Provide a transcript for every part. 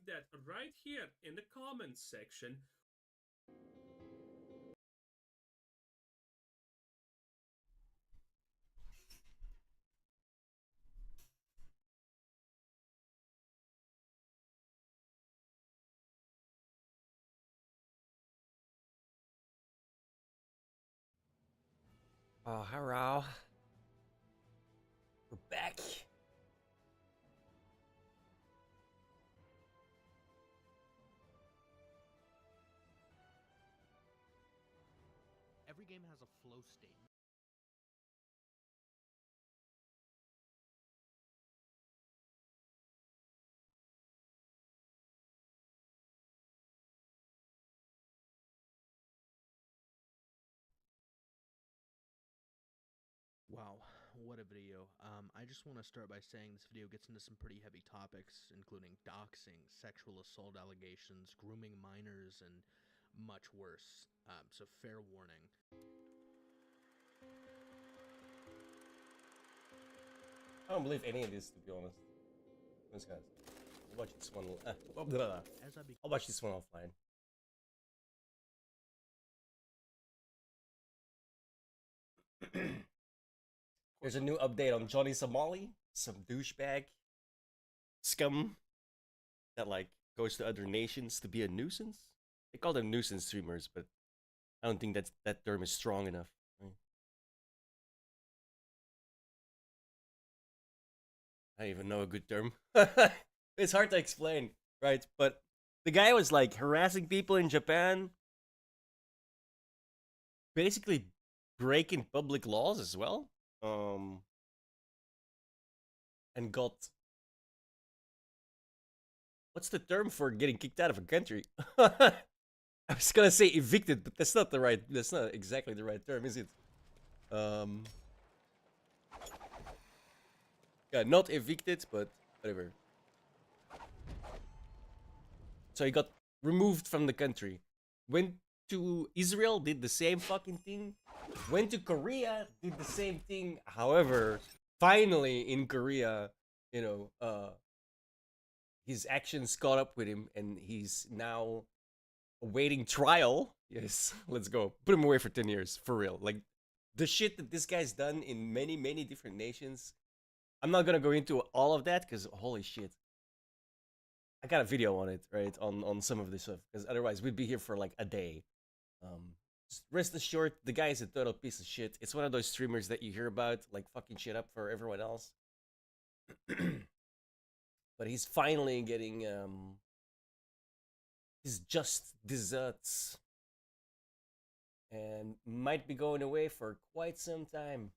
that right here in the comments section. Oh, hello. We're back. Every game has a flow state. Wow, what a video. I just want to start by saying this video gets into some pretty heavy topics, including doxing, sexual assault allegations, grooming minors, and much worse. So fair warning. I don't believe any of this, to be honest. Thanks, guys. I'll watch this one. I'll watch this one offline. There's a new update on Johnny Somali, some douchebag scum that like goes to other nations to be a nuisance. They call them nuisance streamers, but I don't think that term is strong enough. Right? I don't even know a good term. It's hard to explain, right? But the guy was like harassing people in Japan, basically breaking public laws as well. And got, what's the term for getting kicked out of a country? I was gonna say evicted, but that's not exactly the right term, is it? Yeah, not evicted, but whatever. So he got removed from the country. Went to Israel, did the same fucking thing. Went to Korea, did the same thing. However, finally in Korea, his actions caught up with him, and he's now awaiting trial. Yes, let's go. Put him away for 10 years, for real. Like, the shit that this guy's done in many, many different nations. I'm not gonna go into all of that, because holy shit. I got a video on it, right? On some of this stuff, because otherwise we'd be here for like a day. Rest assured, the guy is a total piece of shit. It's one of those streamers that you hear about, like fucking shit up for everyone else. But he's finally getting his just desserts, and might be going away for quite some time.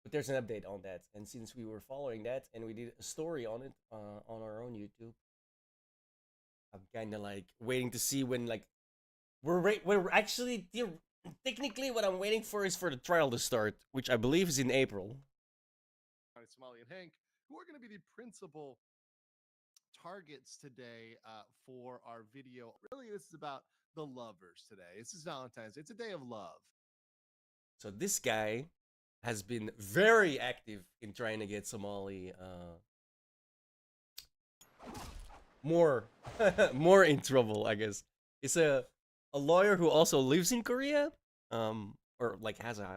But there's an update on that, and since we were following that and we did a story on it on our own YouTube, I'm kind of like waiting to see when, like, we're actually technically what I'm waiting for is for the trial to start, which I believe is in April. Somali and Hank, who are going to be the principal targets today for our video. Really, this is about the lovers today. This is Valentine's Day. It's a day of love. So this guy has been very active in trying to get Somali more more in trouble, I guess. He's a lawyer who also lives in Korea, or like at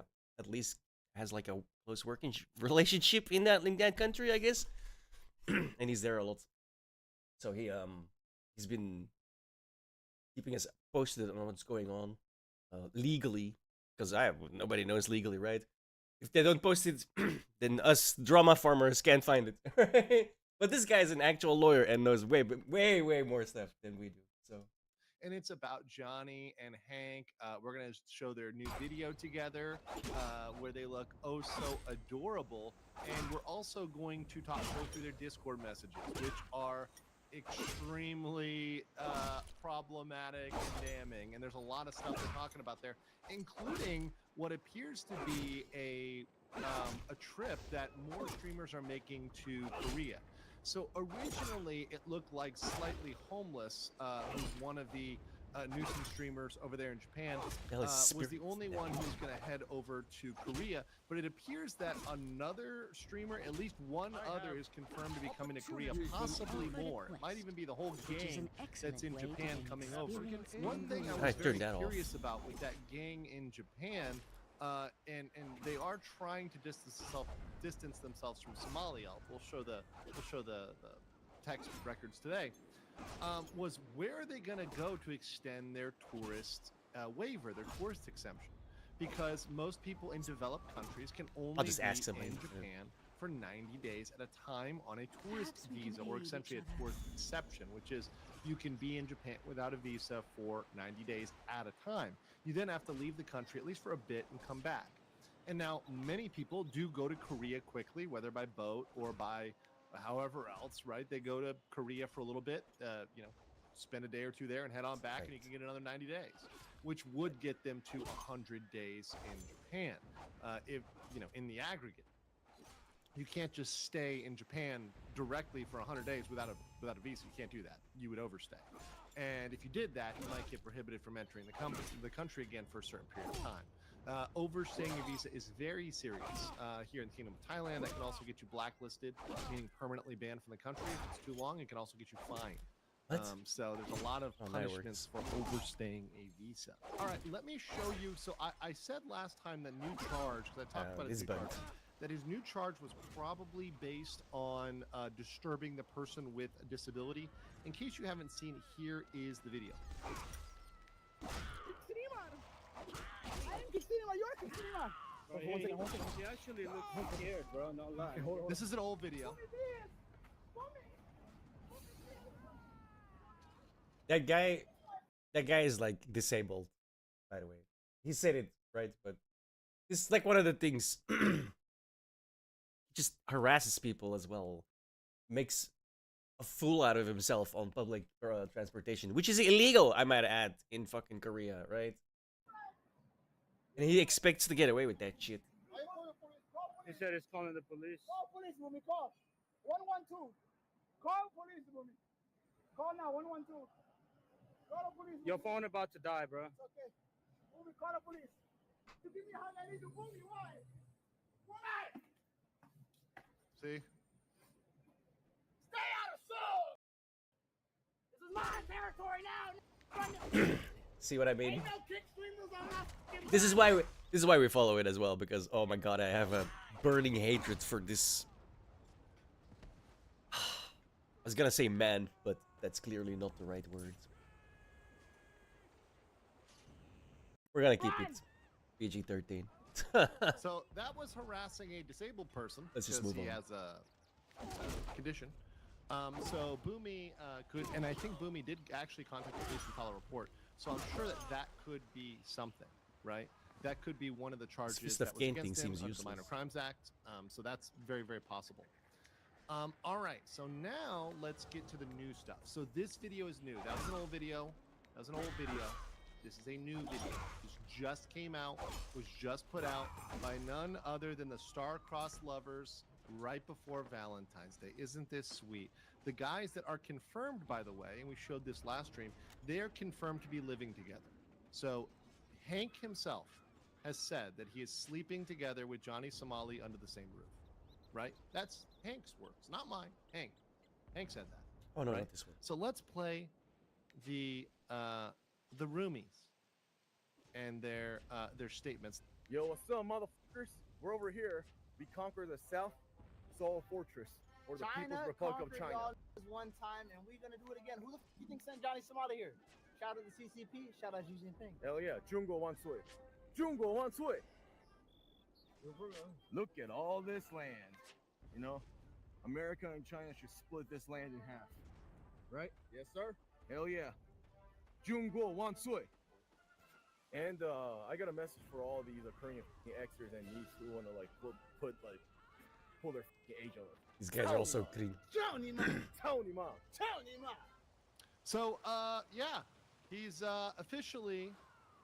least has like a close working relationship in that country, I guess. And he's there a lot. So he's been keeping us posted on what's going on legally, because nobody knows legally, right? If they don't post it, then us drama farmers can't find it. But this guy's an actual lawyer and knows way more stuff than we do. So, and it's about Johnny and Hank. We're going to show their new video together where they look oh so adorable. And we're also going to go through their Discord messages, which are extremely problematic and damning. And there's a lot of stuff they're talking about there, including what appears to be a trip that more streamers are making to Korea. So originally, it looked like Slightly Homeless, who's one of the Newsom streamers over there in Japan, Hell, it's was the spirits only there. one who's going to head over to Korea. But it appears that another streamer, at least one other, is confirmed to be coming to Korea, possibly more. It might even be the whole gang that's in Japan coming over. One thing I was very curious about with that gang in Japan, and they are trying to distance themselves from Somalia. We'll show the text records today. Was where are they going to go to extend their tourist waiver, their tourist exemption? Because most people in developed countries can only just be ask them in later. Japan for 90 days at a time on a tourist visa, or essentially a tourist exception, which is you can be in Japan without a visa for 90 days at a time. You then have to leave the country at least for a bit and come back. And now many people do go to Korea quickly, whether by boat or by however else, right? They go to Korea for a little bit, spend a day or two there and head on back, and you can get another 90 days, which would get them to 100 days in Japan. If, in the aggregate, you can't just stay in Japan directly for 100 days without a visa. You can't do that. You would overstay. And if you did that, you might get prohibited from entering the country again for a certain period of time. Overstaying your visa is very serious. Here in the Kingdom of Thailand, that can also get you blacklisted, meaning permanently banned from the country. If it's too long, it can also get you fined. So there's a lot of punishments for overstaying a visa. All right, let me show you. So I said last time the new charge, because I talked about his new charge, that his new charge was probably based on disturbing the person with a disability. In case you haven't seen it, here is the video. He actually looks scared, bro. No lie. This is an old video. That guy is like disabled, by the way. He said it right, but it's like one of the things. Just harasses people as well, makes a fool out of himself on public transportation, which is illegal, I might add, in fucking Korea, right? And he expects to get away with that shit. He said he's calling the police. Call police, mommy. Call 112. Call police, mommy. Call now 112. Call the police. Your phone about to die, bro. It's okay. Mommy, call the police. You give me a hug. I need to move you. Why? Why? See? Stay out of soul. This is my territory now. See what I mean? Ain't no kick streamers on my fucking This is why we follow it as well, because oh my god, I have a burning hatred for this. I was gonna say man, but that's clearly not the right word. We're gonna keep it PG-13. So that was harassing a disabled person. Let's just because move he on. has a condition. So Boomy could, and I think Boomy did actually contact the police and file a report. So I'm sure that could be something, right? That could be one of the charges Fist that of was Cain against thing him seems under the Minor useless. Crimes Act. So that's very, very possible. All right, so now let's get to the new stuff. So this video is new. That was an old video. This is a new video. This just came out, was just put out by none other than the Star-Crossed Lovers right before Valentine's Day. Isn't this sweet? The guys that are confirmed, by the way, and we showed this last stream, they're confirmed to be living together. So Hank himself has said that he is sleeping together with Johnny Somali under the same roof, right? That's Hank's words, not mine. Hank said that. Oh no, Right. not this one. So let's play the roomies and their statements. Yo, what's up, motherfuckers? We're over here. We conquer the South Seoul Fortress, or the People's Republic of China. Y'all one time, and we're gonna do it again. Who the f you think sent Johnny Somali here? Shout out to the CCP. Shout out Xi Jinping. Hell yeah, Jungo Wansui. Jungo Wansui. Look at all this land. You know, America and China should split this land in half. Right? Yes, sir. Hell yeah. Jungo Wansui. And I got a message for all these Korean extras and niece who want to like pull their age on us. These guys are also clean. Johnny Ma. Tony mom. Johnny Ma. So yeah, he's officially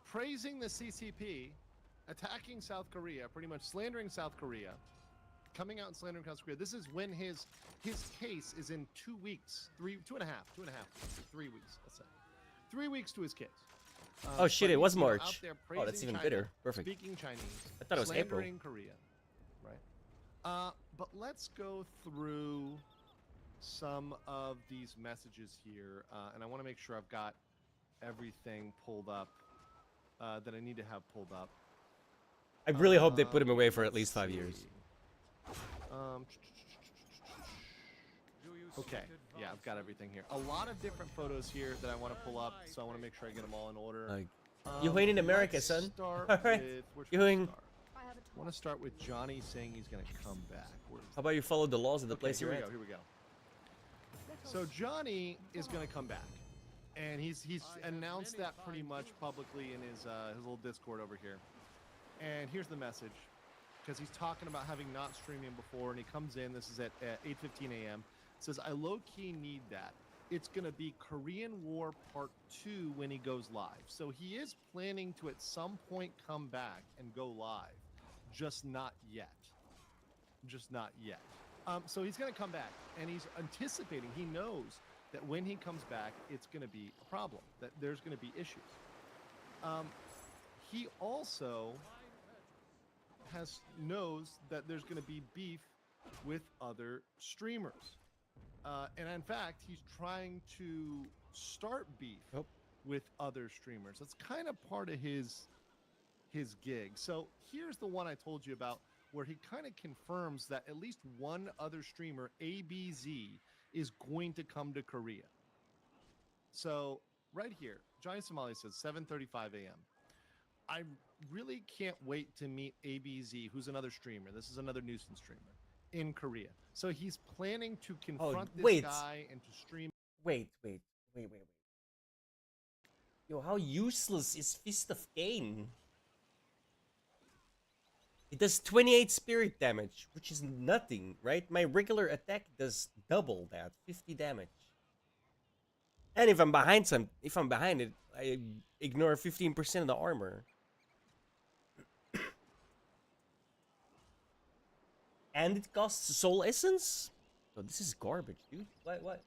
praising the CCP, attacking South Korea, pretty much slandering South Korea, coming out and slandering South Korea. This is when his case is in 2 weeks, 3 weeks, let's say. 3 weeks to his case. Oh shit! But It he's, was you know, out March. there Oh, that's praising even China, better. Perfect. Speaking Chinese. I thought it was April. slandering Korea, right? But let's go through some of these messages here, and I want to make sure I've got everything pulled up that I need to have pulled up. I really hope they put him away for at Let's least 5 see. years. Okay, yeah, I've got everything here. A lot of different photos here that I want to pull up, so I want to make sure I get them all in order. Like, you ain't in America, let's son. Start All right. with, where should You we ain't- start? I want to start with Johnny saying he's going to come back. Where's How about you follow the laws of the place here you're we at? go. Here we go. So Johnny is going to come back, and he's announced that pretty much publicly in his little Discord over here. And here's the message, because he's talking about having not streaming before, and he comes in. This is at 8:15 a.m. Says, I low-key need that. It's going to be Korean War Part 2 when he goes live. So he is planning to at some point come back and go live, just not yet. Just not yet. So he's going to come back, and he's anticipating, he knows that when he comes back, it's going to be a problem, that there's going to be issues. He also knows that there's going to be beef with other streamers. And in fact, he's trying to start beef with other streamers. That's kind of part of his gig. So here's the one I told you about, where he kind of confirms that at least one other streamer, ABZ, is going to come to Korea. So right here, Johnny Somali says 7:35 a.m. I really can't wait to meet ABZ, who's another streamer. This is another nuisance streamer in Korea. So he's planning to confront this guy and to stream. Wait. Yo, how useless is Fist of Cain? It does 28 spirit damage, which is nothing, right? My regular attack does double that, 50 damage. And if I'm behind it, I ignore 15% of the armor. And it costs soul essence? Oh, this is garbage, dude. What?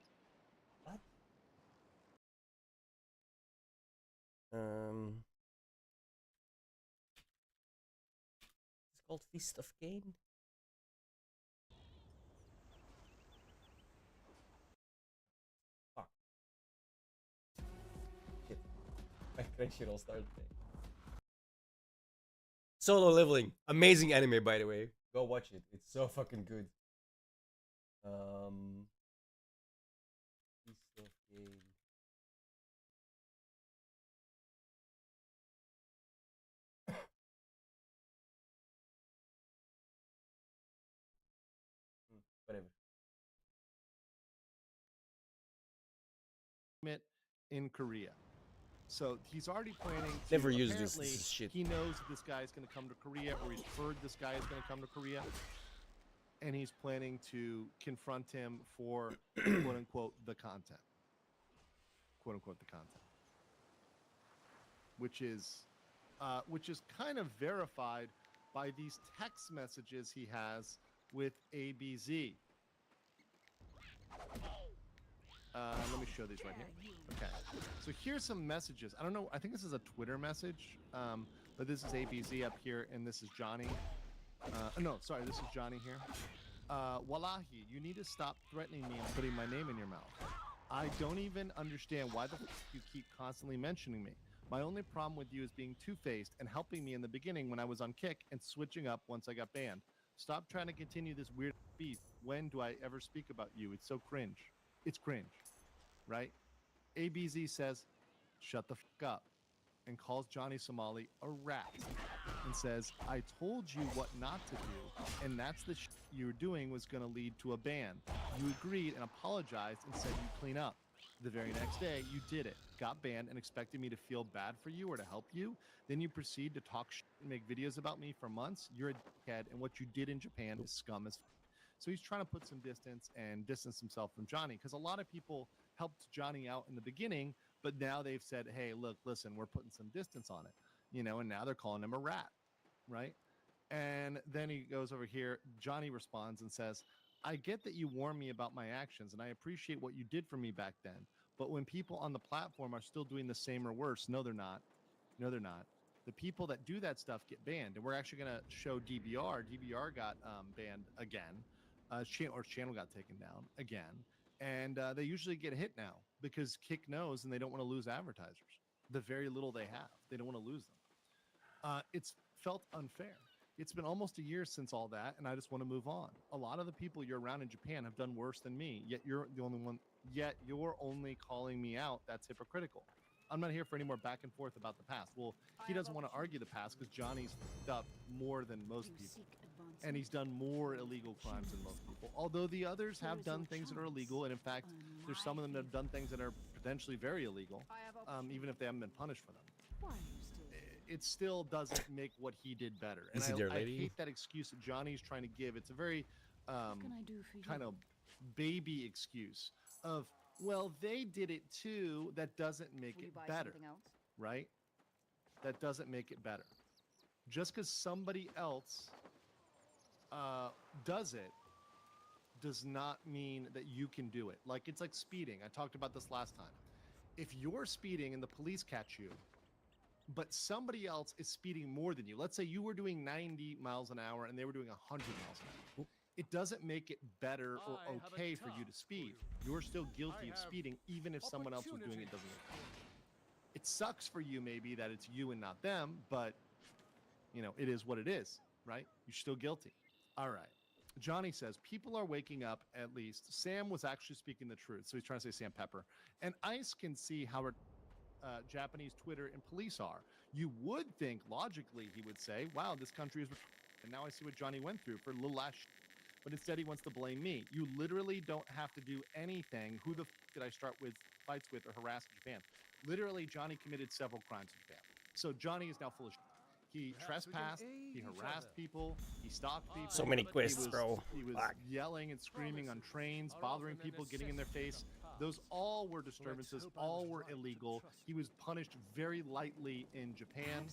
It's called Fist of Cain. Fuck. Shit. My Crunchyroll started playing. Solo Leveling. Amazing anime, by the way. Go watch it. It's so fucking good. Fist of Cain. Whatever. It in Korea. So he's already planning to, Never use this. apparently, This is shit. he knows that this guy is going to come to Korea, or he's heard this guy is going to come to Korea, and he's planning to confront him for quote unquote the content. Quote unquote the content. Which is kind of verified by these text messages he has with ABZ. Let me show these right here. Okay, so here's some messages. I don't know. I think this is a Twitter message, but this is ABZ up here, and this is Johnny. No, sorry, this is Johnny here. Wallahi, you need to stop threatening me and putting my name in your mouth. I don't even understand why the f you keep constantly mentioning me. My only problem with you is being two-faced and helping me in the beginning when I was on Kick and switching up once I got banned. Stop trying to continue this weird beef. When do I ever speak about you? It's so cringe. It's cringe, right? ABZ says, shut the f up, and calls Johnny Somali a rat and says, I told you what not to do, and that's the shit you were doing was going to lead to a ban. You agreed and apologized and said you'd clean up. The very next day, you did it, got banned, and expected me to feel bad for you or to help you. Then you proceed to talk shit and make videos about me for months. You're a dickhead, and what you did in Japan is scum as f. So he's trying to put some distance and distance himself from Johnny, because a lot of people helped Johnny out in the beginning, but now they've said, hey, look, listen, we're putting some distance on it, you know, and now they're calling him a rat, right? And then he goes over here. Johnny responds and says, I get that you warned me about my actions, and I appreciate what you did for me back then, But when people on the platform are still doing the same or worse, no, they're not. No, they're not. The people that do that stuff get banned, and we're actually going to show DBR. DBR got banned again. Channel got taken down again, and they usually get hit now because Kick knows, and they don't want to lose advertisers. The very little they have, they don't want to lose them. It's felt unfair. It's been almost a year since all that, and I just want to move on. A lot of the people you're around in Japan have done worse than me, yet you're the only one. Yet you're only calling me out. That's hypocritical. I'm not here for any more back and forth about the past. Well, he doesn't want to argue the past because Johnny's fucked up more than most people. And he's done more illegal crimes than most people. Although the others have done things that are illegal. And in fact, there's some of them that have done things that are potentially very illegal, even if they haven't been punished for them. It still doesn't make what he did better. And I hate that excuse that Johnny's trying to give. It's a very kind of baby excuse of, well, they did it too. That doesn't make it better, right? That doesn't make it better. Just because somebody else does it does not mean that you can do it. Like, it's like speeding. I talked about this last time. If you're speeding and the police catch you, but somebody else is speeding more than you, let's say you were doing 90 miles an hour and they were doing 100 miles an hour, it doesn't make it better or okay for you to speed. You're still guilty of speeding, even if someone else was doing it doesn't make sense. It sucks for you maybe that it's you and not them, but you know, it is what it is, right? You're still guilty. All right. Johnny says, people are waking up at least. Sam was actually speaking the truth. So he's trying to say Sam Pepper. And Ice can see how Japanese Twitter and police are. You would think, logically, he would say, wow, this country is... And now I see what Johnny went through for a little last... But instead he wants to blame me. You literally don't have to do anything. Who the f*** did I start with fights with or harass in Japan? Literally, Johnny committed several crimes in Japan. So Johnny is now full of shit. He trespassed, he harassed people, he stalked people. So many quests, bro. He was yelling and screaming on trains, bothering people, getting in their face. Those all were disturbances, all were illegal. He was punished very lightly in Japan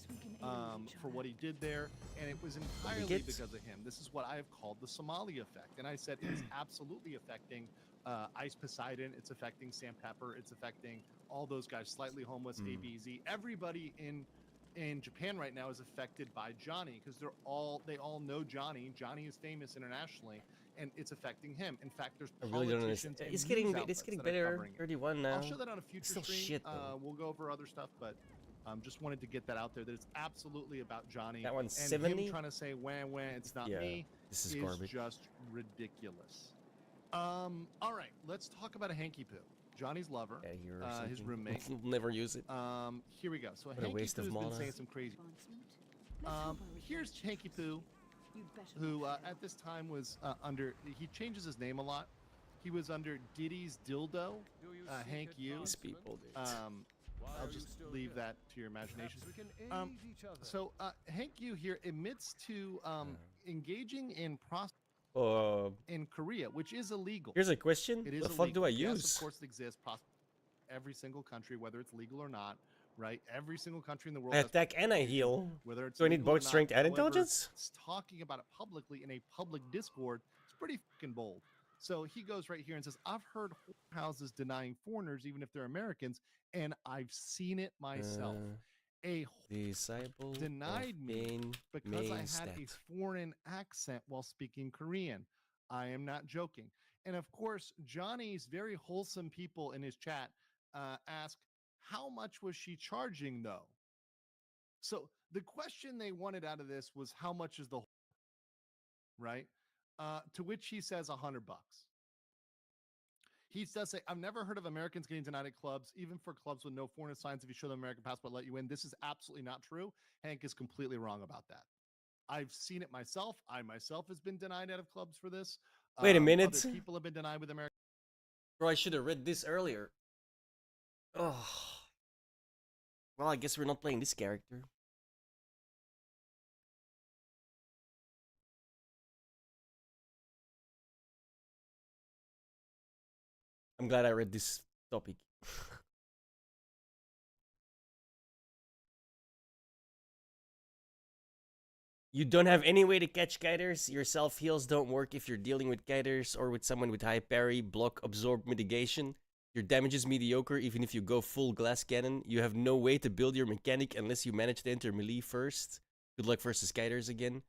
for what he did there, and it was entirely because of him. This is what I have called the Somali effect, and I said it is absolutely affecting Ice Poseidon, it's affecting Sam Pepper, it's affecting all those guys, Slightly Homeless, ABZ, everybody in Japan right now is affected by Johnny because they all know Johnny. Johnny is famous internationally, and it's affecting him. In fact, there's politicians and it's getting better. 31 now. I'll show that on a future Still stream. shit, We'll go over other stuff, but just wanted to get that out there that it's absolutely about Johnny. That one's and 70. Him trying to say wah, it's not me. This is garbage. Just ridiculous. All right, let's talk about a hanky poo. Johnny's lover, his roommate. Never use it. Here we go. So what a waste of Hanky Poo's mana. been saying some crazy. Here's Hanky Poo, who at this time was under. He changes his name a lot. He was under Diddy's Dildo, Hank U. These people, dude. I'll just leave that to your imagination. So Hank U here admits to engaging in prostitution in Korea, which is illegal. Here's a question. It is the fuck do I use? Yes, of course it exists. Every single country, whether it's legal or not, right? Every single country in the world. I attack and I heal. Whether it's do I need legal or both not. strength and However, intelligence? it's talking about it publicly in a public Discord. It's pretty fucking bold. So he goes right here and says, "I've heard houses denying foreigners, even if they're Americans, and I've seen it myself. A disciple denied me because I had a foreign accent while speaking Korean. I am not joking." And of course, Johnny's very wholesome people in his chat ask, how much was she charging though? So the question they wanted out of this was, how much is the whole, right? To which he says $100. He does say, I've never heard of Americans getting denied at clubs, even for clubs with no foreign signs. If you show them American passport, let you in. This is absolutely not true. Hank is completely wrong about that. I've seen it myself. I myself has been denied out of clubs for this. Wait a minute. Other people have been denied with American. Bro, I should have read this earlier. Oh. Well, I guess we're not playing this character. I'm glad I read this topic. You don't have any way to catch guiders. Your self heals don't work if you're dealing with guiders or with someone with high parry, block, absorb, mitigation. Your damage is mediocre even if you go full glass cannon. You have no way to build your mechanic unless you manage to enter melee first. Good luck versus Skyders again.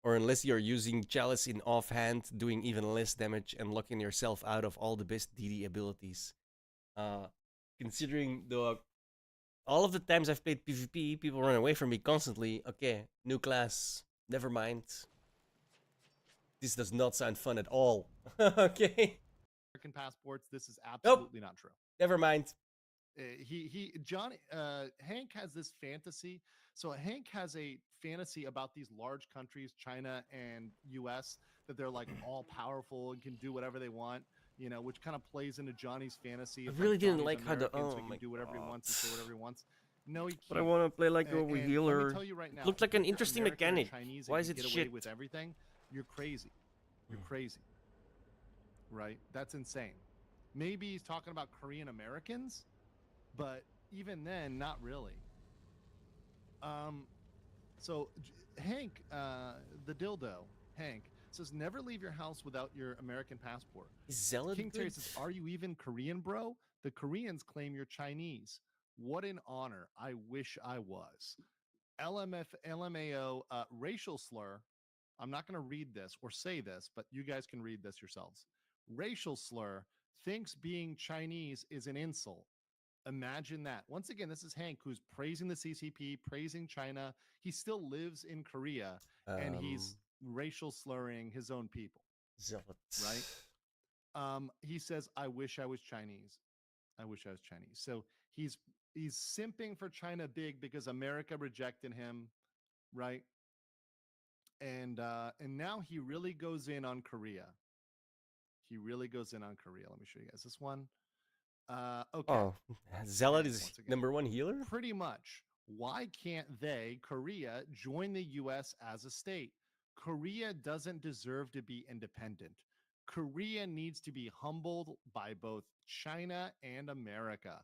Or unless you're using Chalice in offhand, doing even less damage and locking yourself out of all the best DD abilities. Considering all of the times I've played PvP, people run away from me constantly. Okay, new class. Never mind. This does not sound fun at all. Okay. American passports. This is Nope. absolutely not true. Never mind. Hank has this fantasy. So Hank has a fantasy about these large countries, China and US, that they're like all powerful and can do whatever they want, you know, which kind of plays into Johnny's fantasy. I of, really didn't Johnny's like how the American, so he my can do whatever he wants and say whatever he wants. No, he can't. But I want to play like a And let me healer. tell you right now, Looked like if an you're interesting American or mechanic. Chinese and Why can is it get away shit? with everything? You're crazy. You're crazy. Right? That's insane. Maybe he's talking about Korean Americans, but even then, not really. So Hank, the dildo, Hank says, never leave your house without your American passport. Is Zealot King Terry good? says, are you even Korean, bro? The Koreans claim you're Chinese. What an honor. I wish I was. LMAO, racial slur. I'm not going to read this or say this, but you guys can read this yourselves. Racial slur thinks being Chinese is an insult. Imagine that. Once again, this is Hank who's praising the CCP, praising China. He still lives in Korea and he's racial slurring his own people. Zealot. Right? He says, I wish I was Chinese. I wish I was Chinese. So he's simping for China big because America rejected him, right? And now he really goes in on Korea. He really goes in on Korea. Let me show you guys this one. Okay. Oh, Zealot Okay, is once again. number one healer? Pretty much. Why can't they, Korea, join the US as a state? Korea doesn't deserve to be independent. Korea needs to be humbled by both China and America.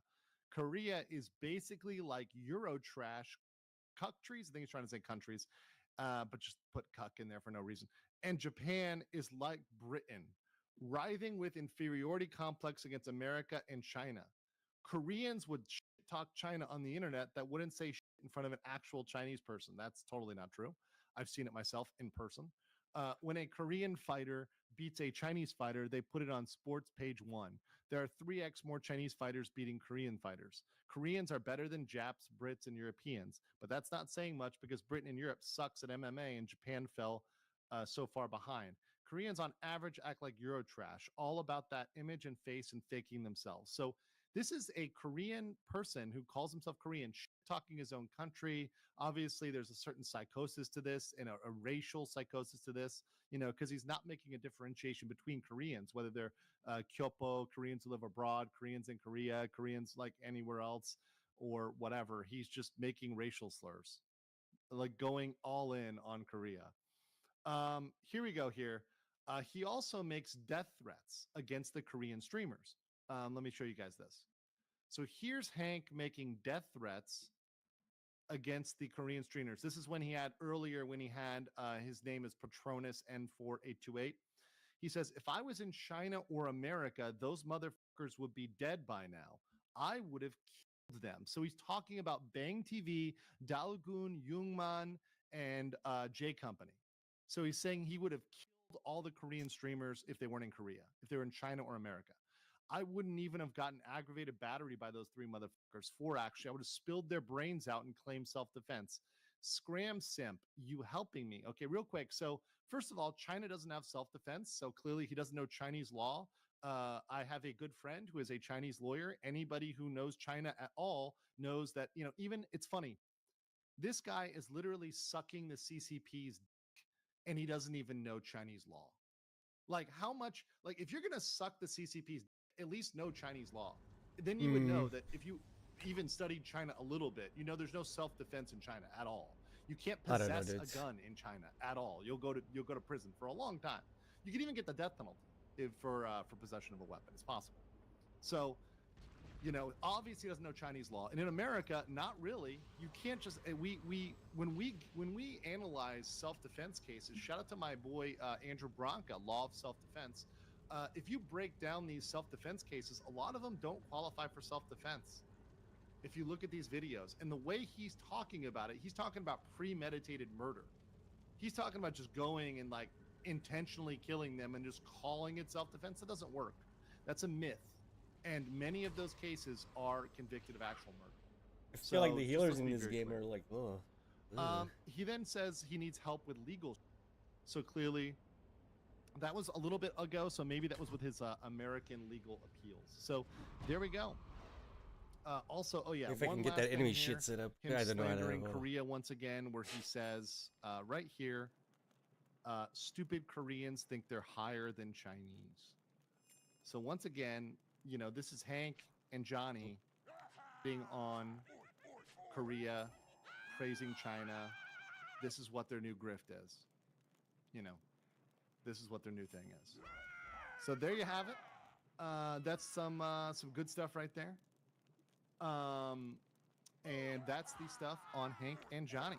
Korea is basically like Eurotrash countries. I think he's trying to say countries, but just put cuck in there for no reason. And Japan is like Britain, writhing with inferiority complex against America and China. Koreans would talk China on the internet that wouldn't say shit in front of an actual Chinese person. That's totally not true. I've seen it myself in person. When a Korean fighter beats a Chinese fighter, they put it on sports page 1. There are 3x more Chinese fighters beating Korean fighters. Koreans are better than Japs, Brits, and Europeans, but that's not saying much because Britain and Europe sucks at MMA and Japan fell so far behind. Koreans on average act like Eurotrash, all about that image and face and faking themselves. So this is a Korean person who calls himself Korean, talking his own country. Obviously, there's a certain psychosis to this and a racial psychosis to this, you know, because he's not making a differentiation between Koreans, whether they're Kyopo, Koreans who live abroad, Koreans in Korea, Koreans like anywhere else, or whatever. He's just making racial slurs, like going all in on Korea. Here we go here. He also makes death threats against the Korean streamers. Let me show you guys this. So here's Hank making death threats against the Korean streamers. This is when he had his name is Patronus N4828. He says, if I was in China or America, those motherfuckers would be dead by now. I would have killed them. So he's talking about Bang TV, Dalgun, Jungman, and J Company. So he's saying he would have killed all the Korean streamers if they weren't in Korea, if they were in China or America. I wouldn't even have gotten aggravated battery by those 3 motherfuckers. 4, actually. I would have spilled their brains out and claimed self-defense. Scram simp, you helping me. Okay, real quick. So first of all, China doesn't have self-defense. So clearly he doesn't know Chinese law. I have a good friend who is a Chinese lawyer. Anybody who knows China at all knows that, you know, even it's funny. This guy is literally sucking the CCP's dick and he doesn't even know Chinese law. Like how much, like if you're going to suck the CCP's, at least know Chinese law. Then you would know that if you even studied China a little bit, you know, there's no self-defense in China at all. You can't possess a gun in China at all. You'll go to prison for a long time. You can even get the death penalty for possession of a weapon. It's possible. So, you know, obviously he doesn't know Chinese law, and in America, not really. You can't just when we analyze self-defense cases. Shout out to my boy Andrew Branca, Law of Self-Defense. if you break down these self-defense cases, a lot of them don't qualify for self-defense. If you look at these videos and the way he's talking about it, he's talking about premeditated murder. He's talking about just going and like intentionally killing them and just calling it self-defense. That doesn't work. That's a myth. And many of those cases are convicted of actual murder. I feel like So, the just healers let's in be this very game clear. are like, oh. He then says he needs help with legal. So clearly, that was a little bit ago. So maybe that was with his American legal appeals. So there we go. Also, oh yeah, If I one can get last that thing enemy here, shit set up, him I don't know how slandering to. Korea once again, where he says right here, stupid Koreans think they're higher than Chinese. So once again, you know, this is Hank and Johnny being on Korea, praising China. This is what their new grift is. You know, this is what their new thing is. So there you have it. That's some good stuff right there. And that's the stuff on Hank and Johnny.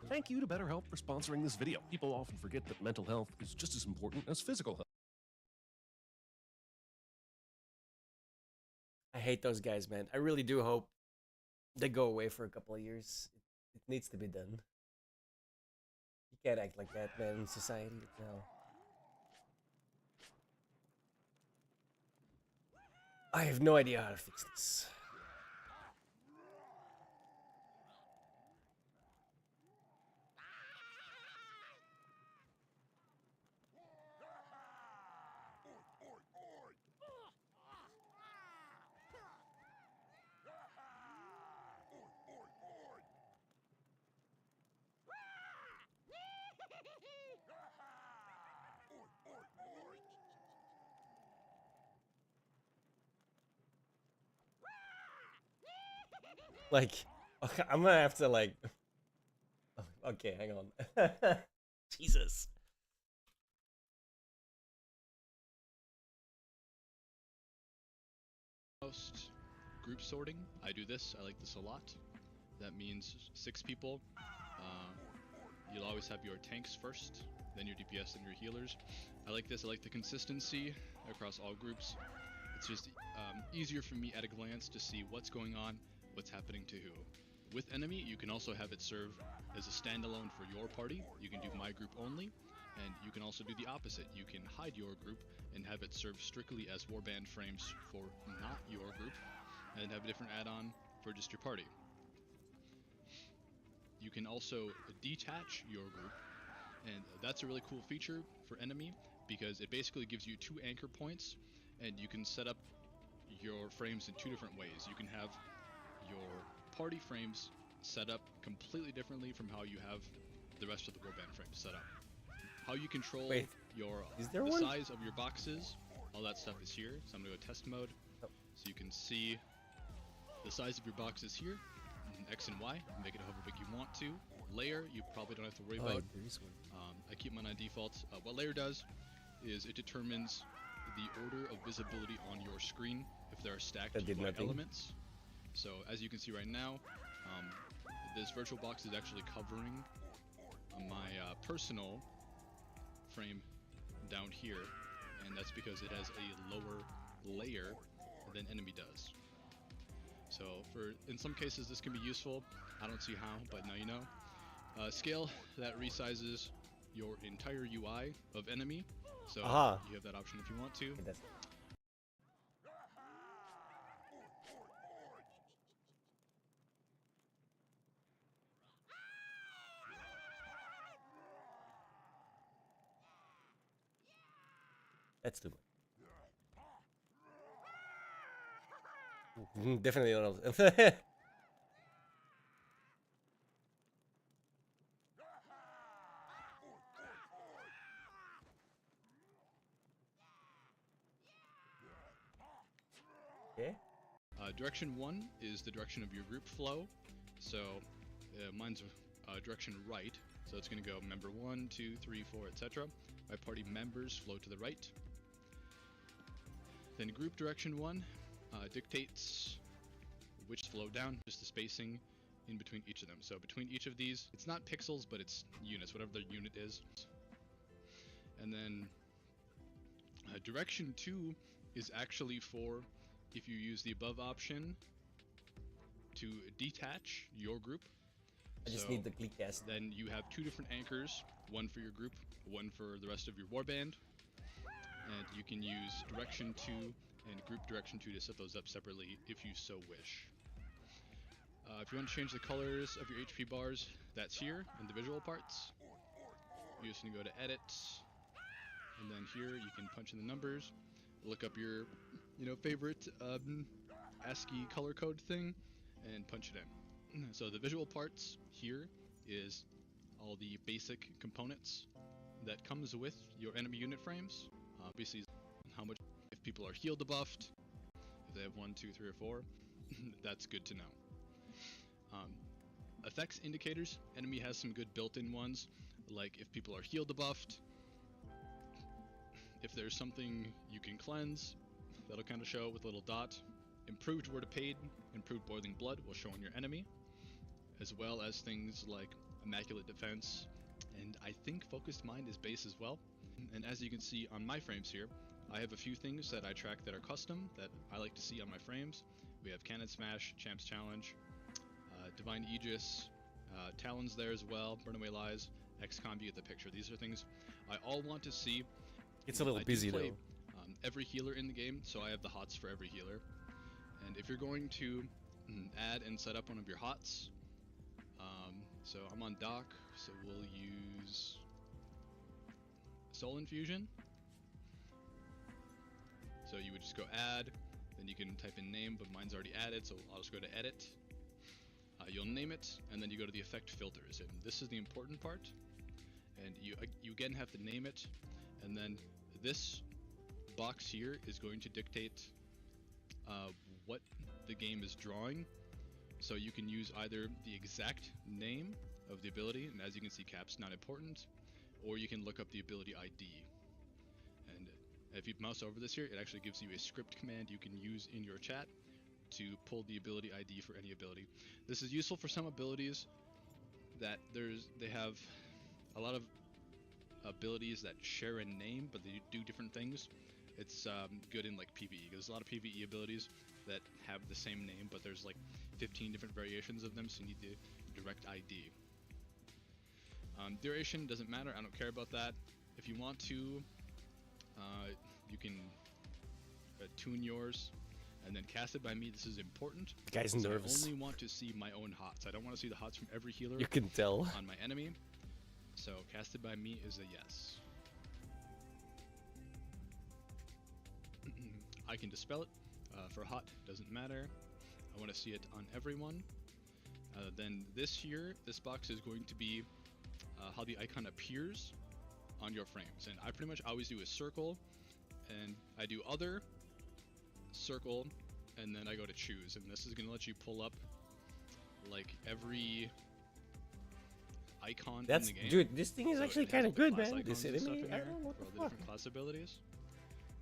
Thank you to BetterHelp for sponsoring this video. People often forget that mental health is just as important as physical health. I hate those guys, man. I really do hope they go away for a couple of years. It needs to be done. You can't act like that, man, in society now. I have no idea how to fix this. Like, okay, I'm gonna have to like. Okay, hang on. Jesus. Most group sorting, I do this. I like this a lot. That means 6 people. You'll always have your tanks first, then your DPS and your healers. I like this. I like the consistency across all groups. It's just easier for me at a glance to see what's going on, what's happening to who. With enemy, you can also have it serve as a standalone for your party. You can do my group only, and you can also do the opposite. You can hide your group and have it serve strictly as warband frames for not your group, and have a different add-on for just your party. You can also detach your group, and that's a really cool feature for enemy because it basically gives you 2 anchor points, and you can set up your frames in 2 different ways. You can have your party frames set up completely differently from how you have the rest of the warband frames set up. How you control Wait, your is there the one? size of your boxes, all that stuff is here. So I'm gonna go test mode, Oh. so you can see the size of your boxes here, X and Y. Make it however big you want to. Layer, you probably don't have to worry about. there is one. I keep mine on default. What layer does is it determines the order of visibility on your screen if there are stacked That did UI nothing. elements. So as you can see right now, this virtual box is actually covering my personal frame down here, and that's because it has a lower layer than enemy does. So in some cases this can be useful. I don't see how, but now you know. Scale, that resizes your entire UI of enemy. So Aha. you have that option if you want to. Okay, that's too much. Definitely not. Okay. Direction 1 is the direction of your group flow. So mine's direction right. So it's going to go member 1, 2, 3, 4, etc. My party members flow to the right. Then group direction 1 dictates which flow down, just the spacing in between each of them. So between each of these, it's not pixels, but it's units, whatever the unit is. And then direction 2 is actually for if you use the above option to detach your group. I just So need the click cast. then you have 2 different anchors, one for your group, one for the rest of your warband. And you can use direction 2 and group direction 2 to set those up separately if you so wish. If you want to change the colors of your HP bars, that's here in the visual parts. You just need to go to edit, and then here you can punch in the numbers, look up your favorite ASCII color code thing, and punch it in. So the visual parts here is all the basic components that comes with your enemy unit frames. Obviously, how much, if people are heal debuffed, if they have 1, 2, 3, or 4, that's good to know. Effects indicators, enemy has some good built-in ones, like if people are heal debuffed, if there's something you can cleanse, that'll kind of show with a little dot. Improved word of paid, improved boiling blood will show on your enemy, as well as things like immaculate defense, and I think focused mind is base as well. And as you can see on my frames here, I have a few things that I track that are custom that I like to see on my frames. We have Cannon Smash, Champs Challenge, Divine Aegis, Talons there as well, Burnaway Lies, XCOM, you get the picture. These are things I all want to see. It's a little busy though. Every healer in the game, so I have the HOTS for every healer. And if you're going to add and set up one of your HOTS, so I'm on Doc, so we'll use Soul Infusion. So you would just go add, then you can type in name, but mine's already added, so I'll just go to edit. You'll name it, and then you go to the effect filters, and this is the important part. And you again have to name it, and then this box here is going to dictate what the game is drawing. So you can use either the exact name of the ability, and as you can see, cap's not important, or you can look up the ability ID. And if you mouse over this here, it actually gives you a script command you can use in your chat to pull the ability ID for any ability. This is useful for some abilities that they have a lot of abilities that share a name, but they do different things. It's good in like PvE. There's a lot of PvE abilities that have the same name, but there's like 15 different variations of them, so you need the direct ID. Duration doesn't matter. I don't care about that. If you want to, you can tune yours. And then casted by me, this is important. The guy's nervous. I only want to see my own HOTS. I don't want to see the HOTS from every healer. You can tell. On my enemy. So casted by me is a yes. I can dispel it. For hot, doesn't matter. I want to see it on everyone. Then this here, this box is going to be how the icon appears on your frames. And I pretty much always do a circle, and I do other, circle, and then I go to choose, and this is going to let you pull up like every icon in the game. Dude, this thing is So actually it has kind of the good, class man. icons This and stuff enemy, in I here don't know what for the all the fuck. different class abilities.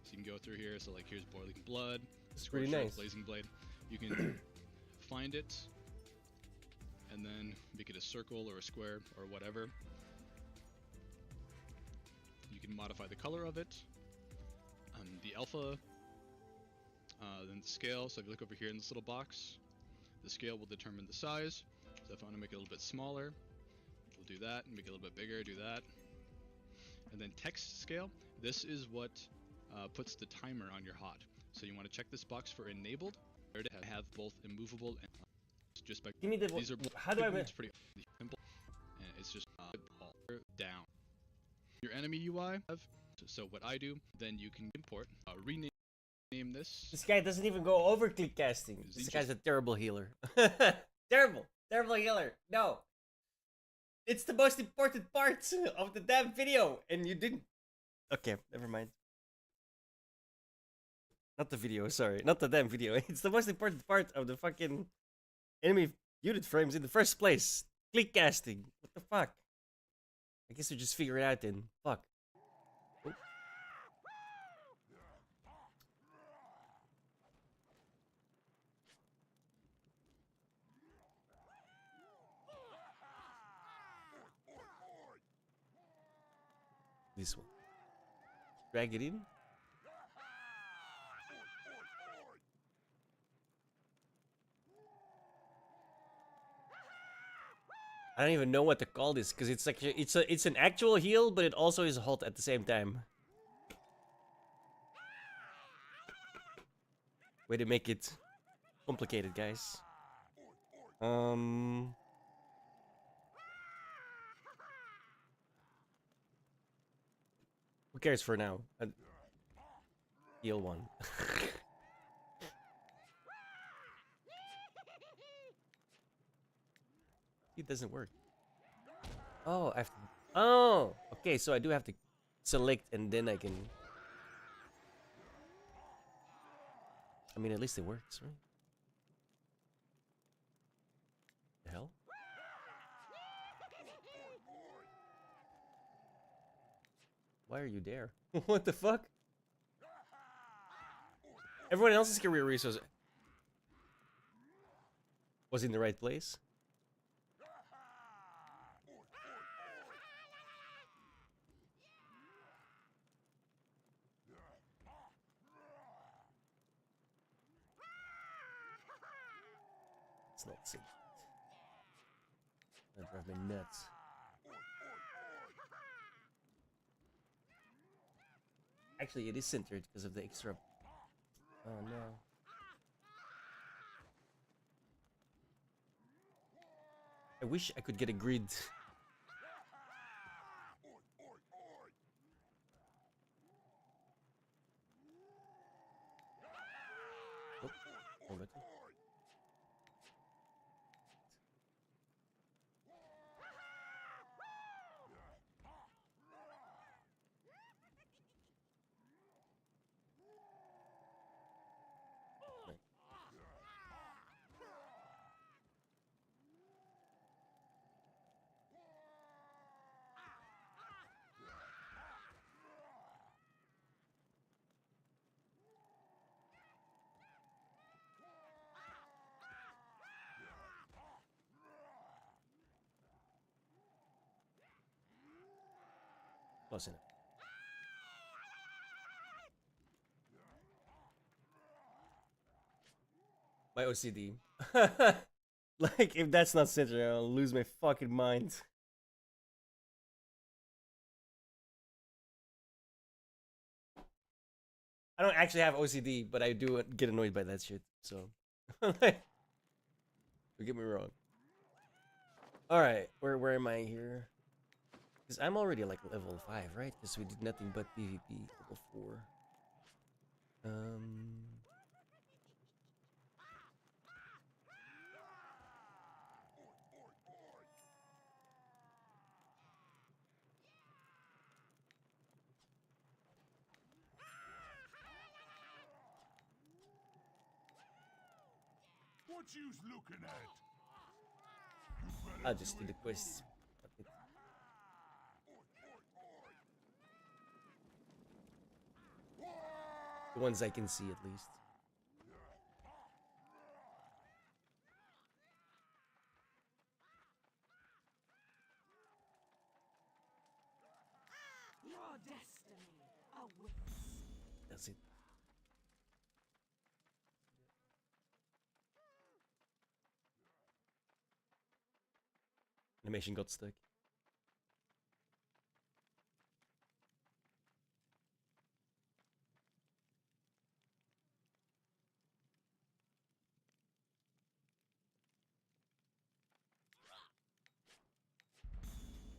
So you can go through here, so like here's Boiling Blood, It's pretty Scorcher, nice. Blazing Blade. You can find it, and then make it a circle or a square or whatever. You can modify the color of it. The alpha, then the scale. So if you look over here in this little box, the scale will determine the size. So if I want to make it a little bit smaller, we'll do that, and make it a little bit bigger, do that. And then text scale, this is what puts the timer on your HOT. So you want to check this box for enabled. There to have both immovable and just by Give me the. these are How do I? it's pretty simple, and it's just all down. Your enemy UI have, so what I do, then you can import, rename this. This guy doesn't even go over click casting. This guy's a terrible healer. Terrible healer. No. It's the most important part of the damn video, and you didn't. Okay, never mind. Not the video, sorry. Not the damn video. It's the most important part of the fucking enemy unit frames in the first place. Click casting. What the fuck? I guess we just figure it out then. Fuck. Oh. This one. Drag it in. I don't even know what to call this because it's like it's an actual heal, but it also is a halt at the same time. Way to make it complicated, guys. Who cares for now? Heal one. It doesn't work. Oh, I have to. Oh, okay. So I do have to select, and then I can. I mean, at least it works, right? The hell? Why are you there? What the fuck? Everyone else's career resource was in the right place. It's not safe. That drives me nuts. Actually, it is centered because of the extra. Oh no. I wish I could get a grid. Oh, hold it. Close enough. My OCD. Like, if that's not centered, I'll lose my fucking mind. I don't actually have OCD, but I do get annoyed by that shit. So, don't get me wrong. All right, where am I here? Because I'm already like level 5, right? Because we did nothing but PvP level 4. What you's looking at? I'll just do the quests. The ones I can see, at least. Your destiny awaits. That's it. Animation got stuck.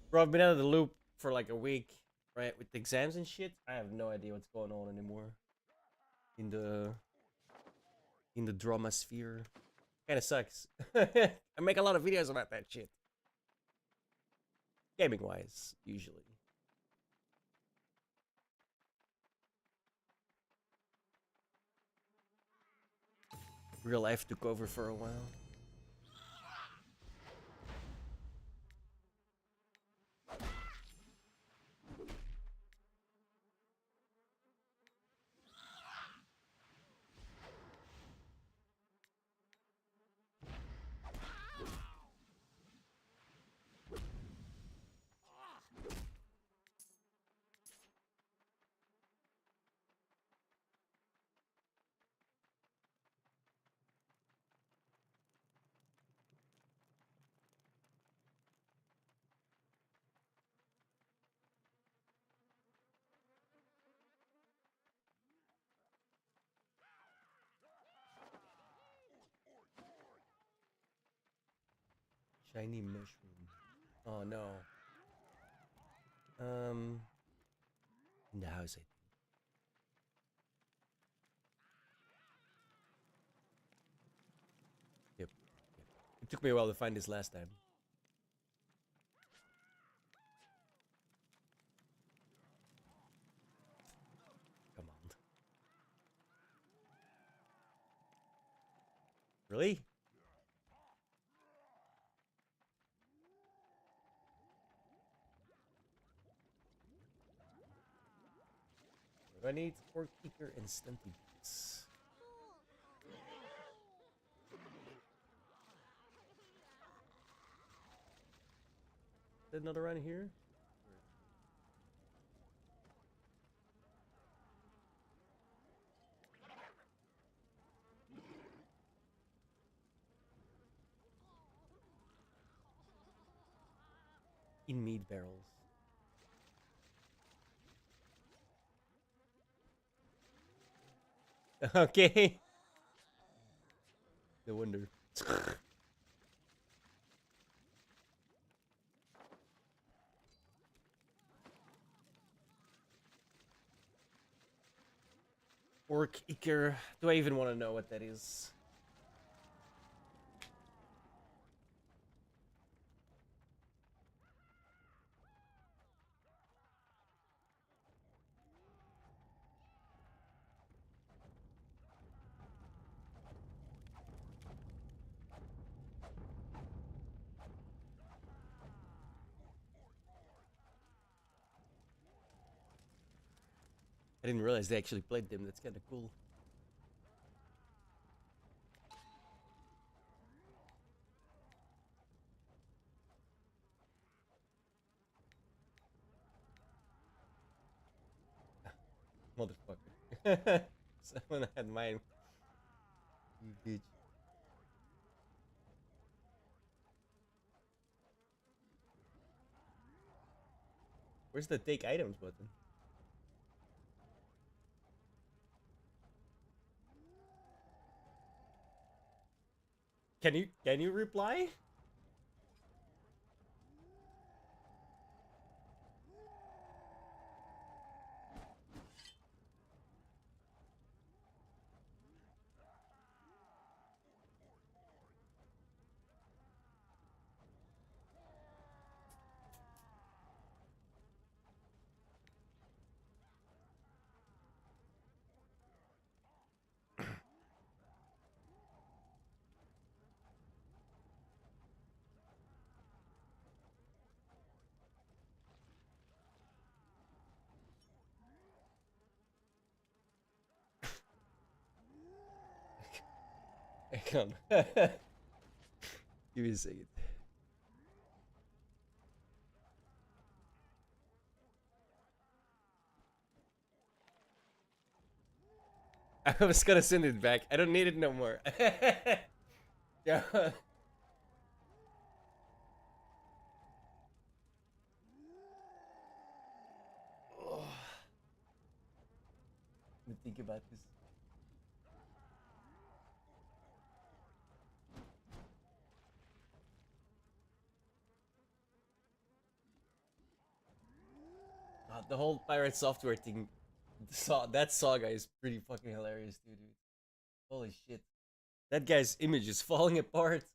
Bro, I've been out of the loop for like a week, right? With the exams and shit. I have no idea what's going on anymore. In the drama sphere. Kinda sucks. I make a lot of videos about that shit. Gaming wise, usually. Real life took over for a while. Shiny mushroom. Oh no. In the house, I think. Yep. It took me a while to find this last time. Come on. Really? What do I need? Pork kicker and stunty boots. Is there another one here? In meat barrels. Okay. No wonder. Orc Iker. Do I even want to know what that is? I didn't realize they actually played them. That's kind of cool. Motherfucker. Someone had mine. You bitch. Where's the take items button? Can you reply? Hang on. Give me a second. I was gonna send it back. I don't need it no more. Yeah. Let me think about this. The whole pirate software thing, that saga is pretty fucking hilarious, dude. Holy shit. That guy's image is falling apart.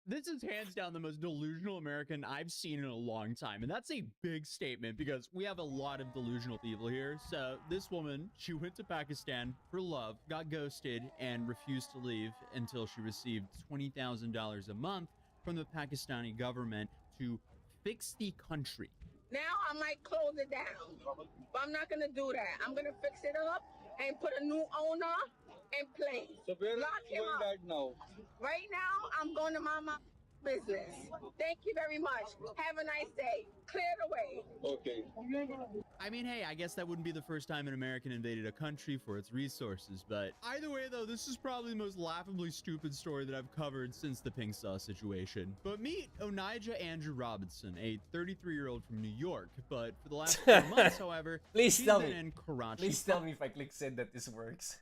This is hands down the most delusional American I've seen in a long time. And that's a big statement because we have a lot of delusional people here. So this woman, she went to Pakistan for love, got ghosted, and refused to leave until she received $20,000 a month from the Pakistani government to fix the country. Now I might close it down, but I'm not gonna do that. I'm gonna fix it up and put a new owner in place. So where lock him up right now? Right now, I'm going to my business. Thank you very much. Have a nice day. Clear the way. Okay. I mean, hey, I guess that wouldn't be the first time an American invaded a country for its resources, but either way, though, this is probably the most laughably stupid story that I've covered since the Pink Sauce situation. But meet Onijah Andrew Robinson, a 33-year-old from New York, but for the last 4 months, however, Please she's tell been me. in Karachi. Please tell me if I click send that this works.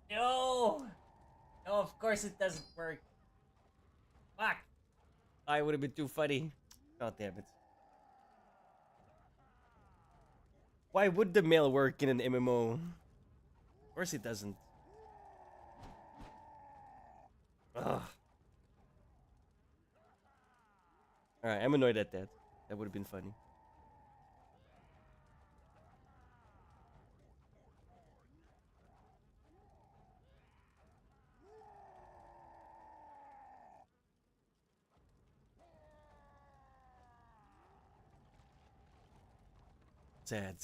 No! No, of course it doesn't work. Fuck! I would have been too funny. God damn it. Why would the mail work in an MMO? Of course it doesn't. Ugh. Alright, I'm annoyed at that. That would have been funny. Sad.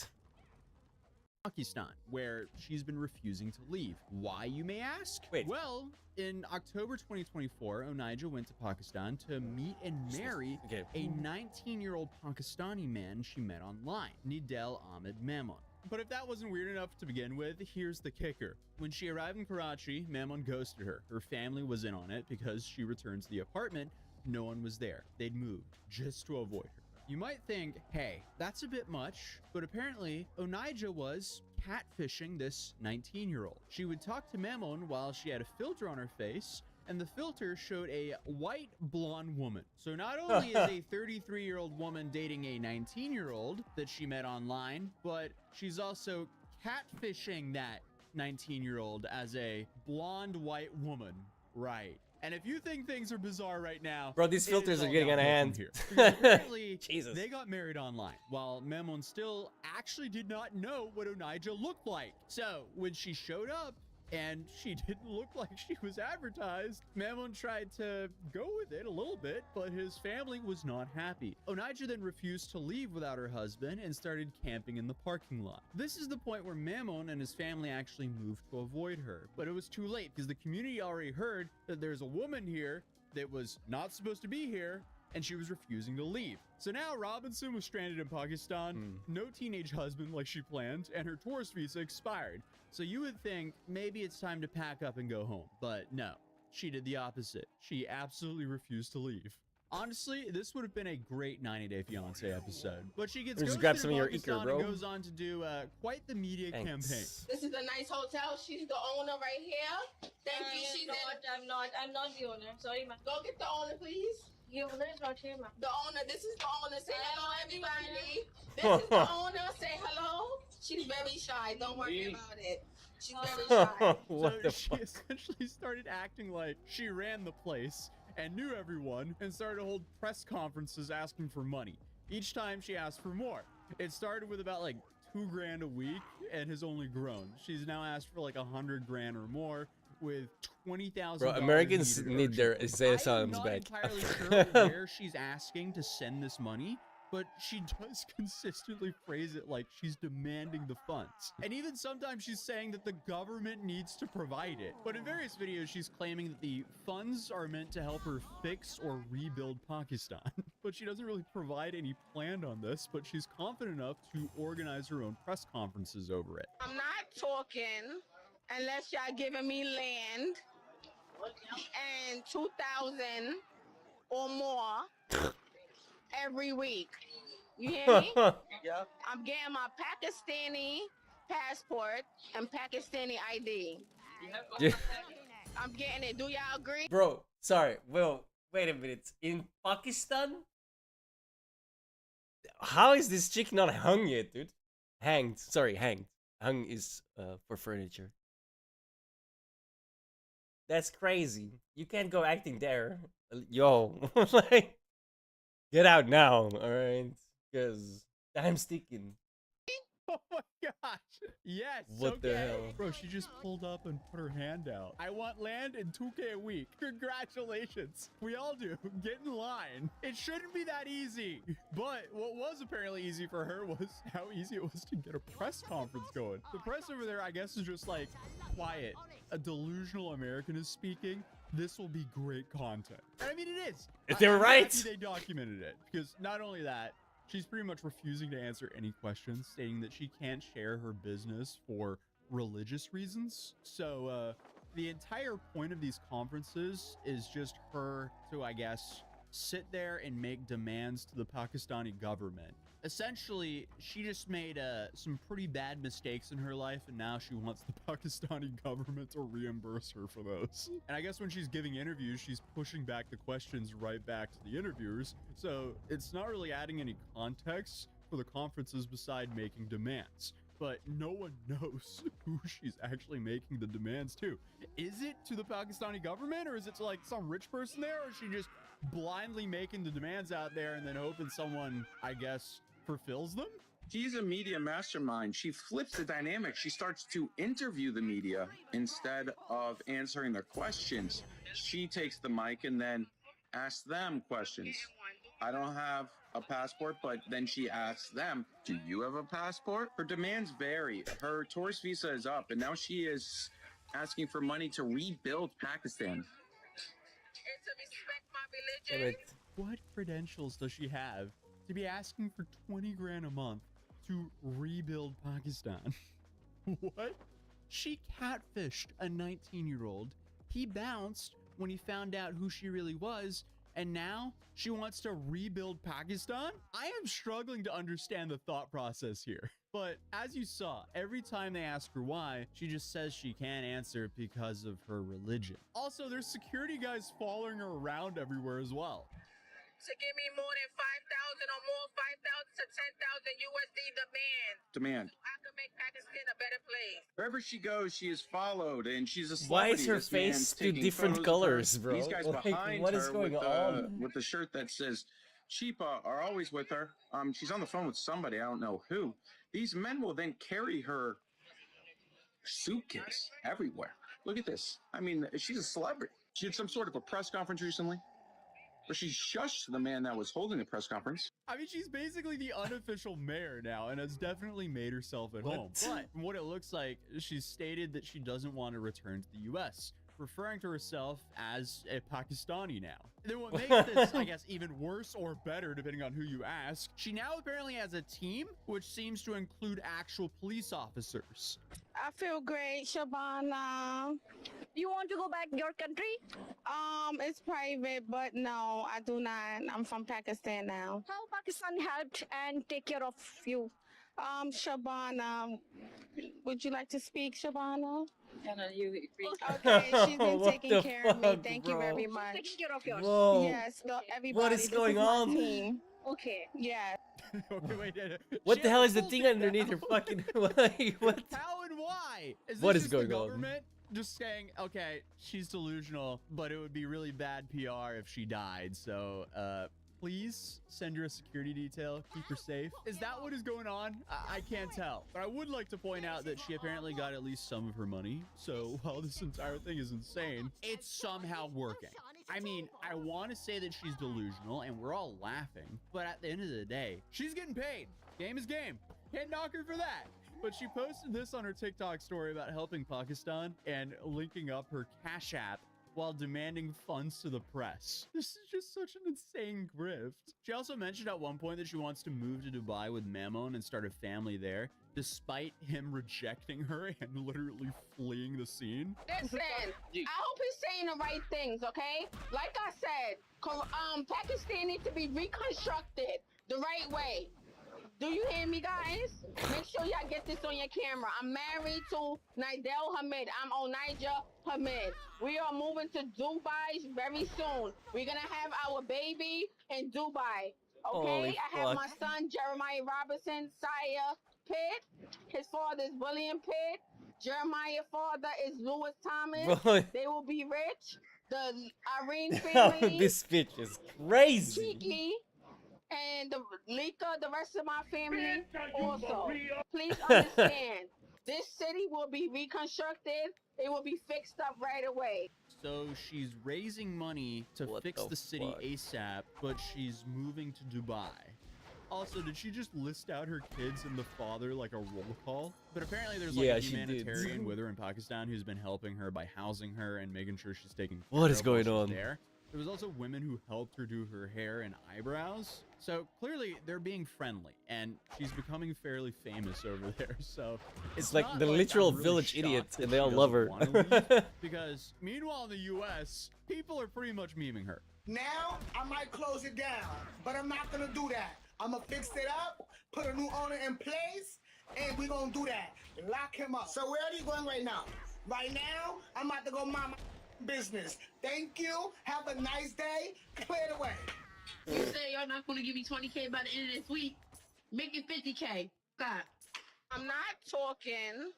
Pakistan, where she's been refusing to leave. Why, you may ask? Wait. Well, in October 2024, Onijah went to Pakistan to meet and marry a 19-year-old Pakistani man she met online, Nidal Ahmed Mamun. But if that wasn't weird enough to begin with, here's the kicker. When she arrived in Karachi, Mamun ghosted her. Her family was in on it because she returned to the apartment. No one was there. They'd moved just to avoid her. You might think, hey, that's a bit much, but apparently Onijah was catfishing this 19-year-old. She would talk to Mamun while she had a filter on her face, and the filter showed a white blonde woman. So not only is a 33-year-old woman dating a 19-year-old that she met online, but she's also catfishing that 19-year-old as a blonde white woman. Right. And if you think things are bizarre right now, bro, these filters are getting out of hand. Apparently, Jesus. They got married online, while Mamun still actually did not know what Onijah looked like. So when she showed up, and she didn't look like she was advertised, Mamun tried to go with it a little bit, but his family was not happy. Onijah then refused to leave without her husband and started camping in the parking lot. This is the point where Mamun and his family actually moved to avoid her, but it was too late because the community already heard that there's a woman here that was not supposed to be here, and she was refusing to leave. So now Robinson was stranded in Pakistan, no teenage husband like she planned, and her tourist visa expired. So you would think maybe it's time to pack up and go home, but no, she did the opposite. She absolutely refused to leave. Honestly, this would have been a great 90 Day Fiance episode, but she gets Just ghosted grab in some of your Pakistan Iker, bro. and goes on to do quite the media campaign. This is a nice hotel. She's the owner right here. Thank you. She's I'm not the owner. Sorry, ma'am. Go get the owner, please. The owner is not here, ma'am. The owner. This is the owner. Say hello, everybody. This is the owner. Say hello. She's very shy. Don't worry about it. She's very shy. So she essentially started acting like she ran the place and knew everyone and started to hold press conferences asking for money. Each time she asked for more. It started with about like $2 grand a week and has only grown. She's now asked for like $100 grand or more with $20,000. Bro, Americans need their asylums back. I'm not entirely sure where she's asking to send this money, but she does consistently phrase it like she's demanding the funds. And even sometimes she's saying that the government needs to provide it. But in various videos, she's claiming that the funds are meant to help her fix or rebuild Pakistan. But she doesn't really provide any plan on this, but she's confident enough to organize her own press conferences over it. I'm not talking unless y'all giving me land and 2,000 or more every week. You hear me? Yeah. I'm getting my Pakistani passport and Pakistani ID. I'm getting it. Do y'all agree? Bro, sorry. Well, wait a minute. In Pakistan? How is this chick not hung yet, dude? Hanged. Sorry, hanged. Hung is for furniture. That's crazy. You can't go acting there. Yo. Like, get out now, alright? Because time's ticking. Oh my gosh. Yes. What the hell? Bro, she just pulled up and put her hand out. I want land and 2K a week. Congratulations. We all do. Get in line. It shouldn't be that easy. But what was apparently easy for her was how easy it was to get a press conference going. The press over there, I guess, is just like, quiet. A delusional American is speaking. This will be great content. And I mean, it is. They're I'm right. happy they documented it, because not only that, She's pretty much refusing to answer any questions, stating that she can't share her business for religious reasons. So the entire point of these conferences is just her to, I guess, sit there and make demands to the Pakistani government. Essentially, she just made some pretty bad mistakes in her life, and now she wants the Pakistani government to reimburse her for those. And I guess when she's giving interviews, she's pushing back the questions right back to the interviewers, so it's not really adding any context for the conferences beside making demands. But no one knows who she's actually making the demands to. Is it to the Pakistani government, or is it to like some rich person there, or is she just blindly making the demands out there and then hoping someone, I guess, fulfills them? She's a media mastermind. She flips the dynamic. She starts to interview the media instead of answering their questions. She takes the mic and then asks them questions. I don't have a passport, but then she asks them, do you have a passport? Her demands vary. Her tourist visa is up, and now she is asking for money to rebuild Pakistan. What credentials does she have to be asking for 20 grand a month to rebuild Pakistan? What? She catfished a 19-year-old. He bounced when he found out who she really was, and now she wants to rebuild Pakistan? I am struggling to understand the thought process here. But as you saw, every time they ask her why, she just says she can't answer because of her religion. Also, there's security guys following her around everywhere as well. To give me more than 5,000 or more, 5,000 to 10,000 USD Demand. I can make Pakistan a better place. Wherever she goes, she is followed, and she's a Why celebrity. is her This man's face two taking different photos of her. colors, bro? These guys Like, behind what her is going with on? with the shirt that says Chipa are always with her. She's on the phone with somebody, I don't know who. These men will then carry her suitcase everywhere. Look at this. I mean, she's a celebrity. She had some sort of a press conference recently, but she shushed the man that was holding the press conference. I mean, she's basically the unofficial mayor now and has definitely made herself at home. But from what it looks like, she's stated that she doesn't want to return to the U.S., referring to herself as a Pakistani now. And then what makes this, I guess, even worse or better, depending on who you ask, she now apparently has a team, which seems to include actual police officers. I feel great, Shabana. You want to go back your country? It's private, but no, I do not. I'm from Pakistan now. How Pakistan helped and take care of you? Shabana, would you like to speak, Shabana? No, you Okay, she's been What taking the care of me. fuck, Thank you bro? very much. taking care of yours. Whoa. Yes, everybody. What is this going my on? Team. Okay. Yeah. Okay, wait. What She the has hell a is the full thing thing underneath her now. fucking like what? How and why? Is this What is just going the on? government just saying, okay, she's delusional, but it would be really bad PR if she died. So, please send her a security detail, keep her safe. Is that what is going on? I can't tell. But I would like to point out that she apparently got at least some of her money. So while this entire thing is insane, it's somehow working. I mean, I want to say that she's delusional and we're all laughing, but at the end of the day, she's getting paid. Game is game. Can't knock her for that. But she posted this on her TikTok story about helping Pakistan and linking up her Cash App while demanding funds to the press. This is just such an insane grift. She also mentioned at one point that she wants to move to Dubai with Mammon and start a family there, despite him rejecting her and literally fleeing the scene. Listen, I hope he's saying the right things, okay? Like I said, Pakistan needs to be reconstructed the right way. Do you hear me, guys? Make sure y'all get this on your camera. I'm married to Nidel Hamid. I'm Onaija Hamid. We are moving to Dubai very soon. We're gonna have our baby in Dubai. Okay? Holy I have my fuck. son Jeremiah Robinson, Saya Pitt. His father is William Pitt. Jeremiah's father is Lewis Thomas. Bro. They will be rich. The Irene family. This bitch is crazy. Kiki. And the Lika, the rest of my family also. Please understand, this city will be reconstructed. It will be fixed up right away. So she's raising money to fix the city fuck? ASAP, but she's moving to Dubai. Also, did she just list out her kids and the father like a roll call? But apparently there's like Yeah, a she did. humanitarian with her in Pakistan who's been helping her by housing her and making sure she's taken care What is of while going she's on? there. There was also women who helped her do her hair and eyebrows. So clearly they're being friendly, and she's becoming fairly famous over there. So It's like not the I'm literal really village shocked idiots, that and they she all love her. doesn't wanna leave, because meanwhile in the U.S., people are pretty much memeing her. Now, I might close it down, but I'm not gonna do that. I'm gonna fix it up, put a new owner in place, and we're gonna do that. Lock him up. So where are you going right now? Right now, I'm about to go mind my business. Thank you. Have a nice day. Clear the way. You say y'all not gonna give me 20K by the end of this week? Make it 50K. God. I'm not talking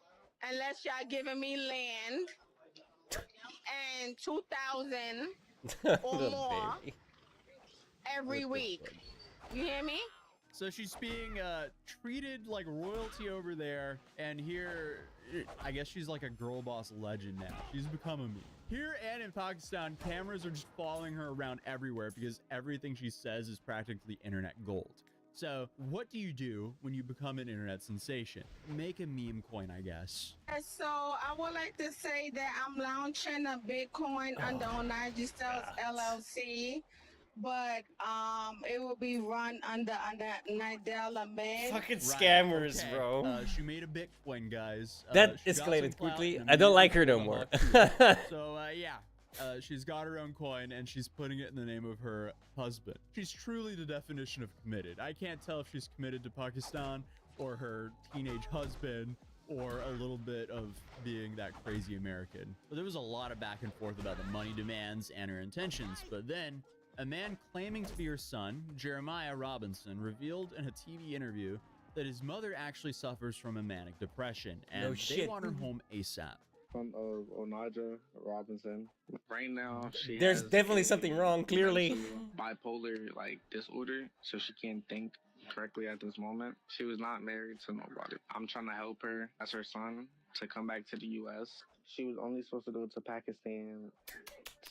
unless y'all giving me land and 2,000 or Little more baby. every What the week. fuck? You hear me? So she's being treated like royalty over there, and here, I guess she's like a girl boss legend now. She's become a meme. Here and in Pakistan, cameras are just following her around everywhere because everything she says is practically internet gold. So what do you do when you become an internet sensation? Make a meme coin, I guess. So I would like to say that I'm launching a Bitcoin under Onaji Styles LLC, but it will be run under Nidell Ahmed. Fucking scammers, okay. bro. She made a Bitcoin, guys. That she got some escalated clout quickly. and I don't like her no immediately more. unlocked too. So yeah, she's got her own coin and she's putting it in the name of her husband. She's truly the definition of committed. I can't tell if she's committed to Pakistan or her teenage husband or a little bit of being that crazy American. But there was a lot of back and forth about the money demands and her intentions. But then a man claiming to be her son, Jeremiah Robinson, revealed in a TV interview that his mother actually suffers from a manic depression and No they shit. want her home ASAP. Son of Onaja Robinson. Right now, she There's has definitely a something wrong, clearly. bipolar like disorder, so she can't think correctly at this moment. She was not married to nobody. I'm trying to help her as her son to come back to the U.S. She was only supposed to go to Pakistan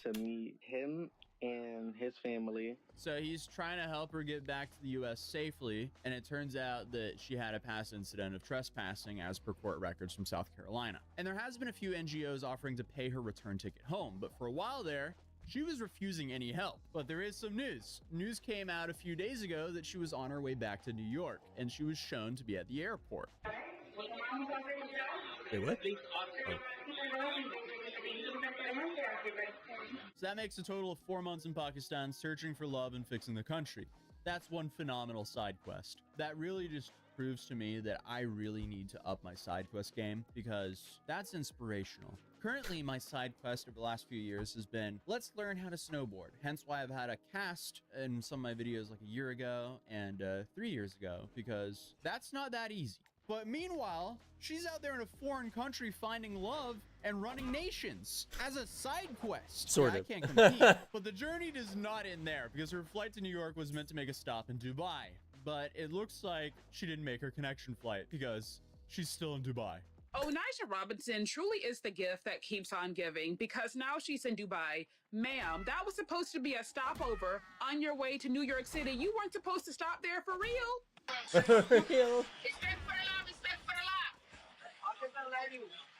to meet him and his family. So he's trying to help her get back to the U.S. safely, and it turns out that she had a past incident of trespassing as per court records from South Carolina. And there has been a few NGOs offering to pay her return ticket home, but for a while there, she was refusing any help. But there is some news. News came out a few days ago that she was on her way back to New York, and she was shown to be at the airport. Wait, what? So that makes a total of 4 months in Pakistan searching for love and fixing the country. That's one phenomenal side quest. That really just proves to me that I really need to up my side quest game because that's inspirational. Currently, my side quest over the last few years has been, let's learn how to snowboard. Hence why I've had a cast in some of my videos like a year ago and 3 years ago, because that's not that easy. But meanwhile, she's out there in a foreign country finding love and running nations as a side quest. Sort Yeah, of. I can't compete. But the journey does not end there because her flight to New York was meant to make a stop in Dubai. But it looks like she didn't make her connection flight because she's still in Dubai. Onaja Robinson truly is the gift that keeps on giving because now she's in Dubai. Ma'am, that was supposed to be a stopover on your way to New York City. You weren't supposed to stop there for real. Respect for the law, respect for the law.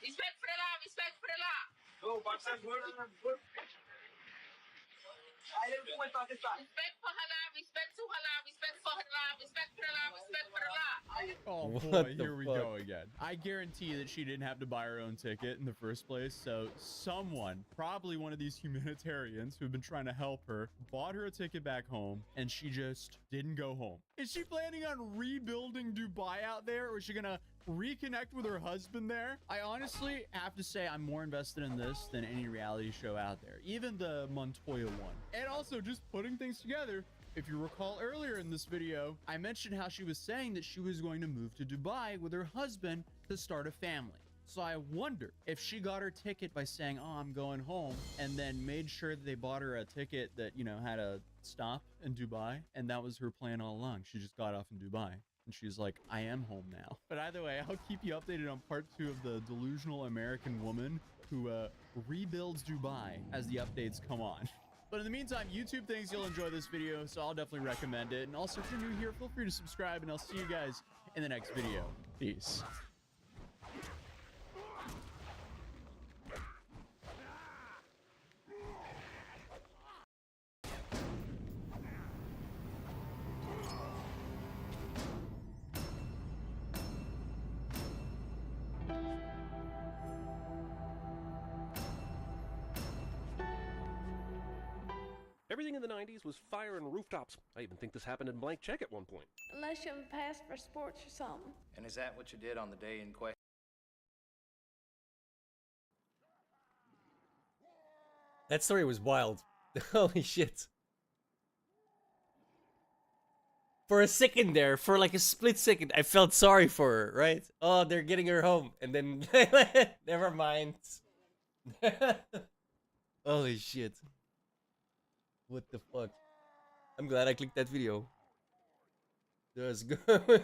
Respect for the law, respect for the law. Respect for halal, respect to halal, respect for halal, respect for the law, respect for the law. Oh What boy, the here we fuck? go again. I guarantee that she didn't have to buy her own ticket in the first place, so someone, probably one of these humanitarians who've been trying to help her, bought her a ticket back home, and she just didn't go home. Is she planning on rebuilding Dubai out there, or is she gonna reconnect with her husband there? I honestly have to say I'm more invested in this than any reality show out there, even the Montoya one. And also, just putting things together, if you recall earlier in this video, I mentioned how she was saying that she was going to move to Dubai with her husband to start a family. So I wonder if she got her ticket by saying, oh, I'm going home, and then made sure that they bought her a ticket that, you know, had a stop in Dubai, and that was her plan all along. She just got off in Dubai. And she's like, I am home now. But either way, I'll keep you updated on part 2 of the delusional American woman who rebuilds Dubai as the updates come on. But in the meantime, YouTube thinks you'll enjoy this video, so I'll definitely recommend it. And also, if you're new here, feel free to subscribe, and I'll see you guys in the next video. Peace. Everything in the 90s was fire and rooftops. I even think this happened in Blank Check at one point. Unless you have a pass for sports or something. And is that what you did on the day in question? That story was wild. Holy shit. For a second there, for like a split second, I felt sorry for her, right? Oh, they're getting her home. And then, never mind. Holy shit. What the fuck? I'm glad I clicked that video. That was good.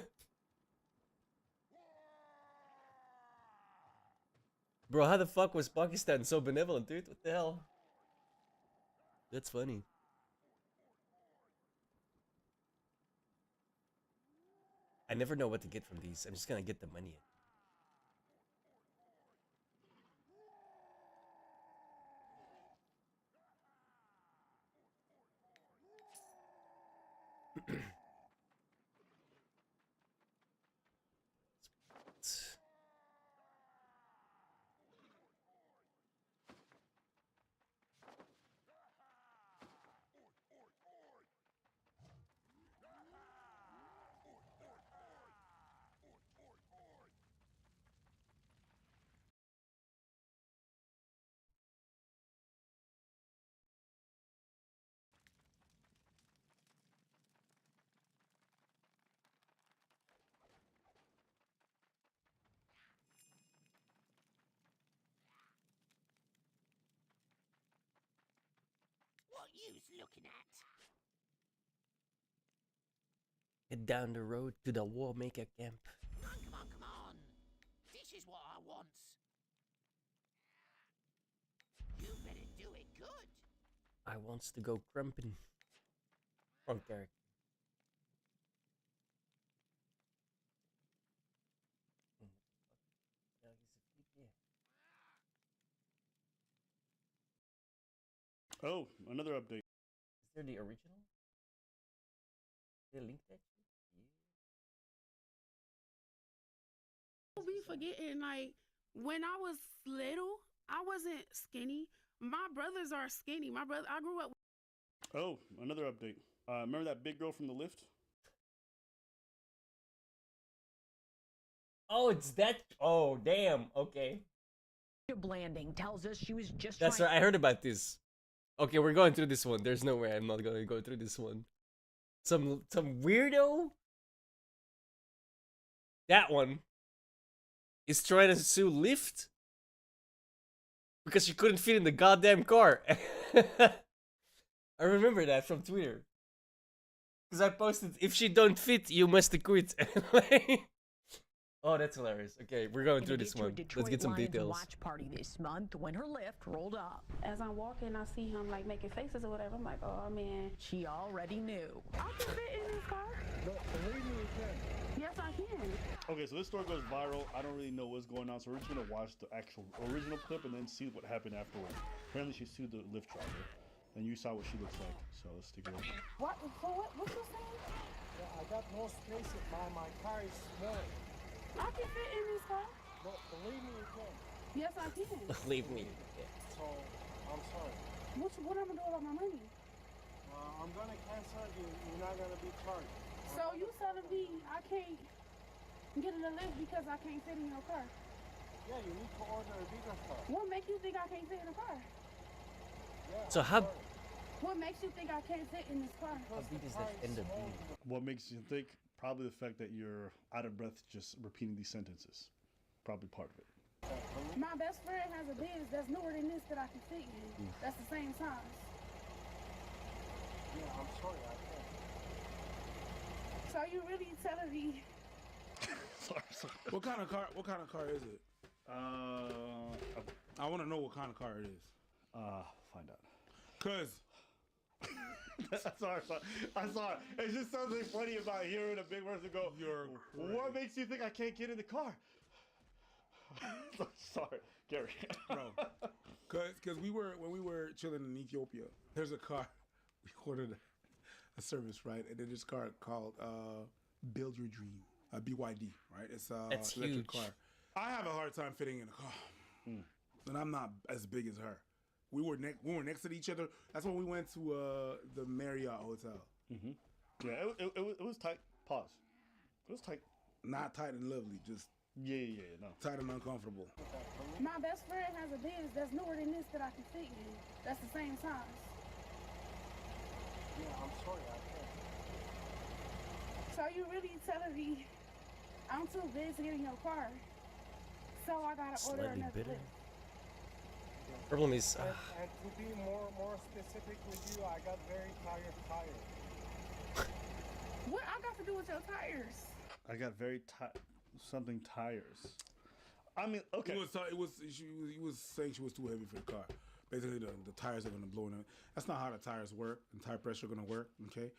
Bro, how the fuck was Pakistan so benevolent, dude? What the hell? That's funny. I never know what to get from these. I'm just gonna get the money. What you's looking at? Head down the road to the War Maker camp. Come on, come on, come on. This is what I want. You better do it good. I wants to go crumping. Wrong character. Oh, another update. Is there the original? They link that shit? Don't be forgetting, like, when I was little, I wasn't skinny. My brothers are skinny. I grew up. Oh, another update. Remember that big girl from the lift? Oh, it's that. Oh, damn. Okay. Blanding tells us she was just That's trying. right. I heard about this. Okay, we're going through this one. There's no way I'm not gonna go through this one. Some weirdo. That one is trying to sue Lyft because she couldn't fit in the goddamn car. I remember that from Twitter. Because I posted, if she don't fit, you must quit. Oh, that's hilarious. Okay, we're going through this one. Let's get some details. Watch party this month when her lift rolled up. As I'm walking, I see him like making faces or whatever. I'm like, oh man. She already knew. I can fit in this car. No, believe me, you can. Yes, I can. Okay, so this story goes viral. I don't really know what's going on, so we're just gonna watch the actual original clip and then see what happened afterwards. Apparently, she sued the Lyft driver, and you saw what she looks like. So let's take a look. What? What you saying? Yeah, I got no space in my car is small. I can fit in this car. No, believe me, you can. Yes, I can. Believe me. So, I'm sorry. What am I doing about my money? I'm gonna cancel you. You're not gonna be charged. So you telling me I can't get in the lift because I can't fit in your car? Yeah, you need to order a bigger car. What makes you think I can't fit in the car? Yeah, So how What makes you think I can't fit in this car? big is that end up being? What makes you think? Probably the fact that you're out of breath just repeating these sentences. Probably part of it. My best friend has a Benz that's newer than this that I can fit in. That's the same size. Yeah, I'm sorry, I can't. So you really telling me? sorry. What kind of car is it? I want to know what kind of car it is. Find out. Cause sorry. I'm sorry. It's just something funny about hearing a big person go, what makes you think I can't get in the car? Sorry, Gary. Bro, cause when we were chilling in Ethiopia, there's a car. We ordered a service, right? And then this car called Build Your Dream, BYD, right? It's That's electric huge. car. I have a hard time fitting in a car, and I'm not as big as her. We were next to each other. That's when we went to the Marriott Hotel. Mm-hmm. Yeah, it was tight. Pause. It was tight. Not tight and lovely, just no. Tight and uncomfortable. My best friend has a Benz that's newer than this that I can fit in. That's the same size. Yeah, I'm sorry, I can't. So you really telling me I'm too big to get in your car? So I gotta order Slightly another bitter. lift. Problem is, And to be more specific with you, I got very tired tires. What I got to do with your tires? I got very something tires. I mean, okay. He was saying she was too heavy for the car. Basically, the tires are gonna blow in. That's not how the tires work and tire pressure gonna work. Okay.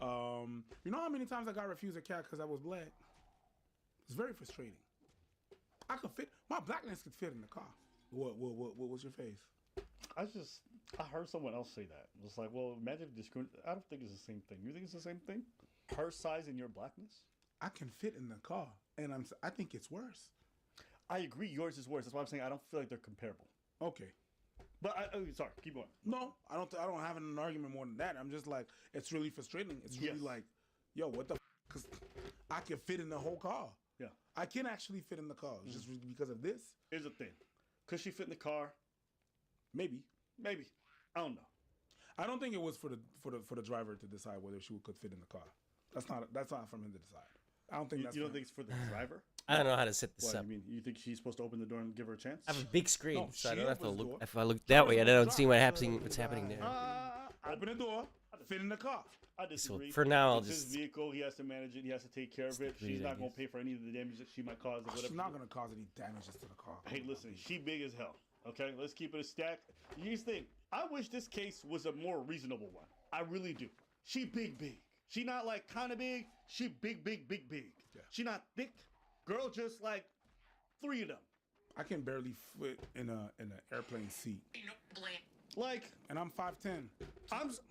You know how many times I got refused a cat because I was black? It's very frustrating. I could fit my blackness could fit in the car. What was your face? I heard someone else say that. It was like, well, imagine I don't think it's the same thing. You think it's the same thing? Her size and your blackness? I can fit in the car, and I think it's worse. I agree, yours is worse. That's why I'm saying I don't feel like they're comparable. Okay. But sorry, keep going. No, I don't have an argument more than that. I'm just like, it's really frustrating. It's really like, yo, what the? Because I can fit in the whole car. Yeah, I can actually fit in the car. Just because of this. Here's the thing. Could she fit in the car? Maybe. I don't know. I don't think it was for the driver to decide whether she could fit in the car. That's not for him to decide. I don't think you don't think it's for the driver? I don't know how to set this up. You mean you think she's supposed to open the door and give her a chance? I have a big screen, No, so I she don't have to opens the look. door. If I look that way, I don't see what's happening there. Open the door, fit in the car. I disagree. for now, I'll It's his just vehicle. He has to manage it. He has to take care of it. She's not going to pay for any of the damage that she might cause. Or whatever. She's not gonna cause any damages to the car. Hey, listen, she big as hell. Okay, let's keep it a stack. Here's the thing. I wish this case was a more reasonable one. I really do. She big. She not like kind of big. She big. Yeah. She not thick. Girl, just like 3 of them. I can barely fit in an airplane seat. Like, and I'm 5'10".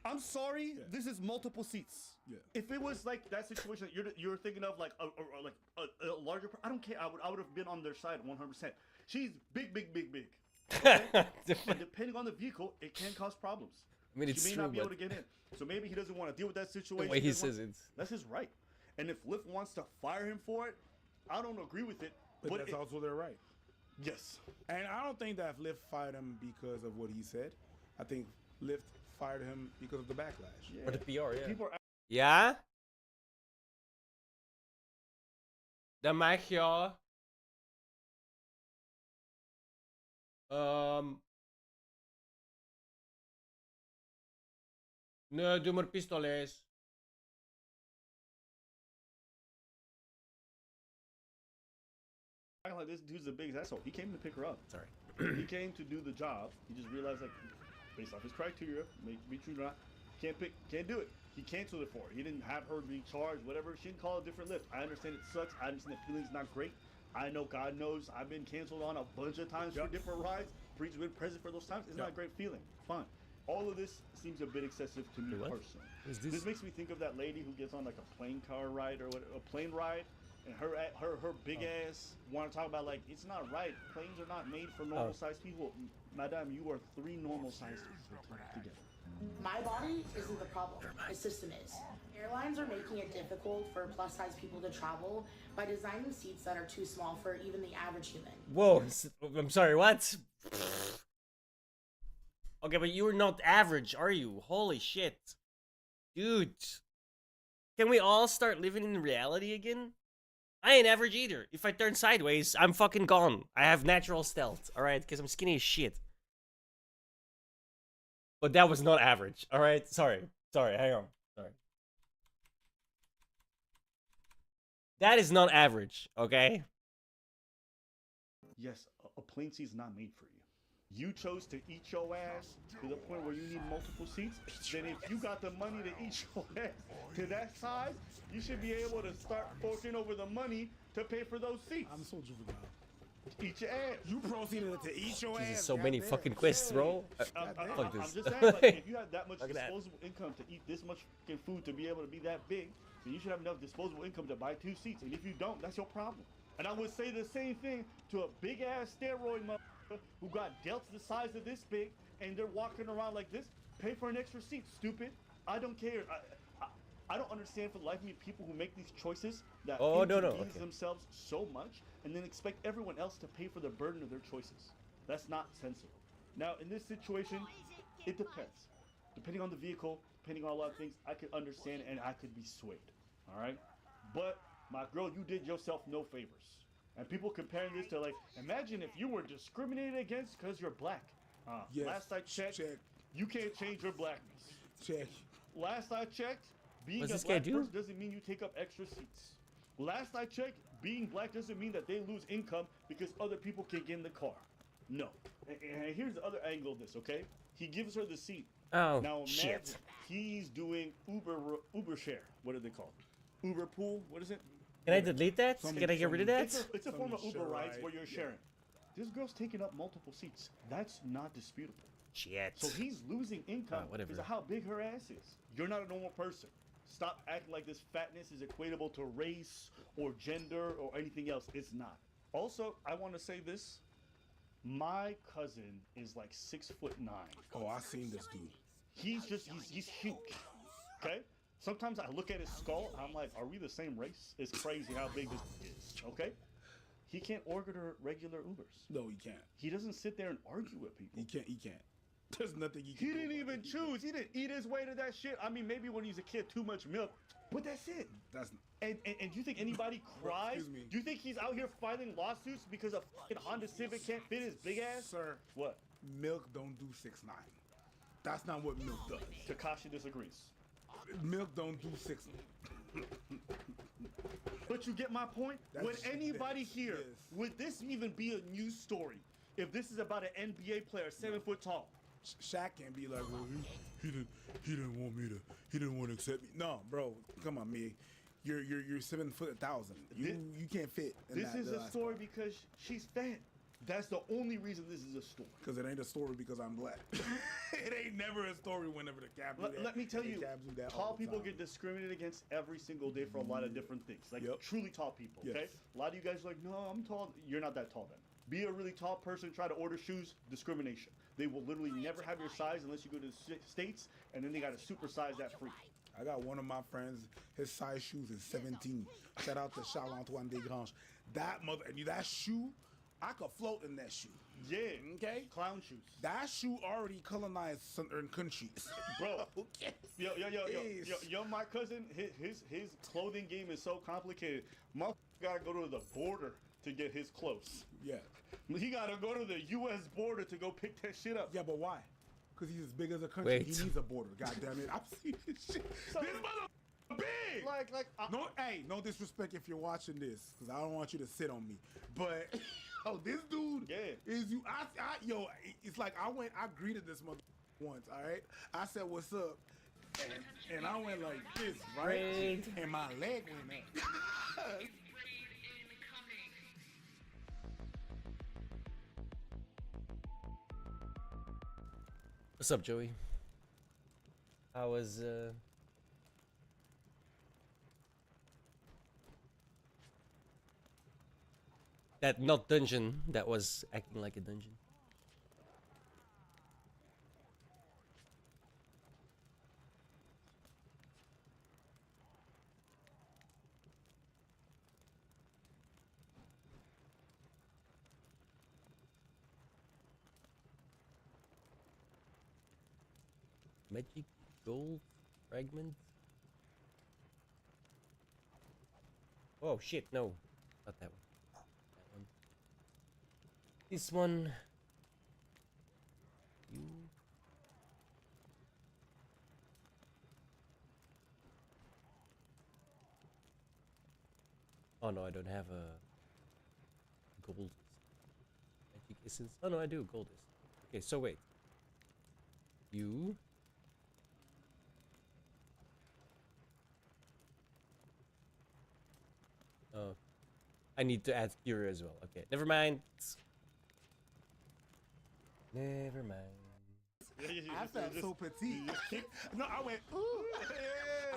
I'm sorry. Yeah. This is multiple seats. Yeah. If it was like that situation that you're thinking of, like a larger, I don't care. I would have been on their side 100%. She's big. Okay? And depending on the vehicle, it can cause problems. I mean, it's she may true, not be able but- to get in. So maybe he doesn't want to deal with that situation. The way he says it. That's his right. And if Lyft wants to fire him for it, I don't agree with it. But that's also their right. Yes. And I don't think that Lyft fired him because of what he said. I think Lyft fired him because of the backlash. Or the PR, yeah. People are Ja? Dan mag je... Nee, doe maar pistoles. like this dude's the biggest asshole. He came to pick her up. Sorry. He came to do the job. He just realized, like, based off his criteria, be true or not, can't do it. He canceled it for her. He didn't have her be charged, whatever. She didn't call a different Lyft. I understand it sucks. I understand the feeling's not great. I know, God knows, I've been canceled on a bunch of times for different rides. Preacher's been present for those times. It's not a great feeling. Fine. All of this seems a bit excessive to me personally. This makes me think of that lady who gets on like a plane car ride or a plane ride, and her big ass want to talk about like it's not right. Planes are not made for normal sized people. Madame, you are 3 normal sizes together. My body isn't the problem. My system is. Airlines are making it difficult for plus-size people to travel by designing seats that are too small for even the average human. Whoa, I'm sorry, what? Okay, but you're not average, are you? Holy shit. Dude. Can we all start living in reality again? I ain't average either. If I turn sideways, I'm fucking gone. I have natural stealth, alright? Because I'm skinny as shit. But that was not average, alright? Sorry, hang on. Sorry. That is not average, okay? Yes, a plane seat is not made for you. You chose to eat your ass to the point where you need multiple seats. Then if you got the money to eat your ass to that size, you should be able to start forking over the money to pay for those seats. I'm so juvenile. Eat your ass. You proceeded to eat your Jesus, ass. so many fucking quests, bro. I'm just saying, like, if you have that much disposable income to eat this much fucking food to be able to be that big, then you should have enough disposable income to buy 2 seats. And if you don't, that's your problem. And I would say the same thing to a big ass steroid motherfucker who got delts the size of this big, and they're walking around like this, pay for an extra seat, stupid. I don't care. I don't understand for the life of me people who make these choices that inconvenience themselves so much and then expect everyone else to pay for the burden of their choices. That's not sensible. Now, in this situation, it depends. Depending on the vehicle, depending on a lot of things, I could understand and I could be swayed. All right? But, my girl, you did yourself no favors. And people comparing this to, like, imagine if you were discriminated against because you're black. Yes. Last I checked, you can't change your blackness. Check. Last I checked, being What's a this guy black do? person doesn't mean you take up extra seats. Last I checked, being black doesn't mean that they lose income because other people can get in the car. No. And here's the other angle of this, okay? He gives her the seat. Oh, now imagine shit. he's doing Uber share. What are they called? Uber pool? What is it? Can I delete that? Can I get rid of that? It's a form of Uber rides where you're sharing. This girl's taking up multiple seats. That's not disputable. Shit. So he's losing income whatever. because of how big her ass is. You're not a normal person. Stop acting like this fatness is equatable to race or gender or anything else. It's not. Also, I want to say this. My cousin is like 6'9". Oh, I seen this dude. He's huge. Okay? Sometimes I look at his skull and I'm like, are we the same race? It's crazy how big this is. Okay? He can't order regular Ubers. No, he can't. He doesn't sit there and argue with people. He can't. There's nothing he can do. He didn't even choose. He didn't eat his way to that shit. I mean, maybe when he's a kid, too much milk. But that's it. That's and do you think anybody cries? Excuse me. Do you think he's out here filing lawsuits because a fucking Honda Civic can't fit his big ass? Sir. What? Milk don't do 6'9". That's not what milk does. Takashi disagrees. Milk don't do 6'9". But you get my point? Would anybody here, yes. would this even be a news story if this is about an NBA player 7 foot tall? Shaq can't be like, well, he didn't want to accept me. No, bro, come on, me. You're 7 foot 1,000. You can't fit. In This is a story because she's fat. That's the only reason this is a story. Because it ain't a story because I'm black. It ain't never a story whenever the cab do that. Let me tell you, Cabs do that tall all the people time. get discriminated against every single day for a lot of different things. Like truly tall people, okay? Yes. A lot of you guys are like, no, I'm tall. You're not that tall then. Be a really tall person, try to order shoes, discrimination. They will literally never have your size unless you go to the States, and then they got to supersize that free. I got one of my friends, his size shoes is 17. Shout out to Charles-Antoine Desgranges. That shoe, I could float in that shoe. Yeah. Okay? Clown shoes. That shoe already colonized certain countries. Bro. Yo, my cousin, his clothing game is so complicated. My gotta go to the border to get his clothes. Yeah. He gotta go to the U.S. border to go pick that shit up. Yeah, but why? Because he's as big as a country. Wait. He needs a border. God damn it. I've seen this shit. So, this mother big. No disrespect if you're watching this, because I don't want you to sit on me. But this dude is you. It's like I greeted this mother once. All right, I said what's up, and I went like this, right, and my leg went up. What's up, Joey? How was that not dungeon that was acting like a dungeon? Magic gold fragment. Oh shit, no. Not that one. That one. This one. You. Oh no, I don't have a gold magic essence. Oh no, I do gold essence. Okay, so wait. You. Oh, I need to add Cure as well. Okay, never mind. Never mind. I felt so petite. No, I went, ooh.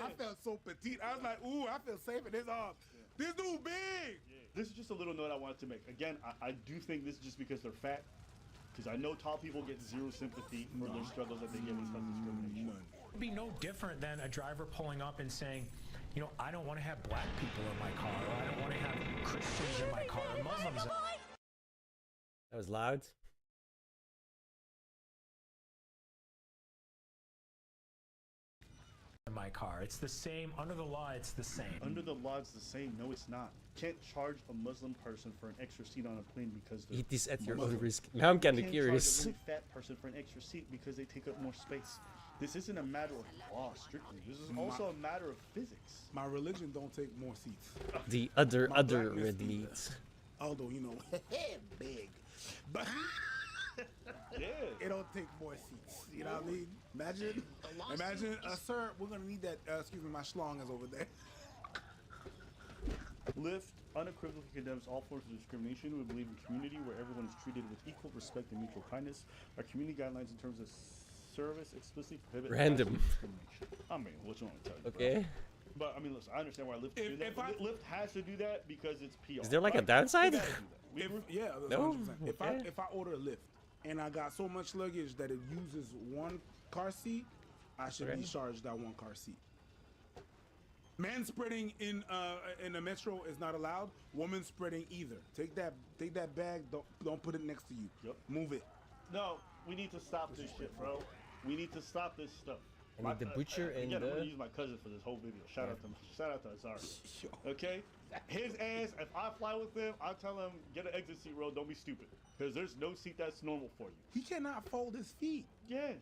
I felt so petite. I was like, ooh, I feel safe in his arms. This dude big. This is just a little note I wanted to make. Again, I do think this is just because they're fat. Because I know tall people get zero sympathy for their struggles that they get when it comes to discrimination. None. It'd be no different than a driver pulling up and saying, you know, I don't want to have black people in my car, or I don't want to have Christians in my car, or Muslims. That was loud. In my car. It's the same. Under the law, it's the same. Under the law, it's the same. No, it's not. Can't charge a Muslim person for an extra seat on a plane because they're Eat this at your Muslim. own risk. Now I'm kind of Can't curious. charge a really fat person for an extra seat because they take up more space. This isn't a matter of law strictly. This is also a matter of physics. My religion don't take more seats. The other My blackness red either. meat. Although, you know, big. But it don't take more seats. You know what I mean? Imagine, sir, we're gonna need that. Excuse me, my schlong is over there. Lyft unequivocally condemns all forms of discrimination. We believe in community where everyone is treated with equal respect and mutual kindness. Our community guidelines in terms of service explicitly prohibit Random. discrimination. I mean, what you want me to tell you? Okay. Bro? But I mean, listen, I understand why Lyft do that. Lyft has to do that because it's PR. Is there like a right? downside? They gotta do that. Yeah, that's No? 100%. If I order a Lyft and I got so much luggage that it uses one car seat, I should be charged that one car seat. Man spreading in the metro is not allowed. Woman spreading either. Take that bag. Don't put it next to you. Yep. Move it. No, we need to stop this shit, bro. We need to stop this stuff. I need the butcher and I'm the. gonna use my cousin for this whole video. Shout out to Azari. Okay, his ass. If I fly with him, I'll tell him get an exit seat, bro. Don't be stupid, because there's no seat that's normal for you. He cannot fold his feet. Yeah.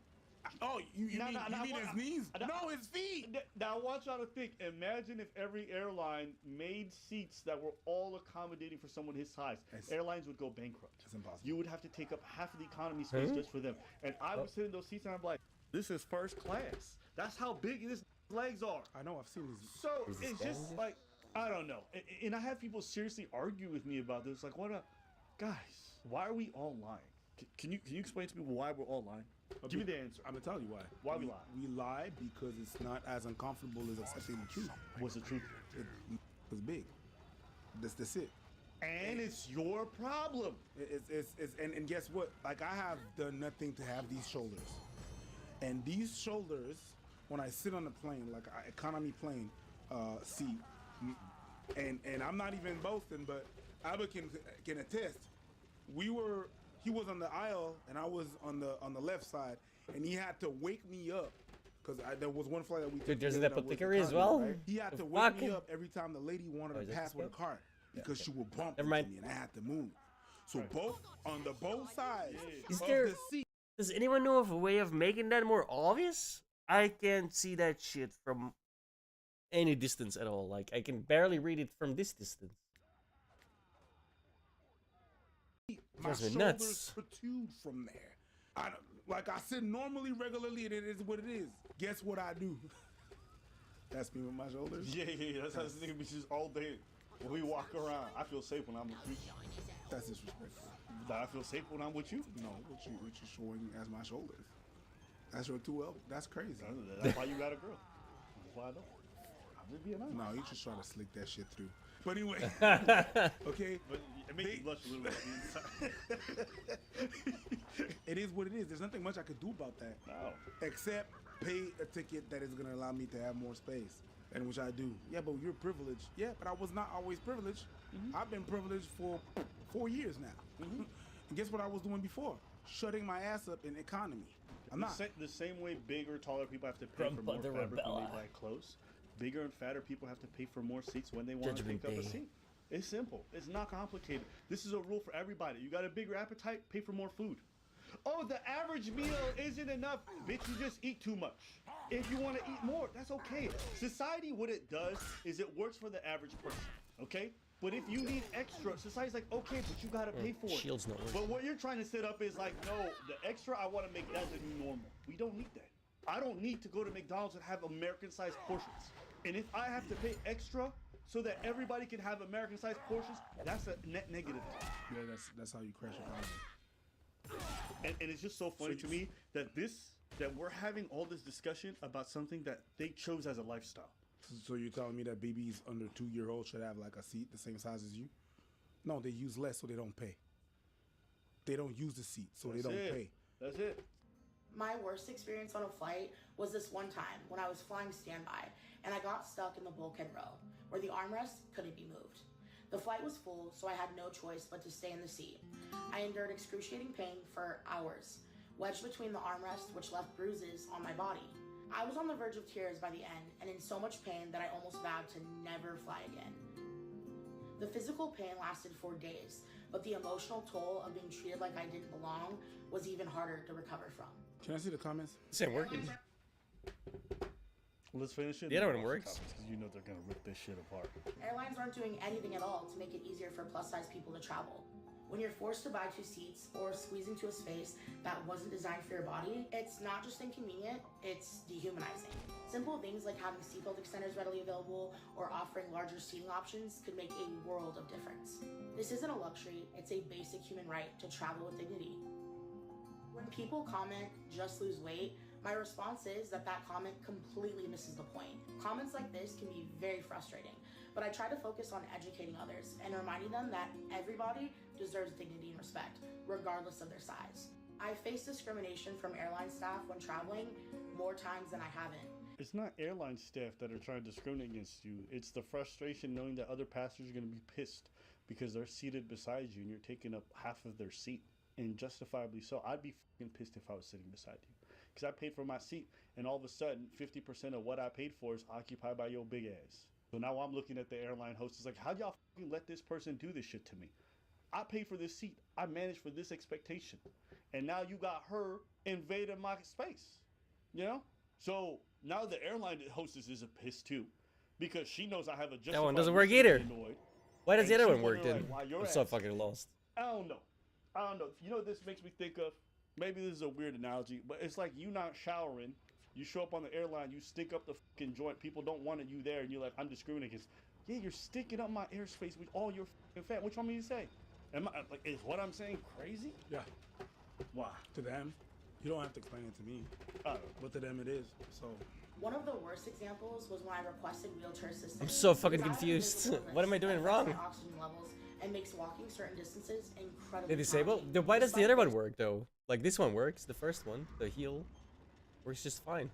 Oh, you mean his knees? No, his feet. Now I want y'all to think. Imagine if every airline made seats that were all accommodating for someone his size. Airlines would go bankrupt. It's impossible. You would have to take up half of the economy space just for them. And I would sit in those seats and I'm like, this is first class. That's how big his legs are. I know. I've seen these. So it's just like, I don't know. And I have people seriously argue with me about this. Like, guys, why are we all lying? Can you explain to me why we're all lying? Give me the answer. I'm gonna tell you why. Why we lie? We lie because it's not as uncomfortable as accepting the truth. What's the truth? It's big. That's it. And it's your problem. And guess what? Like, I have done nothing to have these shoulders. And these shoulders, when I sit on the plane, like an economy plane seat, and I'm not even boasting, but Abba can attest. He was on the aisle and I was on the left side, and he had to wake me up because there was one flight that we took. Dude, there's an together that was apothecary as economy, well? right? He had The to wake me fuck? up every time the lady wanted Oh, to is that pass this with a guy? cart because she would bump Never into mind. me and I had to move. So both sides Is of there? the seat. Does anyone know of a way of making that more obvious? I can't see that shit from any distance at all. Like, I can barely read it from this distance. My Drives me shoulders nuts. protrude from there. Like I sit normally, regularly, and it is what it is. Guess what I do? That's me with my shoulders. Yeah. That's how this nigga be just all day. When we walk around, I feel safe when I'm with you. That's disrespectful. I feel safe when I'm with you. No, what you showing as my shoulders. That's your 2L. That's crazy. That's why you got a girl. That's why I don't. I'm just being honest. No, you just trying to slick that shit through. But anyway, okay. But it makes me blush a little bit on the inside. It is what it is. There's nothing much I could do about that. No. Except pay a ticket that is going to allow me to have more space. And which I do. Yeah, but you're privileged. Yeah, but I was not always privileged. I've been privileged for 4 years now. And guess what I was doing before? Shutting my ass up in economy. I'm not. The same way bigger, taller people have to pay for more Grandpa the fabric when Rebella. they buy clothes. Bigger and fatter people have to pay for more seats when they want to Judgment pick up a Day. seat. It's simple. It's not complicated. This is a rule for everybody. You got a bigger appetite, pay for more food. Oh, the average meal isn't enough. Bitch, you just eat too much. If you want to eat more, that's okay. Society, what it does is it works for the average person, okay? But if you need extra, society's like, okay, but you gotta pay for it. Shield's not working. But what you're trying to set up is like, no, the extra I want to make that the new normal. We don't need that. I don't need to go to McDonald's and have American-sized portions. And if I have to pay extra so that everybody can have American-sized portions, that's a net negative. Yeah, that's how you crash economy. And it's just so funny to me that we're having all this discussion about something that they chose as a lifestyle. So you're telling me that babies under 2-year-olds should have like a seat the same size as you? No, they use less so they don't pay. they don't use the seat, so they That's don't it. pay. That's it. My worst experience on a flight was this one time when I was flying standby and I got stuck in the bulkhead row where the armrest couldn't be moved. The flight was full, so I had no choice but to stay in the seat. I endured excruciating pain for hours, wedged between the armrest, which left bruises on my body. I was on the verge of tears by the end and in so much pain that I almost vowed to never fly again. The physical pain lasted for days, but the emotional toll of being treated like I didn't belong was even harder to recover from. Can I see the comments? This ain't working. Let's finish it. The other one works. Because you know they're gonna rip this shit apart. Airlines aren't doing anything at all to make it easier for plus-size people to travel. When you're forced to buy 2 seats or squeeze into a space that wasn't designed for your body, it's not just inconvenient, it's dehumanizing. Simple things like having seatbelt extenders readily available or offering larger seating options could make a world of difference. This isn't a luxury, it's a basic human right to travel with dignity. When people comment, just lose weight, my response is that comment completely misses the point. Comments like this can be very frustrating, but I try to focus on educating others and reminding them that everybody deserves dignity and respect, regardless of their size. I face discrimination from airline staff when traveling more times than I haven't. It's not airline staff that are trying to discriminate against you. It's the frustration knowing that other passengers are going to be pissed because they're seated beside you and you're taking up half of their seat. And justifiably so. I'd be fucking pissed if I was sitting beside you. Because I paid for my seat and all of a sudden 50% of what I paid for is occupied by your big ass. So now I'm looking at the airline hostess like, how y'all fucking let this person do this shit to me? I paid for this seat. I managed for this expectation. And now you got her invading my space. You know? So now the airline hostess is pissed too. Because she knows I have a justified That one doesn't work reason to either. be annoyed. Why does And the other she's one work wondering, then? like, why your I'm so ass- fucking lost. I don't know. You know what this makes me think of? Maybe this is a weird analogy, but it's like you not showering. You show up on the airline, you stink up the fucking joint. People don't want you there, and you're like, I'm discriminating against. Yeah, you're stinking up my airspace with all your fucking fat. What you want me to say? Is what I'm saying crazy? Yeah. Why? To them, you don't have to explain it to me. But to them it is. So. One of the worst examples was when I requested wheelchair assistance. I'm so fucking because I have confused. invisible What am I lips doing that affects wrong? my oxygen levels and makes walking certain distances incredibly They disable? challenging. Then why does the Despite other one this, work though? Like this one works, the first one, the heel, works just fine.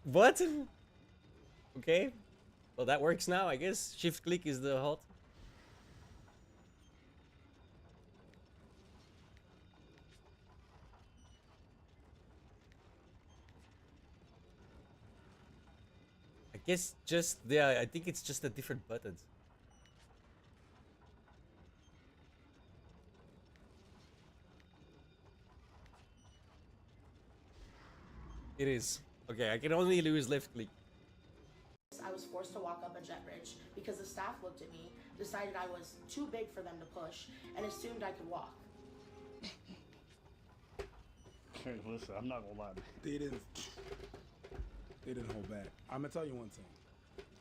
What? Okay. Well, that works now, I guess. Shift click is the halt. I guess just, yeah, I think it's just the different buttons. It is. Okay, I can only use left click. I was forced to walk up a jet bridge because the staff looked at me, decided I was too big for them to push, and assumed I could walk. Hey, listen, I'm not gonna lie. They didn't hold back. I'm gonna tell you one thing,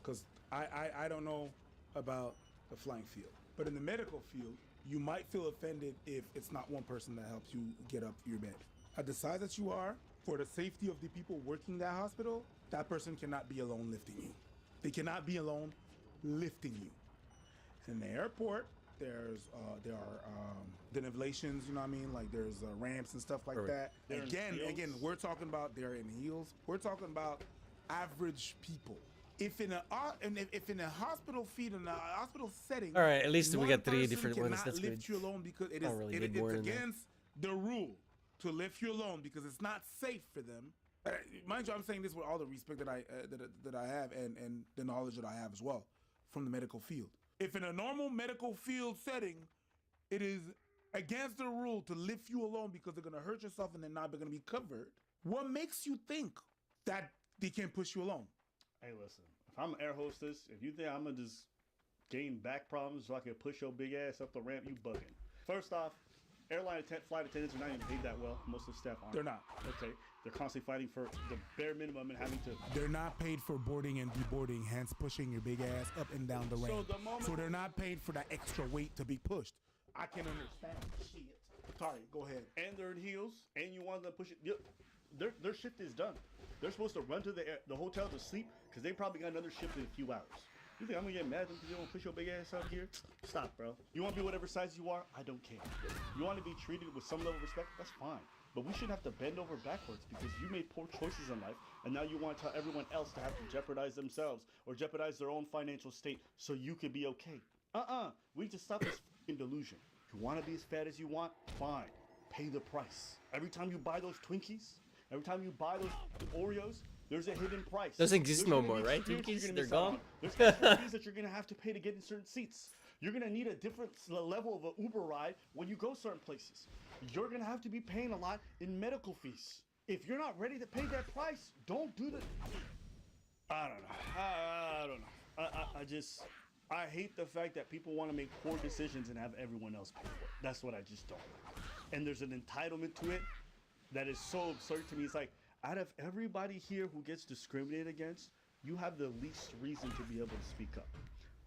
because I don't know about the flying field, but in the medical field, you might feel offended if it's not one person that helps you get up your bed. At the size that you are, for the safety of the people working that hospital, that person cannot be alone lifting you. They cannot be alone lifting you. In the airport, there are denivelations, you know what I mean? Like there's ramps and stuff like that. They're in Again, heels? we're talking about they're in heels. We're talking about average people. If in a hospital feed in a hospital setting, All right, at least we one got 3 person different ones. cannot That's good. lift you alone because it is Don't really need it's more than that. against the rule to lift you alone because it's not safe for them. Mind you, I'm saying this with all the respect that I have and the knowledge that I have as well from the medical field. If in a normal medical field setting, it is against the rule to lift you alone because they're gonna hurt yourself and they're not gonna be covered, what makes you think that they can push you alone? Hey, listen. If I'm an air hostess, if you think I'm gonna just gain back problems so I can push your big ass up the ramp, you bugging. First off, flight attendants are not even paid that well. Most of the staff aren't. They're not. Okay. They're constantly fighting for the bare minimum and having to. They're not paid for boarding and deboarding, hence pushing your big ass up and down the ramp. So they're not paid for that extra weight to be pushed. I can understand. Shit. Sorry, go ahead. And they're in heels, and you want them to push it. Yep. Their shift is done. They're supposed to run to the hotel to sleep because they probably got another shift in a few hours. You think I'm gonna get mad because they want to push your big ass out here? Stop, bro. You want to be whatever size you are? I don't care. You want to be treated with some level of respect? That's fine. But we shouldn't have to bend over backwards because you made poor choices in life, and now you want to tell everyone else to have to jeopardize themselves or jeopardize their own financial state so you can be okay. We need to stop this f***ing delusion. If you want to be as fat as you want, fine. Pay the price. Every time you buy those Twinkies, every time you buy those Oreos, there's a hidden price. Doesn't exist no more, right? Twinkies, they're gone. There's extra fees that you're gonna have to pay to get in certain seats. You're gonna need a different level of an Uber ride when you go certain places. You're gonna have to be paying a lot in medical fees. If you're not ready to pay that price, don't do the. I don't know. I hate the fact that people want to make poor decisions and have everyone else pay for it. That's what I just don't like. And there's an entitlement to it that is so absurd to me. It's like, out of everybody here who gets discriminated against, you have the least reason to be able to speak up.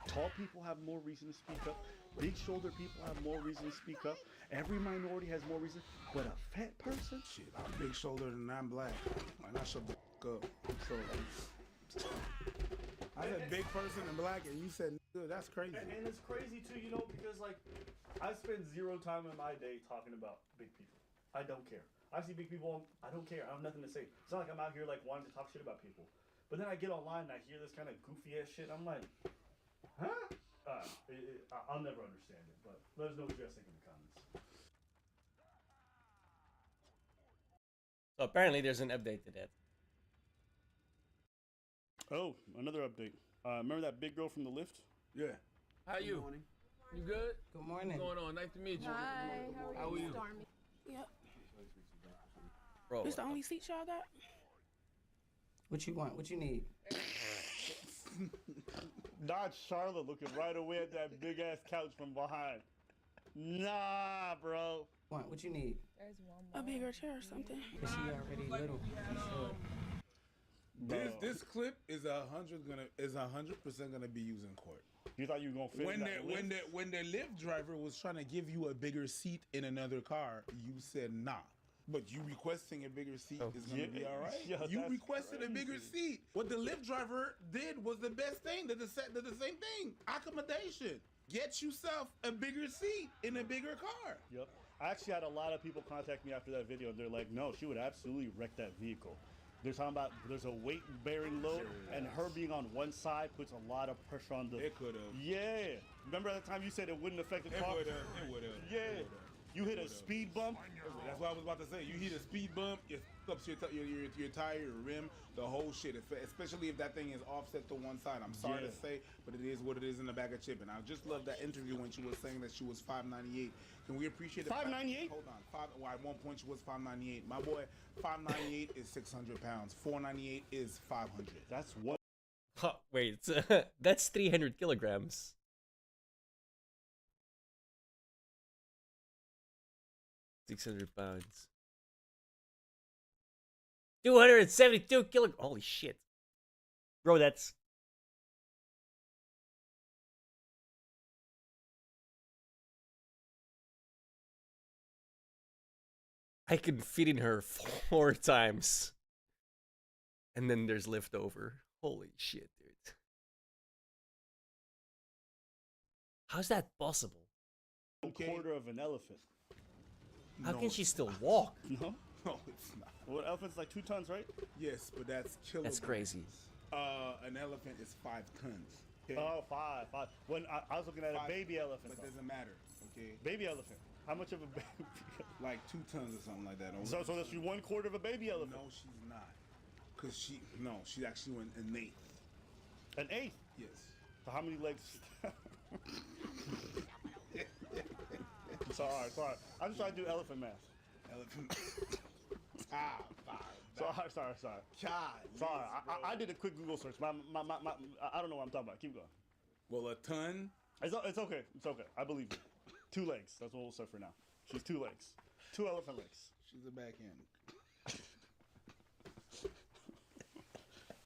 Tall people have more reason to speak up. Big shoulder people have more reason to speak up. Every minority has more reason. But a fat person? Shit, I'm big shouldered and I'm black. And I shut the f*** up. So, I said big person and black, and you said nigga. That's crazy. And it's crazy too, you know, because like I spend zero time in my day talking about big people. I don't care. I see big people, I don't care. I have nothing to say. It's not like I'm out here like wanting to talk shit about people. But then I get online and I hear this kind of goofy ass shit. I'm like, huh? I'll never understand it. But let us know what you guys think in the comments. So apparently there's an update to that. Oh, another update. Remember that big girl from the lift? Yeah. How you? You good? Good morning. What's going on? Nice to meet you. Hi, How are you? Stormy. Yep. Bro, This the only seat y'all got? What you want? What you need? Not Charlotte looking right away at that big ass couch from behind. Nah, bro. What you need? A bigger chair or something. Cause she already little. This clip is 100% gonna be used in court. You thought you were gonna fit when the Lyft driver was trying to give you a bigger seat in another car, you said nah. But you requesting a bigger seat is gonna be all right. Yeah, you requested a bigger seat. What the Lyft driver did was the best thing. Did the same thing. Accommodation. Get yourself a bigger seat in a bigger car. Yep. I actually had a lot of people contact me after that video. They're like, no, she would absolutely wreck that vehicle. They're talking about there's a weight-bearing load, and her being on one side puts a lot of pressure on the. It could have. Yeah. Remember at the time you said it wouldn't affect the car? It would have. Yeah. You hit a speed bump. That's what I was about to say. You hit a speed bump, it ups your tire, your rim, the whole shit. Especially if that thing is offset to one side. I'm sorry to say, but it is what it is in the bag of chip. And I just love that interview when she was saying that she was 5'98". Can we appreciate it? 5'98"? Hold on. Well, at one point she was 5'98". My boy, 5'98" is 600 pounds. 498 is 500. That's what. Huh, wait, that's 300 kilograms. £600. 272 kilograms. Holy shit. Bro, that's... I can fit in her 4 times. And then there's leftover. Holy shit, dude. How's that possible? A quarter of an elephant. How can she still walk? No, it's not. Well, an elephant's like 2 tons, right? Yes, but that's kilograms. That's crazy. An elephant is 5 tons. Okay? Oh, 5. When I was looking at a baby elephant. But it doesn't matter, okay? Baby elephant. How much of a baby? Like 2 tons or something like that. So that's 1/4 of a baby elephant. No, she's not. Cause she's actually an eighth. An eighth? Yes. So how many legs? Sorry. I'm just trying to do elephant math. Sorry. Sorry. I did a quick Google search. I don't know what I'm talking about. Keep going. Well, a ton. It's okay. I believe you. 2 legs. That's what we'll say for now. She's 2 legs. 2 elephant legs. She's a backhand.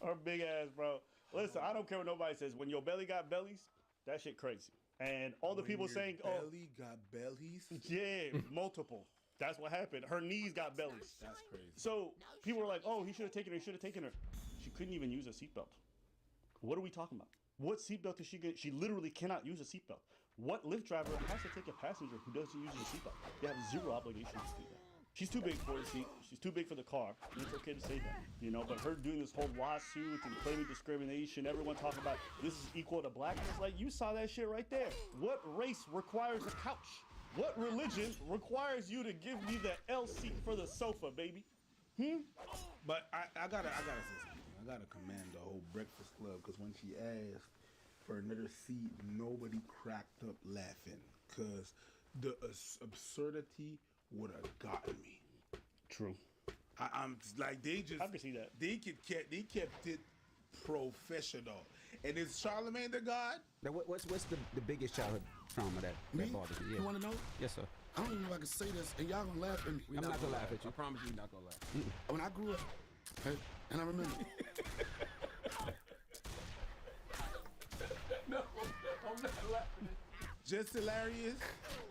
Her big ass, bro. Listen, I don't care what nobody says. When your belly got bellies, that shit crazy. And all the people saying, "Oh, belly got bellies." Yeah, multiple. That's what happened. Her knees got bellies. That's crazy. So people were like, "Oh, he should have taken her. He should have taken her." She couldn't even use a seatbelt. What are we talking about? What seatbelt does she get? She literally cannot use a seatbelt. What Lyft driver has to take a passenger who doesn't use a seatbelt? They have zero obligation to do that. She's too big for the seat. She's too big for the car. And it's okay to say that, you know. But her doing this whole lawsuit and claiming discrimination, everyone talking about this is equal to blackness. Like, you saw that shit right there. What race requires a couch? What religion requires you to give me the L seat for the sofa, baby? But I gotta say something. I gotta commend the whole Breakfast Club, because when she asked for another seat, nobody cracked up laughing, because the absurdity would have gotten me. True. I'm like, they just, I can see that. They kept it professional. And is Charlemagne the God? Now, what's the biggest childhood trauma that bothers you? You want to know? Yes, sir. I don't even know if I can say this, and y'all gonna laugh at me. I'm not gonna laugh at you. I promise you, not gonna laugh. When I grew up, okay, and I remember. No, I'm not laughing. Just hilarious,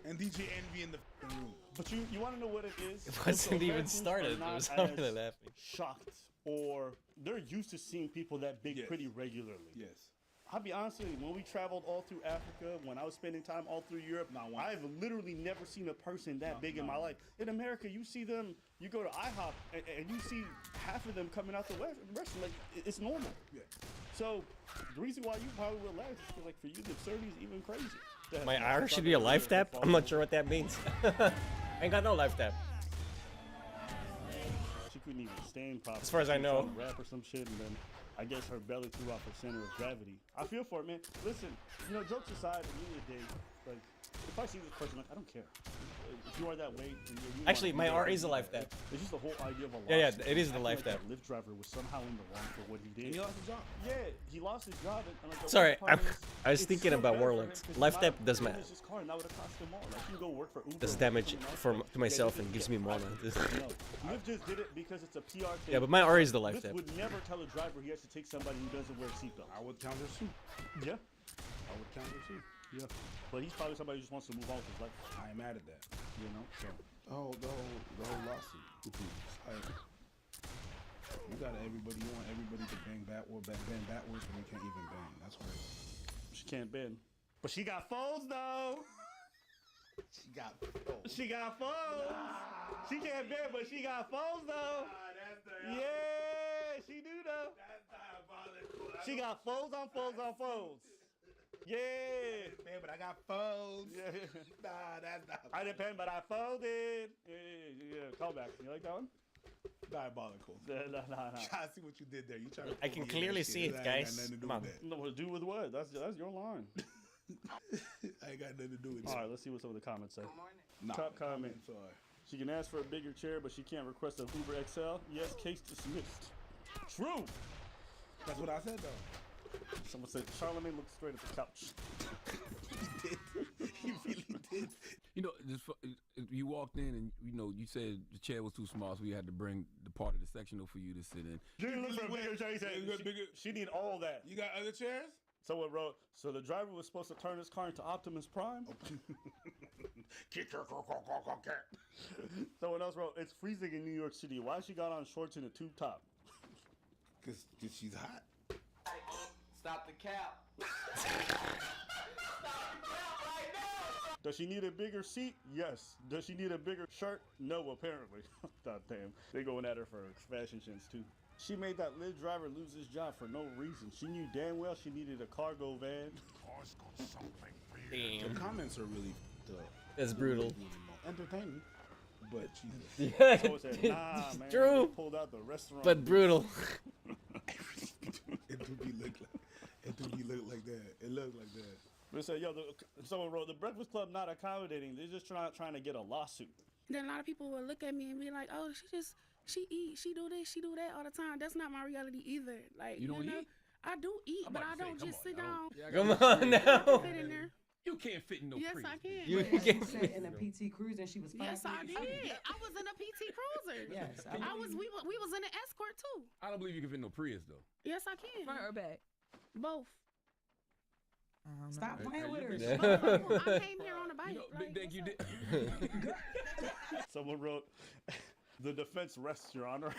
and DJ Envy in the room. But you want to know what it is? It wasn't even started. It was already laughing. Shocked, or they're used to seeing people that big pretty regularly. Yes. I'll be honest with you, when we traveled all through Africa, when I was spending time all through Europe, I've literally never seen a person that big in my life. In America, you see them, you go to IHOP, and you see half of them coming out the restaurant. Like, it's normal. Yeah. So, the reason why you probably relax is because, like, for you, the absurdity is even crazy. My R should be a life tap? I'm not sure what that means. I ain't got no life tap. She couldn't even stand properly. As far as I know. She was trying to rap or some shit, and then I guess her belly threw off her center of gravity. I feel for it, man. Listen, you know, jokes aside, at the end of the day, like, if I see this person, like, I don't care. If you are that way, and you Actually, my R is a life tap. It's just the whole idea of a loss. Yeah, it is the life tap. That Lyft driver was somehow in the wrong for what he did. And he lost his job. Yeah, he lost his job. And like, Sorry, I was thinking about Warlocks. Life tap does matter. His car, and that would have cost him more. Like, you can go work for Uber. Does damage to myself and gives me mana. No, Lyft just did it because it's a PR thing. Yeah, but my R is the life Lyft tap. would never tell a driver he has to take somebody who doesn't wear a seatbelt. I would counter sue. Yeah. I would counter sue. Yeah. But he's probably somebody who just wants to move on with his life. I ain't mad at that. You know? So. The whole lawsuit. Like, you got everybody, you want everybody to bang backwards, but they can't even bang. That's crazy. She can't bend. But she got foes, though. She got foes. She got foes. She can't bend, but she got foes, though. Yeah, she do, though. That's diabolical. She got foes on foes on foes. Yeah. Man, but I got foes. Yeah. Nah, that's not. I didn't pen, but I folded. Yeah. Call back. You like that one? Diabolical. Nah. I see what you did there. You trying to I can clearly see it, guys. Come on. No, do with what? That's your line. I ain't got nothing to do with it. All right, let's see what some of the comments say. Nah, Top comment. Sorry. She can ask for a bigger chair, but she can't request an Uber XL. Yes, case dismissed. True. That's what I said, though. Someone said Charlemagne looked straight at the couch. He did. He really did. You know, you walked in and you said the chair was too small, so we had to bring the part of the sectional for you to sit in. You didn't look for a bigger chair. He said she need all that. You got other chairs? Someone wrote, so the driver was supposed to turn his car into Optimus Prime? Someone else wrote, it's freezing in New York City. Why she got on shorts and a tube top? Because she's hot. Stop the cap. Does she need a bigger seat? Yes. Does she need a bigger shirt? No, apparently. God damn. They going at her for fashion sense too. She made that Lyft driver lose his job for no reason. She knew damn well she needed a cargo van. Damn. The comments are really That's brutal. Entertaining, but Jesus. Yeah, Someone said, nah, man. true. They pulled out the restaurant. But brutal. It do be look like that. It looked like that. They said, yo, someone wrote, the Breakfast Club not accommodating. They're just trying to get a lawsuit. Then a lot of people will look at me and be like, "Oh, she eat, she do this, she do that all the time." That's not my reality either. Like, You don't eat? I do eat, but I don't just sit down. Come on now. Sit in there. You can't fit in no Yes, Prius. I can. You But can't you sat in a PT Cruiser and she was 5 Yes, I feet. did. I was in a PT Cruiser. Yes, I was. We was in an escort too. I don't believe you can fit no Prius though. Yes, I can. Front or back? Both. Stop playing Hey, with her. you Both of them. I came here on a bike. You know, like, Big Dick, you what's did. up? Someone wrote, "The defense rests, Your Honor."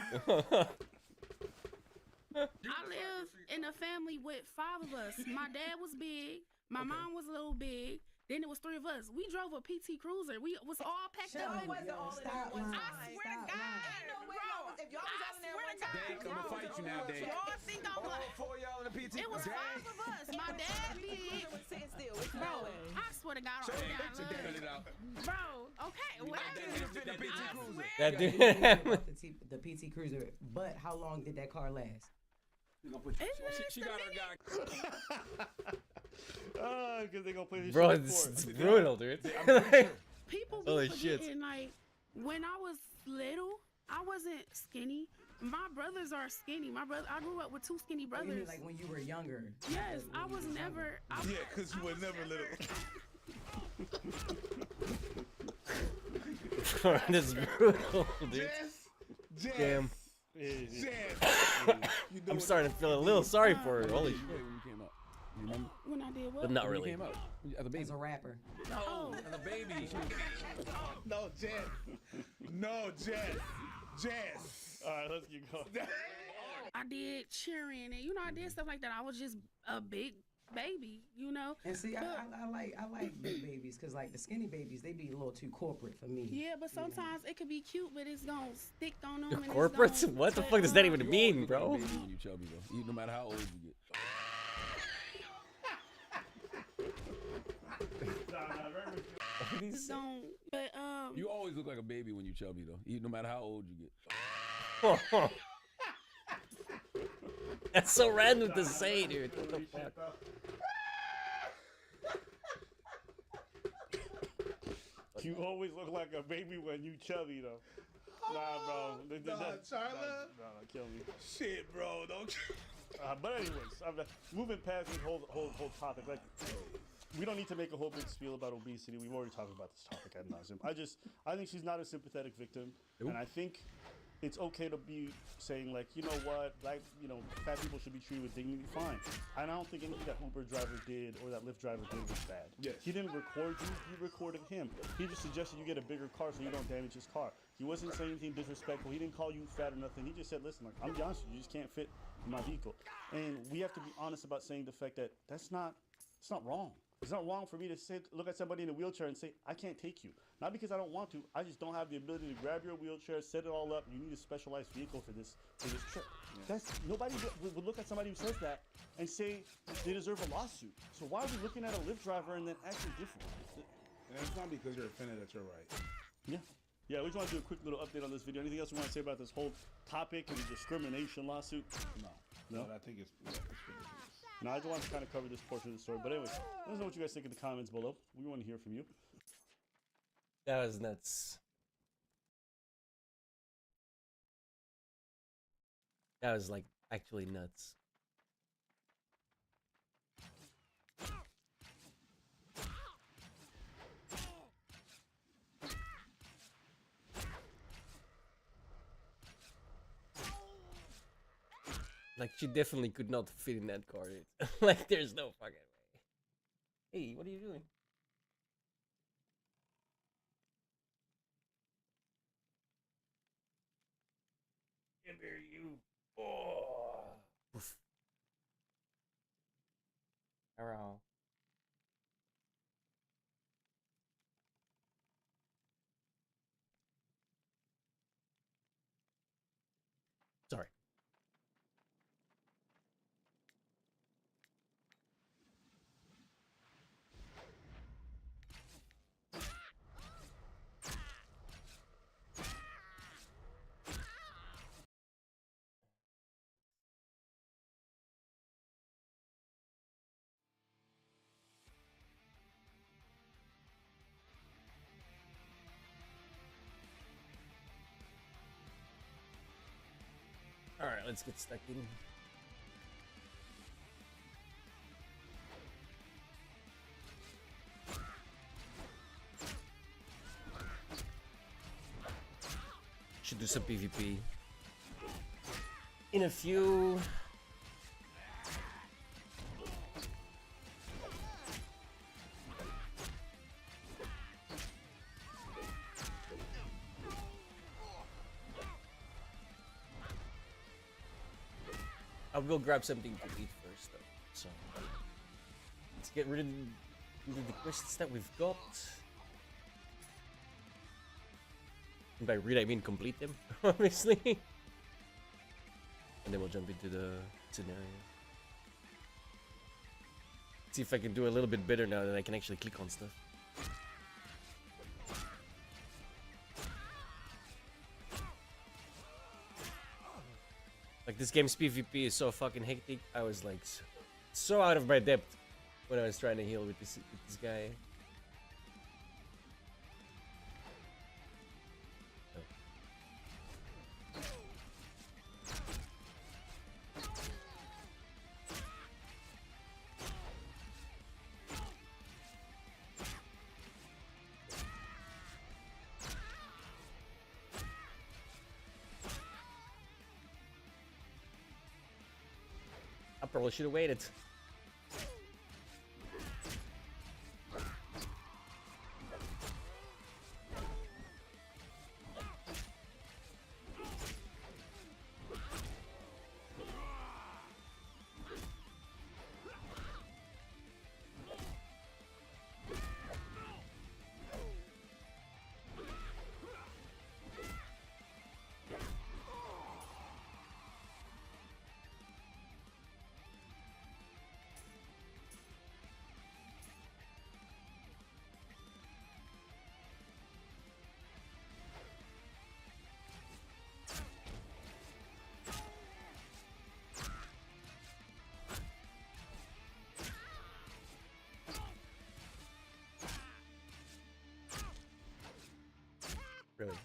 I live in a family with 5 of us. My dad was big. My mom was a little big. Then it was 3 of us. We drove a PT Cruiser. We was all packed up. Yo, stop lying. I swear to God. If y'all was out in there one time, Dad, come to fight you now, Dad. Y'all think I'm like, 4 y'all in the PT. it was 5 of us. My dad big. sitting still. It's Bro, no way. I swear to God, I Hey, love cut it out. Bro, okay, what? I swear. That dude. About the PT Cruiser, but how long did that car last? She got her guy. Because they gonna play this Bro, shit it's for it. brutal, dude. People be Holy shit. forgetting, like, when I was little, I wasn't skinny. My brothers are skinny. I grew up with 2 skinny You brothers. mean like when you were younger? Yes, I was never. Yeah, because you were never little. This is brutal, dude. Jess. Damn. Jess. I'm starting to feel a little sorry for her. Holy shit. When you came out, you remember? When I did what? But not When you really. came out as a baby. As a rapper. No, as a baby. No, Jess. No, Jess. Jess. All right, let's keep going. I did cheering and I did stuff like that. I was just a big baby, And see, But- I like big babies because like the skinny babies, they be a little too corporate for me. Yeah, but sometimes it could be cute, but it's gonna stick on them. And Corporates? What the fuck does that even You mean, always look like a bro? baby when you chubby though. No matter how old you get. Don't. But You always look like a baby when you chubby though. No matter how old you get. That's so random to say, dude. What the fuck? You always look like a baby when you chubby, though. Nah, bro. Charla? Nah, kill me. Shit, bro. Don't. But anyways, moving past this whole topic, like, we don't need to make a whole big spiel about obesity. We've already talked about this topic ad nauseum. I think she's not a sympathetic victim, and I think it's okay to be saying like, you know what, fat people should be treated with dignity. Fine. And I don't think anything that Uber driver did or that Lyft driver did was bad. Yes. He didn't record you. You recorded him. He just suggested you get a bigger car so you don't damage his car. He wasn't saying anything disrespectful. He didn't call you fat or nothing. He just said, listen, like, I'm be honest with you, you just can't fit in my vehicle. And we have to be honest about saying the fact that it's not wrong. It's not wrong for me to look at somebody in a wheelchair and say, I can't take you. Not because I don't want to, I just don't have the ability to grab your wheelchair, set it all up. You need a specialized vehicle for this trip. Nobody would look at somebody who says that and say they deserve a lawsuit. So why are we looking at a Lyft driver and then acting different? And it's not because you're offended that you're right. Yeah, we just want to do a quick little update on this video. Anything else you want to say about this whole topic and the discrimination lawsuit? No? I think it's ridiculous. No, I just want to kind of cover this portion of the story. But anyways, let us know what you guys think in the comments below. We want to hear from you. That was nuts. That was like actually nuts. Like, she definitely could not fit in that car, dude. Like, there's no fucking way. Hey, what are you doing? Come here, you. Oh. Oof. Around. Sorry. All right, let's get stuck in. Should do some PvP. In a few. I will grab something to eat first, though. So let's get rid of the quests that we've got. And by read, I mean complete them, obviously. And then we'll jump into the scenario. See if I can do a little bit better now that I can actually click on stuff. Like, this game's PvP is so fucking hectic. I was like so out of my depth when I was trying to heal with this guy. I probably should have waited. Really?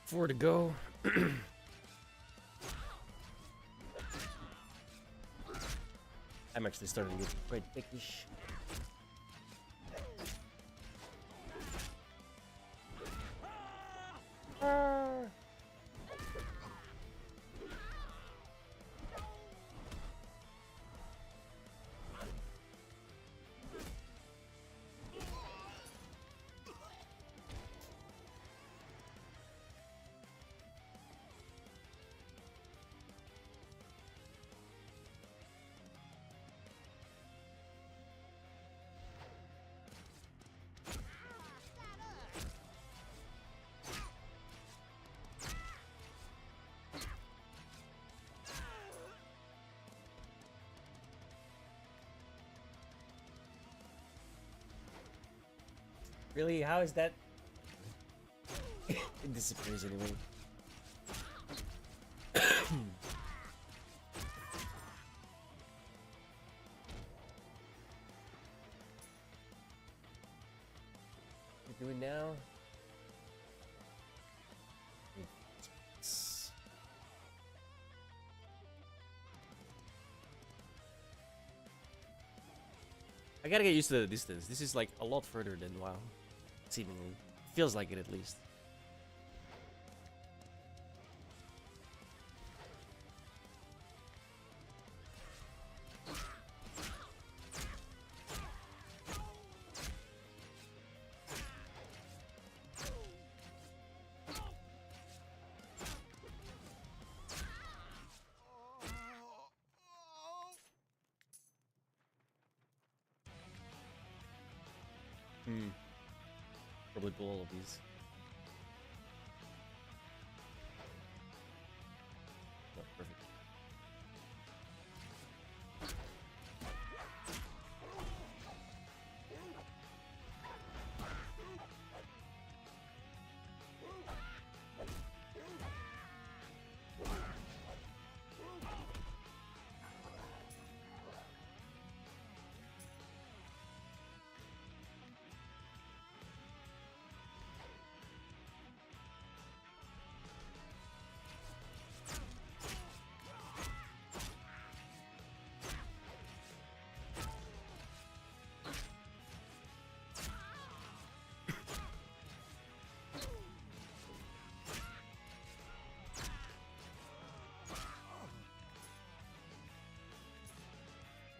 Four to go. I'm actually starting to get quite pickish. Really? How is that? It disappears anyway. What do we do now? I gotta get used to the distance. This is like a lot further than WoW. Seemingly. Feels like it at least. Probably pull all of these. Oh, perfect.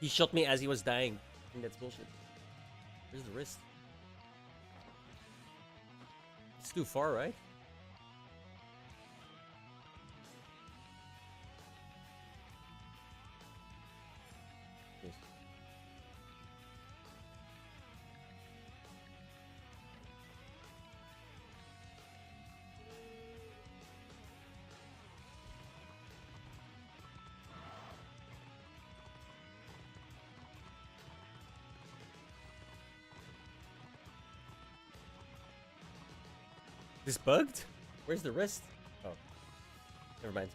He shot me as he was dying. I think that's bullshit. Where's the wrist? It's too far, right? Yes. This bugged? Where's the wrist? Oh. Never mind.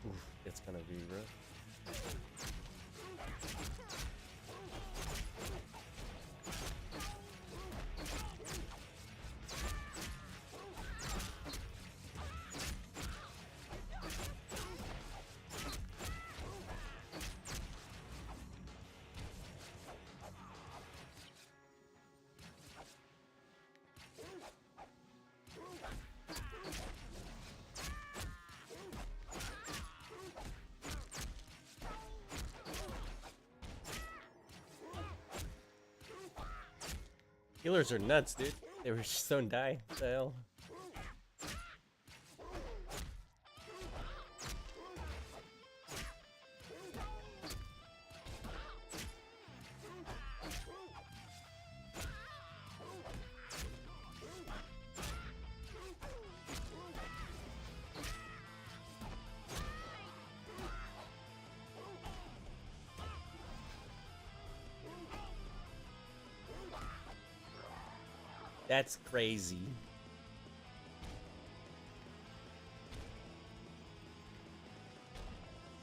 Oof, it's gonna be rough. Healers are nuts, dude. They were just don't die. What the hell? That's crazy.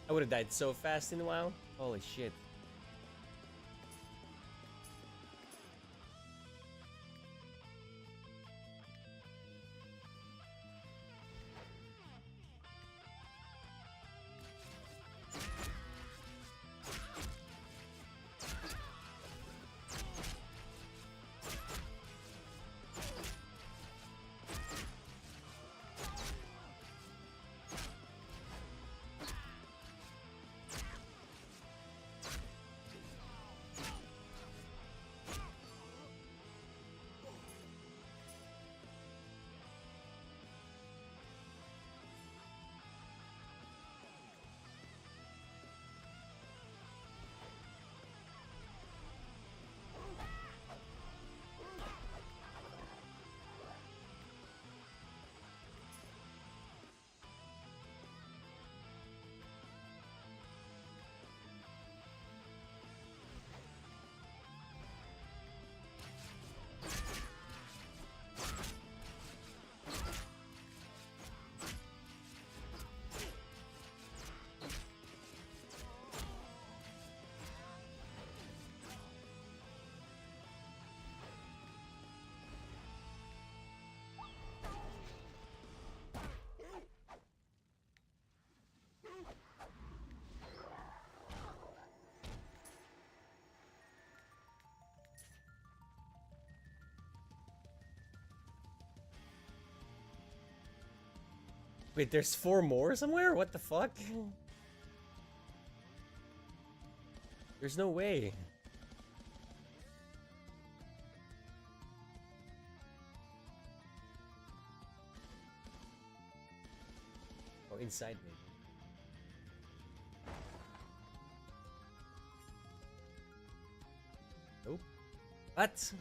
I would have died so fast in a while. Holy shit. Wait, there's 4 more somewhere? What the fuck? There's no way. Oh, inside maybe. Nope. What?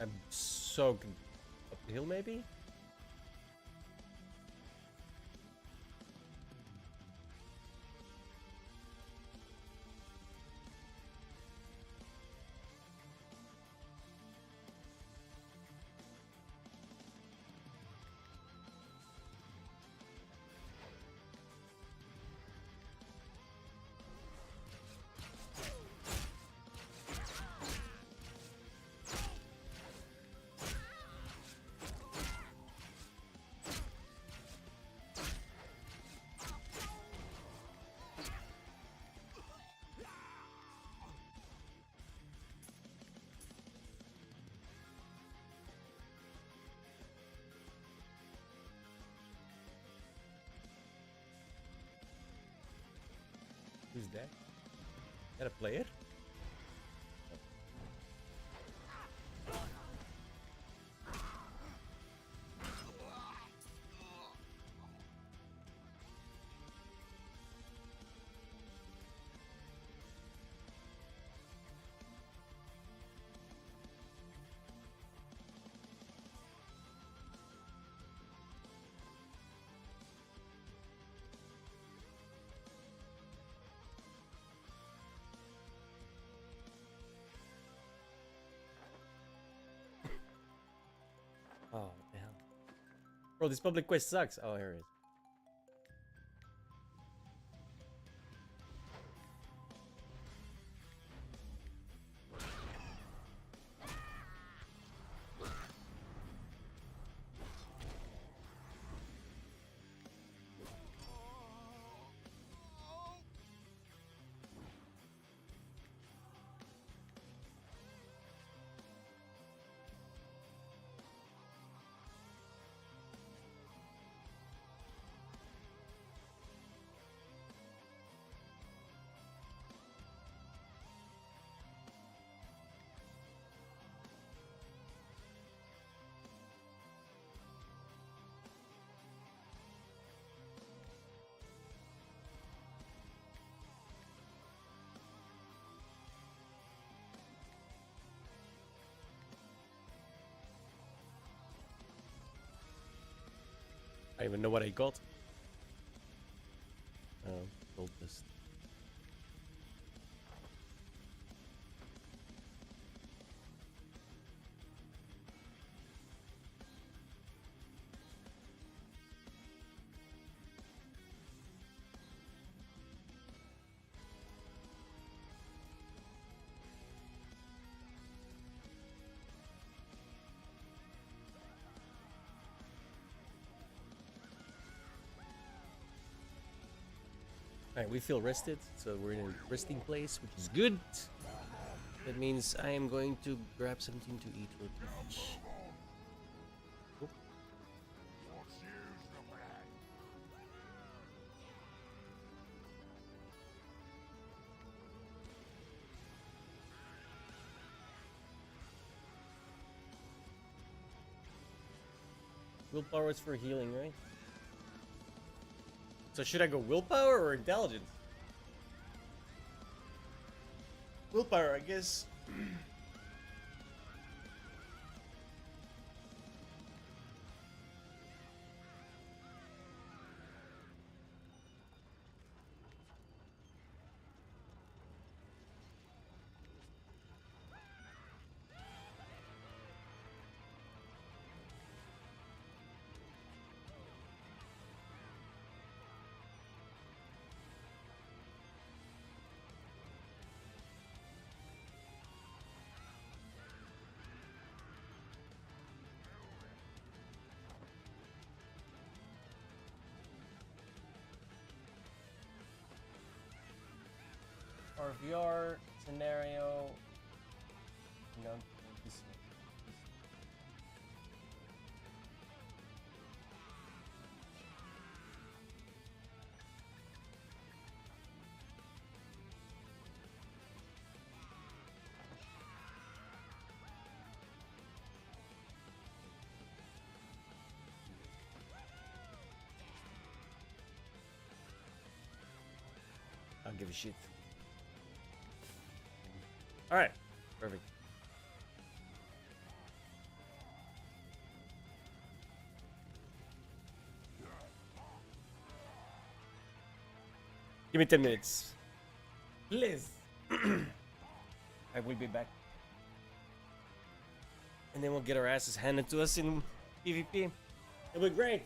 I'm so up the hill, maybe? Who's that? Gotta play it? Oh, what the hell? Bro, this public quest sucks. Oh, here it is. I don't even know what I got. Gold dust. Alright, we feel rested, so we're in a resting place, which is good. That means I am going to grab something to eat real quick. Oop. Willpower is for healing, right? So should I go willpower or intelligence? Willpower, I guess. Our VR scenario. No, this way. I don't give a shit. All right, perfect. Give me 10 minutes. Please. I will be back. And then we'll get our asses handed to us in PvP. It'll be great.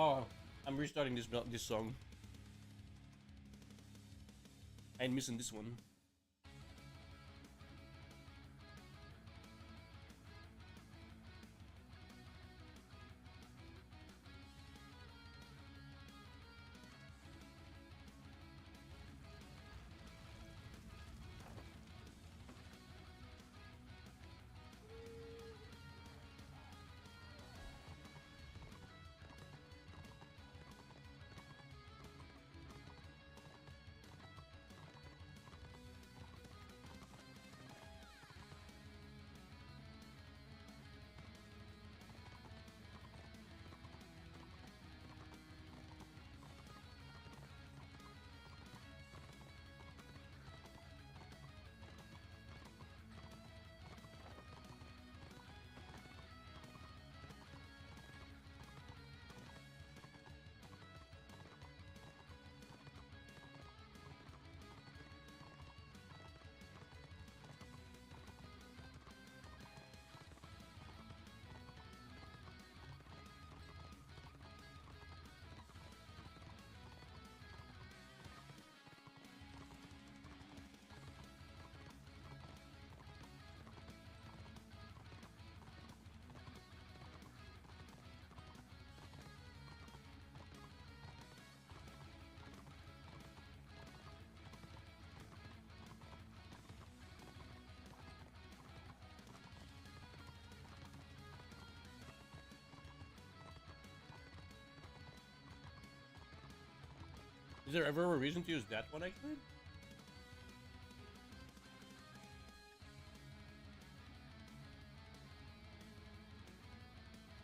Oh, I'm restarting this song. I ain't missing this one. Is there ever a reason to use that one actually?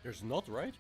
There's not, right?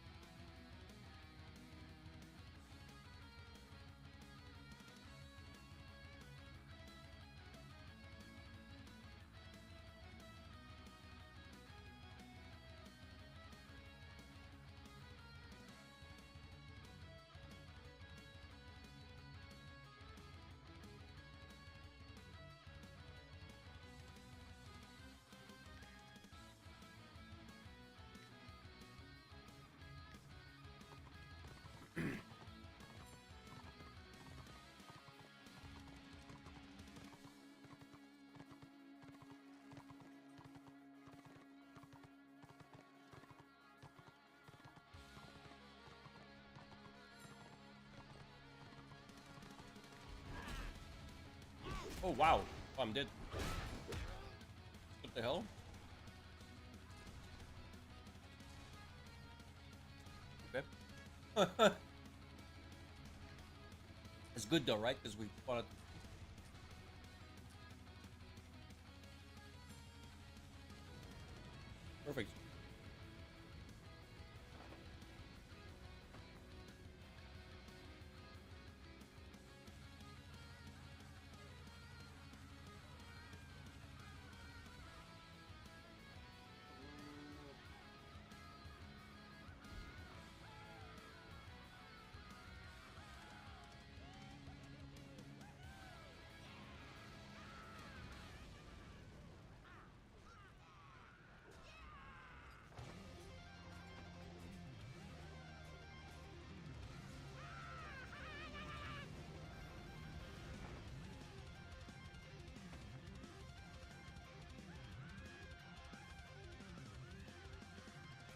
Oh wow, oh, I'm dead. What the hell? Okay. It's good though, right? Because we fought. Perfect.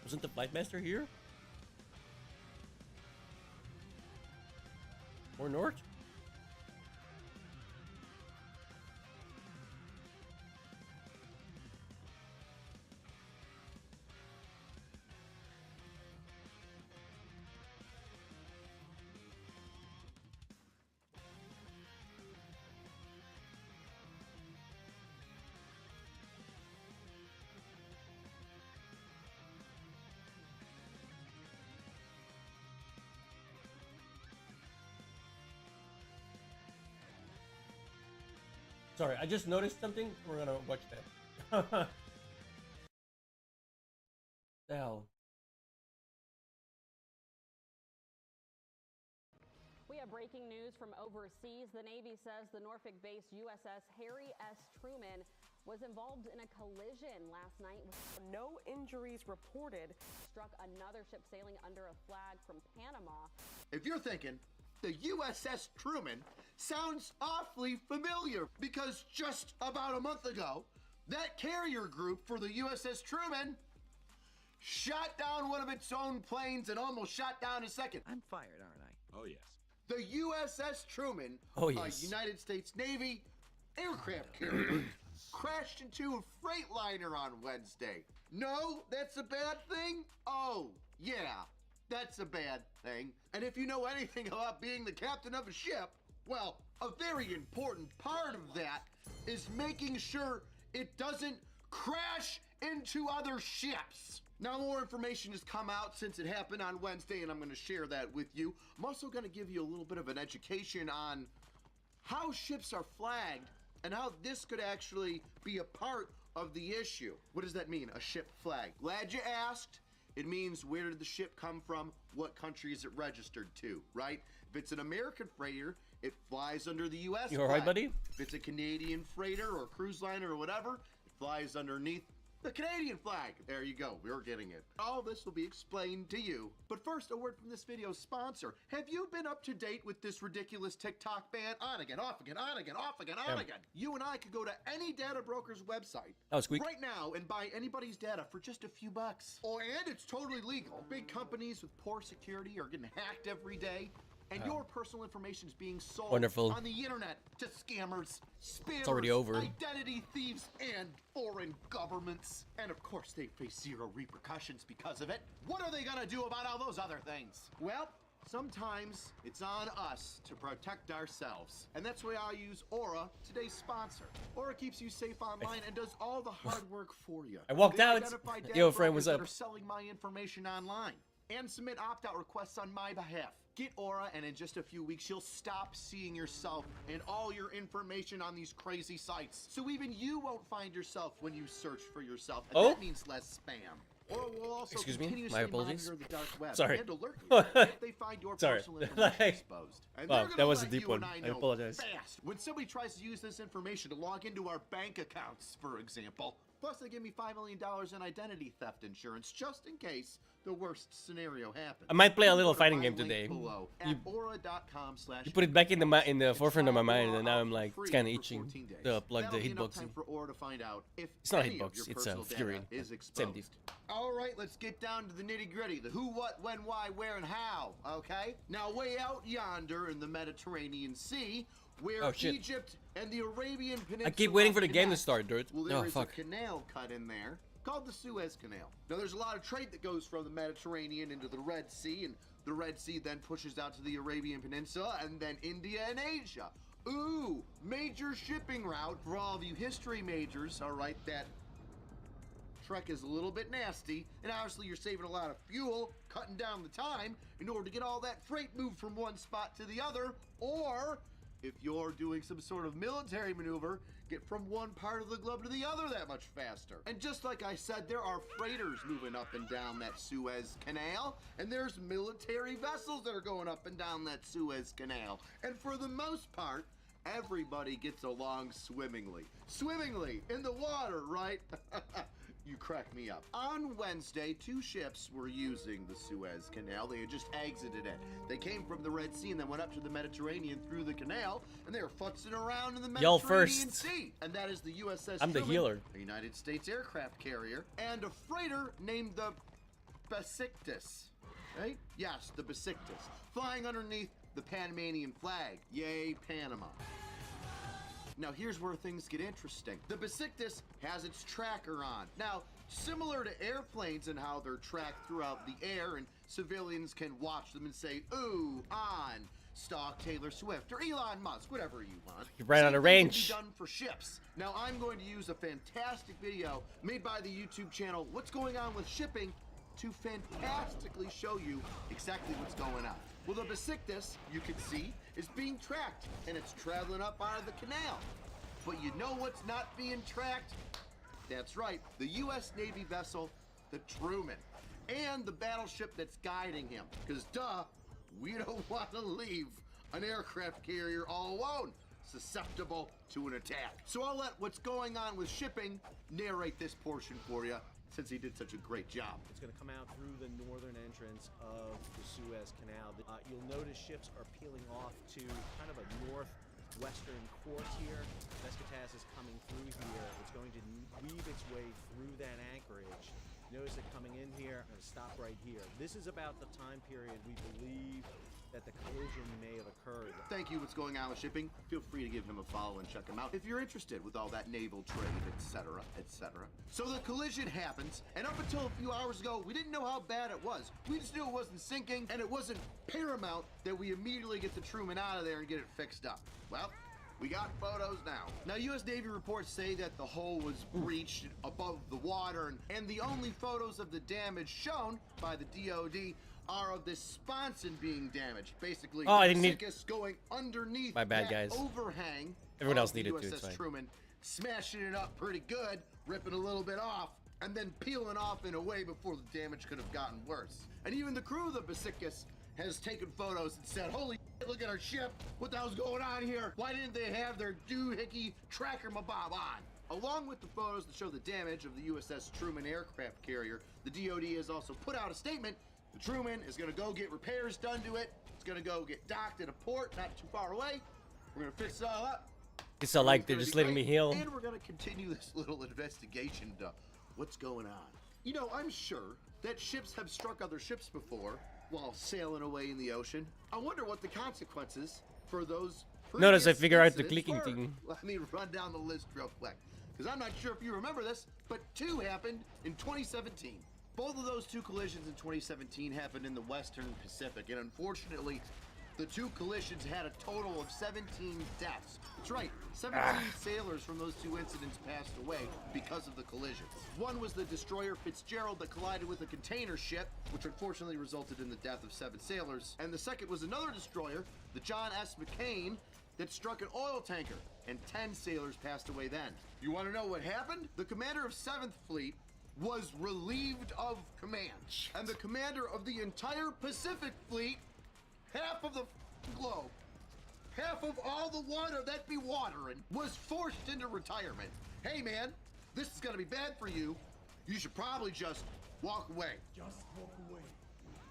Wasn't the Flight Master here? Or Nort? Sorry, I just noticed something. We're gonna watch that. The hell? We have breaking news from overseas. The Navy says the Norfolk-based USS Harry S. Truman was involved in a collision last night. No injuries reported. Struck another ship sailing under a flag from Panama. If you're thinking, the USS Truman sounds awfully familiar because just about a month ago, that carrier group for the USS Truman shot down one of its own planes and almost shot down a second. I'm fired, aren't I? Oh, yes. The USS Truman, Oh, yes. a United States Navy aircraft carrier, crashed into a freight liner on Wednesday. No, that's a bad thing? Oh, yeah, that's a bad thing. And if you know anything about being the captain of a ship, well, a very important part of that is making sure it doesn't crash into other ships. Now, more information has come out since it happened on Wednesday, and I'm going to share that with you. I'm also going to give you a little bit of an education on how ships are flagged and how this could actually be a part of the issue. What does that mean, a ship flag? Glad you asked. It means where did the ship come from? What country is it registered to, right? If it's an American freighter, it flies under the U.S. You all right, flag. buddy? If it's a Canadian freighter or cruise liner or whatever, it flies underneath the Canadian flag. There you go. We're getting it. All this will be explained to you. But first, a word from this video's sponsor. Have you been up to date with this ridiculous TikTok ban? On again, off again, on again, off again, on again. You and I could go to any data broker's website That was quick. right now and buy anybody's data for just a few bucks. Oh, and it's totally legal. Big companies with poor security are getting hacked every day. And your personal information is being sold Wonderful. on the internet to scammers, spammers, It's already over. identity thieves, and foreign governments. And of course, they face zero repercussions because of it. What are they gonna do about all those other things? Well, sometimes it's on us to protect ourselves. And that's why I use Aura, today's sponsor. Aura keeps you safe online and does all the hard work for you. I walked They out. identify data Yo, friend, what's brokers that up? are selling my information online and submit opt-out requests on my behalf. Get Aura, and in just a few weeks, you'll stop seeing yourself and all your information on these crazy sites. So even you won't find yourself when you search for yourself, and that means less spam. Aura will also Excuse me? continuously My apologies. monitor the dark web Sorry. and alert you if they find your Sorry. personal information exposed. And Wow, they're gonna that was a let deep you one. and I know apologize. Fast. When somebody tries to use this information to log into our bank accounts, for example, plus they give me $5 million in identity theft insurance just in case the worst scenario happens. I might play a You little go to fighting my game link today. below You- at aura.com/. You put it back in the forefront of my mind, and now I'm like, it's kind of itching to plug the That'll be enough hitbox time in. for Aura to find out if It's not a any of hitbox, your it's a personal data Fury. is Same exposed. deal. All right, let's get down to the nitty-gritty, the who, what, when, why, where, and how, okay? Now, way out yonder in the Mediterranean Sea, where Oh, shit. Egypt and the Arabian Peninsula I keep waiting for the game to connect, start, dude. well, there Oh, is fuck. a canal cut in there called the Suez Canal. Now, there's a lot of trade that goes from the Mediterranean into the Red Sea, and the Red Sea then pushes out to the Arabian Peninsula, and then India and Asia. Ooh, major shipping route for all of you history majors, all right, that trek is a little bit nasty, and obviously you're saving a lot of fuel, cutting down the time in order to get all that freight moved from one spot to the other, or if you're doing some sort of military maneuver, get from one part of the globe to the other that much faster. And just like I said, there are freighters moving up and down that Suez Canal, and there's military vessels that are going up and down that Suez Canal. And for the most part, everybody gets along swimmingly. Swimmingly in the water, right? You crack me up. On Wednesday, 2 ships were using the Suez Canal. They had just exited it. They came from the Red Sea and then went up to the Mediterranean through the canal, and they were futzing around in the Y'all Mediterranean first. Sea. And that is the USS I'm the Truman, healer. a United States aircraft carrier, and a freighter named the Besiktas. Right? Yes, the Besiktas. Flying underneath the Panamanian flag. Yay, Panama. Now here's where things get interesting. The Besiktas has its tracker on. Now, similar to airplanes and how they're tracked throughout the air and civilians can watch them and say, ooh, on, stalk Taylor Swift or Elon Musk, whatever you want. You ran out of range. Same thing can be done for ships. Now I'm going to use a fantastic video made by the YouTube channel What's Going On with Shipping to fantastically show you exactly what's going on. Well, the Besiktas, you can see, is being tracked, and it's traveling up out of the canal. But you know what's not being tracked? That's right, the U.S. Navy vessel, the Truman, and the battleship that's guiding him. Because, duh, we don't want to leave an aircraft carrier all alone. susceptible to an attack. So I'll let what's going on with shipping narrate this portion for you, since he did such a great job. It's going to come out through the northern entrance of the Suez Canal. You'll notice ships are peeling off to kind of a northwestern course here. Pescataz is coming through here. It's going to weave its way through that anchorage. Notice it coming in here and stop right here. This is about the time period we believe that the collision may have occurred. Thank you. What's going on with shipping? Feel free to give him a follow and check him out if you're interested with all that naval trade, etc., etc. So the collision happens, and up until a few hours ago, we didn't know how bad it was. We just knew it wasn't sinking, and it wasn't paramount that we immediately get the Truman out of there and get it fixed up. Well, we got photos now. Now, U.S. Navy reports say that the hull was breached above the water, and the only photos of the damage shown by the DOD are of this sponson being damaged. Basically, I didn't need going underneath my bad, that guys. overhang. Everyone else of the needed to. USS It's fine. Truman, smashing it up pretty good, ripping a little bit off, and then peeling off in a way before the damage could have gotten worse. And even the crew of the Besiktas has taken photos and said, "Holy shit, look at our ship. What the hell's going on here? Why didn't they have their doohickey tracker mabob on?" Along with the photos that show the damage of the USS Truman aircraft carrier, the DOD has also put out a statement. The Truman is going to go get repairs done to it. It's going to go get docked at a port not too far away. We're going to fix it all up. It's not like they're just letting me heal. And we're going to continue this little investigation to what's going on. You know, I'm sure that ships have struck other ships before while sailing away in the ocean. I wonder what the consequences for those Notice I previous figure out the incidents clicking were. thing. Let me run down the list real quick, because I'm not sure if you remember this, but 2 happened in 2017. Both of those 2 collisions in 2017 happened in the Western Pacific, and unfortunately, the 2 collisions had a total of 17 deaths. That's right, 17 sailors from those 2 incidents passed away because of the collisions. One was the destroyer Fitzgerald that collided with a container ship, which unfortunately resulted in the death of 7 sailors. And the second was another destroyer, the John S. McCain, that struck an oil tanker, and 10 sailors passed away then. You want to know what happened? The commander of 7th Fleet was relieved of command, and the commander of the entire Pacific Fleet, half of the globe, half of all the water that be watering, was forced into retirement. Hey man, this is gonna be bad for you. You should probably just walk away. Just walk away.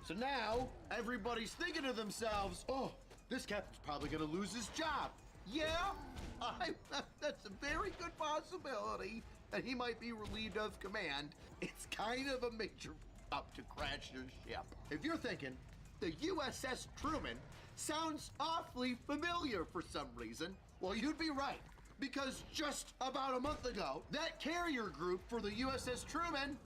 So now, everybody's thinking to themselves, oh, this captain's probably gonna lose his job. Yeah, that's a very good possibility that he might be relieved of command. It's kind of a major up to crash your ship. If you're thinking, the USS Truman sounds awfully familiar for some reason, well, you'd be right. Because just about a month ago, that carrier group for the USS Truman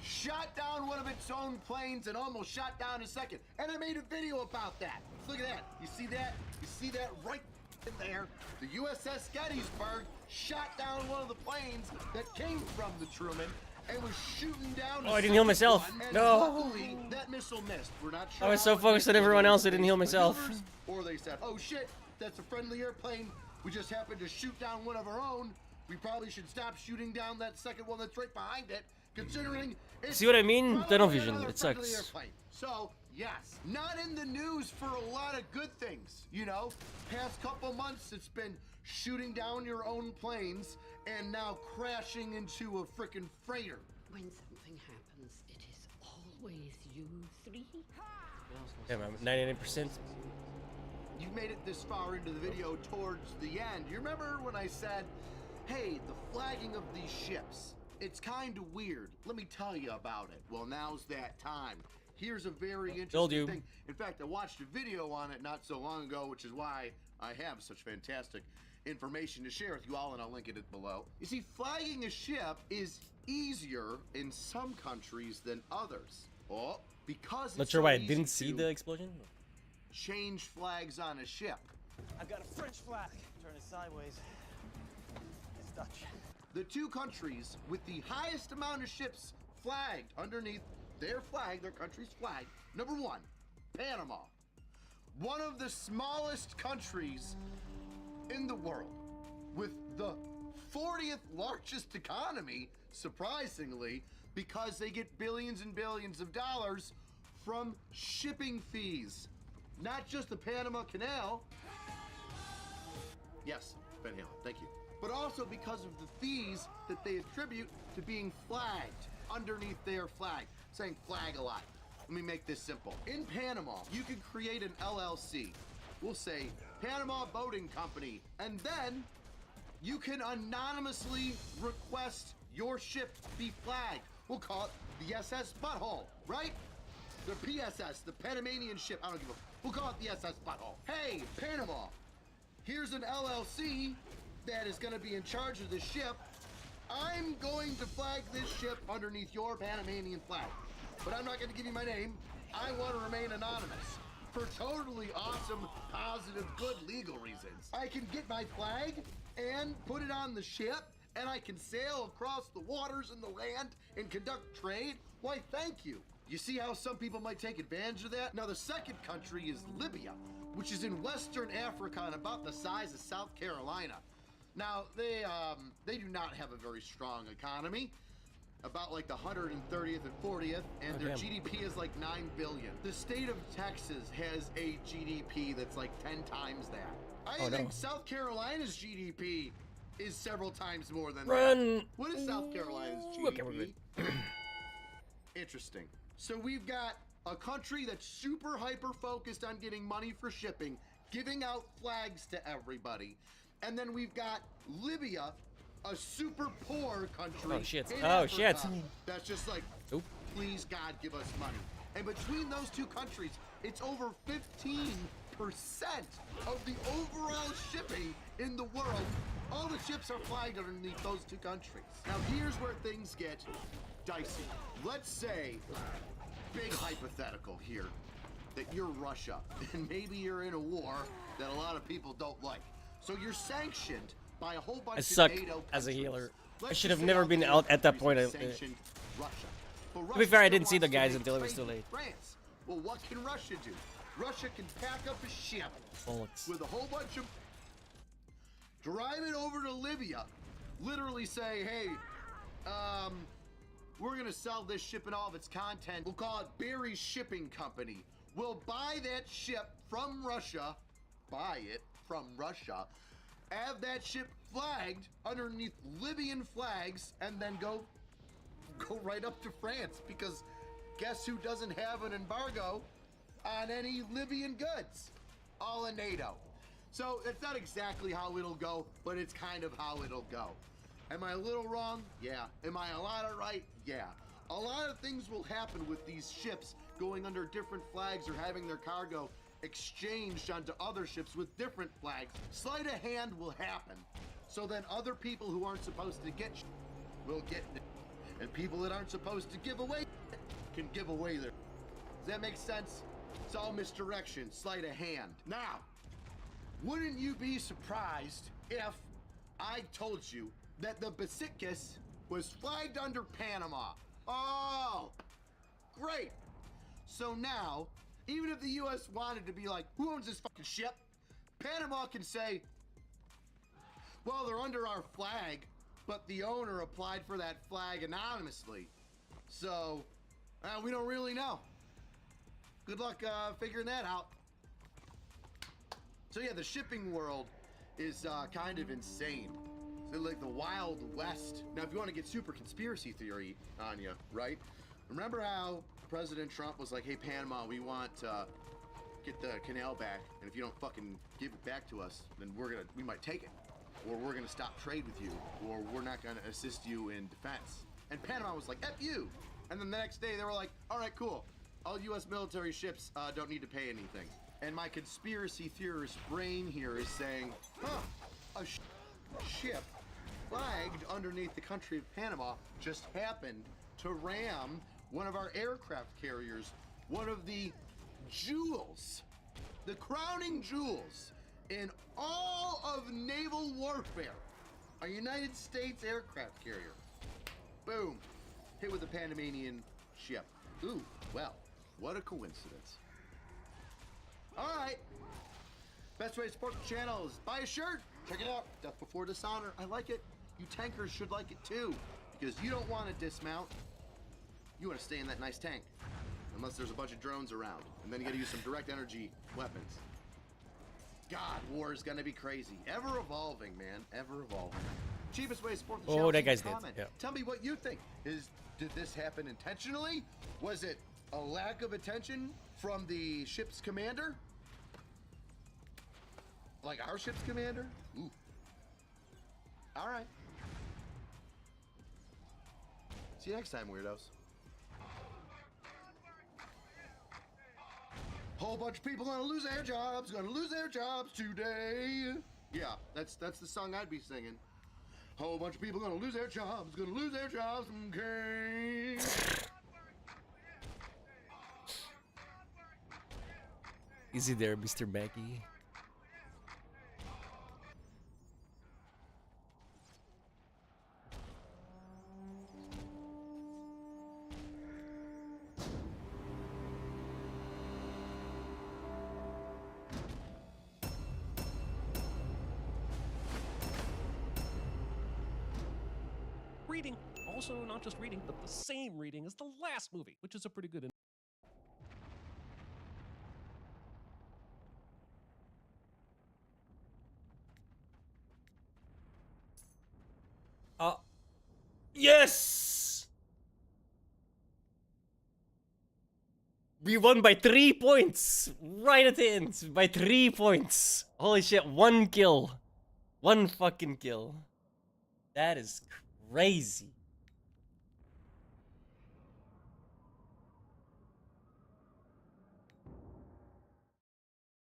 shot down one of its own planes and almost shot down a second. And I made a video about that. Look at that. You see that? You see that right in there? The USS Gettysburg shot down one of the planes that came from the Truman and was shooting down. Oh, I didn't heal myself. No. Luckily, that missile missed. We're not sure. I was so focused on everyone else, I didn't heal myself. Or they said, "Oh shit, that's a friendly airplane. We just happened to shoot down one of our own. We probably should stop shooting down that second one that's right behind it, considering it's See what I mean? Tunnel probably vision. another It friendly sucks. airplane." So, yes, not in the news for a lot of good things, you know? Past couple months, it's been shooting down your own planes and now crashing into a frickin' freighter. When something happens, it is always you 3. Yeah, man, 99%. You've made it this far into the video towards the end. You remember when I said, hey, the flagging of these ships, it's kind of weird. Let me tell you about it. Well, now's that time. Here's a very interesting thing. In fact, I watched a video on it not so long ago, which is why I have such fantastic information to share with you all, and I'll link it below. You see, flagging a ship is easier in some countries than others. Oh, because it's Not sure why I so didn't easy see to the explosion. change flags on a ship. I've got a French flag. Turn it sideways. It's Dutch. The 2 countries with the highest amount of ships flagged underneath their flag, their country's flag. Number 1, Panama. One of the smallest countries in the world with the 40th largest economy, surprisingly, because they get billions and billions of dollars from shipping fees. Not just the Panama Canal, Yes, Van Halen, thank you. But also because of the fees that they attribute to being flagged underneath their flag. Saying flag a lot. Let me make this simple. In Panama, you can create an LLC. We'll say Panama Boating Company, and then you can anonymously request your ship be flagged. We'll call it the SS Butthole, right? The PSS, the Panamanian ship. I don't give a. We'll call it the SS Butthole. Hey, Panama, here's an LLC that is going to be in charge of the ship. I'm going to flag this ship underneath your Panamanian flag, but I'm not going to give you my name. I want to remain anonymous for totally awesome, positive, good legal reasons. I can get my flag and put it on the ship, and I can sail across the waters and the land and conduct trade. Why, thank you. You see how some people might take advantage of that? Now, the second country is Libya, which is in Western Africa and about the size of South Carolina. Now, they do not have a very strong economy, about like the 130th and 40th, and their GDP is like 9 billion. The state of Texas has a GDP that's like 10 times that. I think South Carolina's GDP is several times more than that. What is South Carolina's GDP? Okay, we're good. Interesting. So we've got a country that's super hyper focused on getting money for shipping, giving out flags to everybody. And then we've got Libya, a super poor country. Oh shit. in Oh Africa shit. That's just like, please God, give us money. And between those two countries, it's over 15% of the overall shipping in the world. All the ships are flagged underneath those two countries. Now here's where things get dicey. Let's say, big hypothetical here, that you're Russia, and maybe you're in a war that a lot of people don't like. So you're sanctioned by a whole bunch I of suck NATO countries. as a healer. I Let's should just have say never all been the out at that countries point. have sanctioned Russia. But To be fair, I Russia didn't see the wants to guys make until it was trade too late. with France. Well, what can Russia do? Russia can pack up a ship Bullets. with a whole bunch of, drive it over to Libya, literally say, hey, we're gonna sell this ship and all of its content. We'll call it Barry's Shipping Company. We'll buy that ship from Russia, have that ship flagged underneath Libyan flags, and then go right up to France, because guess who doesn't have an embargo on any Libyan goods? All of NATO. So it's not exactly how it'll go, but it's kind of how it'll go. Am I a little wrong? Yeah. Am I a lot of right? Yeah. A lot of things will happen with these ships going under different flags or having their cargo exchanged onto other ships with different flags. Sleight of hand will happen. So then other people who aren't supposed to get will get it. And people that aren't supposed to give away can give away their. Does that make sense? It's all misdirection, sleight of hand. Now, wouldn't you be surprised if I told you that the Besiktas was flagged under Panama? Oh, great. So now, even if the U.S. wanted to be like, who owns this fucking ship? Panama can say, well, they're under our flag, but the owner applied for that flag anonymously. So, we don't really know. Good luck figuring that out. So yeah, the shipping world is kind of insane. It's like the Wild West. Now, if you want to get super conspiracy theory on you, right? Remember how President Trump was like, hey, Panama, we want to get the canal back, and if you don't fucking give it back to us, then we might take it. Or we're gonna stop trade with you, or we're not gonna assist you in defense. And Panama was like, F you! And then the next day they were like, all right, cool. All U.S. military ships don't need to pay anything. And my conspiracy theorist brain here is saying, a ship flagged underneath the country of Panama just happened to ram one of our aircraft carriers, one of the jewels, the crowning jewels in all of naval warfare, a United States aircraft carrier. Boom, hit with a Panamanian ship. Ooh, well, what a coincidence. All right, best way to support the channel is buy a shirt. Check it out, Death Before Dishonor. I like it. You tankers should like it too, because you don't want to dismount. You want to stay in that nice tank, unless there's a bunch of drones around, and then you got to use some direct energy weapons. God, war is gonna be crazy. Ever evolving, man. Ever evolving. Cheapest way to support the Oh, channel. that leave a guy's dead. comment. Yeah. Tell me what you think. Did this happen intentionally? Was it a lack of attention from the ship's commander? Like our ship's commander? Ooh. All right. See you next time, weirdos. Whole bunch of people gonna lose their jobs, today. Yeah, that's the song I'd be singing. Whole bunch of people gonna lose their jobs, okay. Easy there, Mr. Maggie. Reading. Also, not just reading, but the same reading as the last movie, which is a pretty good. Yes! We won by 3 points! Right at the end, by 3 points! Holy shit, 1 kill. 1 fucking kill. That is crazy.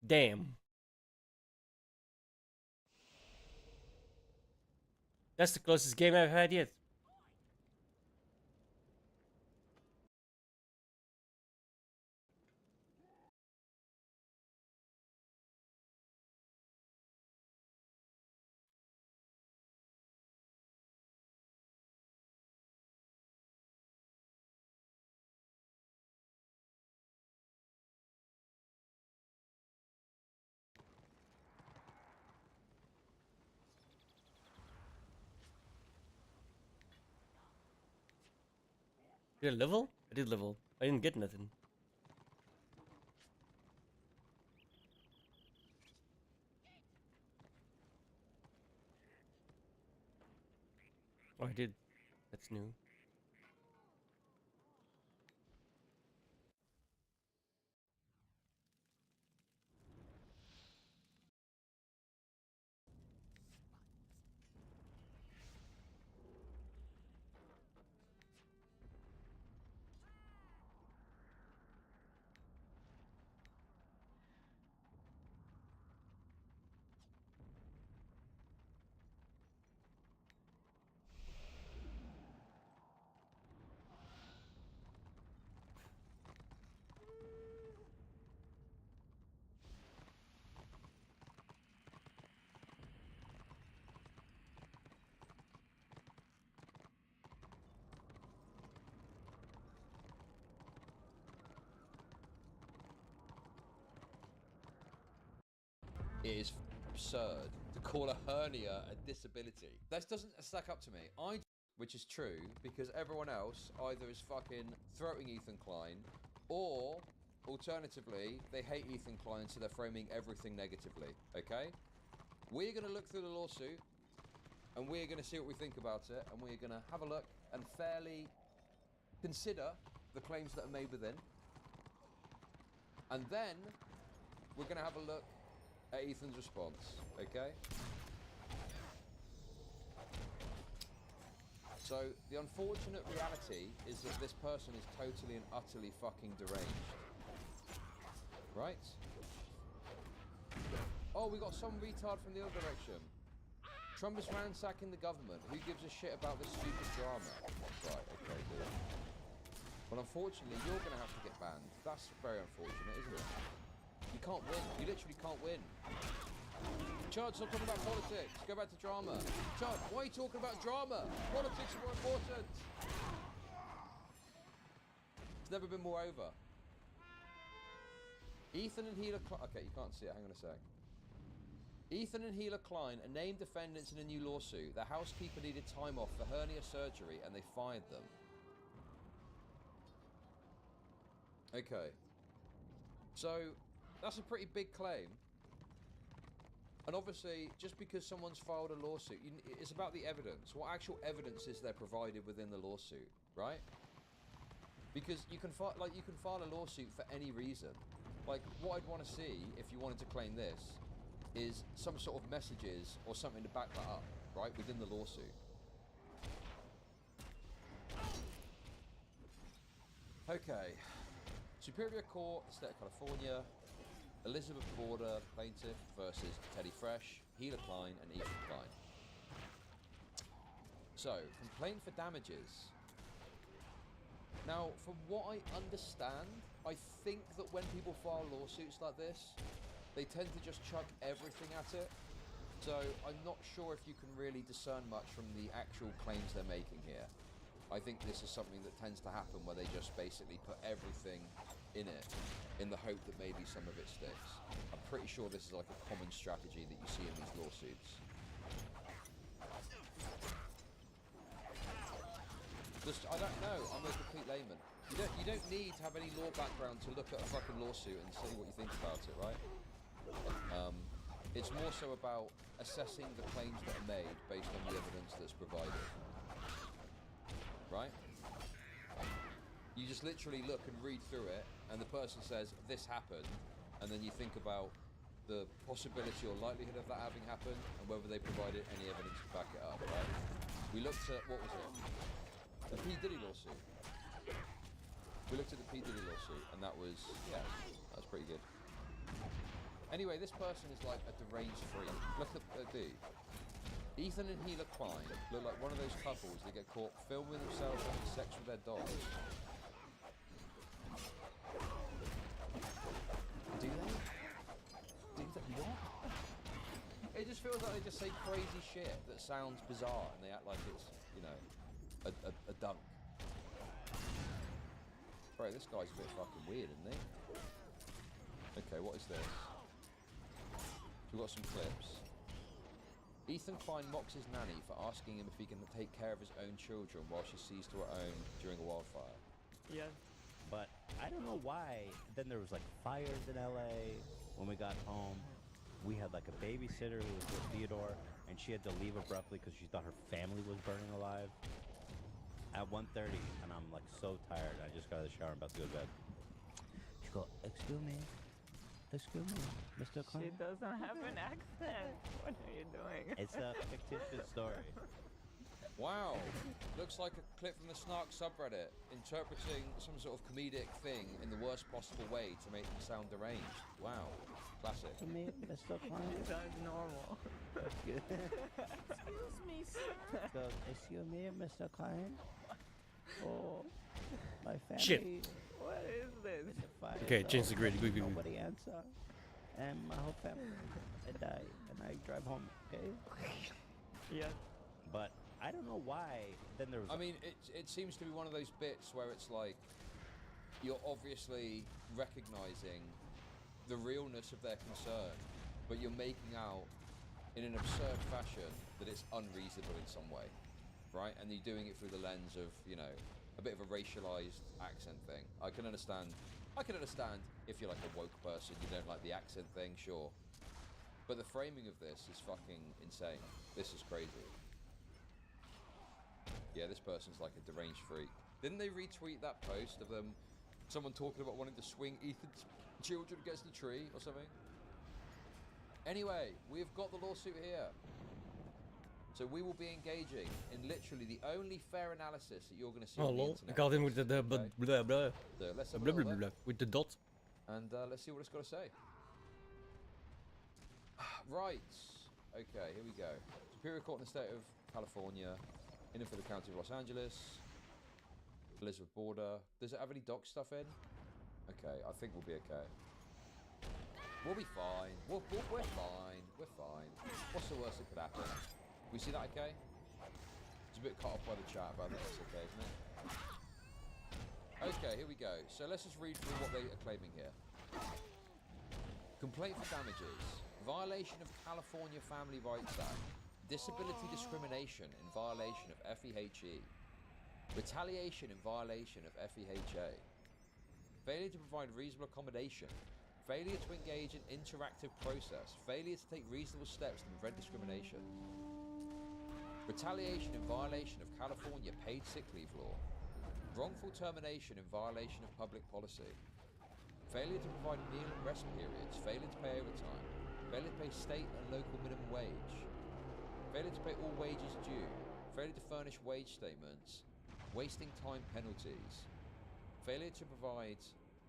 Damn. That's the closest game I've had yet. Did I level? I did level. I didn't get nothing. Oh, I did. That's new. It is absurd to call a hernia a disability. That doesn't stack up to me. Which is true because everyone else either is fucking throating Ethan Klein, or alternatively they hate Ethan Klein, so they're framing everything negatively. Okay, we're gonna look through the lawsuit and we're gonna see what we think about it, and we're gonna have a look and fairly consider the claims that are made within, and then we're gonna have a look at Ethan's response, okay? So, the unfortunate reality is that this person is totally and utterly fucking deranged. Right? Oh, we got some retard from the other direction. Trump is ransacking the government. Who gives a shit about this stupid drama? Right, okay, good. But unfortunately, you're gonna have to get banned. That's very unfortunate, isn't it? You can't win. You literally can't win. Chud, stop talking about politics. Go back to drama. Chud, why are you talking about drama? Politics are more important. It's never been more over. Ethan and Healer Klein. Okay, you can't see it. Hang on a sec. Ethan and Healer Klein are named defendants in a new lawsuit. The housekeeper needed time off for hernia surgery and they fired them. Okay. So, that's a pretty big claim. And obviously, just because someone's filed a lawsuit, it's about the evidence. What actual evidence is there provided within the lawsuit, right? Because you can file a lawsuit for any reason. Like, what I'd want to see if you wanted to claim this is some sort of messages or something to back that up, right, within the lawsuit. Okay. Superior Court, State of California. Elizabeth Border, plaintiff versus Teddy Fresh, Healer Klein, and Ethan Klein. So, complaint for damages. Now, from what I understand, I think that when people file lawsuits like this, they tend to just chuck everything at it. So, I'm not sure if you can really discern much from the actual claims they're making here. I think this is something that tends to happen where they just basically put everything in it in the hope that maybe some of it sticks. I'm pretty sure this is like a common strategy that you see in these lawsuits. Just, I don't know, I'm a complete layman. You don't need to have any law background to look at a fucking lawsuit and see what you think about it, right? It's more so about assessing the claims that are made based on the evidence that's provided. Right? You just literally look and read through it, and the person says, this happened, and then you think about the possibility or likelihood of that having happened, and whether they provided any evidence to back it up, right? We looked at, what was it? The P. Diddy lawsuit. We looked at the P. Diddy lawsuit, and that was, yeah, that was pretty good. Anyway, this person is like a deranged freak. Look at the dude. Ethan and Healer Klein look like one of those couples that get caught filming themselves having sex with their dogs. Do they? What? It just feels like they just say crazy shit that sounds bizarre and they act like it's, you know, a dunk. Bro, this guy's a bit fucking weird, isn't he? Okay, what is this? We've got some clips. Ethan Klein mocks his nanny for asking him if he can take care of his own children while she sees to her own during a wildfire. Yeah. But I don't know why. Then there was like fires in LA. When we got home, we had like a babysitter who was with Theodore, and she had to leave abruptly because she thought her family was burning alive. At 1:30, and I'm like so tired. I just got out of the shower and about to go to bed. She goes, "Excuse me. Excuse me, Mr. Klein." She doesn't have an accent. What are you doing? It's a fictitious story. Wow, looks like a clip from the Snark subreddit, interpreting some sort of comedic thing in the worst possible way to make them sound deranged. Wow, classic. Excuse me, Mr. Klein. It sounds normal. Excuse me, sir. Goes, "Excuse me, Mr. Klein. Oh, my family." Shit. What is this? Okay, change the grid. Nobody answer, and my whole family died, and I drive home. Okay. Yeah. But I don't know why. Then there was. I mean, it seems to be one of those bits where it's like you're obviously recognizing the realness of their concern, but you're making out in an absurd fashion that it's unreasonable in some way, right? And you're doing it through the lens of, you know, a bit of a racialized accent thing. I can understand if you're like a woke person, you don't like the accent thing, sure. But the framing of this is fucking insane. This is crazy. Yeah, this person's like a deranged freak. Didn't they retweet that post of them, someone talking about wanting to swing Ethan's children against the tree or something? Anyway, we've got the lawsuit here. So we will be engaging in literally the only fair analysis that you're going to see on the lol. internet. I got him with the blah blah blah. So let's have a Blah blah little blah look, with the dot. and let's see what it's got to say. Right. Okay, here we go. Superior Court in the state of California, in and for the county of Los Angeles, Elizabeth Border. Does it have any doc stuff in? Okay, I think we'll be okay. We'll be fine. We're fine. We're fine. What's the worst that could happen? We see that okay? It's a bit cut off by the chat, but I think that's okay, isn't it? Okay, here we go. So let's just read through what they are claiming here. Complaint for damages. Violation of California Family Rights Act. Disability discrimination in violation of FEHE. Retaliation in violation of FEHA. Failure to provide reasonable accommodation failure to engage in interactive process, failure to take reasonable steps to prevent discrimination, retaliation in violation of California paid sick leave law, wrongful termination in violation of public policy, failure to provide meal and rest periods, failure to pay overtime, failure to pay state and local minimum wage, failure to pay all wages due, failure to furnish wage statements, wasting time penalties, failure to provide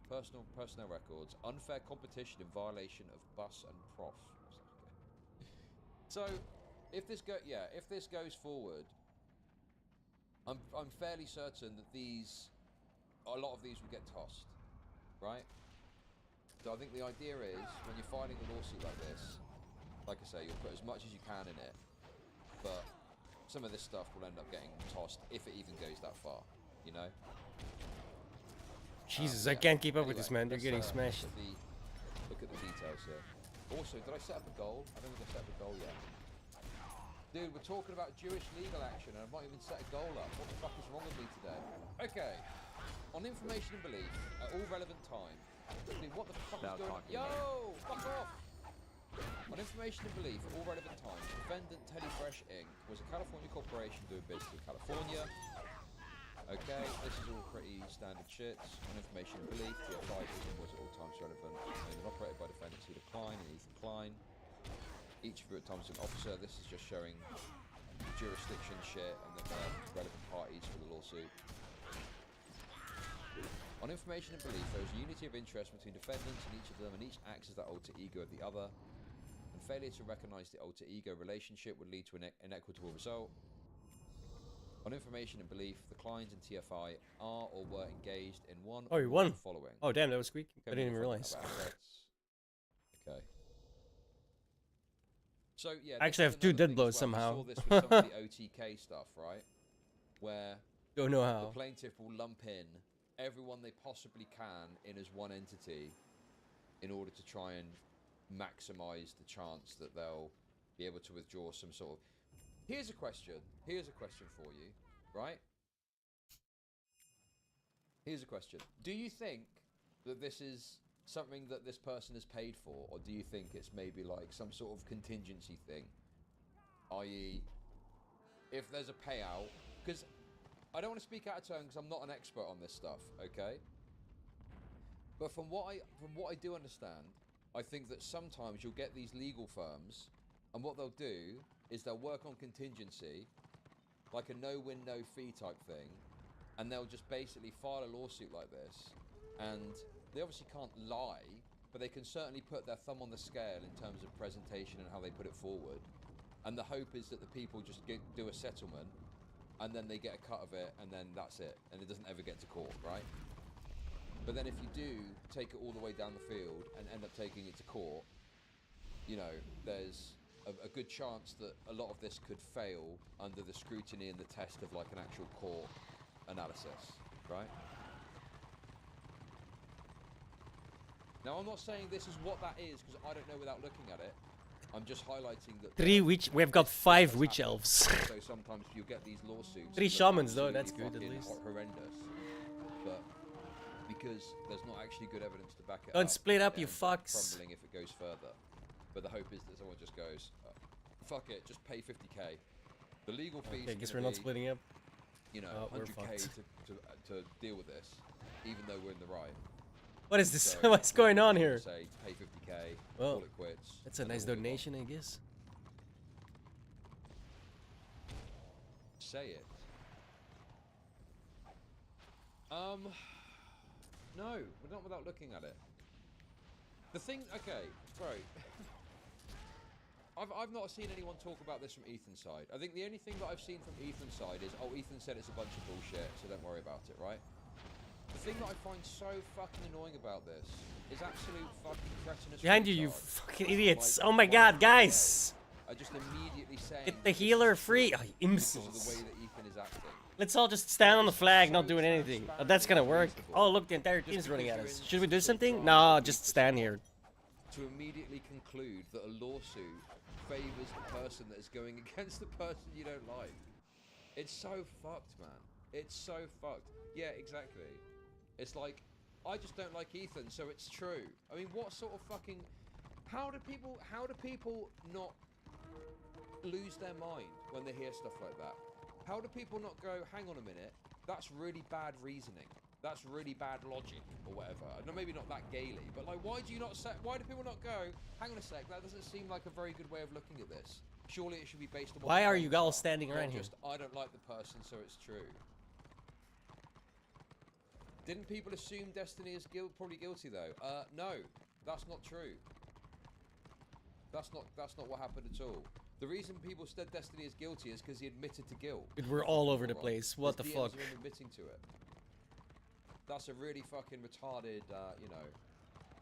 personnel records, unfair competition in violation of bus and prof. So, if this goes forward, I'm fairly certain that a lot of these will get tossed, right? So I think the idea is, when you're filing a lawsuit like this, like I say, you'll put as much as you can in it, but some of this stuff will end up getting tossed if it even goes that far, you know? Jesus, I can't keep up with this, man. They're getting smashed. Look at the details here. Also, did I set up a goal? I don't think I set up a goal yet. Dude, we're talking about Jewish legal action and I've not even set a goal up. What the fuck is wrong with me today? Okay. On information and belief, at all relevant time. Dude, what the fuck is going on? Yo! Fuck off! On information and belief, at all relevant times, defendant Teddy Fresh Inc. was a California corporation doing business in California. Okay, this is all pretty standard shit. On information and belief, TFI was at all times relevant, owned and operated by defendants Cedar Klein and Ethan Klein. Each of at times an officer. This is just showing jurisdiction shit and the relevant parties for the lawsuit. On information and belief, there is a unity of interest between defendants and each of them, and each acts as the alter ego of the other. And failure to recognize the alter ego relationship would lead to an inequitable result. On information and belief, the Kleins and TFI are or were engaged in one Oh, or you more won. of the following. Oh, damn, that was squeaky. I Okay, didn't even realize. Okay. So yeah, Actually, I have two dead blows somehow. We saw this with some of the OTK stuff, right? Where don't know how the plaintiff will lump in everyone they possibly can in as one entity in order to try and maximize the chance that they'll be able to withdraw some sort of... Here's a question for you, right? Here's a question. Do you think that this is something that this person is paid for, or do you think it's maybe like some sort of contingency thing? I.e., if there's a payout, because I don't want to speak out of turn because I'm not an expert on this stuff, okay? But from what I do understand, I think that sometimes you'll get these legal firms, and what they'll do is they'll work on contingency, like a no-win, no-fee type thing, and they'll just basically file a lawsuit like this, and they obviously can't lie, but they can certainly put their thumb on the scale in terms of presentation and how they put it forward. And the hope is that the people just do a settlement, and then they get a cut of it, and then that's it, and it doesn't ever get to court, right? But then if you do take it all the way down the field and end up taking it to court, you know, there's a good chance that a lot of this could fail under the scrutiny and the test of like an actual court analysis, right? Now, I'm not saying this is what that is because I don't know without looking at it. I'm just highlighting that. We've got 5 witch elves. So sometimes you get these lawsuits. 3 shamans though, that's good at least. Horrendous, but because there's not actually good evidence to back it up. Don't split up, you ends up fucks. Crumbling if it goes further. But the hope is that someone just goes, fuck it, just pay 50k. The legal fees. Okay, guess we're not splitting up. You know, 100k to deal with this, even though we're in the right. What is this? So, What's going on here? Say pay 50k, well, call it quits. That's a nice donation, I guess. Say it. No, we're not without looking at it. The thing, okay, right. I've not seen anyone talk about this from Ethan's side. I think the only thing that I've seen from Ethan's side is, oh, Ethan said it's a bunch of bullshit, so don't worry about it, right? The thing that I find so fucking annoying about this is absolute fucking cretinous. Behind you, you fucking idiots! Oh my god, guys! I just immediately saying get the healer free. Oh, imbeciles! Because of the way that Ethan is acting. Let's all just stand on the flag, not doing anything. Oh, that's gonna work. Oh, look, the entire team's running at us. Should we do something? Nah, just stand here. To immediately conclude that a lawsuit favors the person that is going against the person you don't like. It's so fucked, man. It's so fucked. Yeah, exactly. It's like I just don't like Ethan, so it's true. I mean, what sort of fucking... How do people not lose their mind when they hear stuff like that? How do people not go, hang on a minute, that's really bad reasoning. That's really bad logic, or whatever. No, maybe not that gaily, but like, why do people not go, hang on a sec, that doesn't seem like a very good way of looking at this. Surely it should be based on what Why the are you facts all standing not around here? just, I don't like the person, so it's true. Didn't people assume Destiny is probably guilty though? No, that's not true. That's not what happened at all. The reason people said Destiny is guilty is because he admitted to guilt. We're all over the place. What the fuck? DMs are admitting to it. That's a really fucking retarded, you know,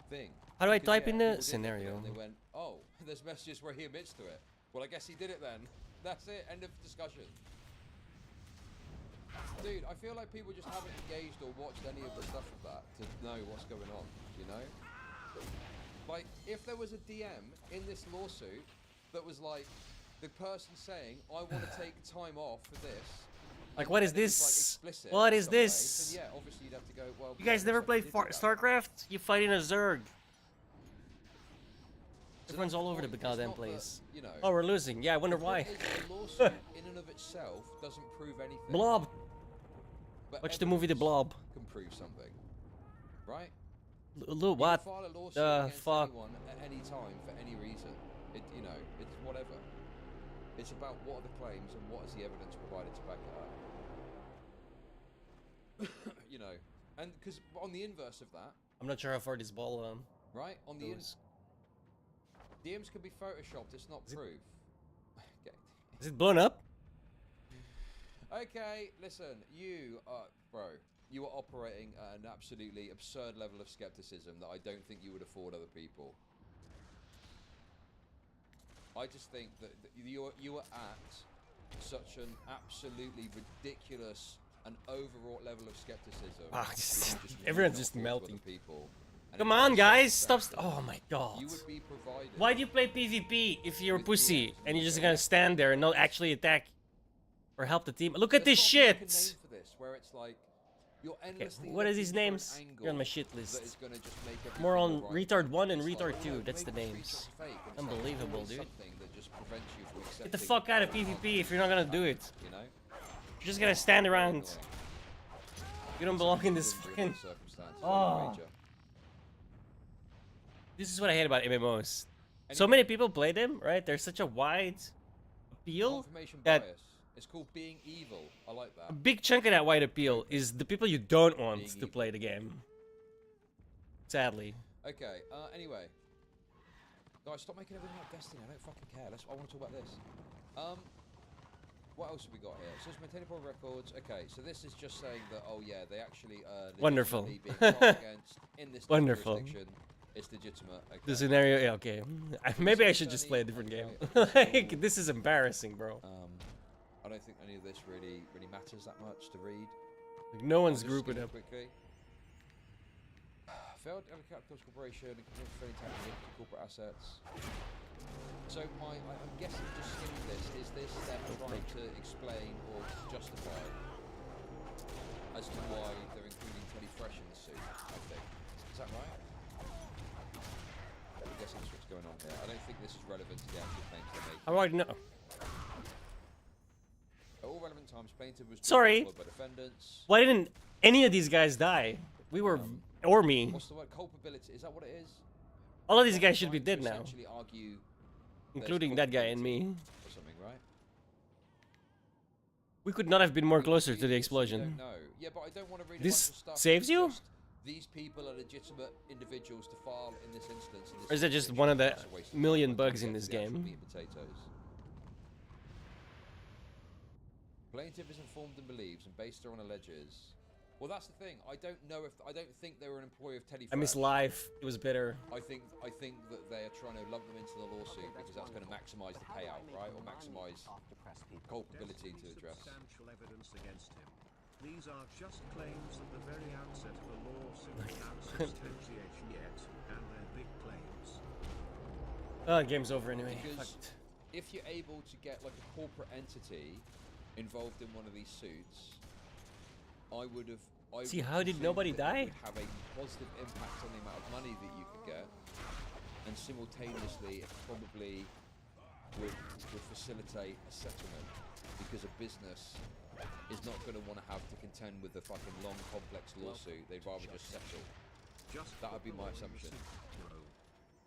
thing. How do I Because, type in the people did look at it scenario? and they went, oh, there's messages where he admits to it. Well, I guess he did it then. That's it. End of discussion. Dude, I feel like people just haven't engaged or watched any of the stuff of that to know what's going on, you know? Like, if there was a DM in this lawsuit that was like, the person saying, I want to take time off for this. Like, what is and it was, this? like, explicit What in is some way, this? then yeah, obviously you'd have to go, well... You guys never played StarCraft? You fight in a Zerg. Everyone's all over the goddamn place. you know, Oh, we're losing. Yeah, I wonder why. The lawsuit in and of itself doesn't prove anything. Blob. But Watch the movie The Blob. can prove something, right? What? You can file a lawsuit The against fuck? anyone at any time for any reason. You know, it's whatever. It's about what are the claims and what is the evidence provided to back it up. You know, and because on the inverse of that, I'm not sure how far this ball right? On the goes. DMs can be photoshopped. It's not proof. Okay. Is it blown up? Okay, listen, you are, bro, you are operating at an absolutely absurd level of skepticism that I don't think you would afford other people. I just think that you are at such an absolutely ridiculous and overwrought level of skepticism. Ah, that you just everyone's will just not afford melting. other people. And Come if on, that's guys, something stop! Oh my god. You would be provided. Why do you play PvP if you're a pussy and you're just gonna stand there and not actually attack or help the team? Look at this shit! Name for this, where it's like, you're endlessly What are these looking for an names? angle You're on my shit that list. is gonna just make everything More on all right. retard 1 and It's retard like, 2. oh, That's the maybe names. it's fake, and it's like Unbelievable, always dude. something that just prevents you from Get the accepting fuck out of the PvP if you're not gonna do it. You know? You're just gonna stand around. You don't belong in this fucking. Oh. This is what I hate about MMOs. So many people play them, right? There's such a wide appeal Confirmation that bias. It's called being evil. I like a that. big chunk of that wide appeal is the people you don't want to play the game. Sadly. Okay. Anyway, guys, stop making everything like Destiny. I don't fucking care. I want to talk about this. What else have we got here? So it's maintaining proper records. Okay, so this is just saying that, oh yeah, they actually Wonderful. legitimately being tried against in this Wonderful. jurisdiction. It's legitimate. Okay. The scenario, yeah, okay. Maybe I should just play a different game. Like, this is embarrassing, bro. I don't think any of this really matters that much to read. Like, no one's I'll just grouping skim up. quickly. Failed to capital corporation and committed failing tax to corporate assets. So I'm guessing just skimming this, is this them trying to explain or justify as to why they're including Teddy Fresh in the suit, I think. Is that right? I'm guessing that's what's going on here. I don't think this is relevant to the actual claims they're making. How do I know? At all relevant times, plaintiff was Sorry. by defendants. Why didn't any of these guys die? We were, or me. What's the word? Culpability. Is that what it is? All of these guys should be dead now. Essentially argue Including that guy and me. or something, right? We could not have been more closer to the explosion. No. Yeah, but I don't want to read This a bunch of stuff. saves you? Just, these people are legitimate individuals to file in this instance. In this Or is that just jurisdiction. one of the That's a waste of million time. bugs in Get this to the actual game? meat and potatoes. Plaintiff is informed and believes, and based on alleges. Well, that's the thing. I don't think they were an employee of Teddy I miss Fresh. life. It was better. I think that they are trying to lump them into the lawsuit because that's going to maximise the payout, right, or maximise culpability to address. Substantial evidence against him. These are just claims at the very outset of a lawsuit without substantiation yet, and they're big claims. Oh, game's over anyway. Because Fuck. if you're able to get like a corporate entity involved in one of these suits, I would have I See, would how did presume nobody that it die? would have a positive impact on the amount of money that you could get, and simultaneously it probably would facilitate a settlement, because a business is not going to want to have to contend with a fucking long, complex lawsuit. They'd rather just settle. That would be my assumption.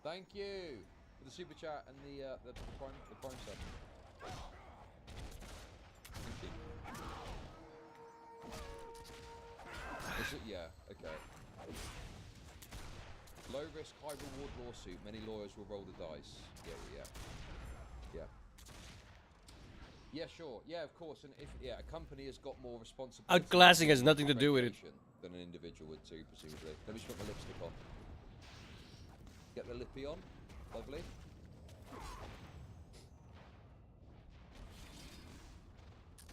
Thank you for the super chat and the prime sub. Thank you. Is it? Yeah. Okay. Low risk, high reward lawsuit. Many lawyers will roll the dice. Yeah. Yeah, sure. Yeah, of course. And if a company has got more responsibility. Outclassing has nothing to do with it. Than an individual would too, presumably. Let me just put my lipstick on. Get the lippy on. Lovely.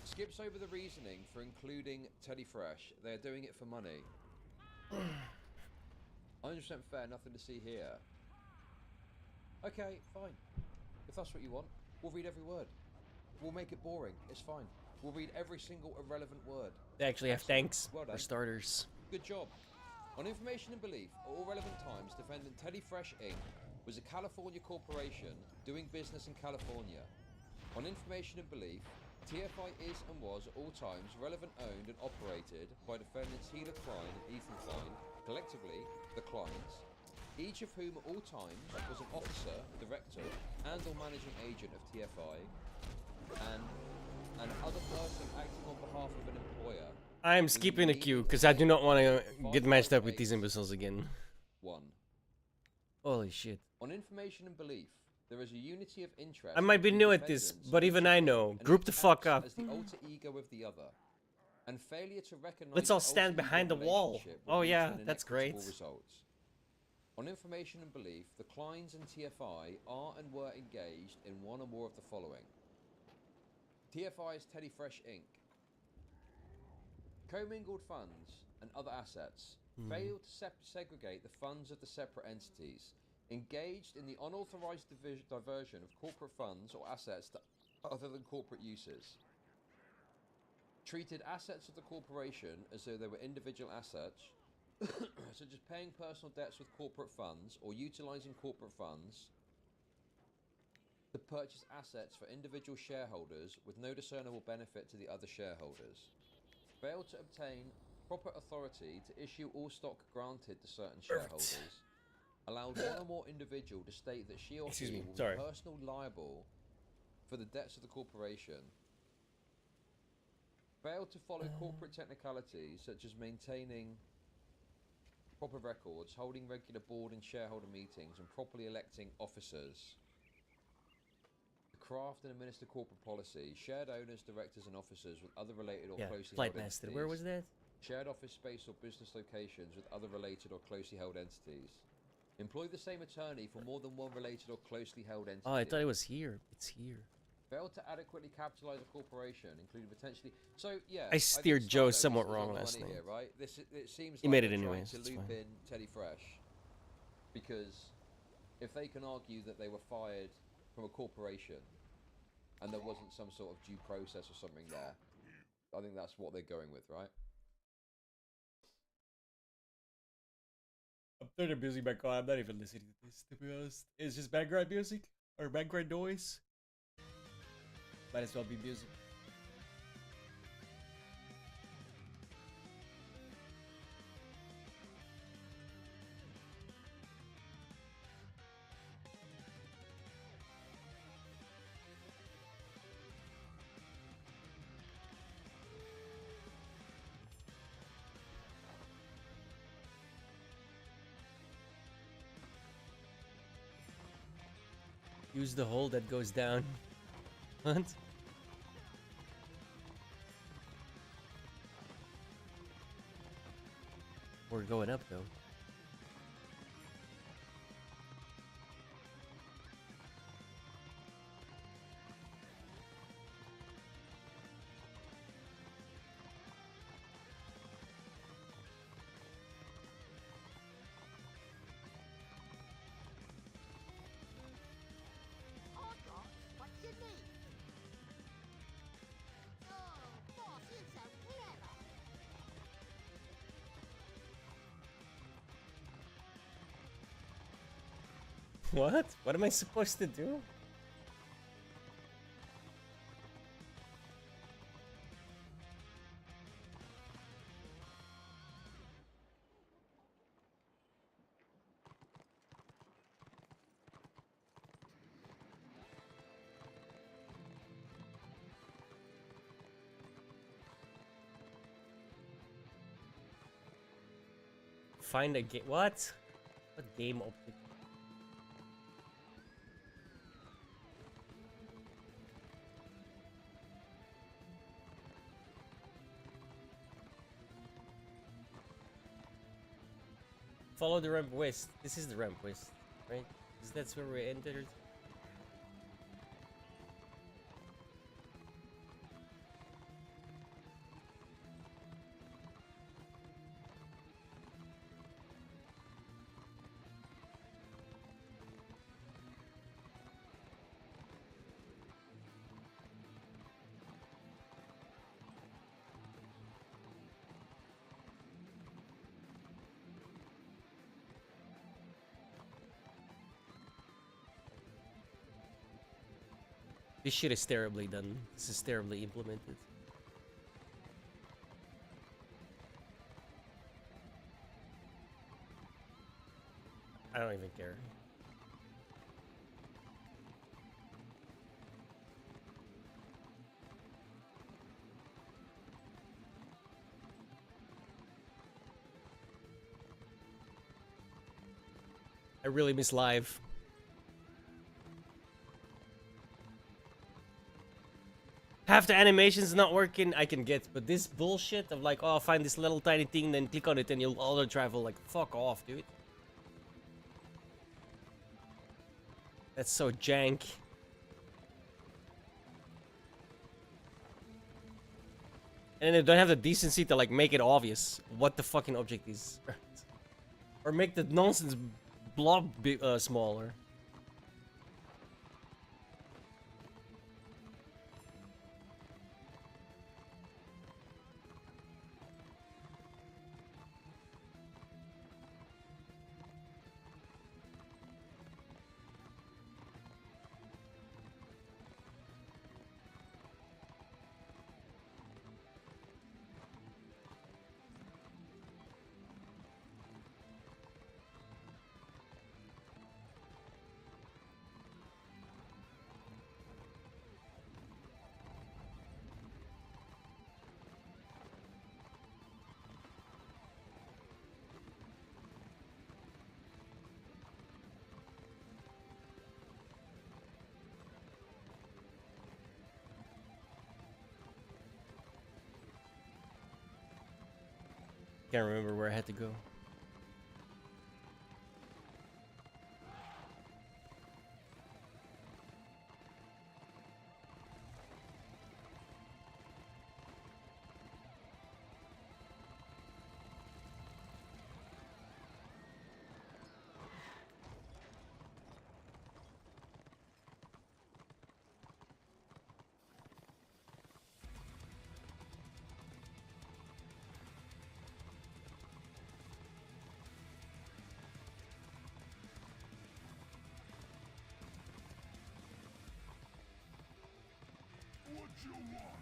Skips over the reasoning for including Teddy Fresh. They're doing it for money. 100% fair. Nothing to see here. Okay, fine. If that's what you want, we'll read every word. We'll make it boring. It's fine. We'll read every single irrelevant word. They actually have tanks Well done. for starters. Good job. On information and belief, at all relevant times, defendant Teddy Fresh Inc. was a California corporation doing business in California. On information and belief, TFI is and was at all times relevant owned and operated by defendants Hila Klein and Ethan Klein, collectively the Kleins, each of whom at all times was an officer, director, and or managing agent of TFI, and an other person acting on behalf of an employer. I'm skipping the queue because I do not want to get matched up with these imbeciles again. 1. Holy shit. On information and belief, there is a unity of interest. I might be new at this, but even I know. Group the fuck up. As the alter ego of the other, and failure to recognize. Let's all stand behind the wall. Oh yeah, that's great. Results. On information and belief, the Kleins and TFI are and were engaged in one or more of the following. TFI's Teddy Fresh Inc. Commingled funds and other assets, failed to segregate the funds of the separate entities, engaged in the unauthorized diversion of corporate funds or assets to other than corporate uses, treated assets of the corporation as though they were individual assets, such as paying personal debts with corporate funds or utilizing corporate funds to purchase assets for individual shareholders with no discernible benefit to the other shareholders, failed to obtain proper authority to issue all stock granted to certain shareholders, allowed one or more individual to state that she or he will be personally liable for the debts of the corporation, failed to follow corporate technicalities such as maintaining proper records, holding regular board and shareholder meetings, and properly electing officers, craft and administer corporate policy, shared owners, directors, and officers with other related or closely held entities. Where was that? Shared office space or business locations with other related or closely held entities. Employ the same attorney for more than one related or closely held entity. Oh, I thought it was here. It's here. Failed to adequately capitalize a corporation, including potentially. So yeah, I steered Joe somewhat wrong last night. Here, right? It seems he like made it they're anyways. trying to loop in Teddy Fresh, because if they can argue that they were fired from a corporation and there wasn't some sort of due process or something there, I think that's what they're going with, right? I'm turning the music back on. I'm not even listening to this, to be honest. It's just background music or background noise. Might as well be music. Use the hole that goes down. What? We're going up though. What? What am I supposed to do? Find a game. What? What game object? Follow the ramp west. This is the ramp west, right? Because that's where we entered. This shit is terribly done. This is terribly implemented. I don't even care. I really miss live. Half the animations not working, I can get, but this bullshit of like, oh, find this little tiny thing, then click on it, and you'll auto travel. Like, fuck off, dude. That's so jank. And they don't have the decency to like make it obvious what the fucking object is, or make the nonsense blob smaller. Can't remember where I had to go. What you want?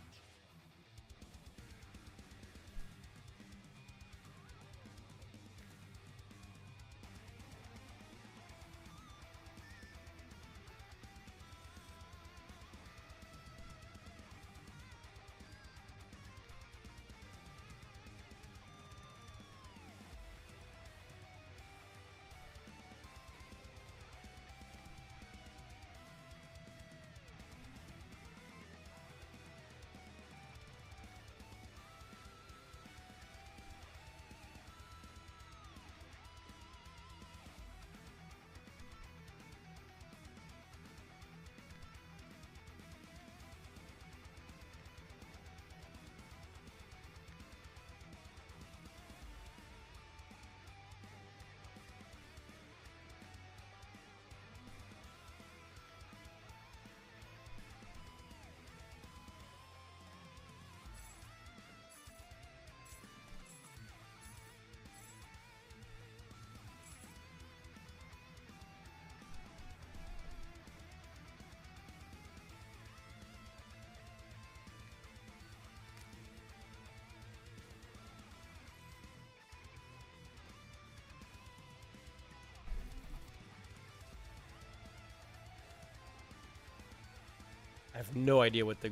I have no idea what the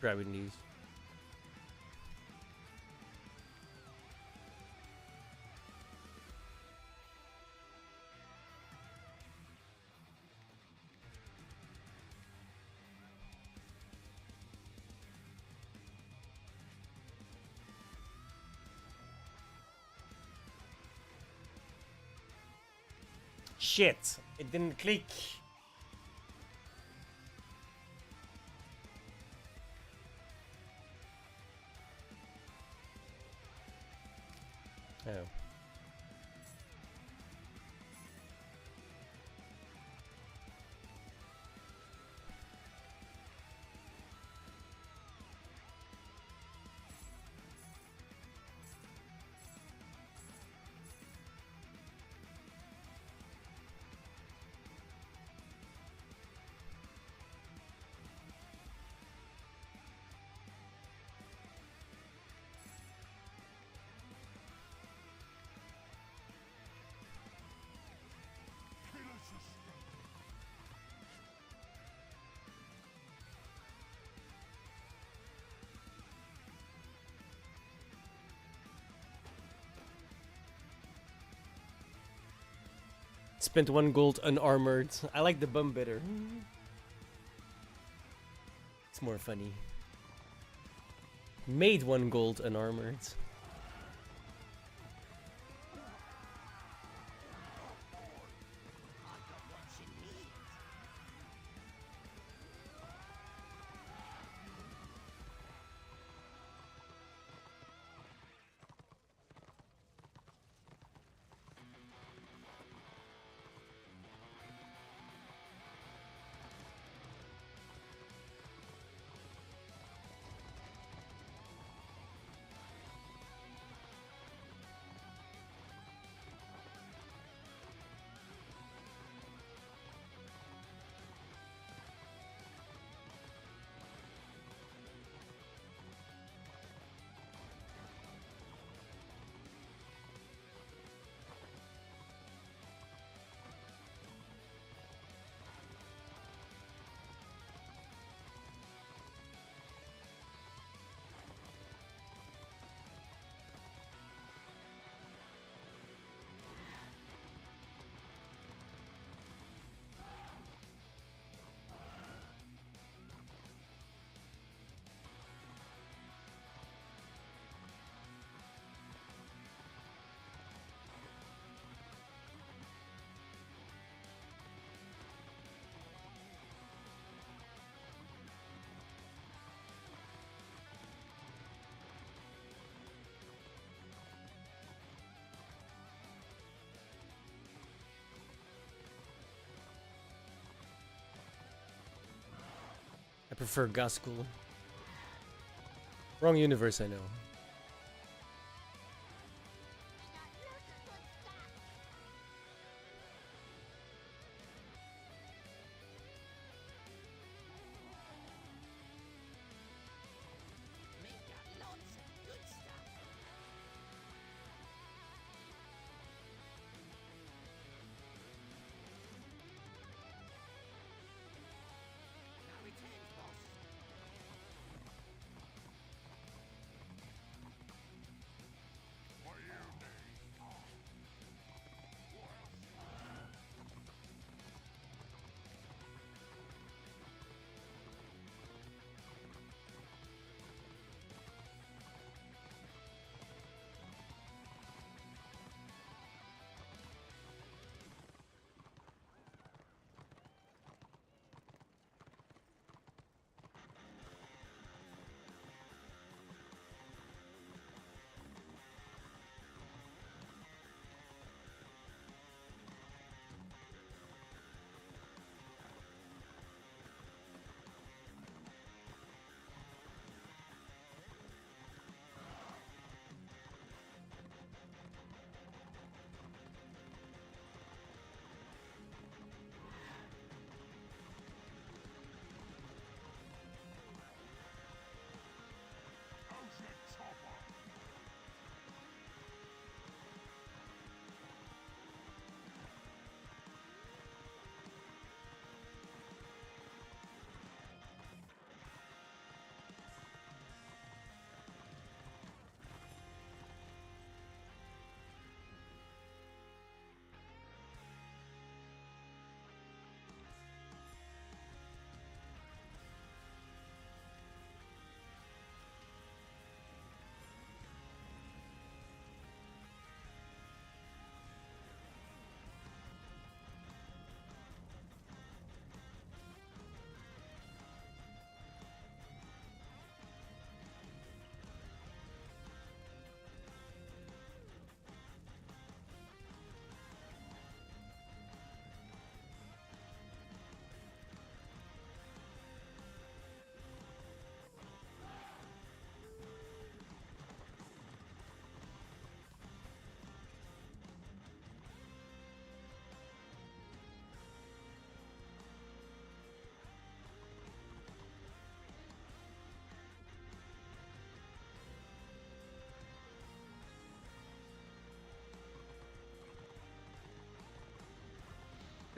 grabbing these. Shit! It didn't click. Oh. Spent 1 gold unarmored. I like the bum better. It's more funny. Made 1 gold unarmored. I prefer Gaskul. Wrong universe, I know.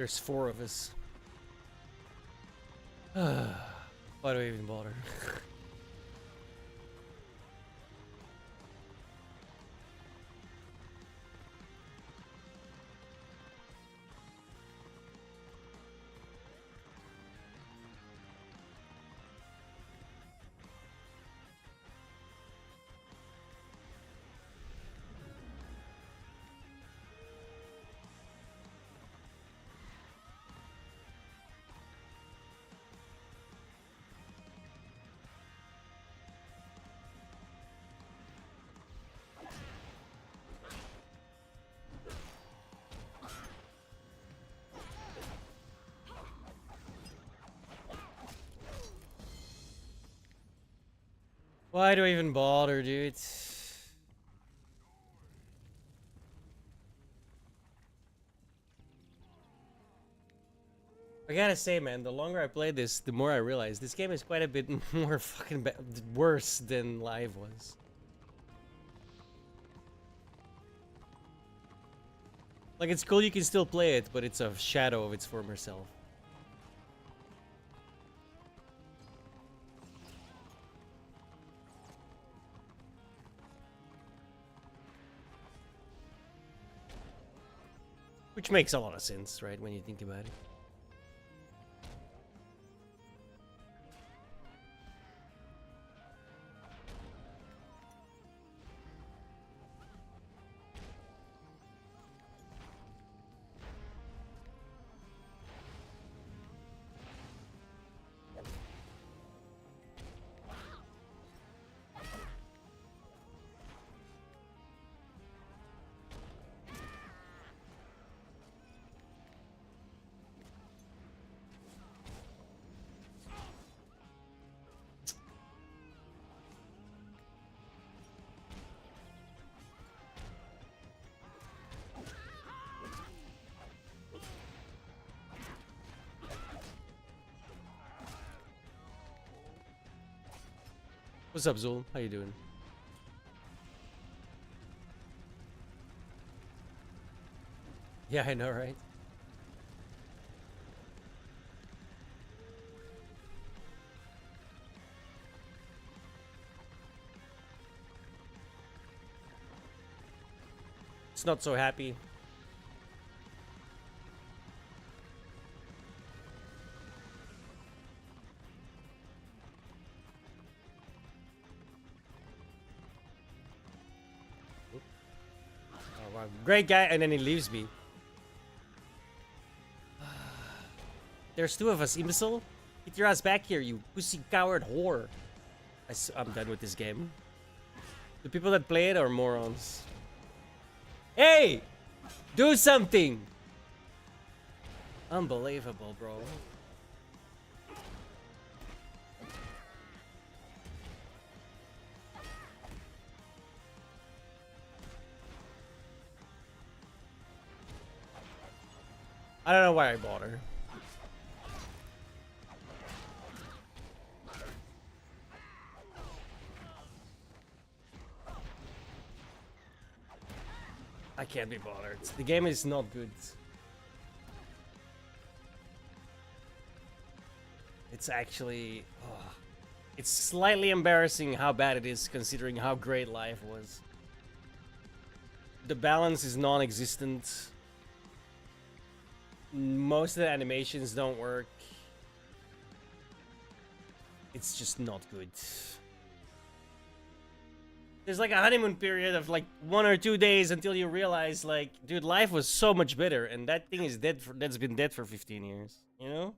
There's 4 of us. Why do I even bother? Why do I even bother, dude? I gotta say, man, the longer I play this, the more I realize this game is quite a bit more fucking worse than live was. Like, it's cool you can still play it, but it's a shadow of its former self. Which makes a lot of sense, right, when you think about it. What's up, Zul? How you doing? Yeah, I know, right? It's not so happy. Oh, wow. Great guy, and then he leaves me. There's 2 of us, imbecile. Get your ass back here, you pussy coward whore. I'm done with this game. The people that play it are morons. Hey! Do something! Unbelievable, bro. I don't know why I bought her. I can't be bothered. The game is not good. It's actually... oh, it's slightly embarrassing how bad it is considering how great life was. The balance is non-existent. Most of the animations don't work. It's just not good. There's like a honeymoon period of like 1 or 2 days until you realize, like, dude, life was so much better, and that thing is dead. That's been dead for 15 years. You know,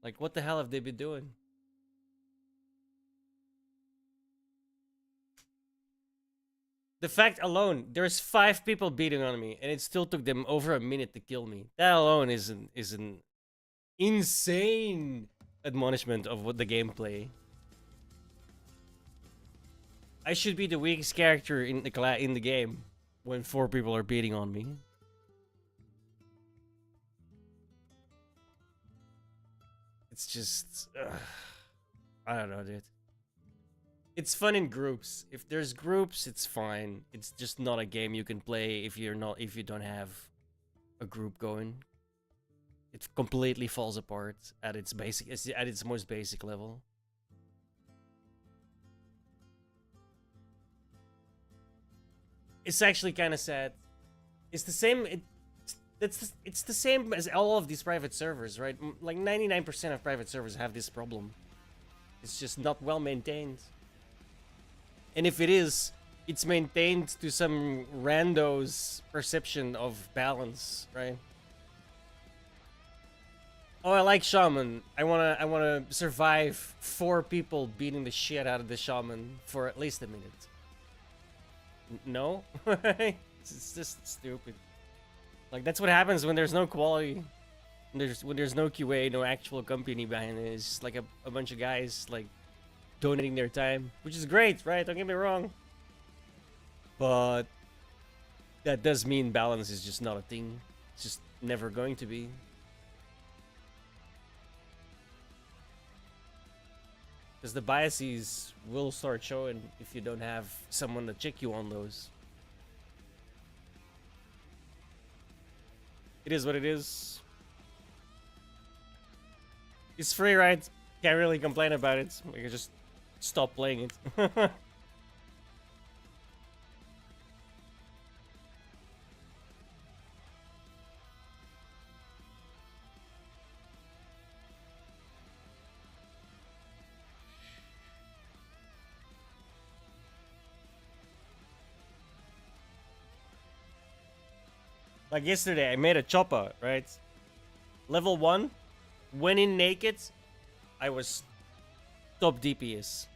like, what the hell have they been doing? The fact alone, there's 5 people beating on me, and it still took them over a minute to kill me. That alone is an insane admonishment of what the gameplay. I should be the weakest character in the game when 4 people are beating on me. It's just, I don't know, dude. It's fun in groups. If there's groups, it's fine. It's just not a game you can play if you don't have a group going. it completely falls apart at its most basic level. It's actually kind of sad. It's the same. It's the same as all of these private servers, right? Like 99% of private servers have this problem. It's just not well maintained. And if it is, it's maintained to some rando's perception of balance, right? Oh, I like shaman. I wanna survive 4 people beating the shit out of the shaman for at least a minute. No? It's just stupid. Like, that's what happens when there's no quality. When there's no QA, no actual company behind it. It's just like a bunch of guys, like, donating their time. Which is great, right? Don't get me wrong. But that does mean balance is just not a thing. It's just never going to be. Because the biases will start showing if you don't have someone to check you on those. It is what it is. It's free, right? Can't really complain about it. We can just stop playing it. Like yesterday, I made a chopper, right? Level 1, went in naked, I was top DPS.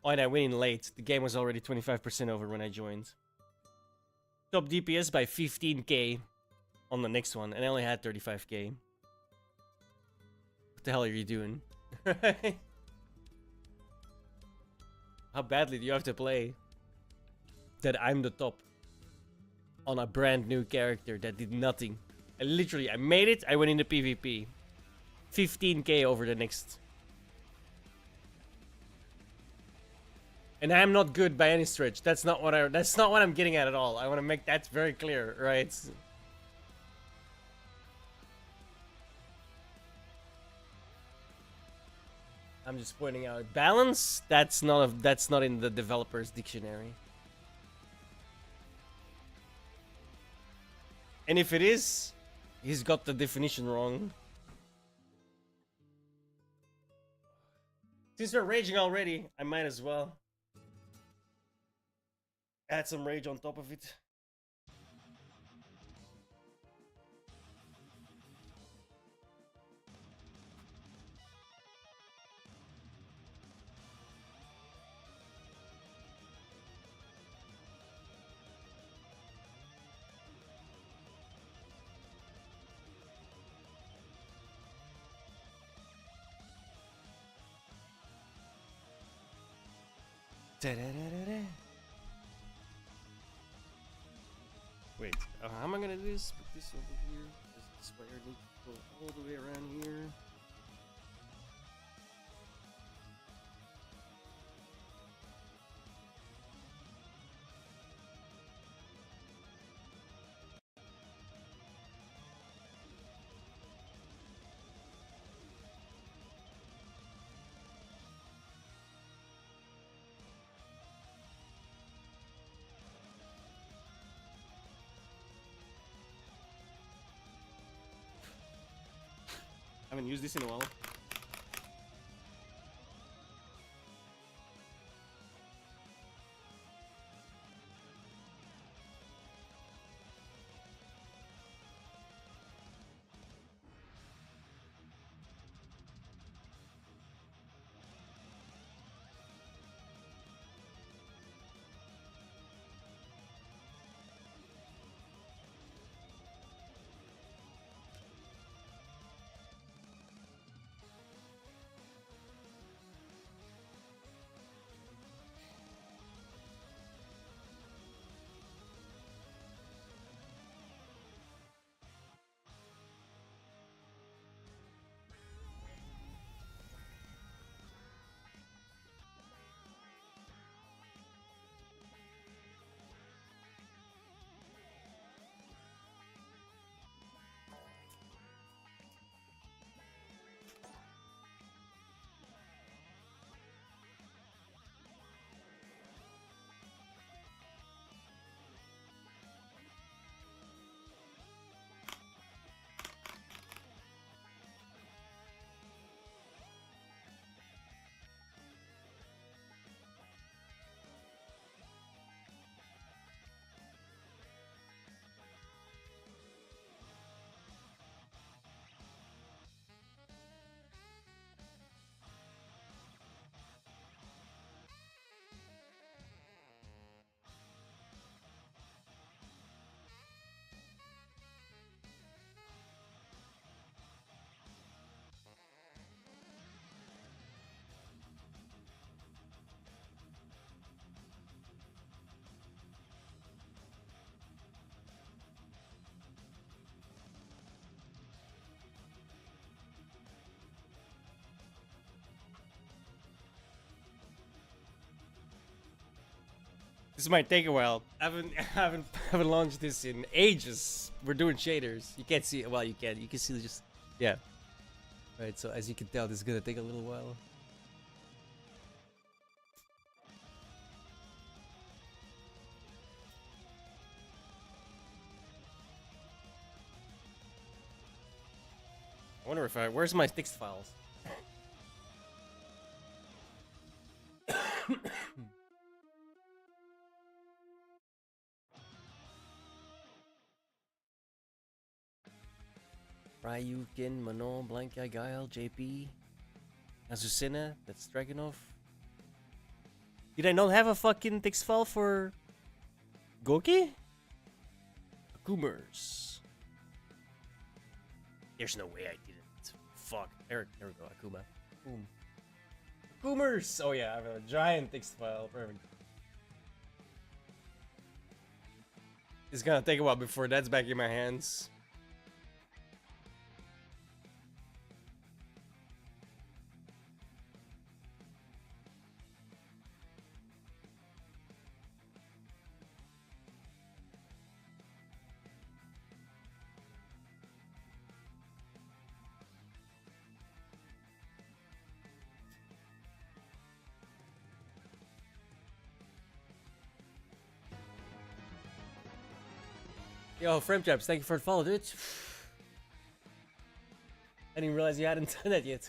Oh, and I went in late. The game was already 25% over when I joined. Top DPS by 15k on the next one, and I only had 35k. What the hell are you doing? How badly do you have to play that I'm the top on a brand new character that did nothing? I made it, I went into PvP. 15k over the next. And I'm not good by any stretch. That's not what I'm getting at all. I want to make that very clear, right? I'm just pointing out balance. That's not in the developer's dictionary. And if it is, he's got the definition wrong. Since we're raging already, I might as well add some rage on top of it. Wait, how am I gonna do this? Put this over here. This wire needs to go all the way around here. I haven't used this in a while. This might take a while. I haven't launched this in ages. We're doing shaders. You can't see it. Well, you can. You can see just yeah. Right. So as you can tell, this is gonna take a little while. I wonder if where's my text files? Ryukin, Manon, Blanca, Gael, JP, Azucena, that's Dragunov. Did I not have a fucking text file for Goki? Akumers. There's no way I didn't. Fuck. There we go. Akuma. Boom. Akumers! Oh yeah, I have a giant text file. Perfect. It's gonna take a while before that's back in my hands. Yo, Frame Traps, thank you for the follow, dude. I didn't realize you hadn't done that yet.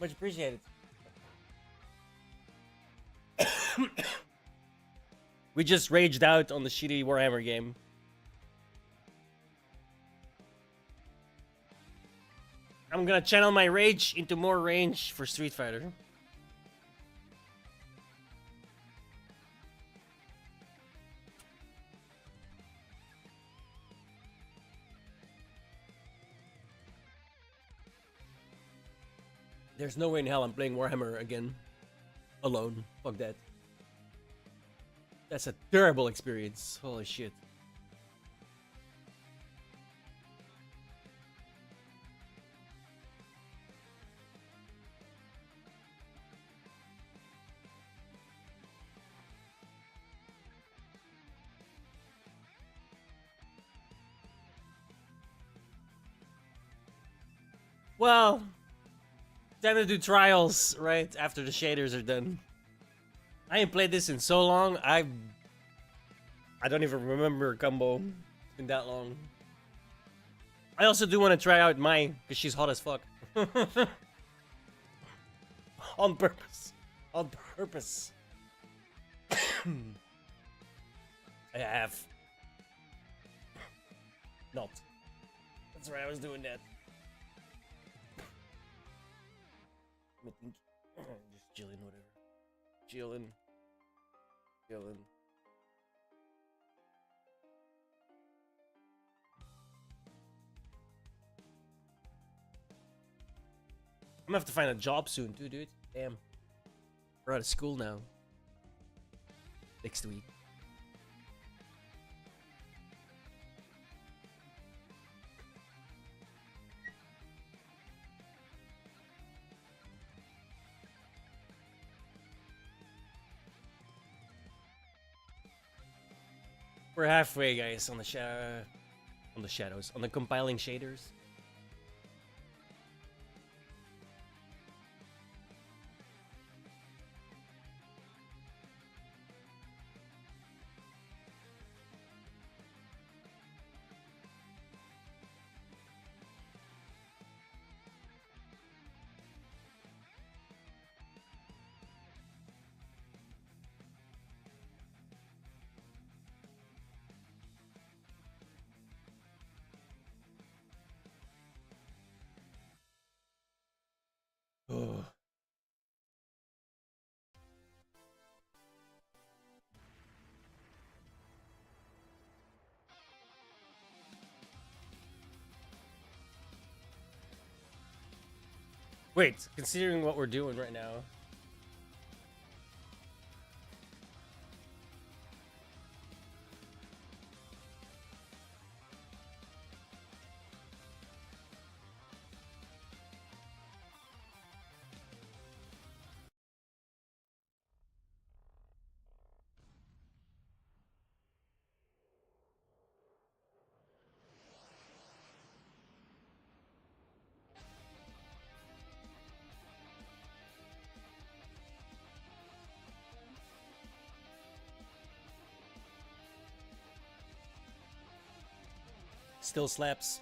Much appreciated. We just raged out on the shitty Warhammer game. I'm gonna channel my rage into more range for Street Fighter. There's no way in hell I'm playing Warhammer again. Alone. Fuck that. That's a terrible experience. Holy shit. Well, time to do trials right after the shaders are done. I ain't played this in so long. I don't even remember combo. It's been that long. I also do want to try out Mai because she's hot as fuck. On purpose. On purpose. I have not. That's right. I was doing that. Just chilling, whatever. Chillin. Chillin. I'm gonna have to find a job soon too, dude. Damn. We're out of school now. Next week. We're halfway, guys, on the shadows, on the compiling shaders. Oh. Wait, considering what we're doing right now. still slaps.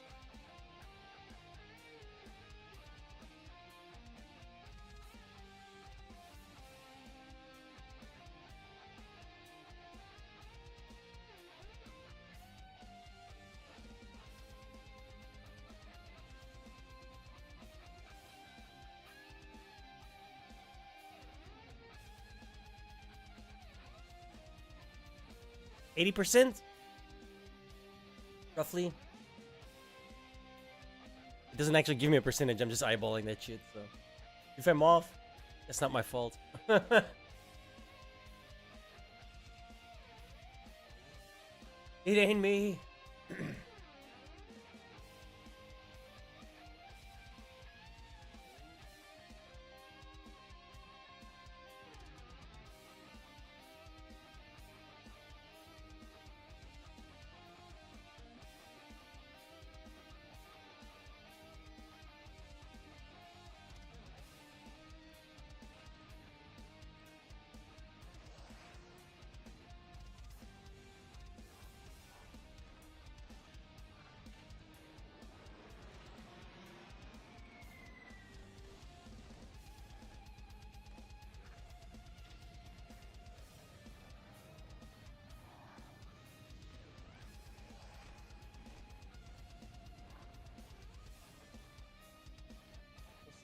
%, roughly. It doesn't actually give me a percentage. I'm just eyeballing that shit. So if I'm off, that's not my fault. It ain't me.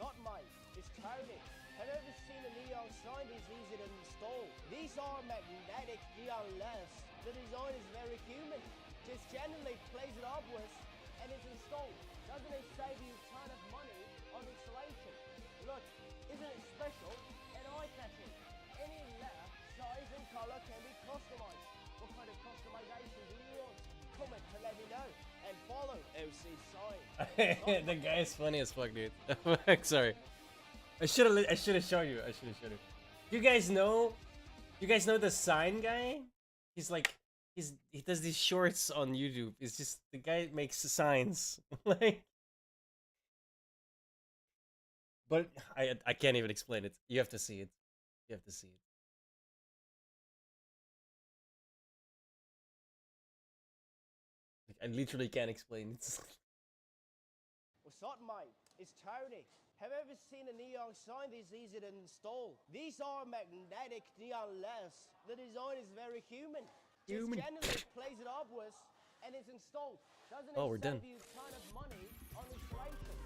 'What's up, mate? It's Tony. Have you ever seen a neon sign that's easy to install? These are magnetic neon lamps. The design is very human. Just generally plays it upwards and it's installed. Doesn't it save you a ton of money on installation? Look, isn't it special and eye-catching? Any letter, size and color can be customized. What kind of customization do you want? Comment to let me know. And follow OC Sign. The guy is funny as fuck, dude. Sorry. I should have shown you. You guys know the sign guy? He's like he does these shorts on YouTube. It's just the guy makes signs. Like, but I can't even explain it. You have to see it. You have to see it. I literally can't explain it. What's up, mate? It's Tony. Have you ever seen a neon sign that's easy to install? These are magnetic neon lamps. The design is very human. Just generally plays it upwards and it's installed. Doesn't it we're done. save you a ton of money on installation?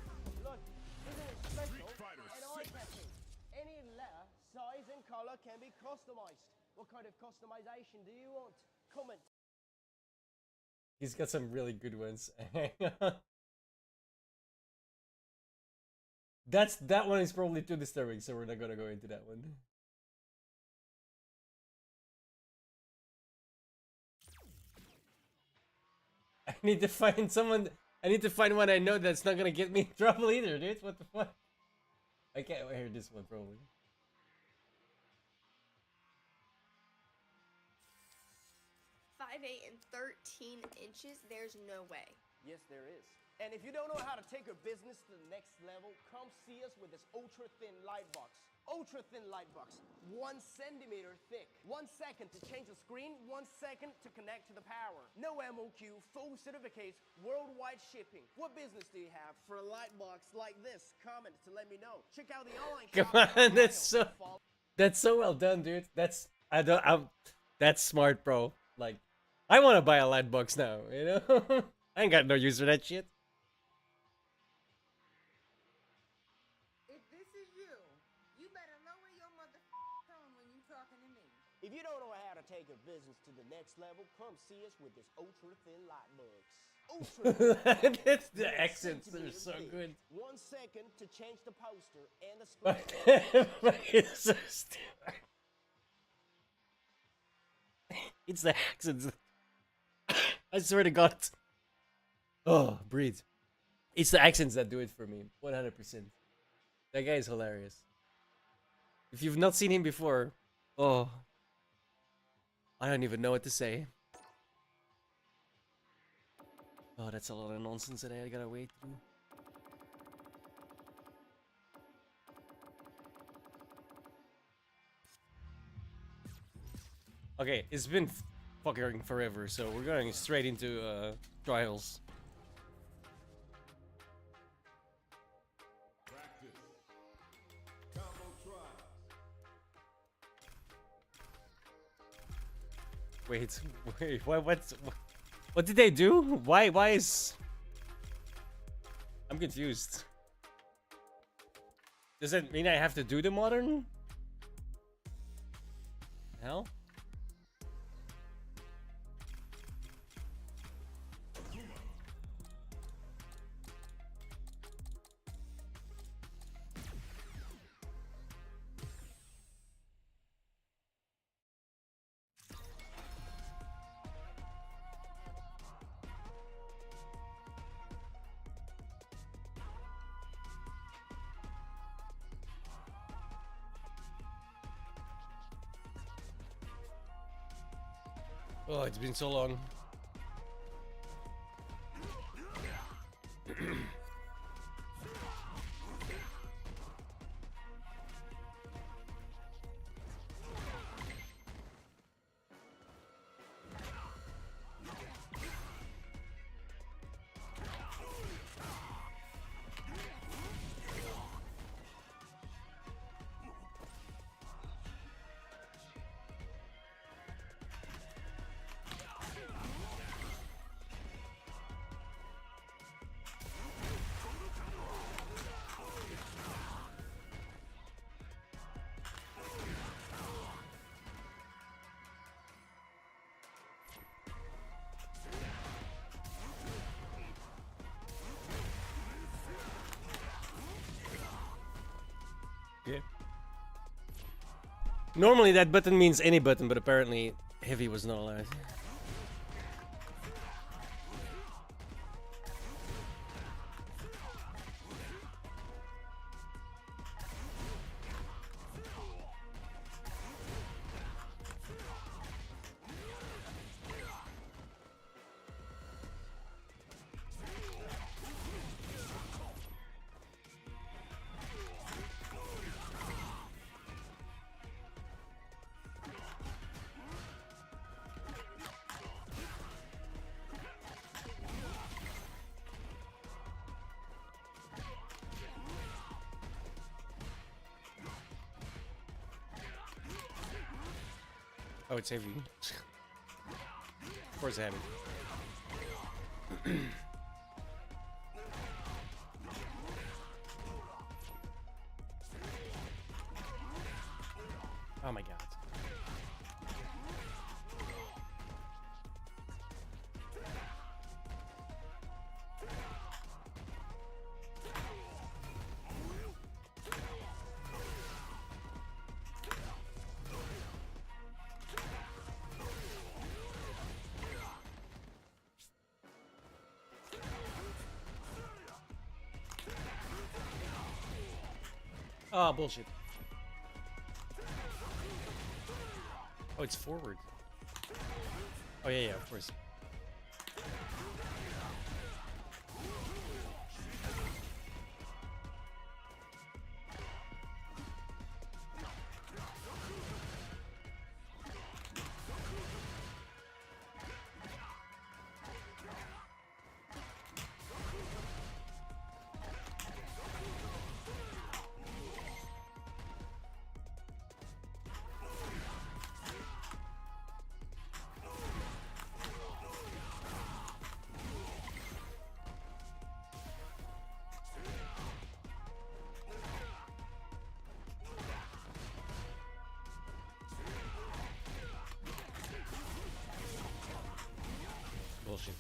Look, isn't it special and eye-catching? Any letter, size and color can be customized. What kind of customization do you want? Comment. He's got some really good ones. That one is probably too disturbing, so we're not gonna go into that one. I need to find someone. I need to find one I know that's not gonna get me in trouble either, dude. What the fuck? I can't hear this one probably. 5'8" and 13 inches, there's no way. Yes, there is. And if you don't know how to take your business to the next level, come see us with this ultra-thin light box. Ultra-thin light box, 1 centimeter thick. 1 second to change the screen, 1 second to connect to the power. No MOQ, full certificates, worldwide shipping. What business do you have for a light box like this? Comment to let me know. Check out the online shop. Come on, that's so well done, dude. That's smart, bro. Like, I want to buy a light box now, you know? I ain't got no use for that shit. If this is you, you better lower your tone when you talking to me. If you don't know how to take your business to the next level, come see us with this ultra-thin light box. That's the accents are so good. 1 second to change the poster and the screen. It's so stupid. It's the accents. I swear to God. Oh, breathe. It's the accents that do it for me. 100%. That guy is hilarious. If you've not seen him before, oh, I don't even know what to say. Oh, that's a lot of nonsense that I gotta wait through. Okay, it's been fucking forever, so we're going straight into trials. Wait, what did they do? Why is... I'm confused. Does that mean I have to do the modern? Hell? Oh, it's been so long. Yeah. Normally that button means any button, but apparently heavy was not allowed. Oh, it's heavy. Of course, heavy. Oh my god. Ah, bullshit. Oh, it's forward. Oh, yeah, of course. Bullshit.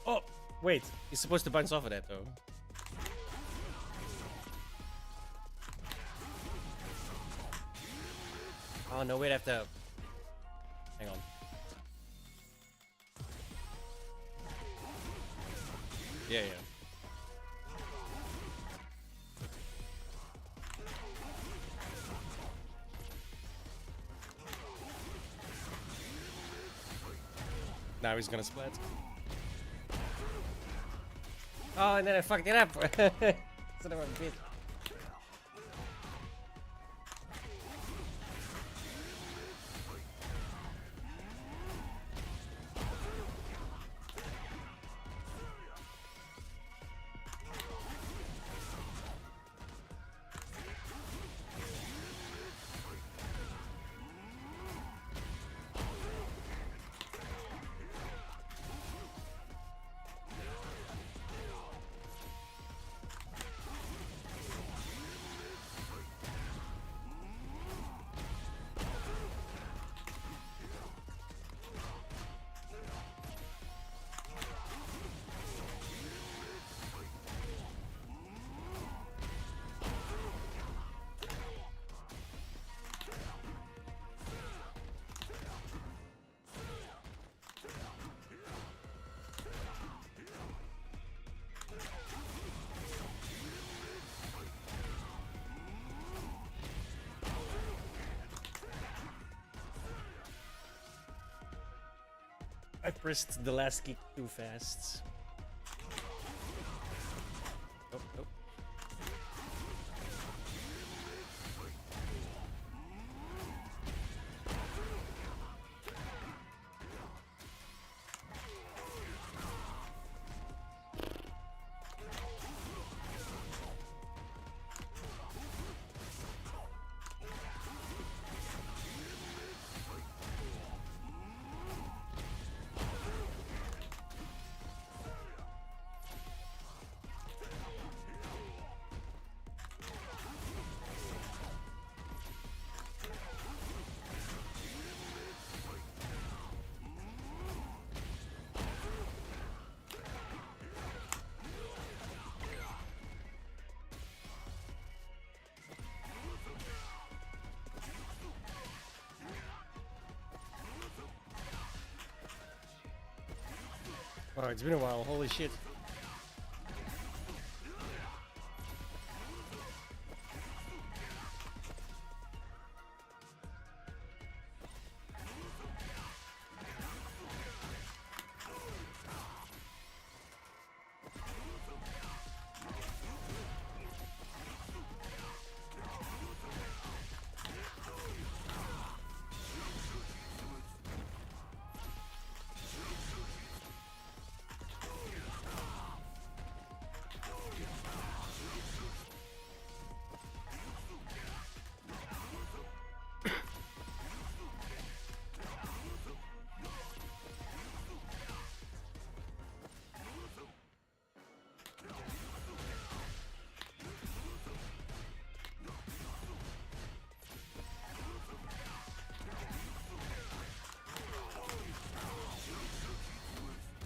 Oh, wait. He's supposed to bounce off of that, though. Oh, no, wait, I have to... Hang on. Yeah. Now he's gonna split. Oh, and then I fucked it up. Son of a bitch. I pressed the last kick too fast. Oh, nope. Wow, it's been a while. Holy shit.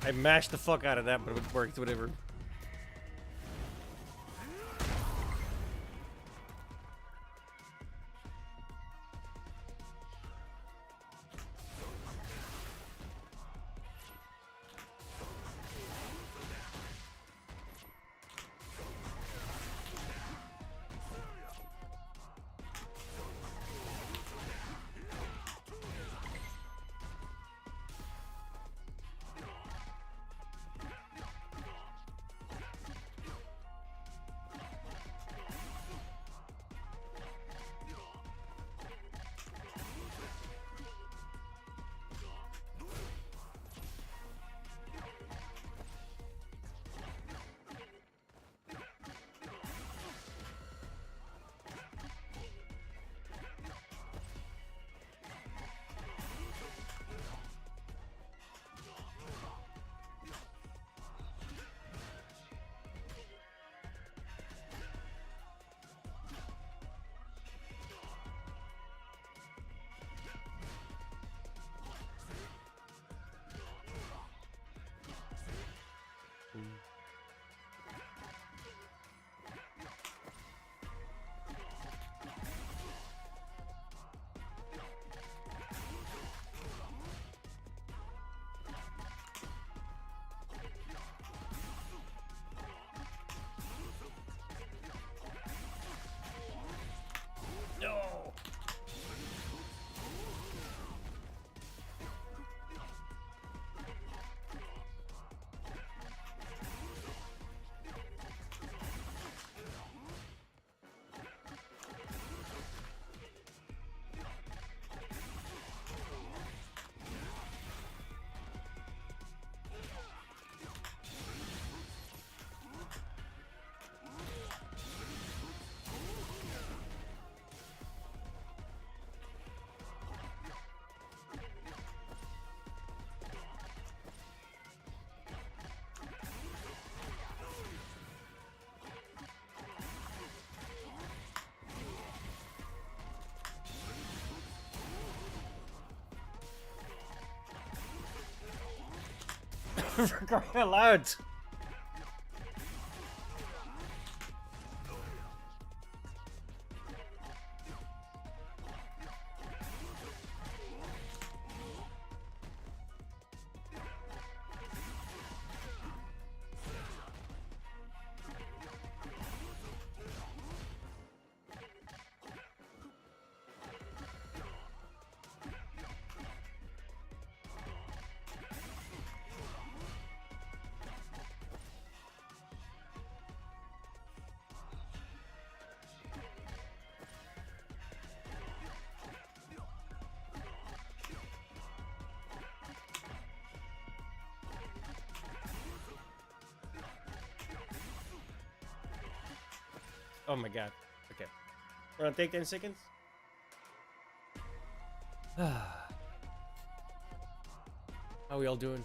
I mashed the fuck out of that, but it worked, whatever. For crying out loud. Oh my god. Okay. We're gonna take 10 seconds. How we all doing?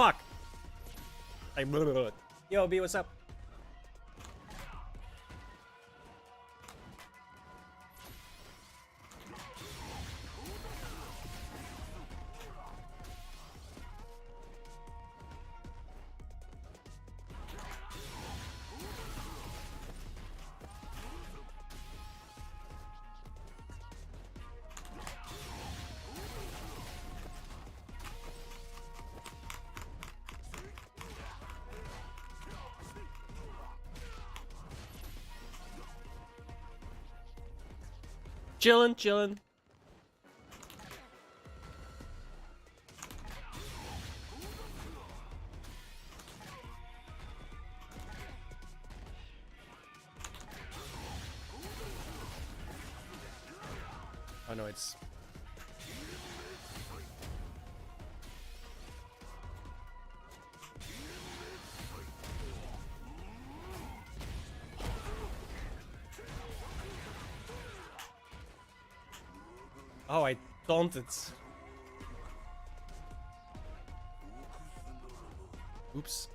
Fuck! I Yo, B, what's up? Chillin, chillin. Oh no, it's... Oh, I taunted. Oops.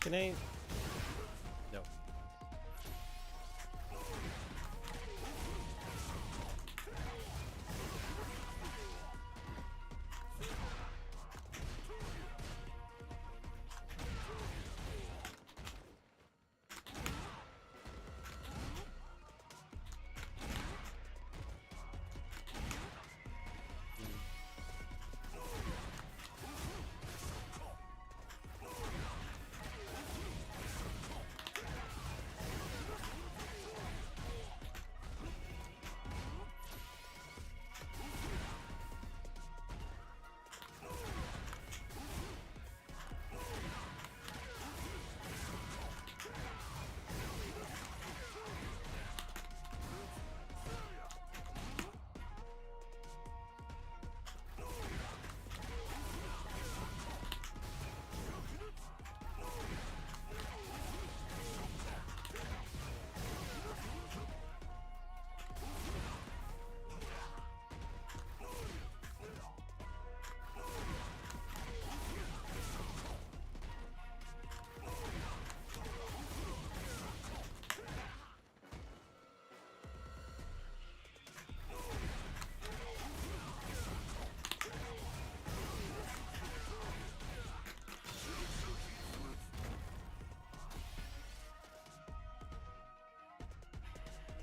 Can I? No.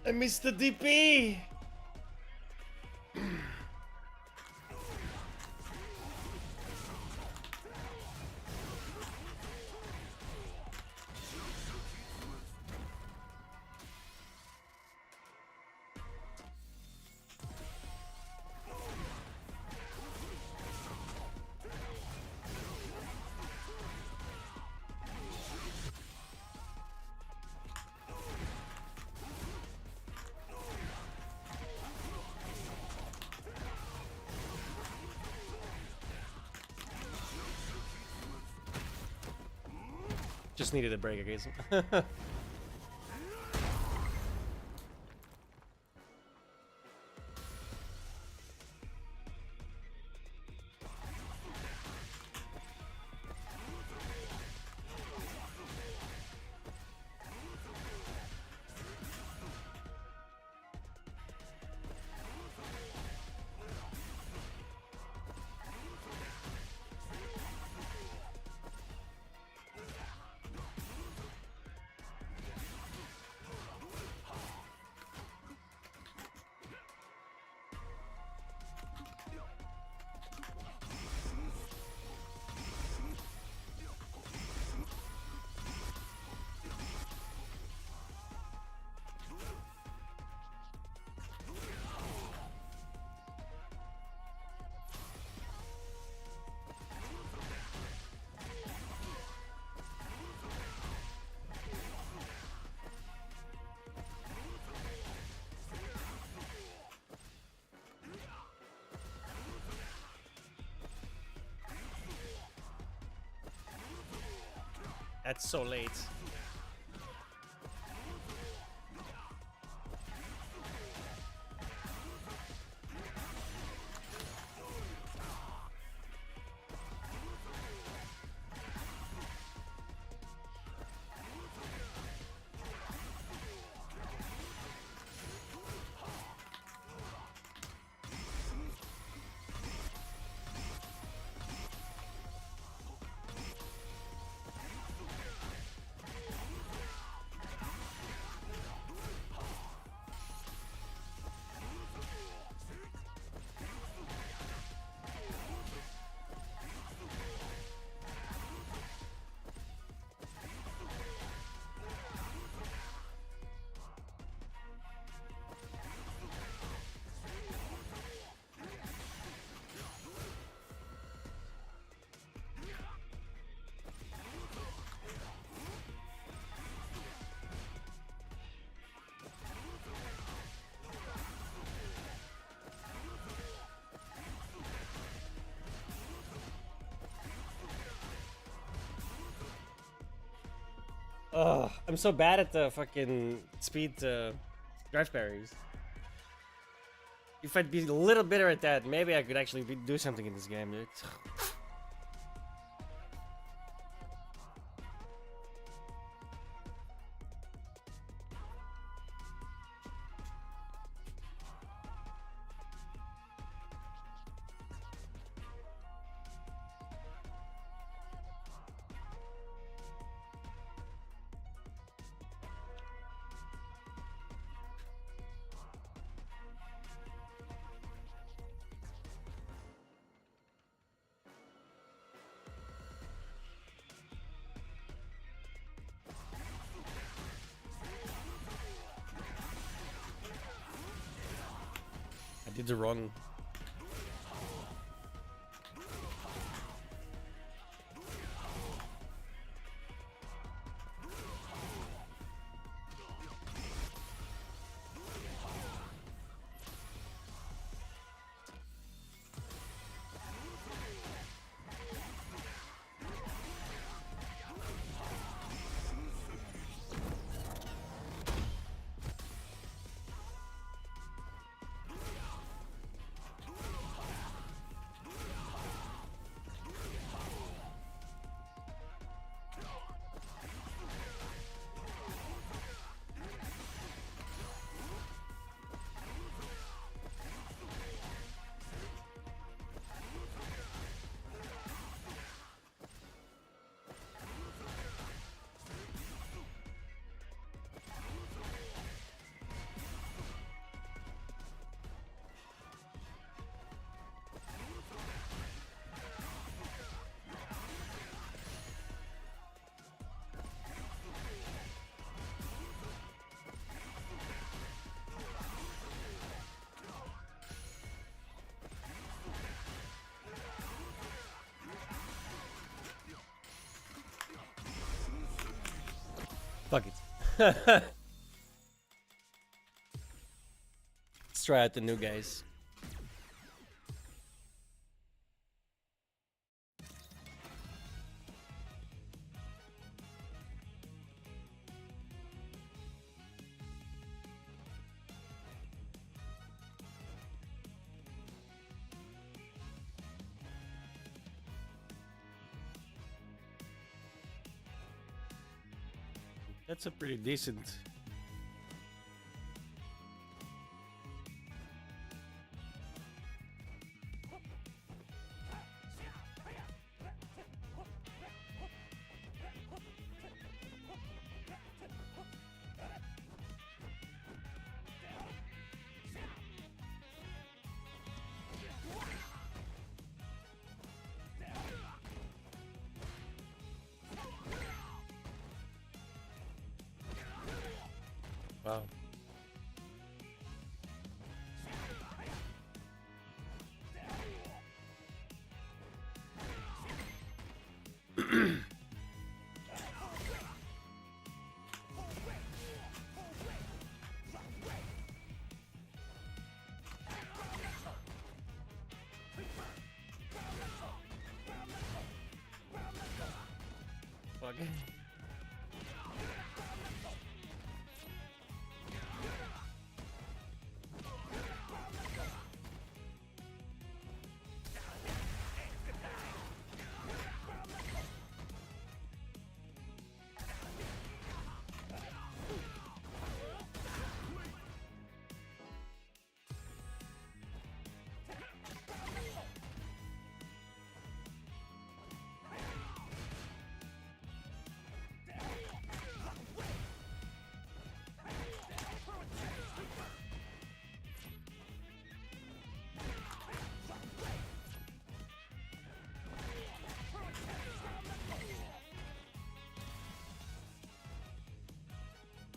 I missed the DP. Just needed a break, I guess. That's so late. Ugh, I'm so bad at the fucking speed drive parries. If I'd be a little better at that, maybe I could actually do something in this game, dude. I did the wrong. Fuck it. Let's try out the new guys. That's a pretty decent. Wow. Okay.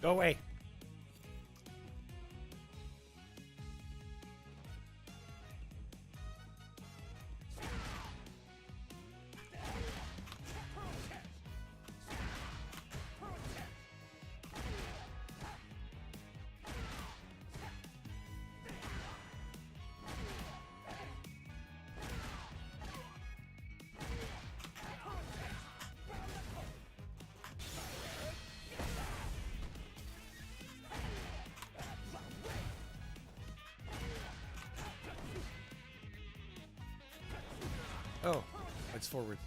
Go away. Oh, it's forward.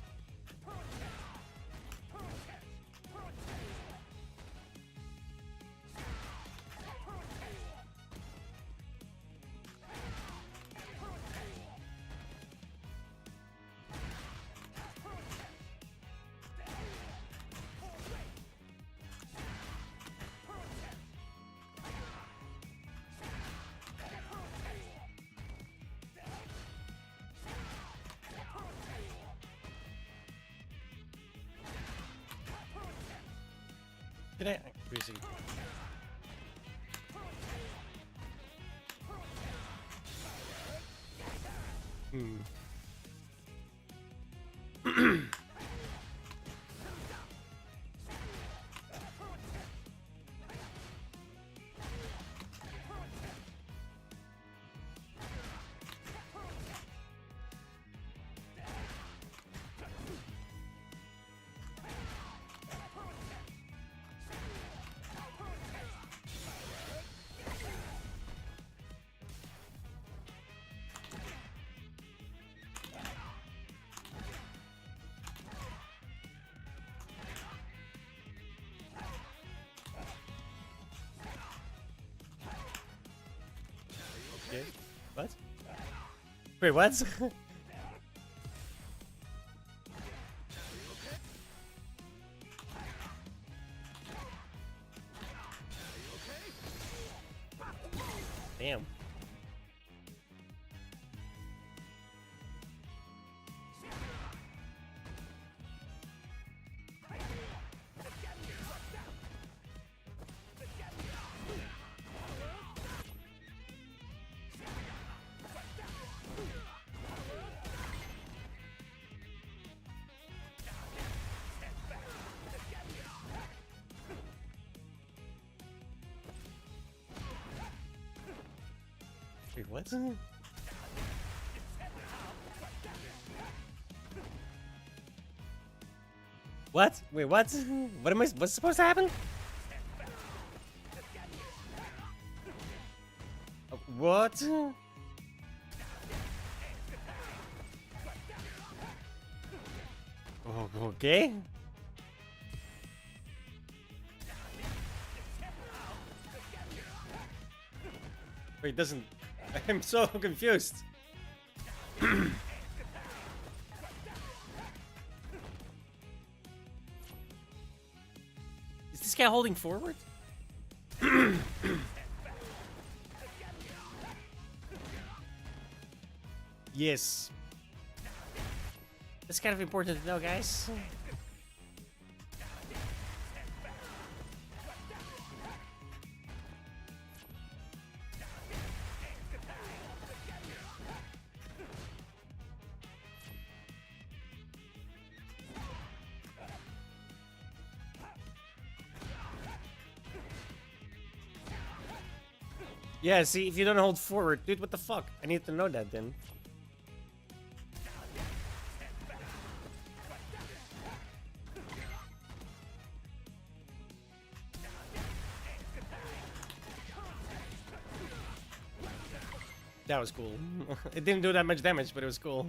Can I? Crazy. Okay. What? Wait, what? Damn. What? What? Wait, what? What am I? What's supposed to happen? What? Oh, okay. Wait, it doesn't. I'm so confused. Is this guy holding forward? Yes. That's kind of important to know, guys. Yeah, see, if you don't hold forward, dude, what the fuck? I need to know that then. That was cool. It didn't do that much damage, but it was cool.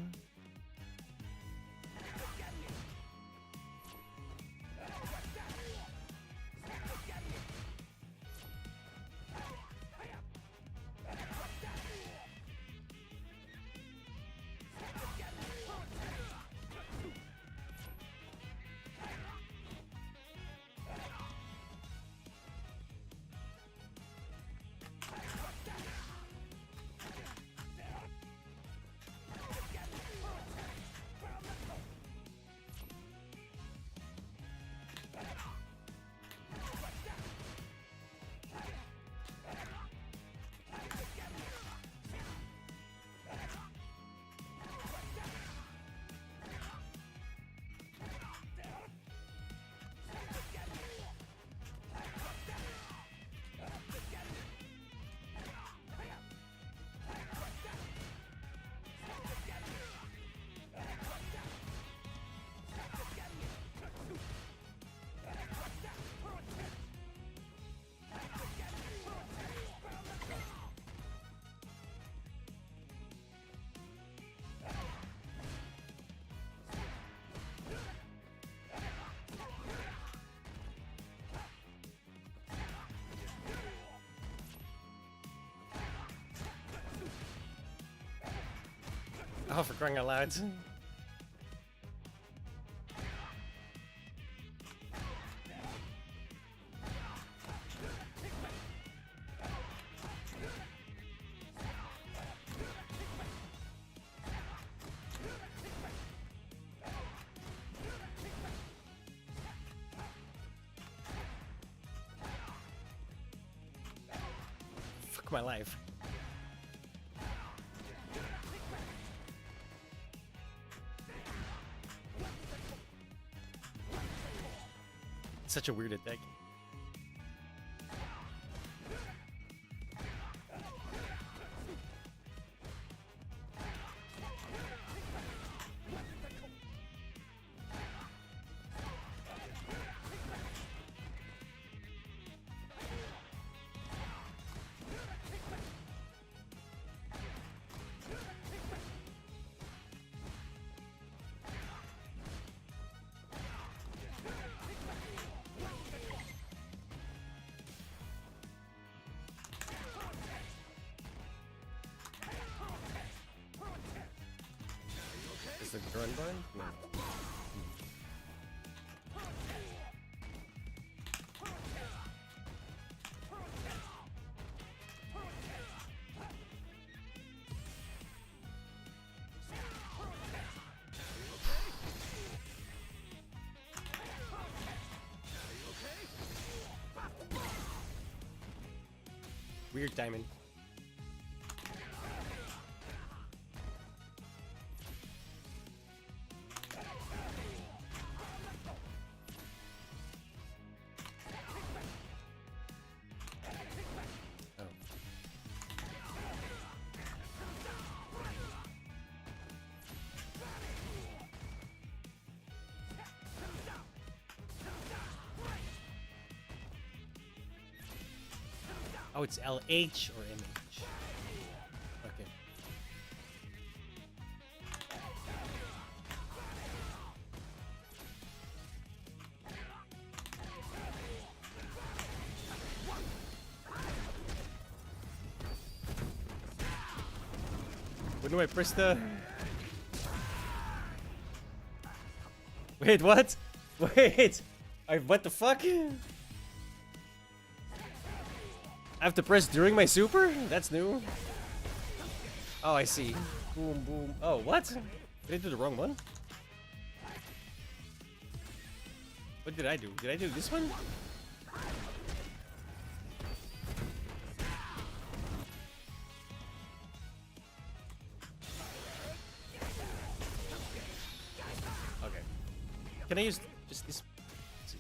Oh, for crying out loud. Fuck my life. Such a weird attack. Is the run button? No. Weird timing. Oh, it's LH or MH. Okay. When do I press the... Wait, what? Wait! What the fuck? I have to press during my super? That's new. Oh, I see. Boom, boom. Oh, what? Did I do the wrong one? What did I do? Did I do this one? Okay. Can I use just this? Let's see.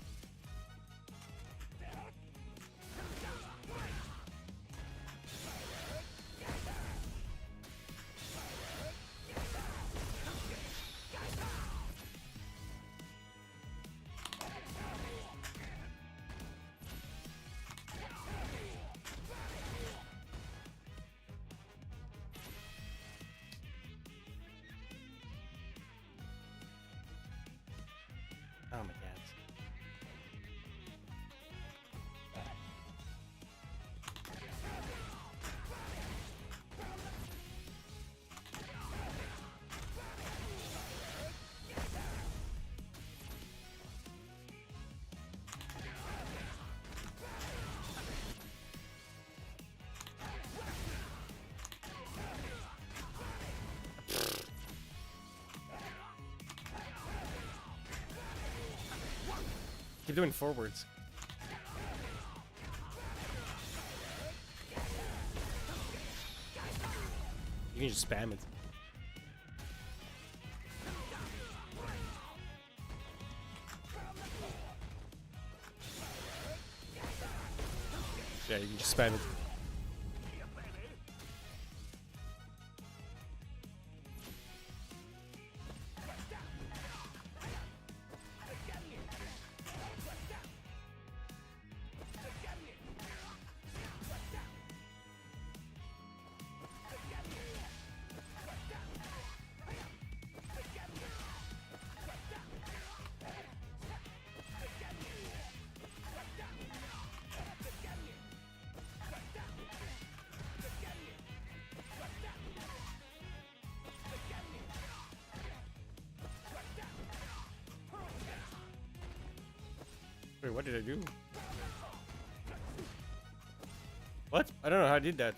Oh my god. Keep doing forwards. You can just spam it. Yeah, you can just spam it. Wait, what did I do? What? I don't know how I did that.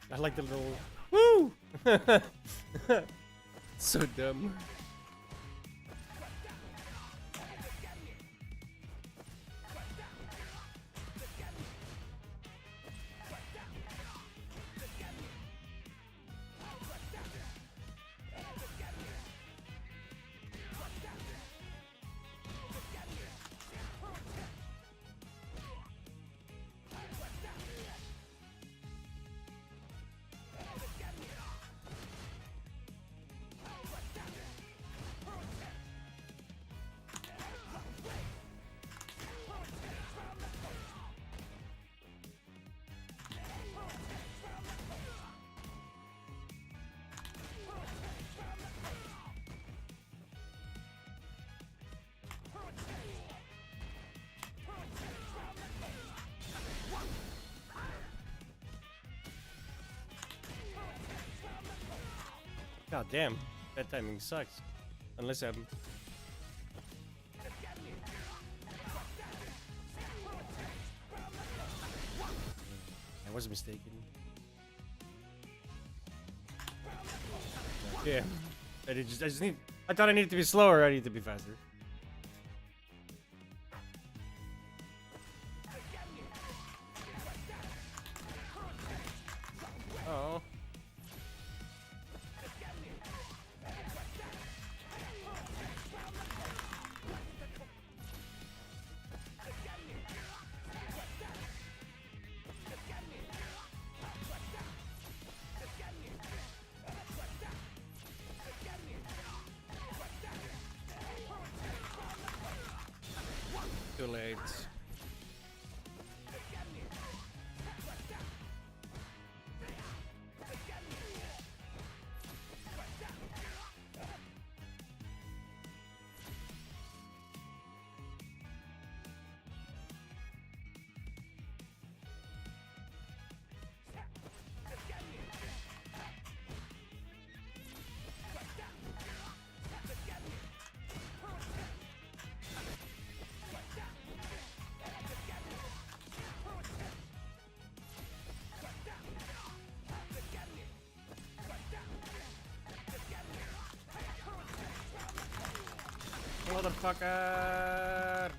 I like the little woo. So dumb. God damn, that timing sucks. Unless I'm. I was mistaken. Yeah. I just need. I thought I needed to be slower. I need to be faster. Oh. Too late. Motherfucker!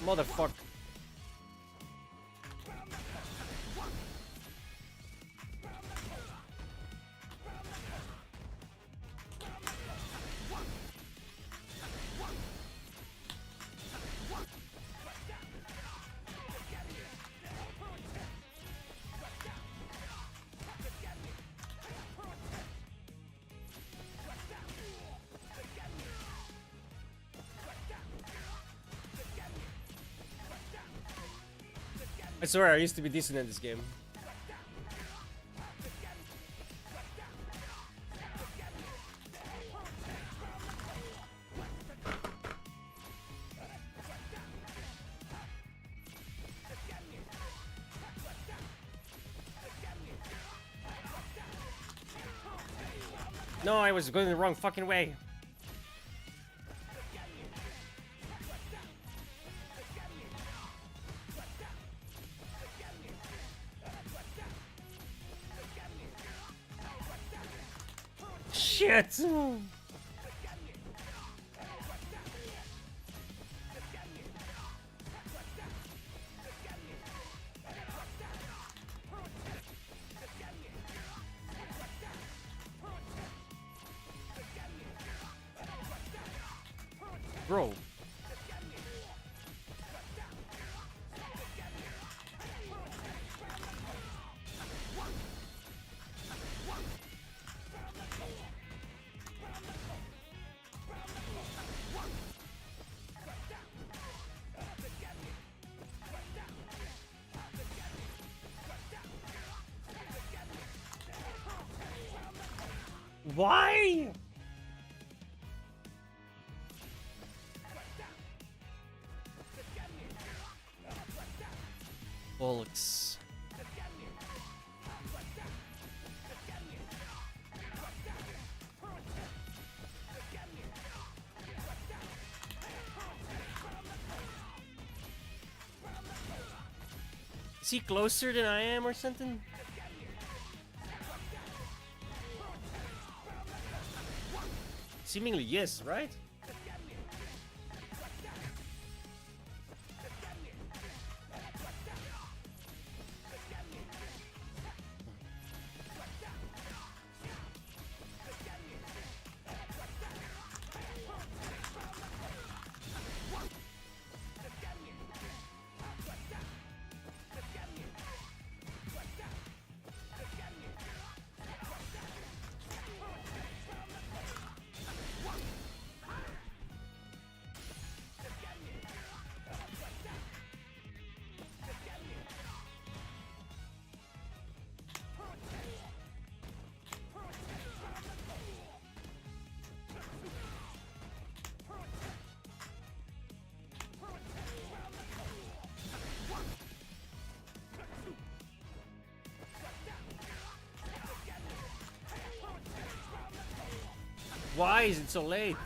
Motherfucker. I swear, I used to be decent in this game. No, I was going the wrong fucking way. Shit! Bro. Why? Bollocks. Is he closer than I am or something? Seemingly yes, right? Why is it so late?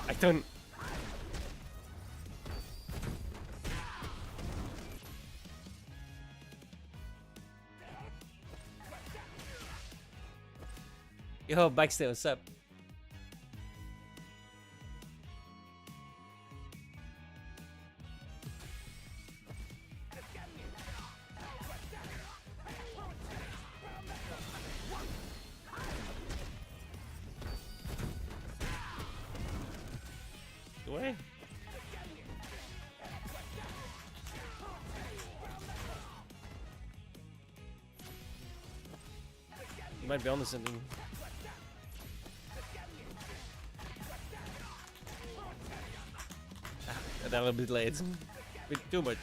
I don't. Yo, Baxter, what's up? Go away. You might be onto something. That a little bit late. Bit too much.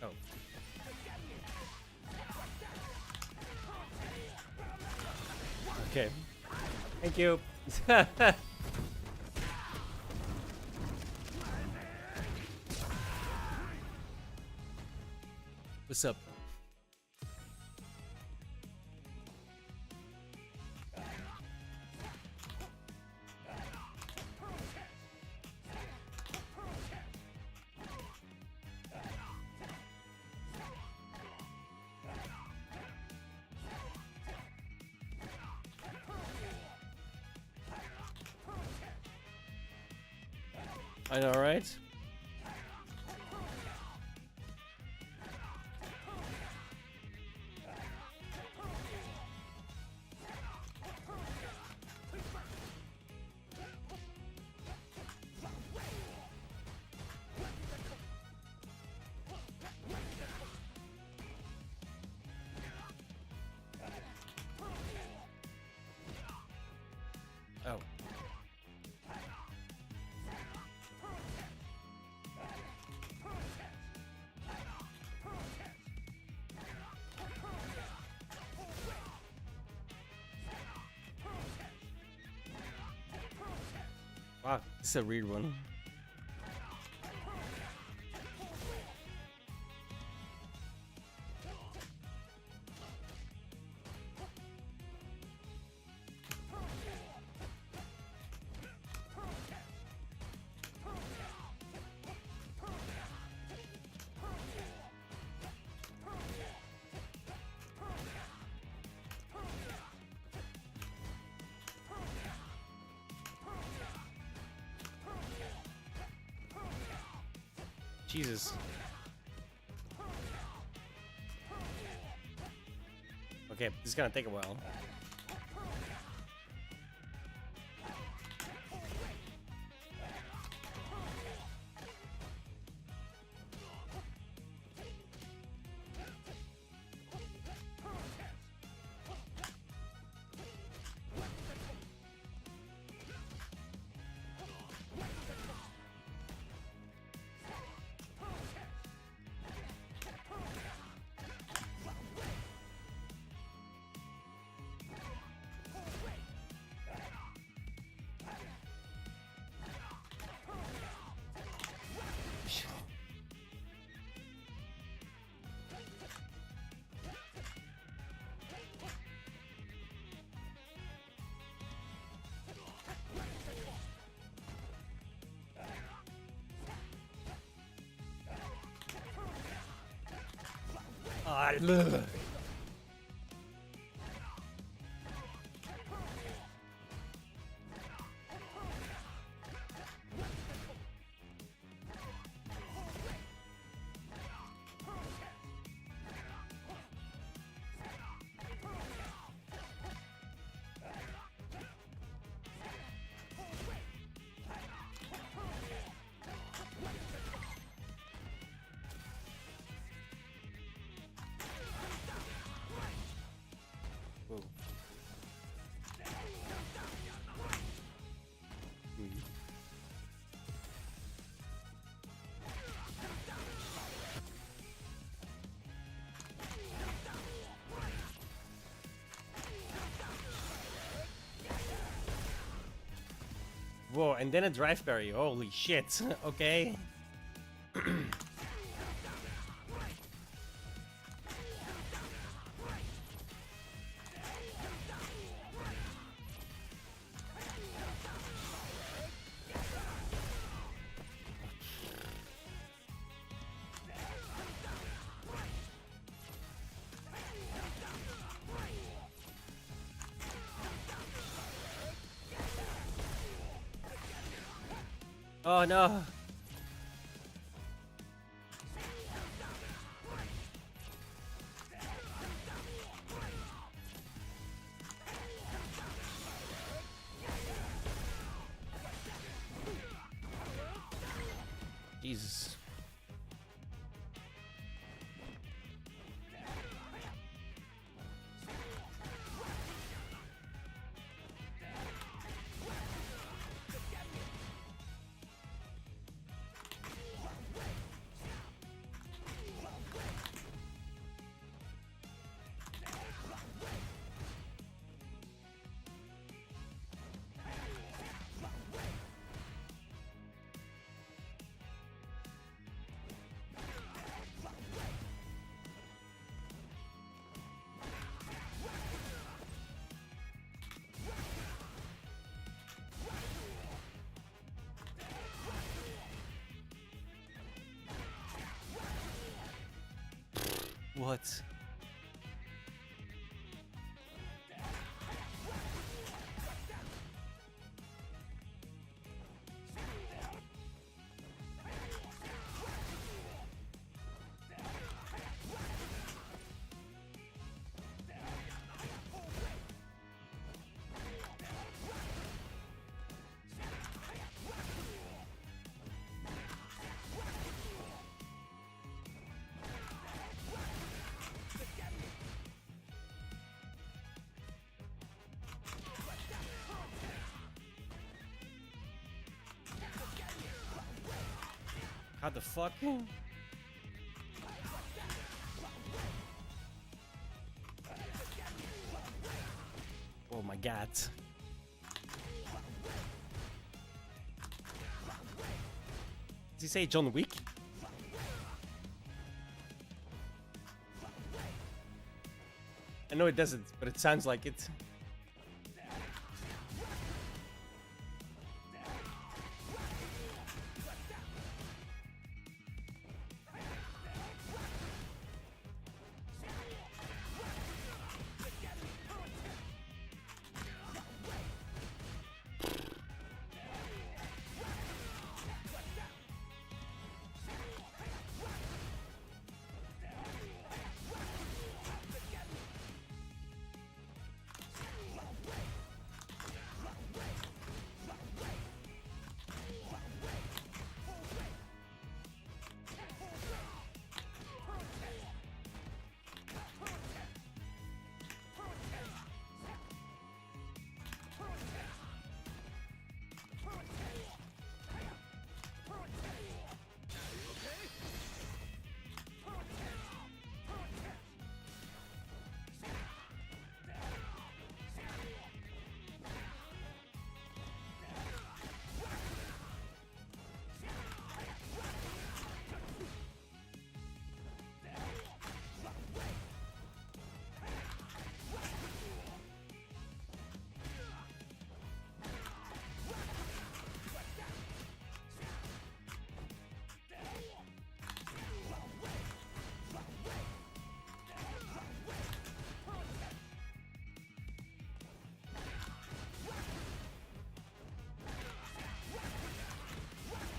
Oh. Okay. Thank you. What's up? I know, right? Oh. Wow, this is a weird one. Jesus. Okay, this is gonna take a while. Ah, ugh. Whoa, and then a drive parry. Holy shit. Okay. Oh no. Jesus. What? How the fuck? Oh my god. Does he say John Wick? I know it doesn't, but it sounds like it.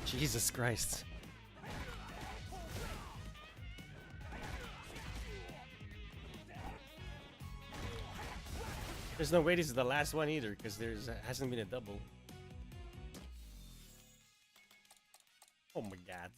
Jesus Christ. There's no way this is the last one either, because there's hasn't been a double. Oh my god.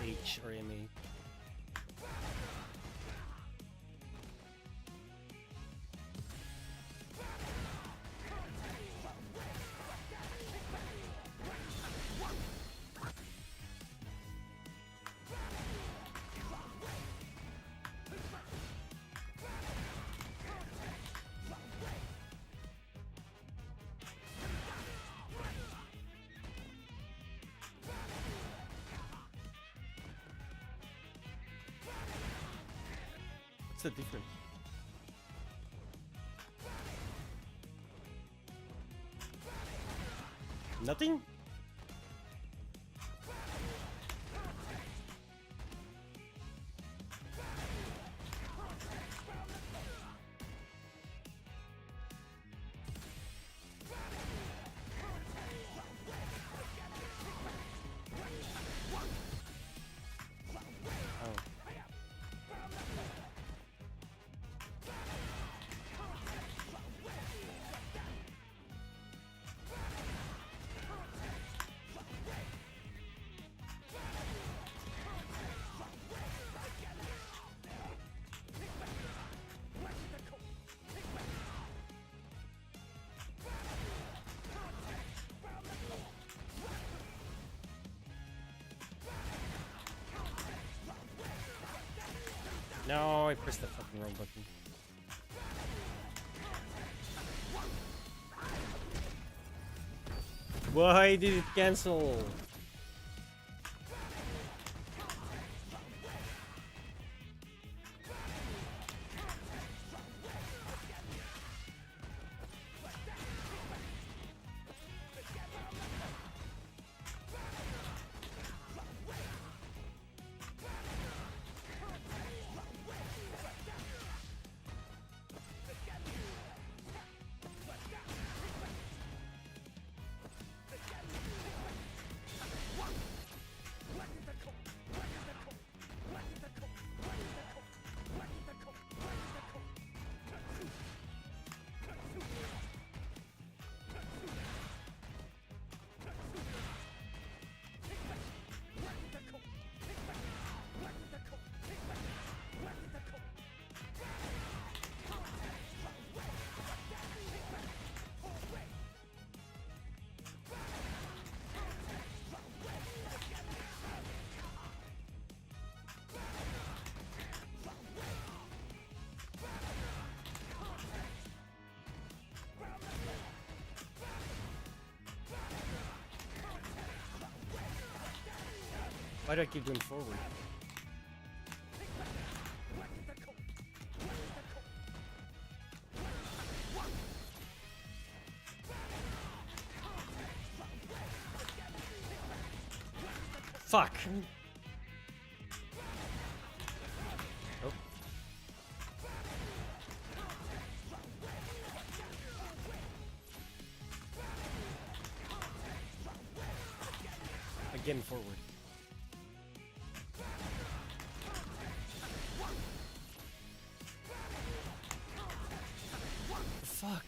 H or M8. What's the difference? Nothing? No, I pressed the fucking wrong button. Why did it cancel? Why do I keep going forward? Fuck! Oh. Again forward. Fuck.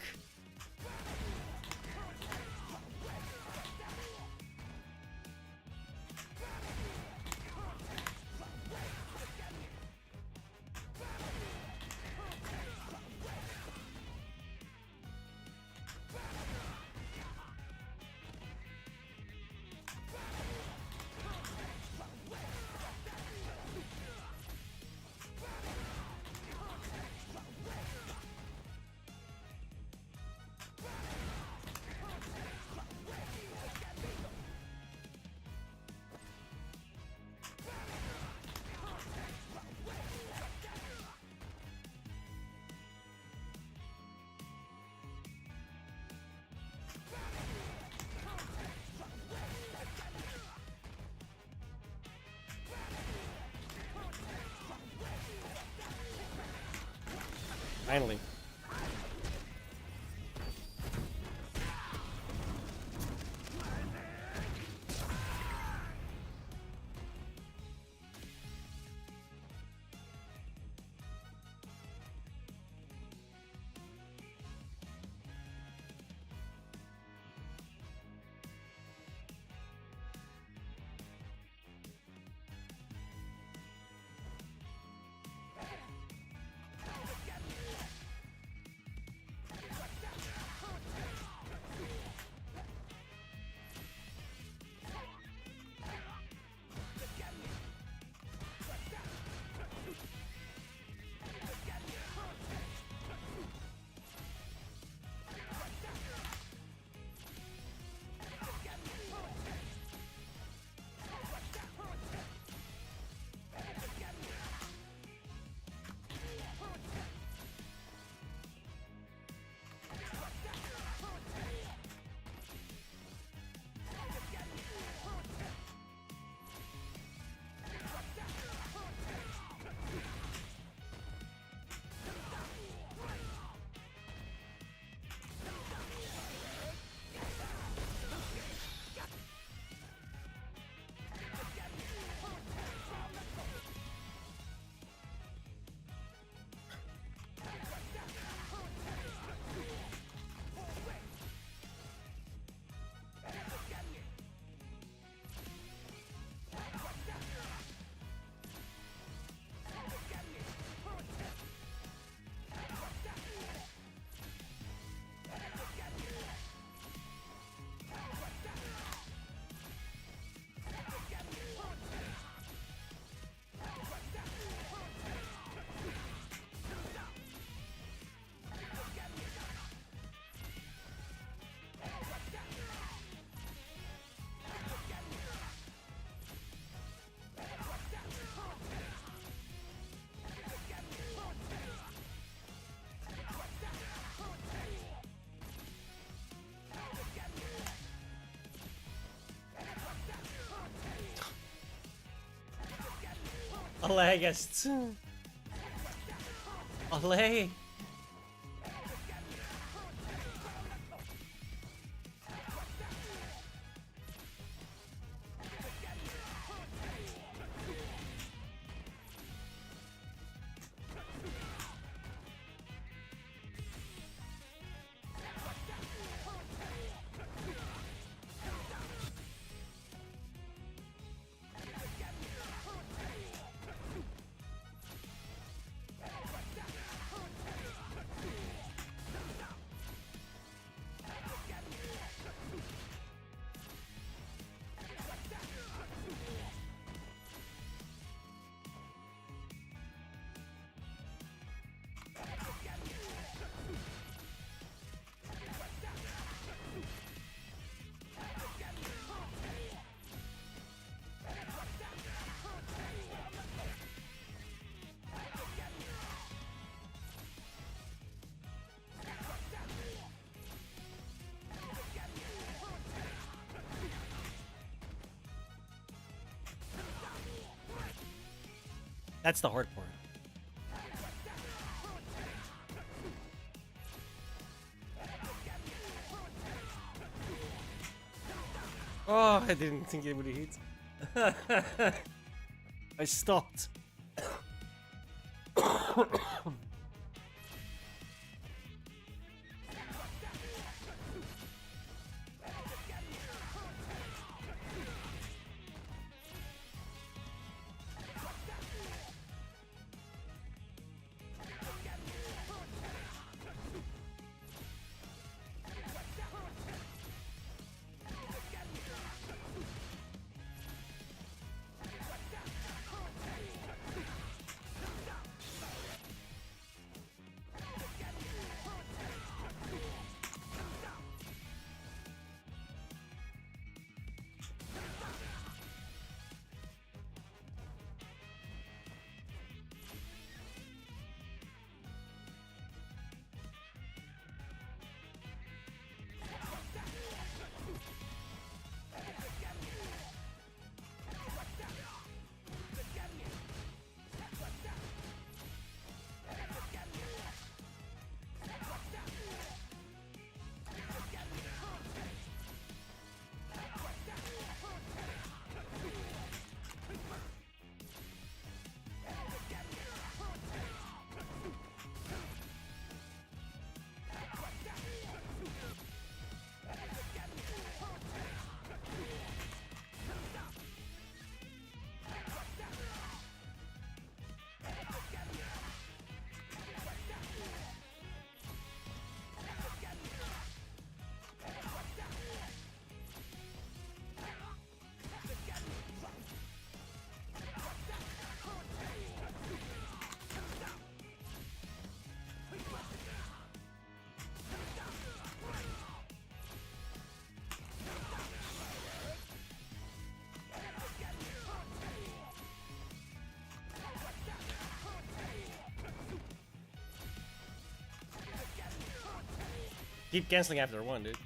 Finally. Allee, guest. Allee. That's the hard part. Oh, I didn't think it would hit. I stopped. Keep canceling after one, dude.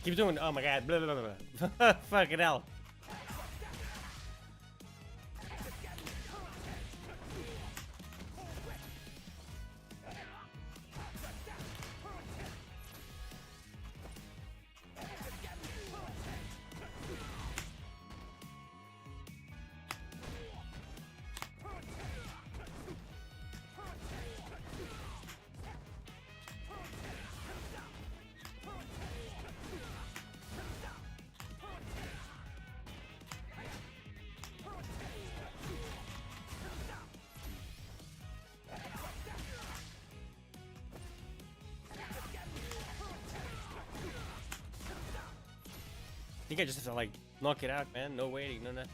Keep doing. Oh my god. Blah, blah, blah, blah. Fucking hell. I think I just have to like knock it out, man. No waiting, no nothing.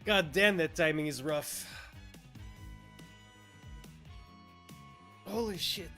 God damn, that timing is rough. Holy shit.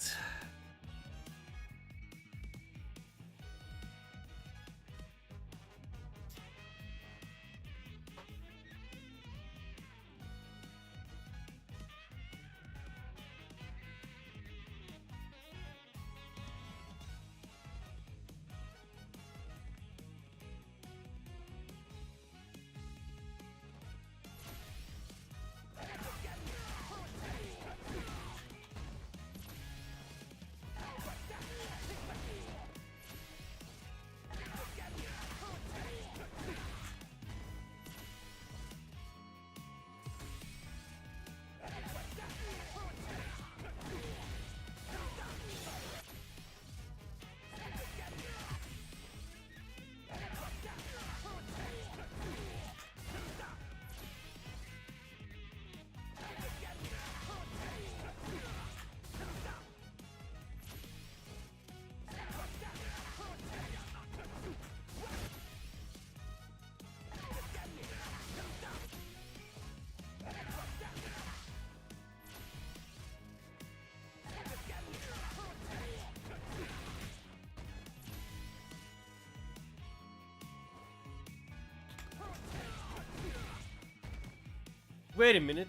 Wait a minute.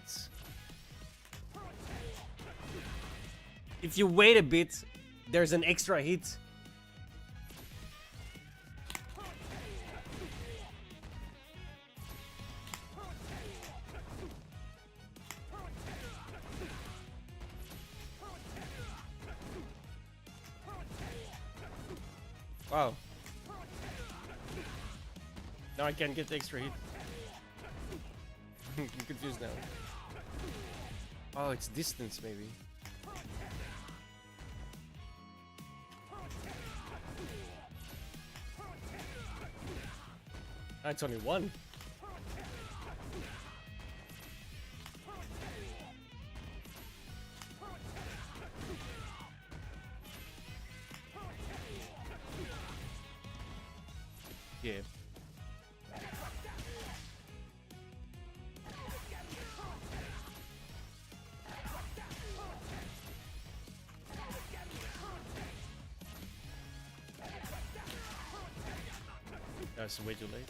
If you wait a bit, there's an extra hit. Wow. Now I can't get the extra hit. I'm confused now. Oh, it's distance, maybe. Ah, it's only one. Yeah. That's way too late.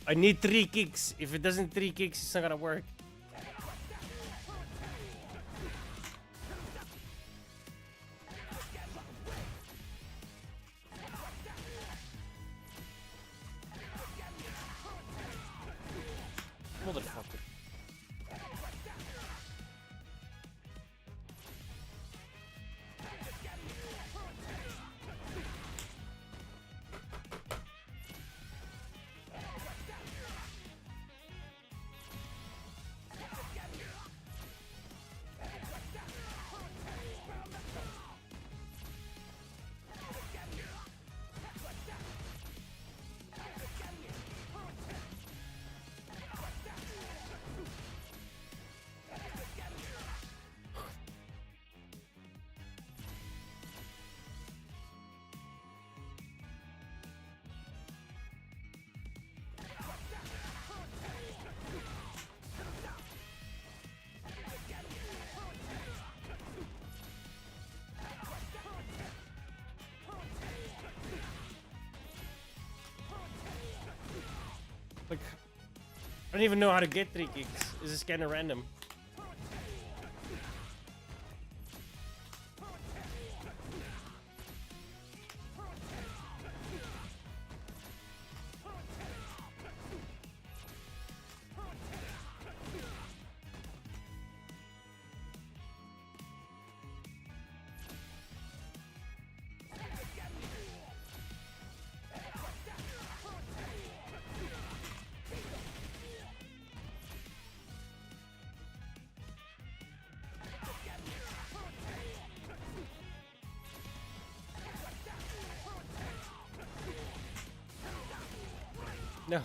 I need 3 kicks. If it doesn't 3 kicks, it's not gonna work. Motherfucker. Like, I don't even know how to get 3 kicks. This is kind of random. No.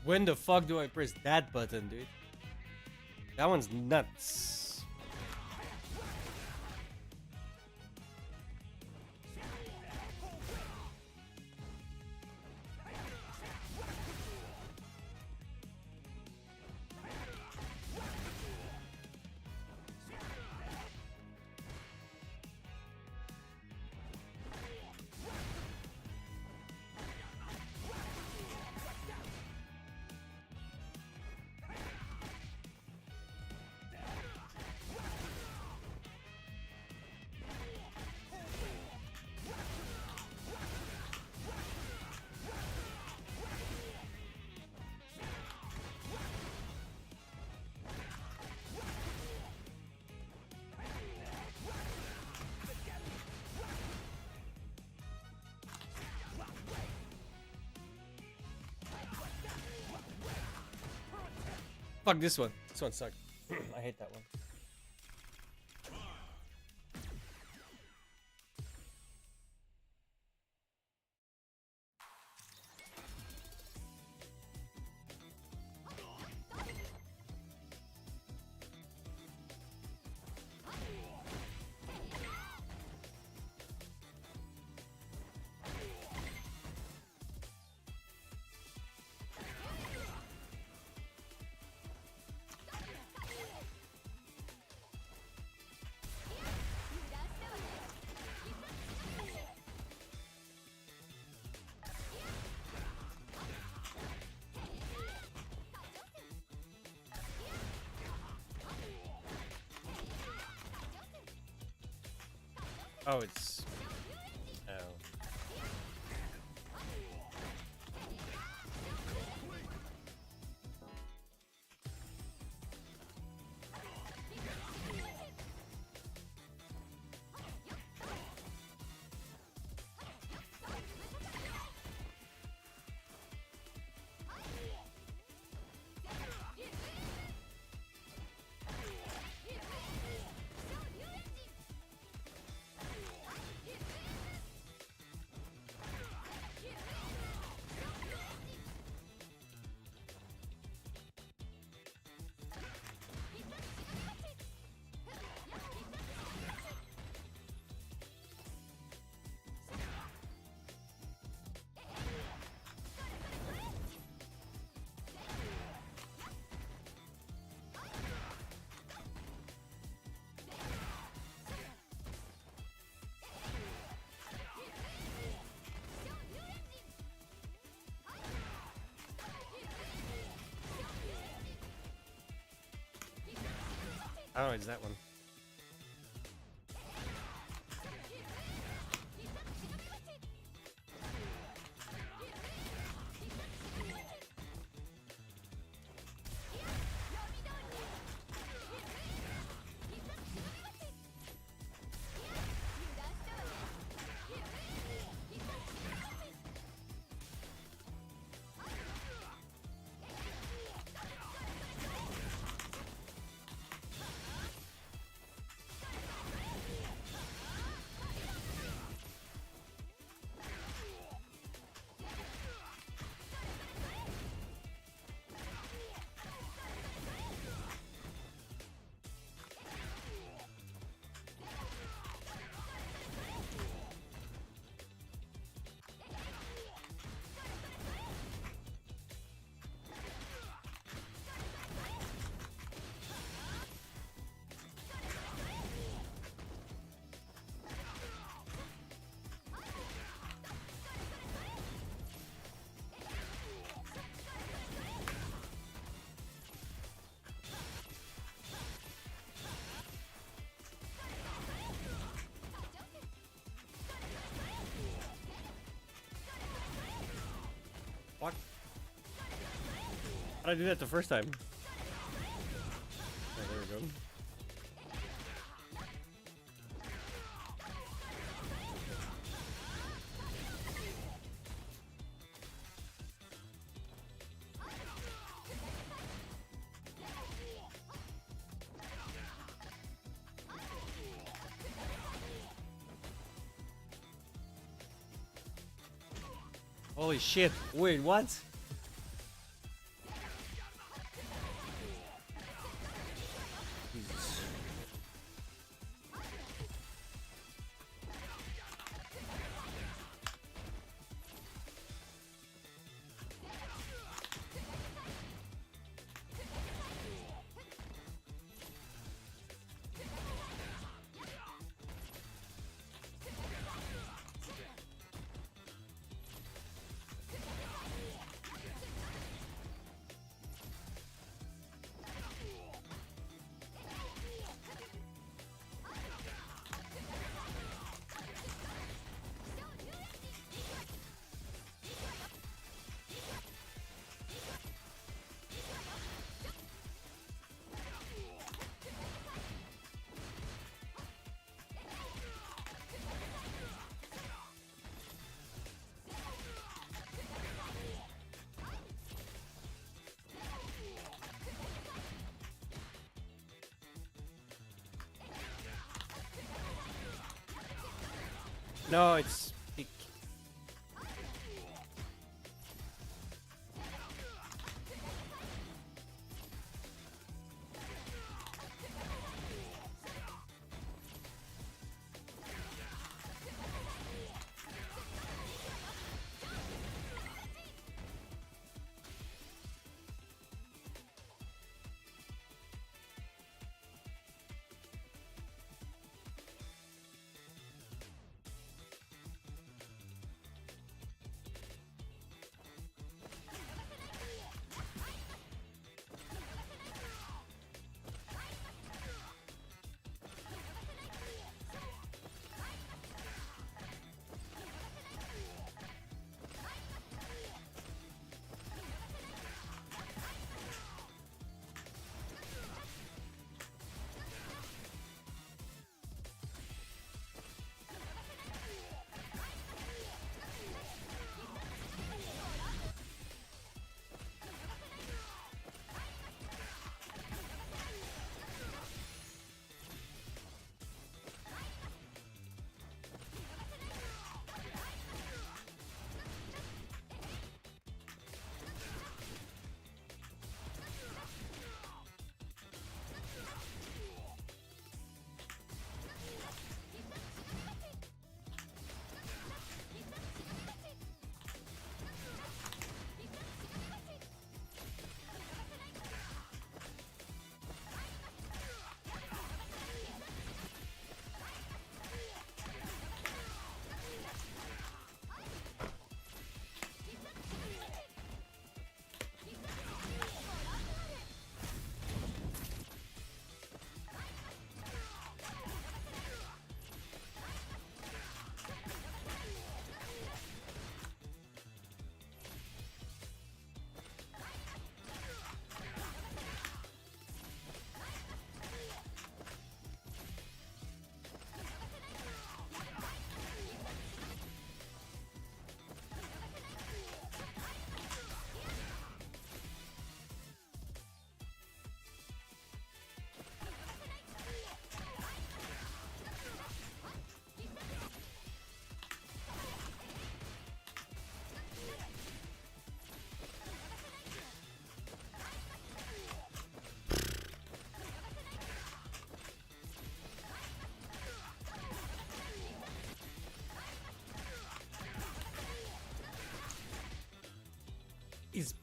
When the fuck do I press that button, dude? That one's nuts. Fuck this one. This one sucked. I hate that one. Oh, it's... Oh. Oh, it's that one. Fuck. How'd I do that the first time? Oh, there we go. Holy shit. Wait, what? Jesus. No, it's...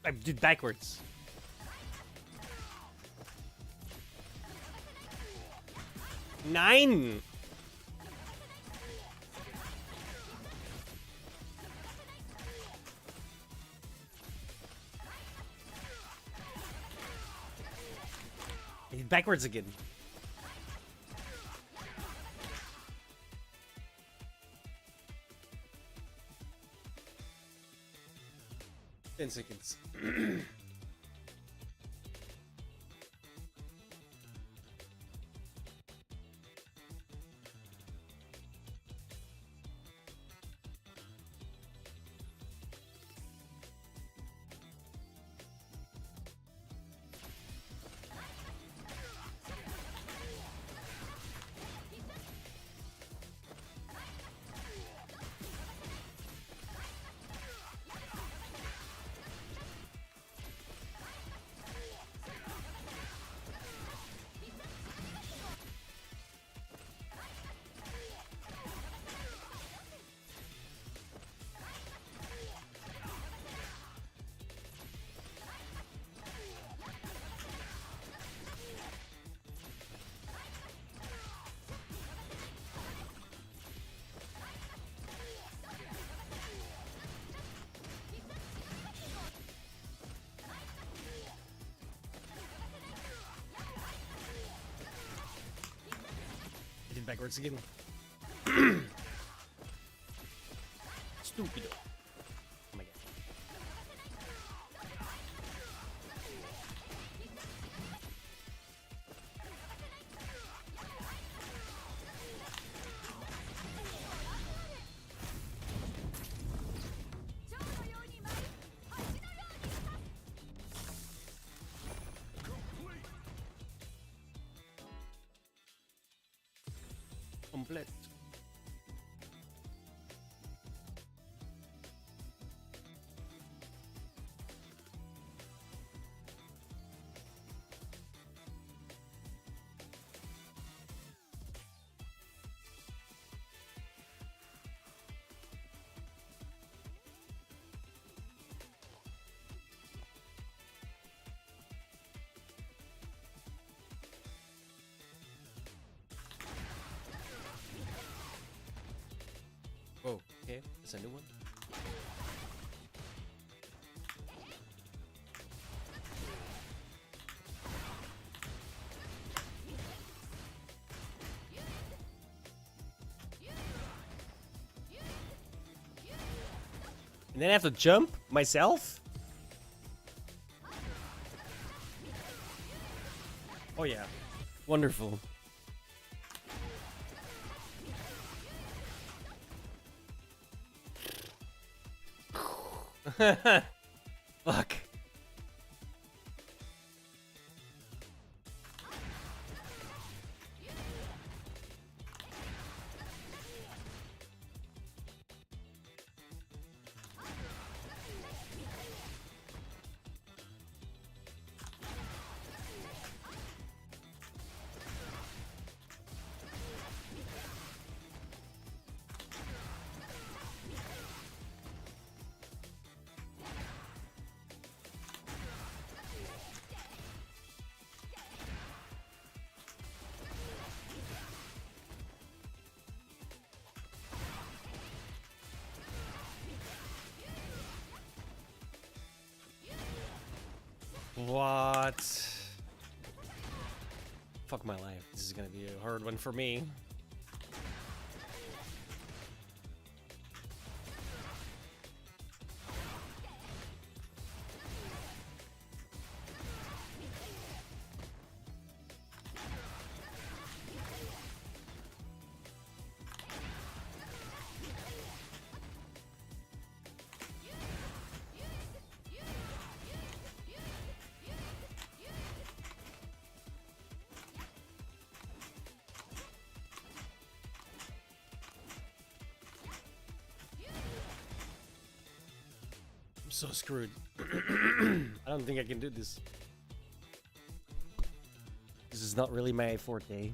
I did backwards. Nine. I did backwards again. Ten seconds. I did backwards again. Stupido. Oh my god. Complete. Oh, okay. That's a new one. And then I have to jump myself? Oh yeah. Wonderful. Fuck. What? Fuck my life. This is gonna be a hard one for me. I'm so screwed. I don't think I can do this. This is not really my forte.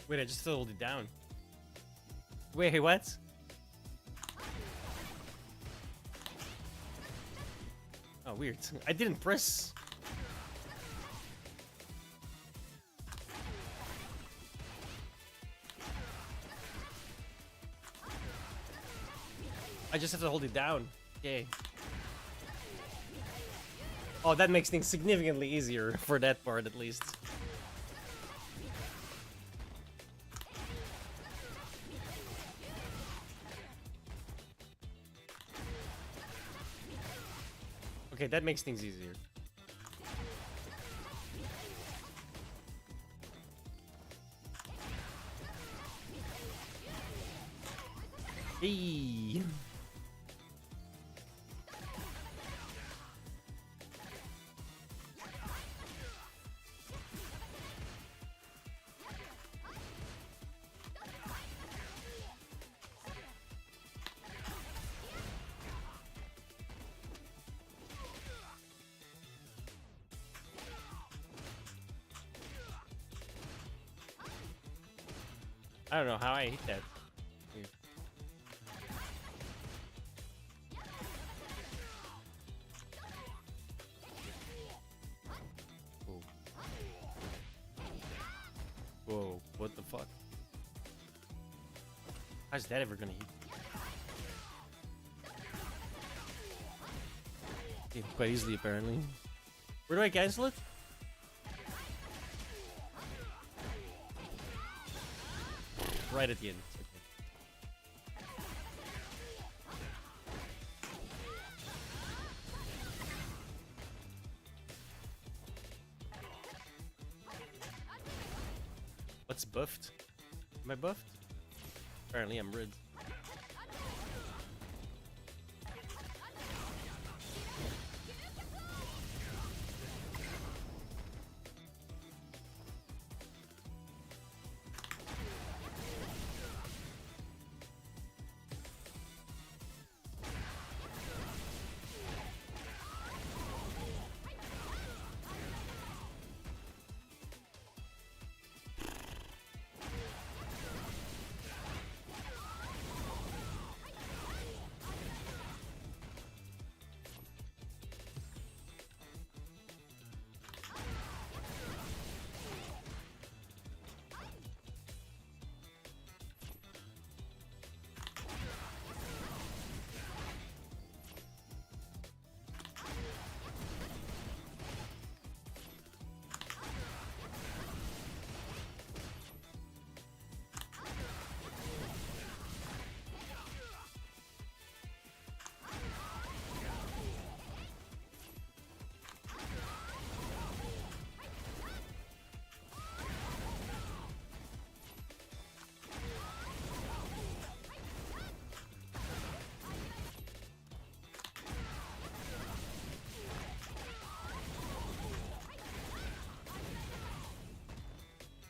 Wait, I just hold it down. Wait, what? Oh, weird. I didn't press. I just have to hold it down. Okay. Oh, that makes things significantly easier for that part, at least. Okay, that makes things easier. Hey. I don't know how I hate that. Weird. Whoa. Whoa, what the fuck? How's that ever gonna hit? Yeah, quite easily, apparently. Where do I cancel it? Right at the end. Okay. What's buffed? Am I buffed? Apparently I'm red.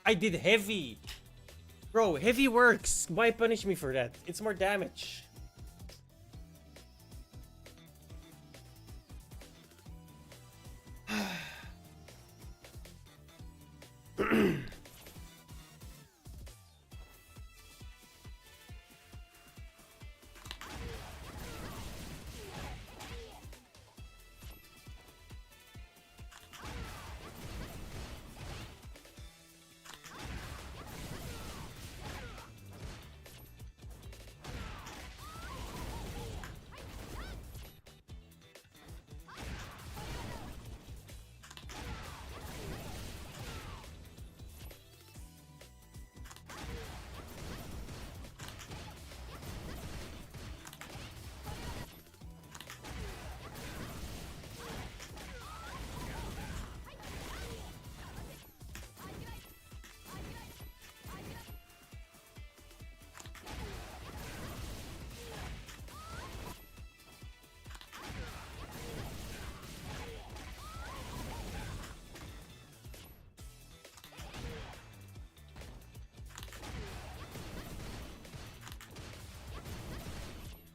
I did heavy. Bro, heavy works. Why punish me for that? It's more damage.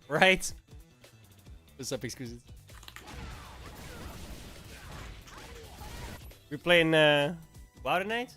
Right? What's up, excuses? We're playing WoW tonight?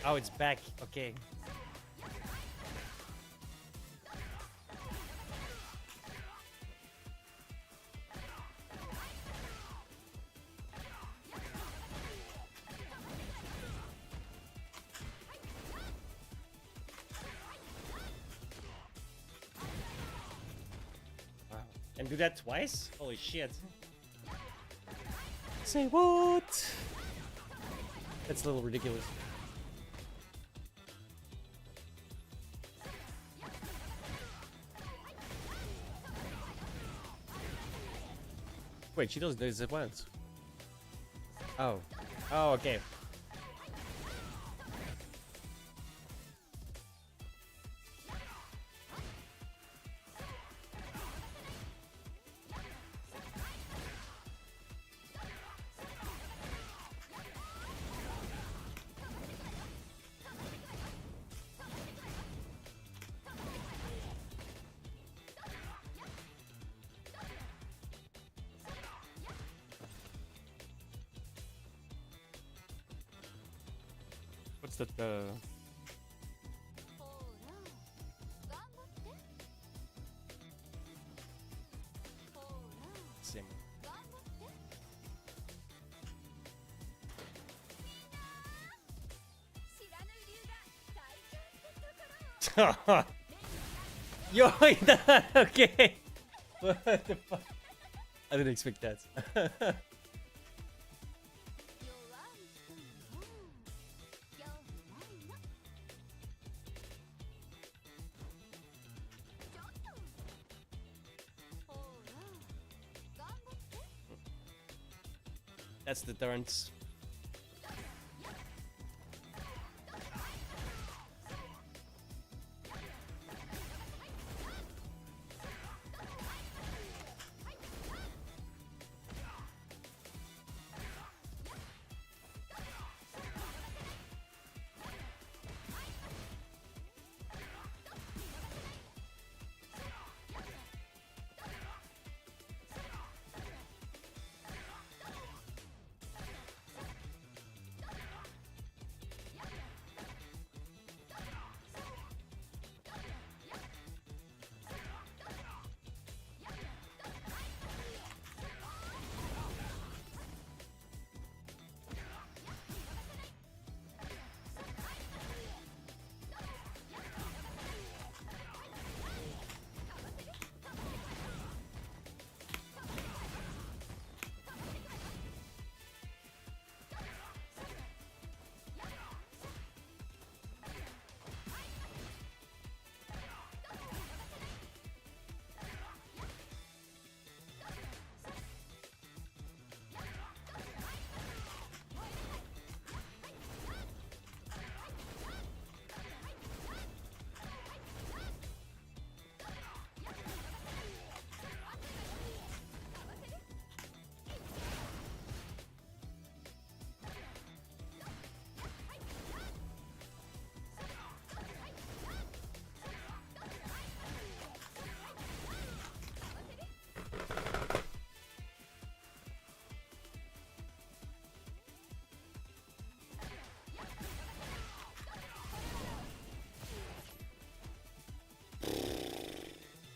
Oh, it's back. Okay. Wow. And do that twice? Holy shit. Say what? That's a little ridiculous. Wait, she does this at once. Oh. Oh, okay. What's that? Sim. Yo, okay. What the fuck? I didn't expect that. That's the turns.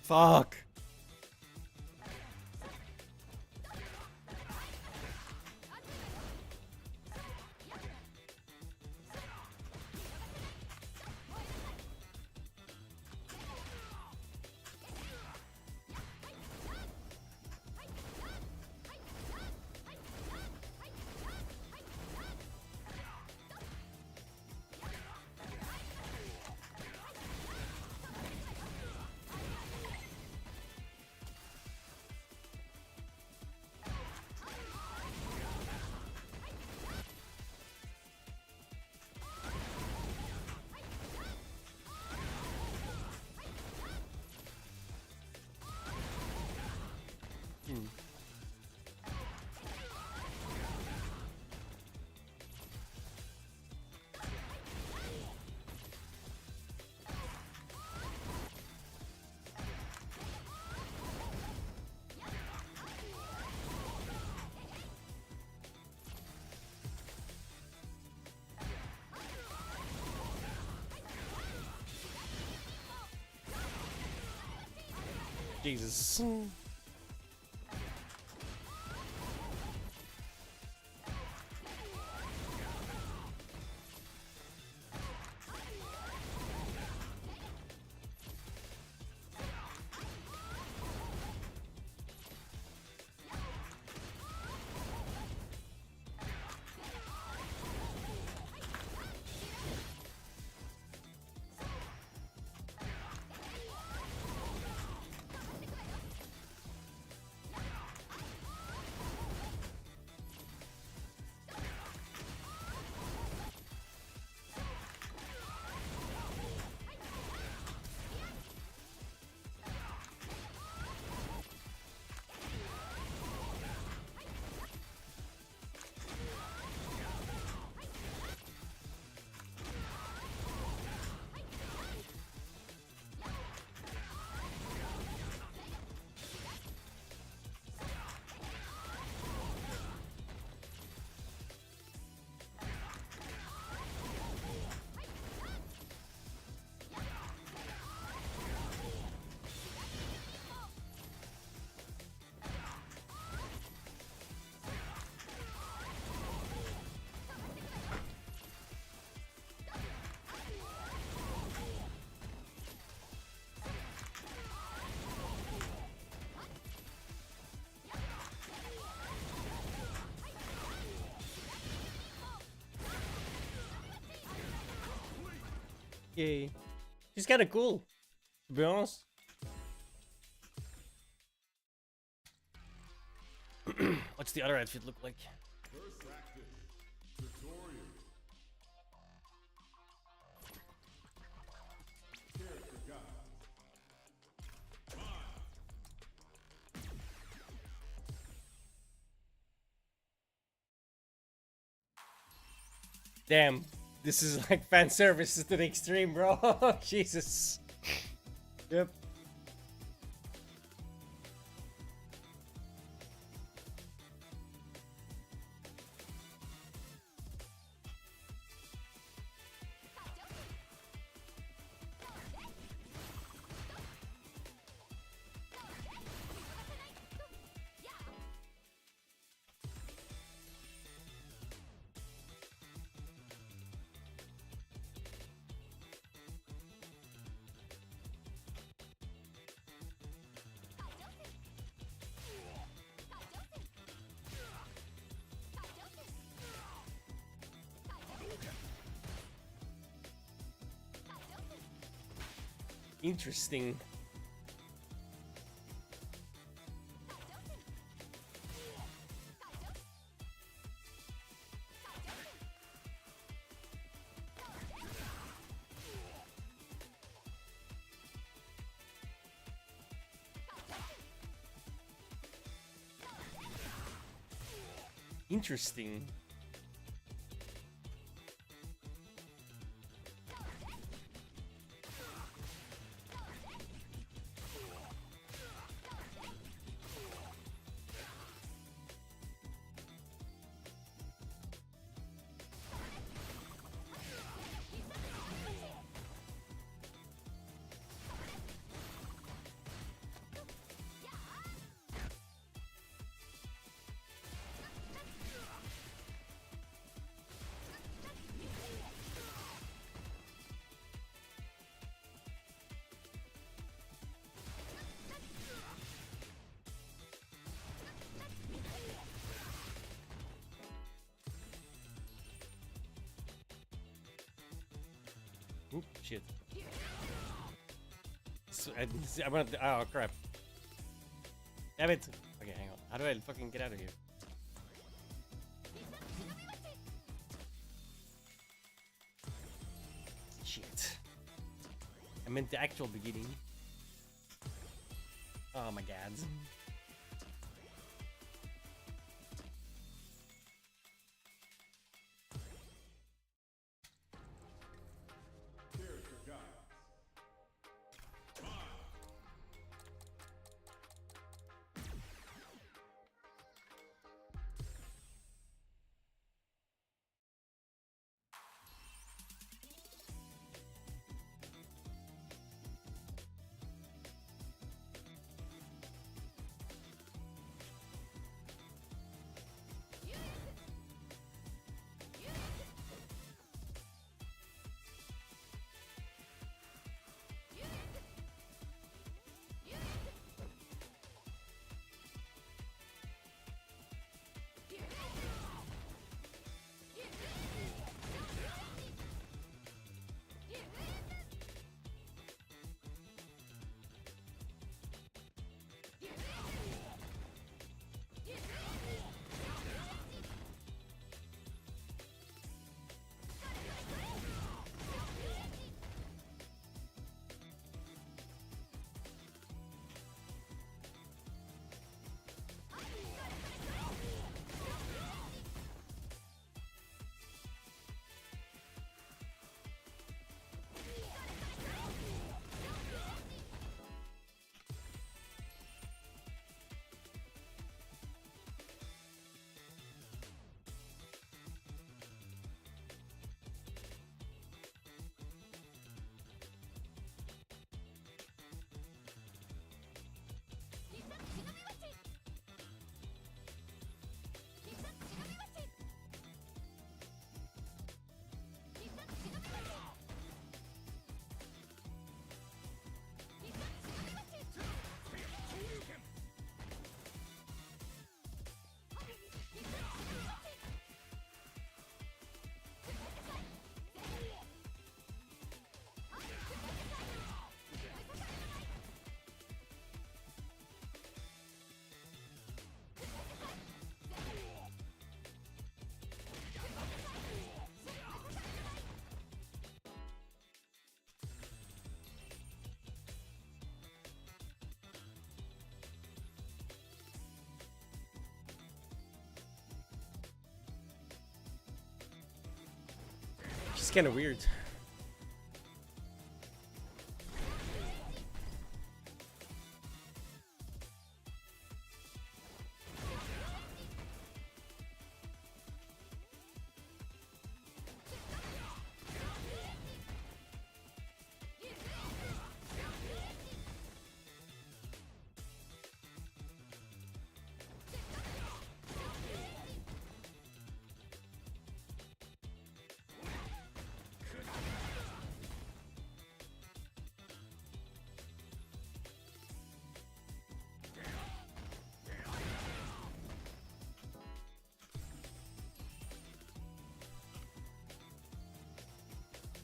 Fuck. Jesus. Yay. She's kind of cool, to be honest. What's the other outfit look like? First active, tutorial. Character guide. Damn, this is like fan service to the extreme, bro. Jesus. Yep. Interesting. Interesting. Oop, shit. So, I'm gonna. Oh crap. Damn it. Okay, hang on. How do I fucking get out of here? Shit. I meant the actual beginning. Oh my god. Character guide. It's kind of weird.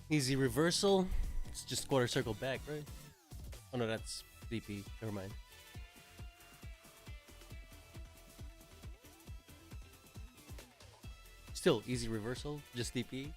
Easy reversal. It's just quarter circle back, right? Oh no, that's DP. Never mind. Still easy reversal, just DP.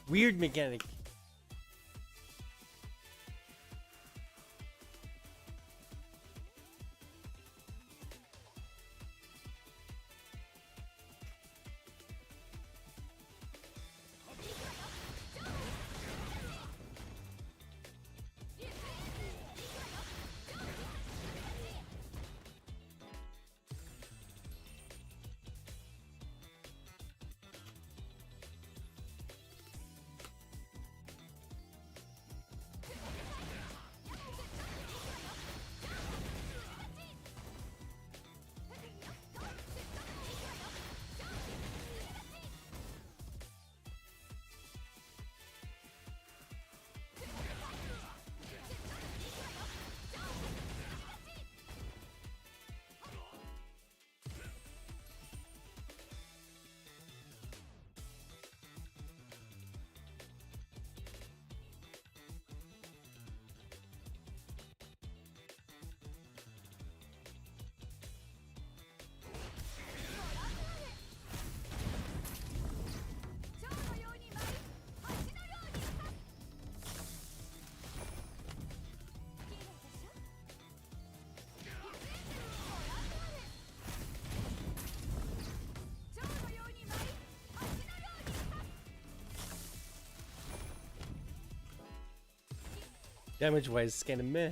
Weird mechanic. Damage wise, it's kind of meh.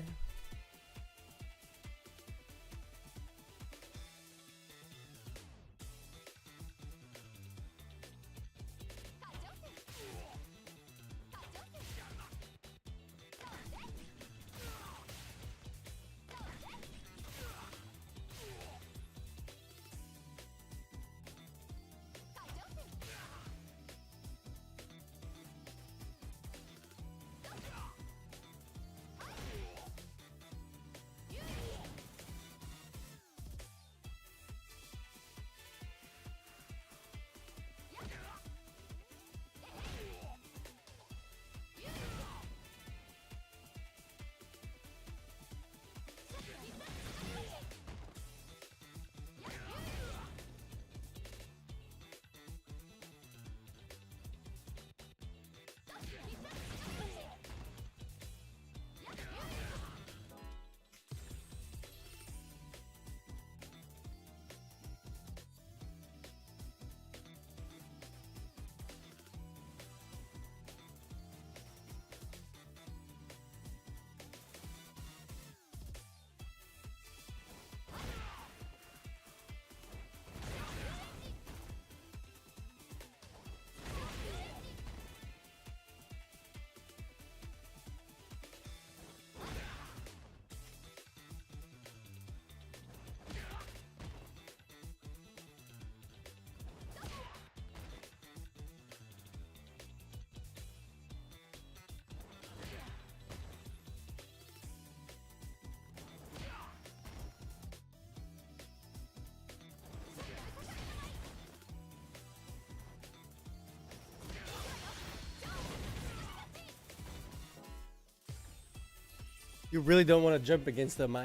You really don't want to jump against them,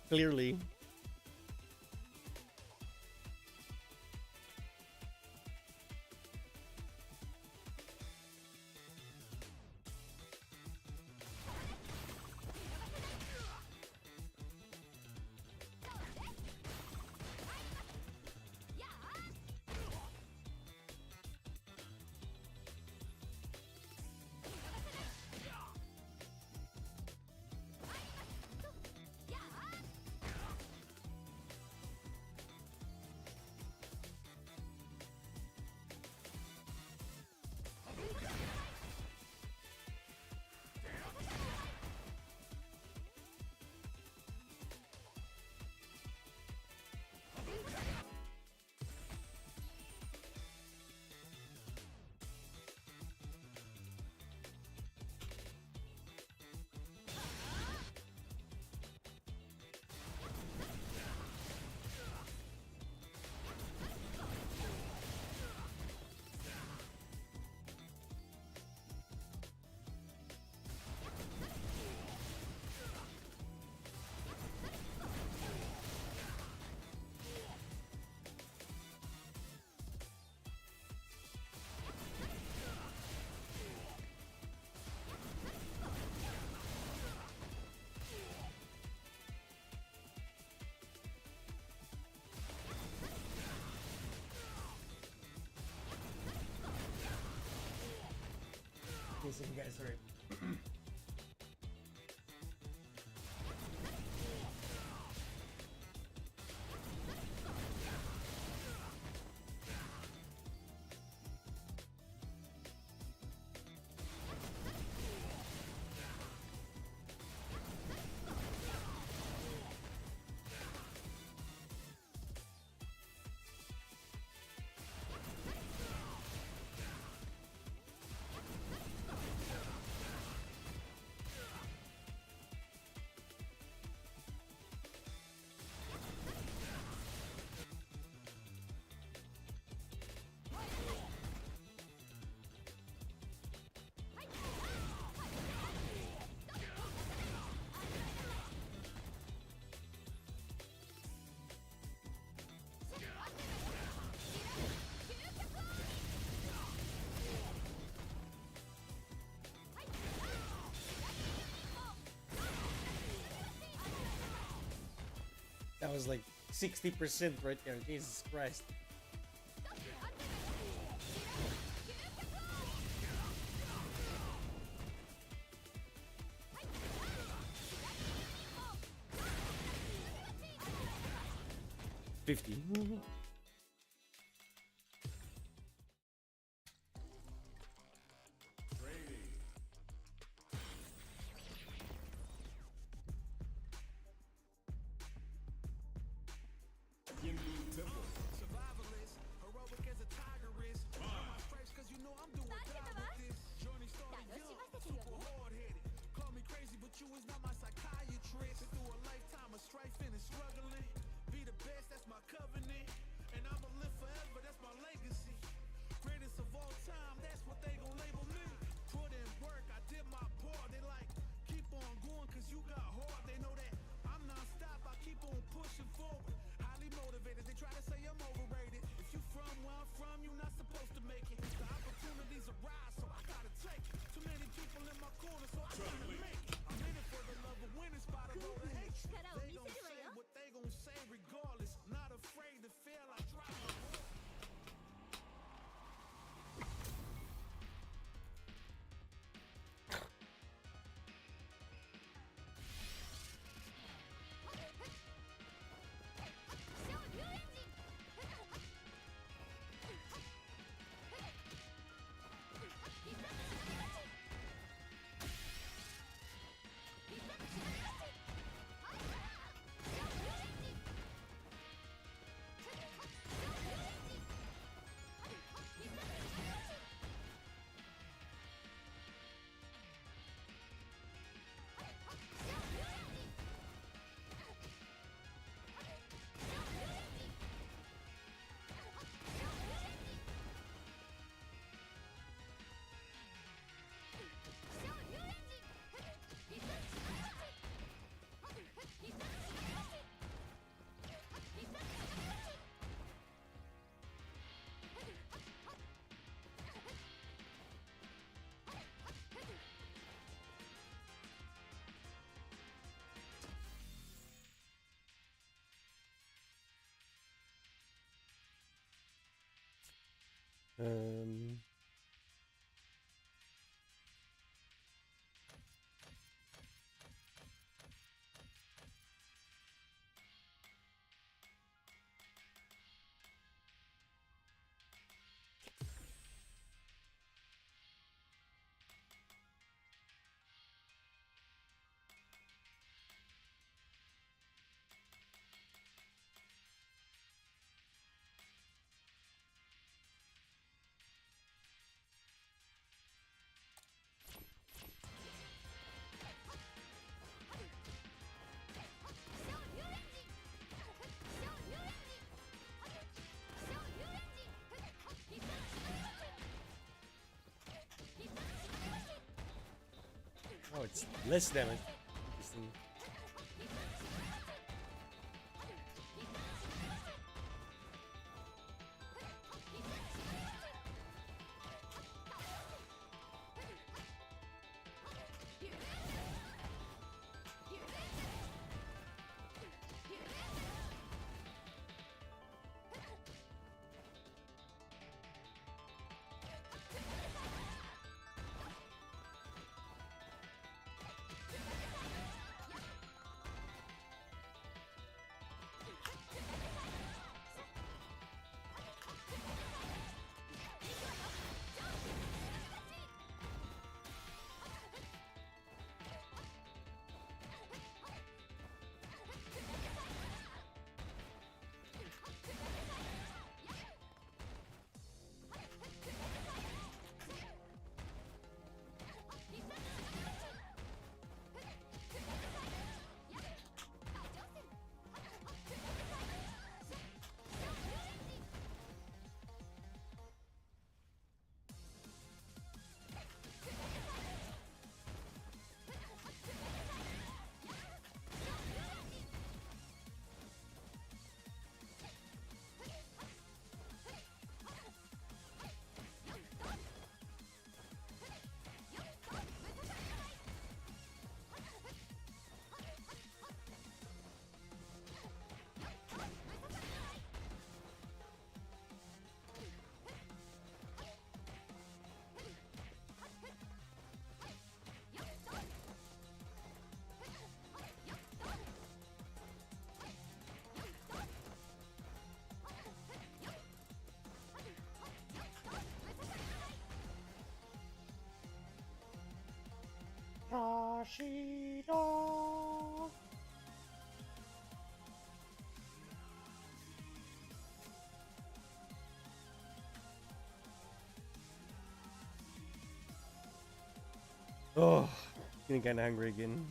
clearly. So you guys heard. That was like 60% right there. Jesus Christ. $50. Um. Oh, it's less damage. Interesting. Rashida. Oh, getting kind of hungry again.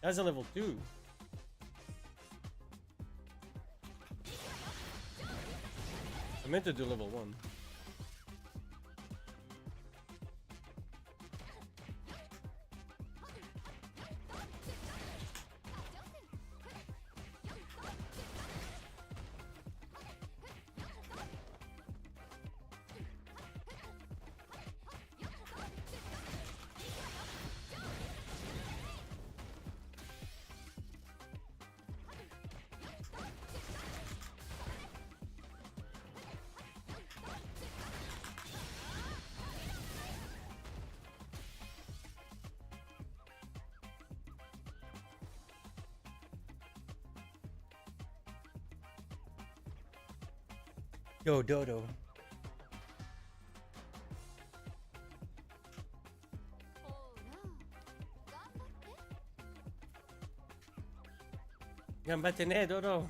That's a level 2. I meant to do level 1. Yo, Dodo. Gambatte ne, Dodo.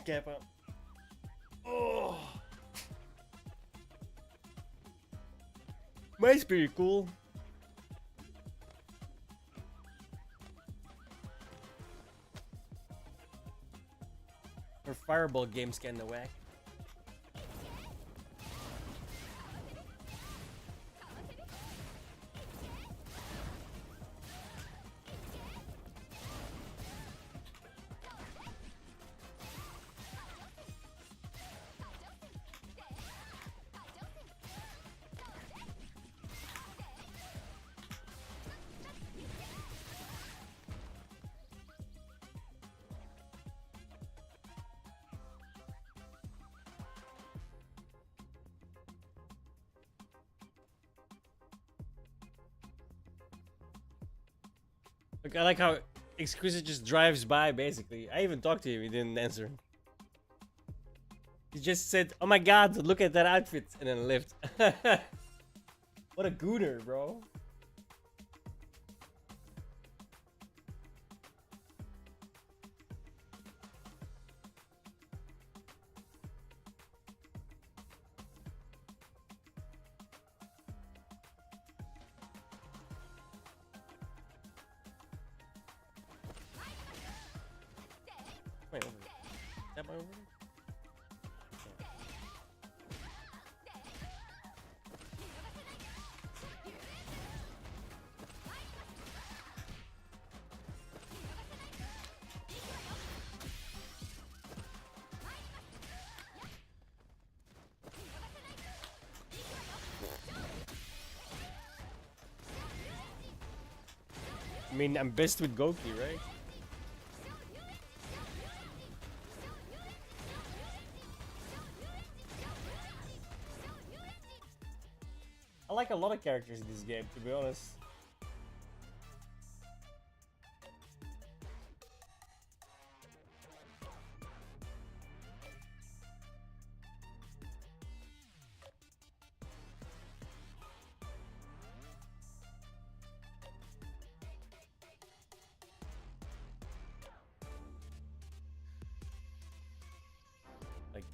Kappa. Oh. Mine's pretty cool. Her fireball game's kinda whack. Look, I like how Exquisite just drives by, basically. I even talked to him, he didn't answer. He just said, oh my god, look at that outfit, and then left. What a gooner, bro. Wait, over. Is that my over? I mean, I'm best with Goki, right? I like a lot of characters in this game, to be honest. Like,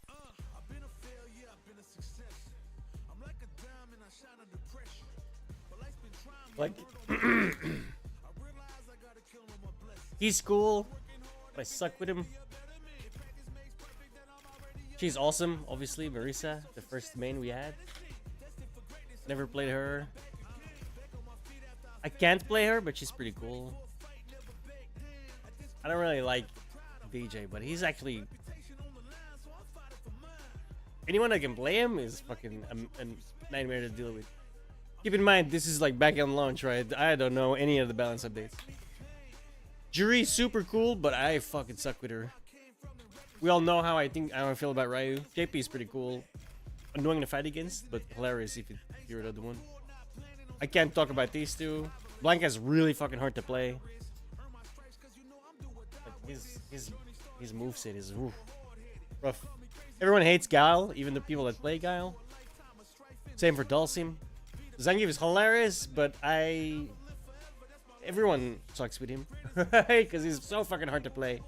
I've been a failure, I've been a success. I'm like a diamond, I shine under pressure. But life's been trying me. like I realize I gotta kill all my blessings. he's cool, but I suck with him. She's awesome, obviously. Marisa, the first main we had. Never played her. I can't play her, but she's pretty cool. I don't really like DJ, but he's actually... Anyone that can play him is fucking a nightmare to deal with. Keep in mind, this is like back on launch, right? I don't know any of the balance updates. Jury's super cool, but I fucking suck with her. We all know how I feel about Ryu. JP is pretty cool. Annoying to fight against, but hilarious if you're the other one. I can't talk about these two. Blanca's really fucking hard to play. Like his moveset is rough. Everyone hates Guile, even the people that play Guile. Same for Dulcim. Zangief is hilarious, but everyone sucks with him. Because he's so fucking hard to play.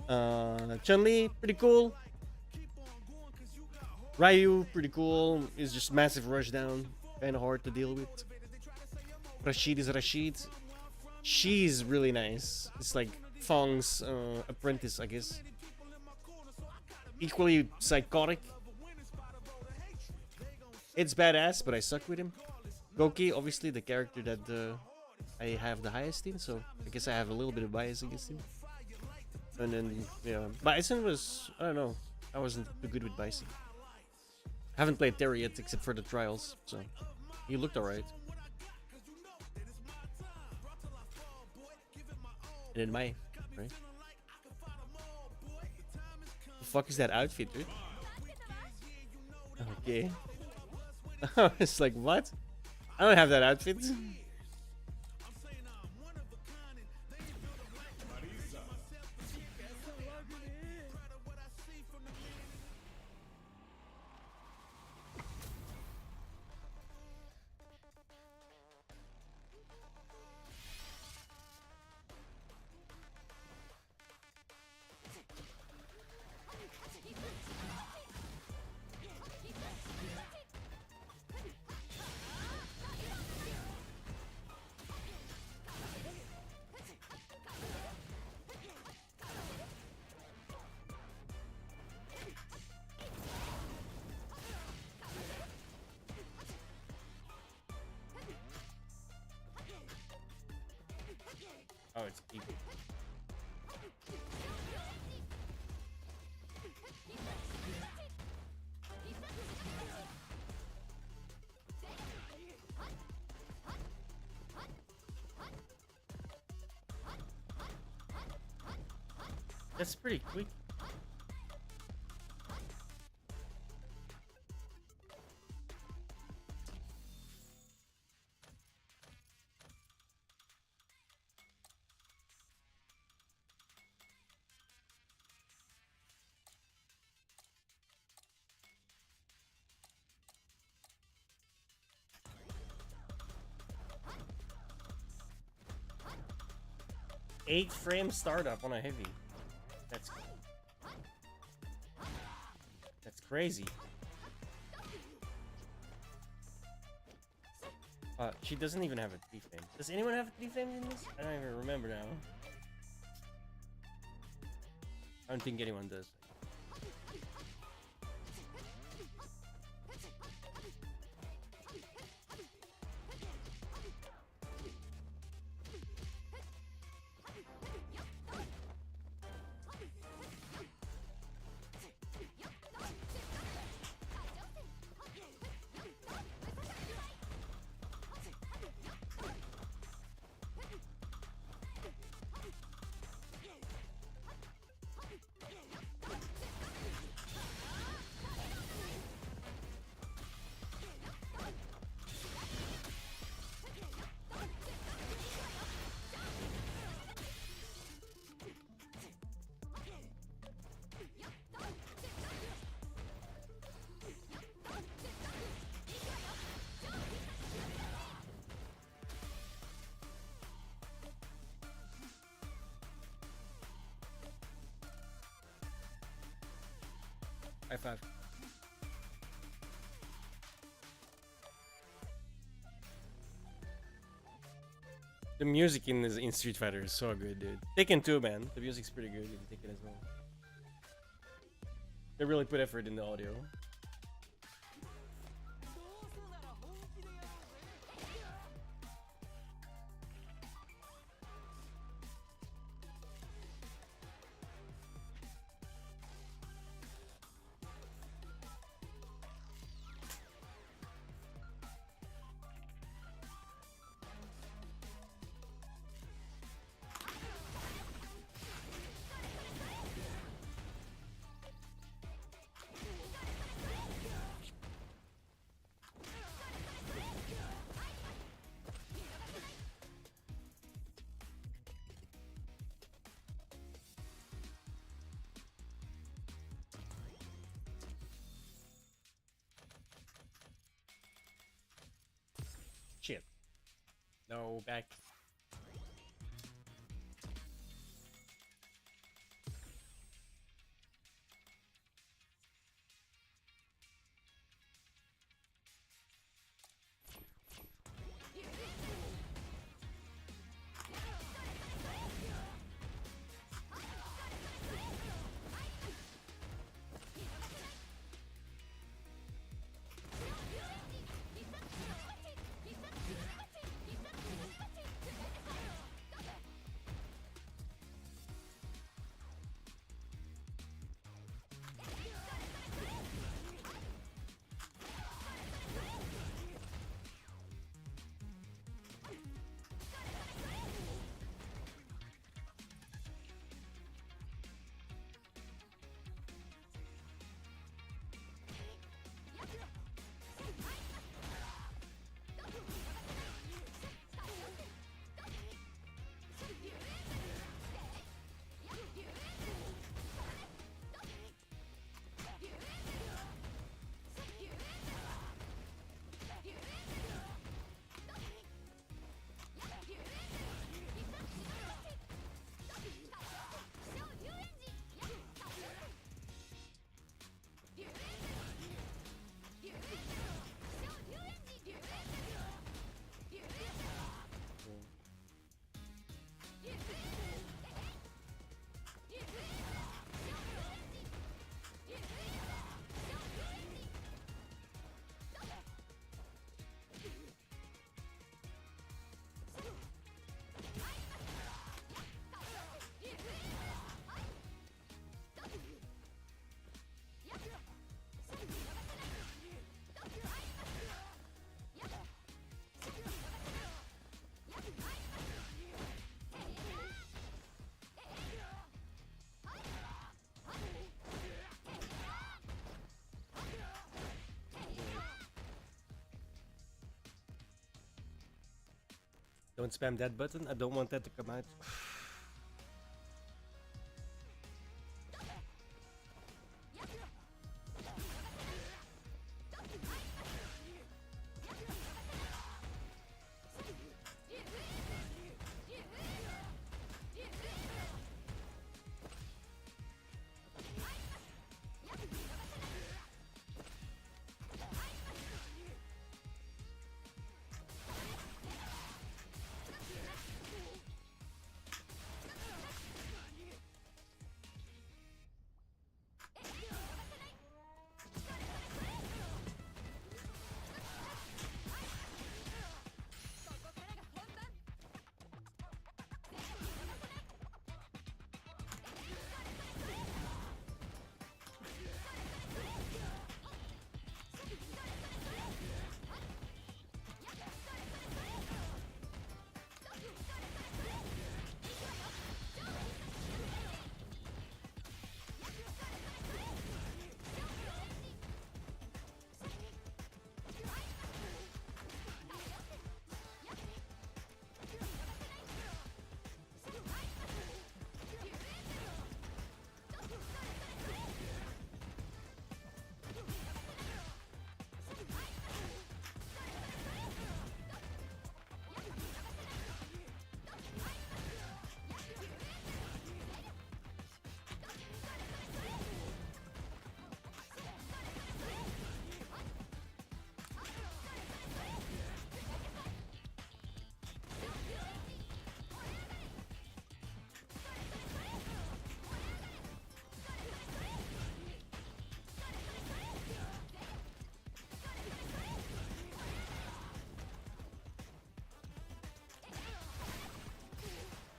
Chun-Li, pretty cool. Ryu, pretty cool. Is just massive rushdown. Kinda hard to deal with. Rashid is Rashid. She's really nice. It's like Fong's apprentice, I guess. Equally psychotic. It's badass, but I suck with him. Goki, obviously the character that I have the highest in, so I guess I have a little bit of bias against him. And then, yeah, Bison was, I don't know, I wasn't too good with Bison. I haven't played Terry yet, except for the trials, so he looked alright. And then my, right? The fuck is that outfit, dude? Okay. It's like, what? I don't have that outfit. Oh, it's deep. That's pretty quick. Eight-frame startup on a heavy. That's crazy. She doesn't even have a 3-frame. Does anyone have a 3-frame in this? I don't even remember now. I don't think anyone does. High five. The music in Street Fighter is so good, dude. Tekken 2, man. The music's pretty good in Tekken as well. They really put effort in the audio. Shit. No, back. Don't spam that button. I don't want that to come out.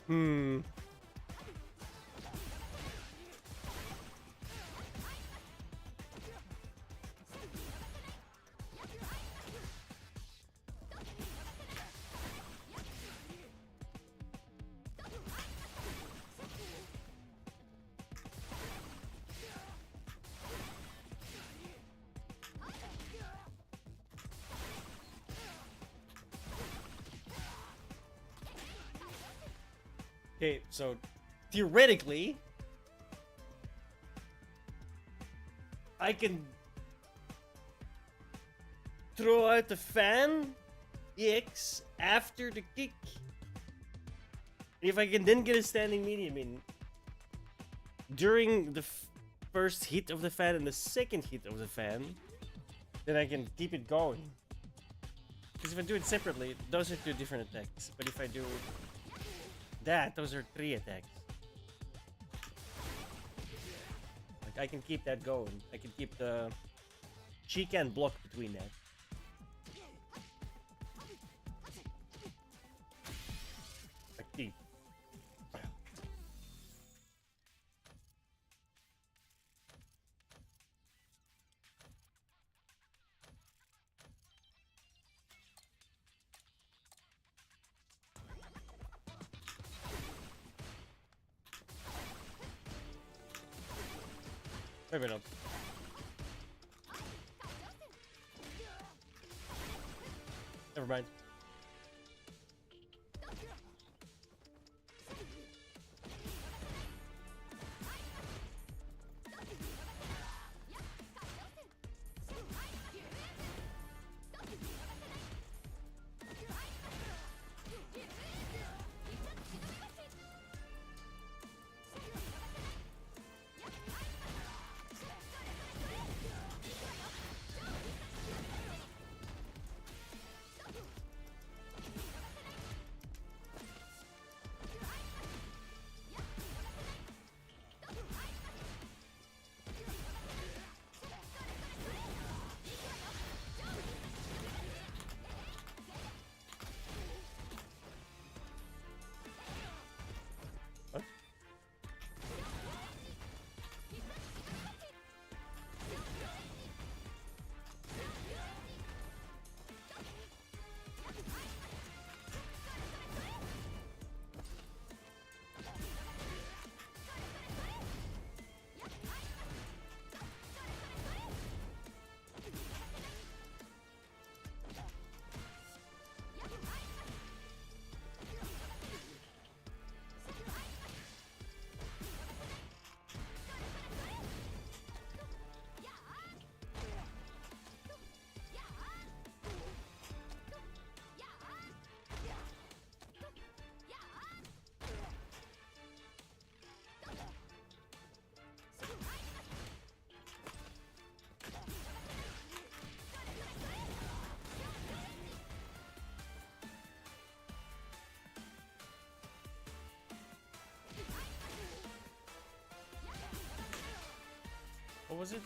Hmm. Okay, so theoretically, I can throw out the fan EX after the kick. If I can then get a standing medium in during the first hit of the fan and the second hit of the fan, then I can keep it going. Because if I do it separately, those are two different attacks. But if I do that, those are three attacks. Like, I can keep that going. I can keep the... She can block between that. Like, keep. Maybe not. Never mind. What was it?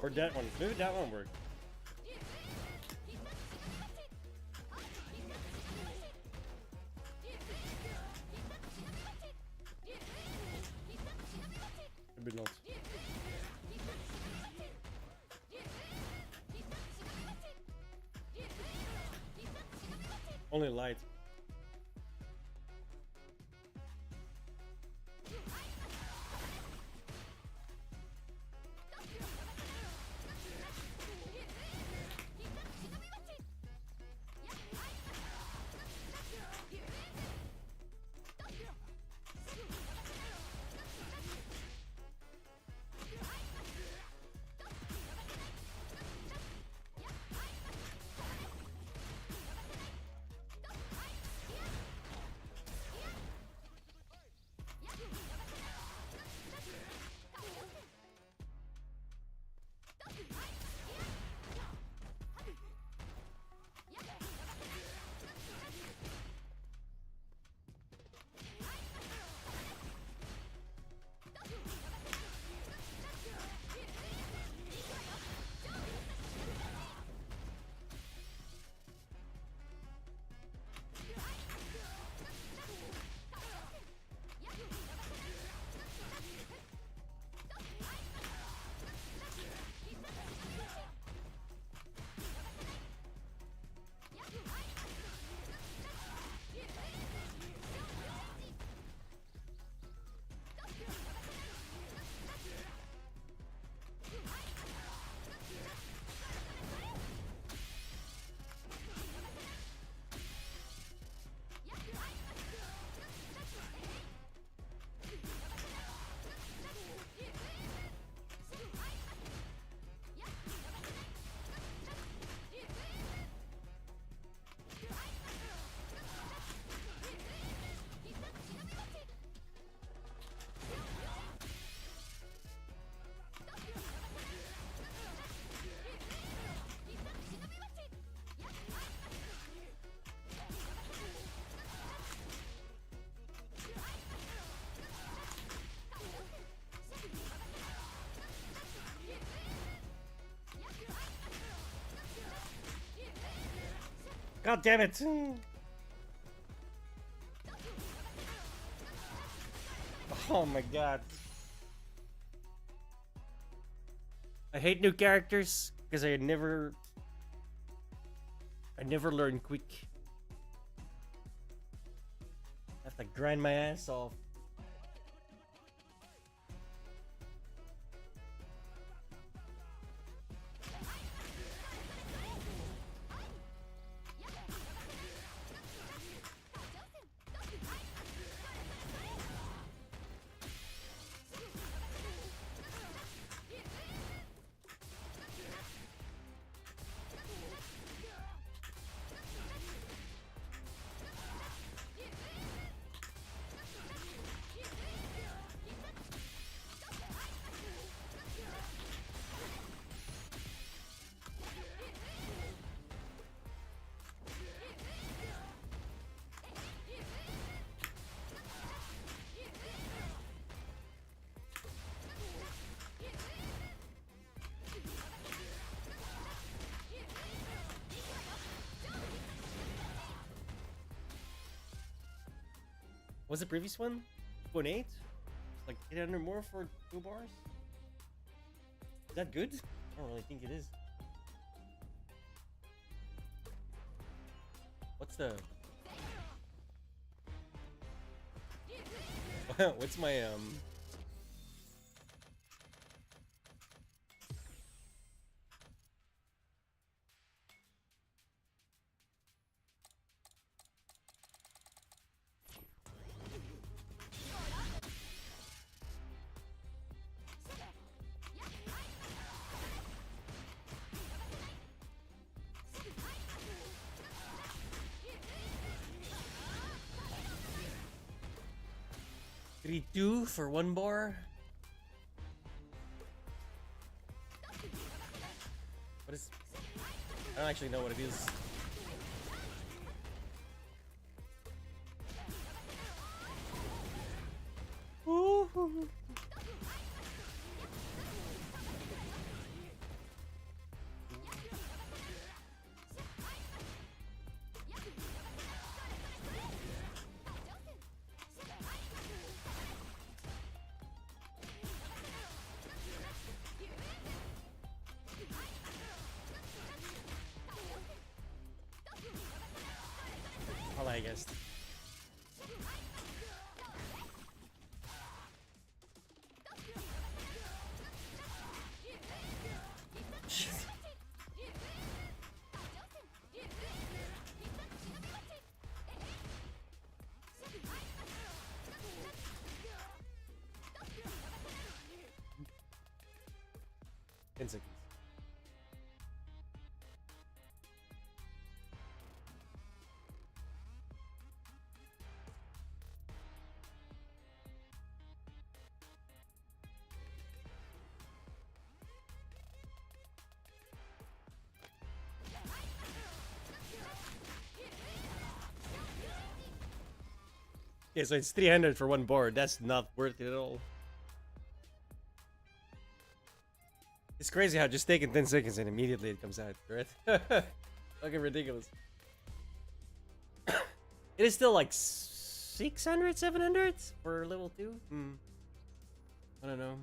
Or that one. Maybe that one worked. Maybe not. Only light. God damn it! Oh my god. I hate new characters because I never learned quick. I have to grind my ass off. What's the previous one? 2.8? Like 800 more for 2 bars? Is that good? I don't really think it is. What's the... What's my, 3-2 for 1 bar? What is... I don't actually know what it is. Woo-hoo-hoo. I guess. Shit. Seconds. Okay, so it's 300 for 1 board. That's not worth it at all. It's crazy how just taking 10 seconds and immediately it comes out, right? Fucking ridiculous. It is still like 600, 700 for level 2? I don't know.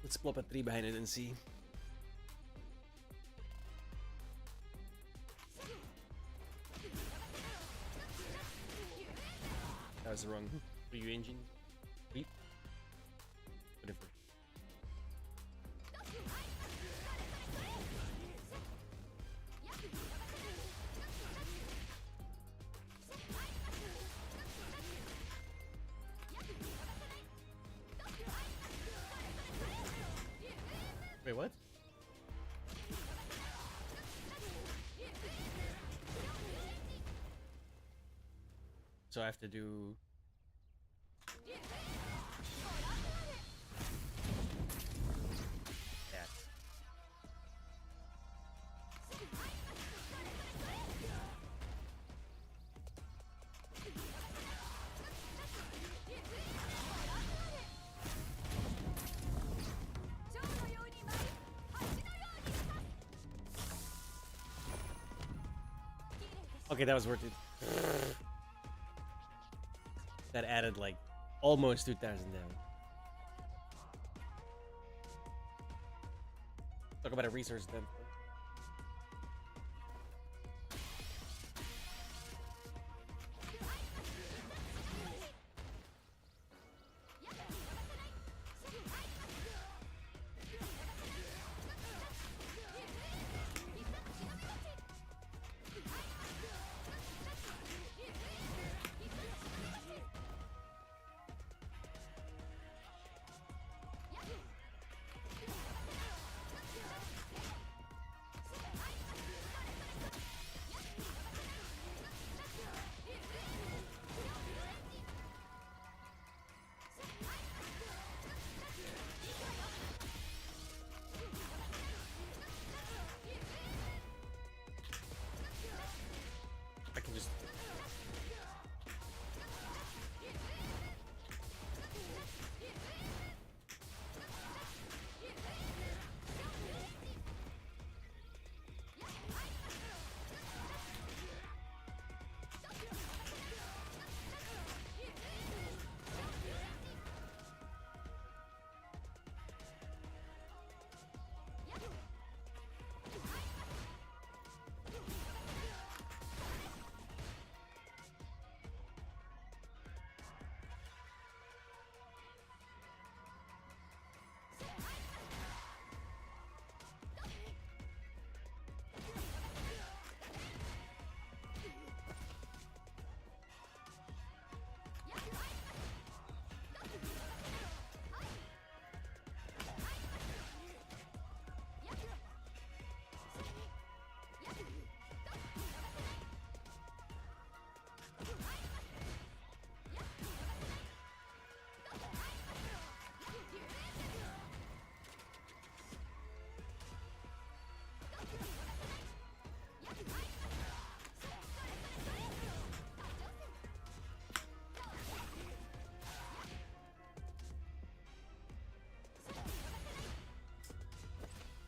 Let's plop a 3 behind it and see. That was the wrong for you engine. Beep. Whatever. Wait, what? So I have to do... that. Okay, that was worth it. That added like almost 2,000 damage. Talk about a resource then. I can just...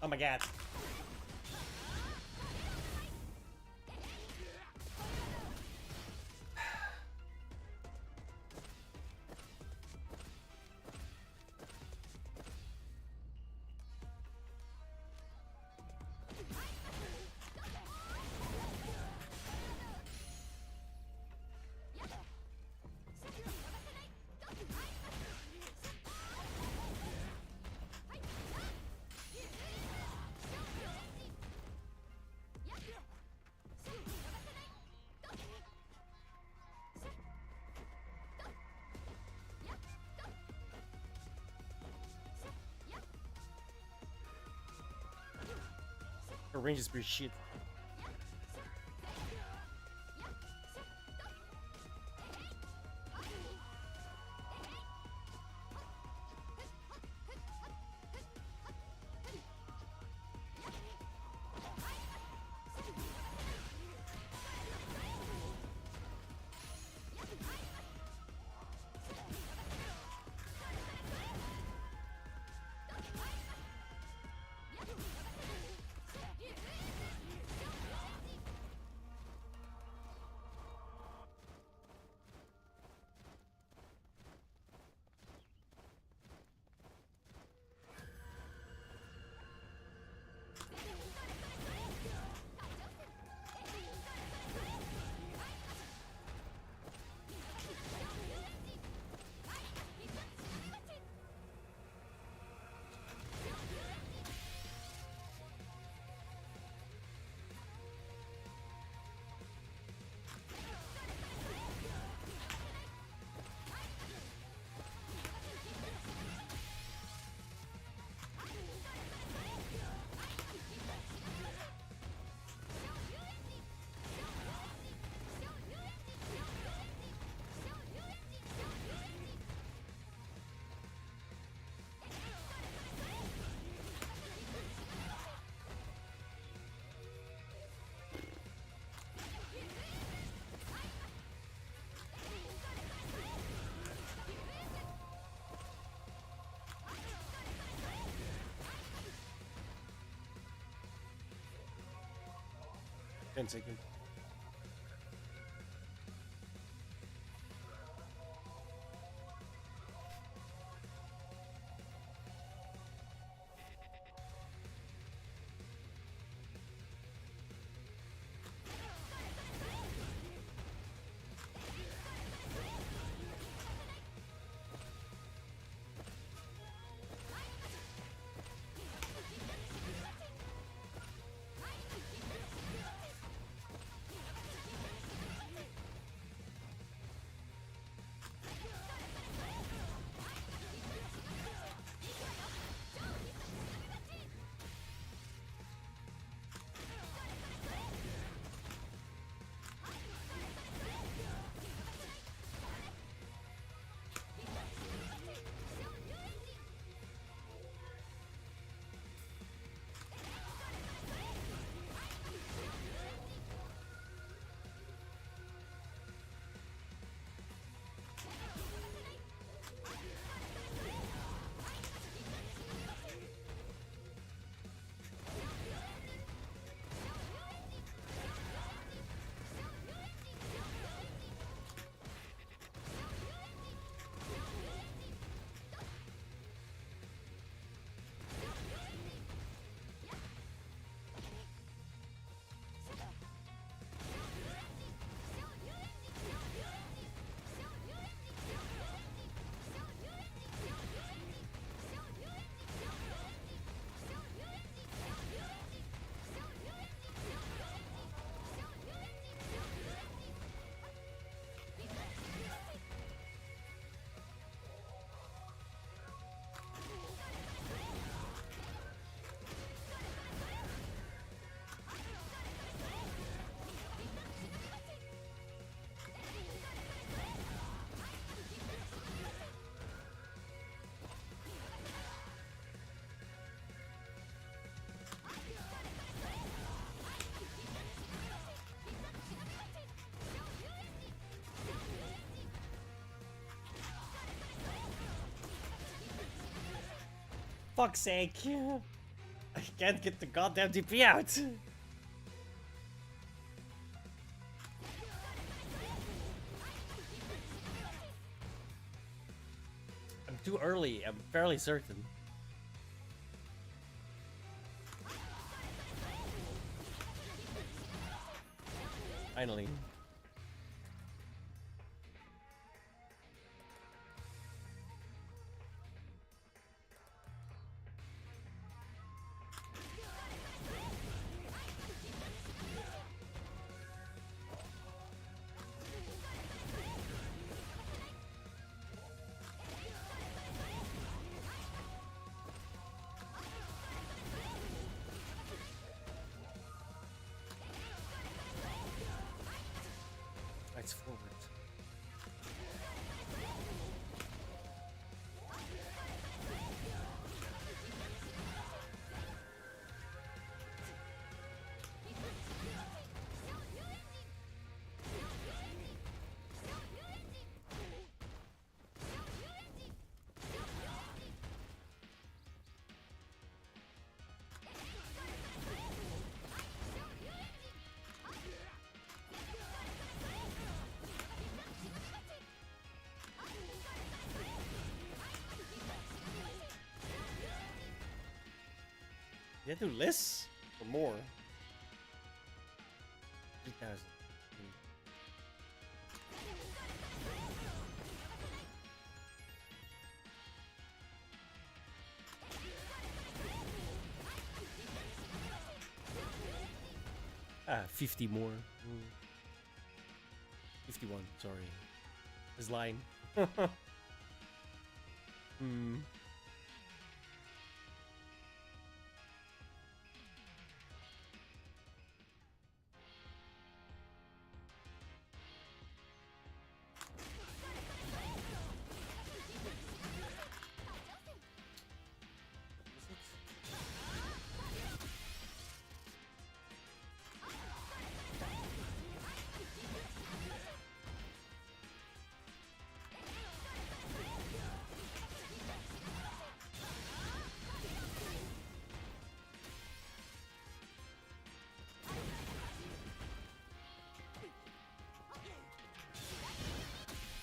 Oh my god. Her range is pretty shit. Ten seconds. Fuck's sake. I can't get the goddamn DP out. I'm too early, I'm fairly certain. Finally. It's forward. You have to do less or more? 3,000. Ah, 50 more. 51, sorry. His line. Hmm.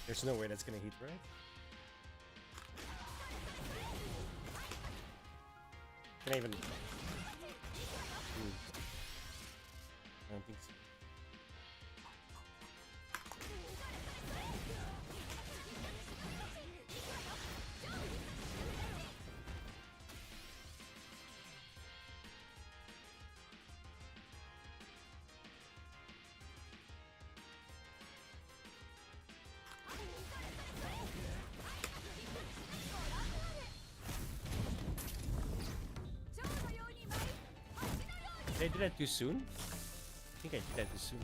There's no way that's gonna hit, right? Can I even... I don't think so. Did I do that too soon? I think I did that too soon.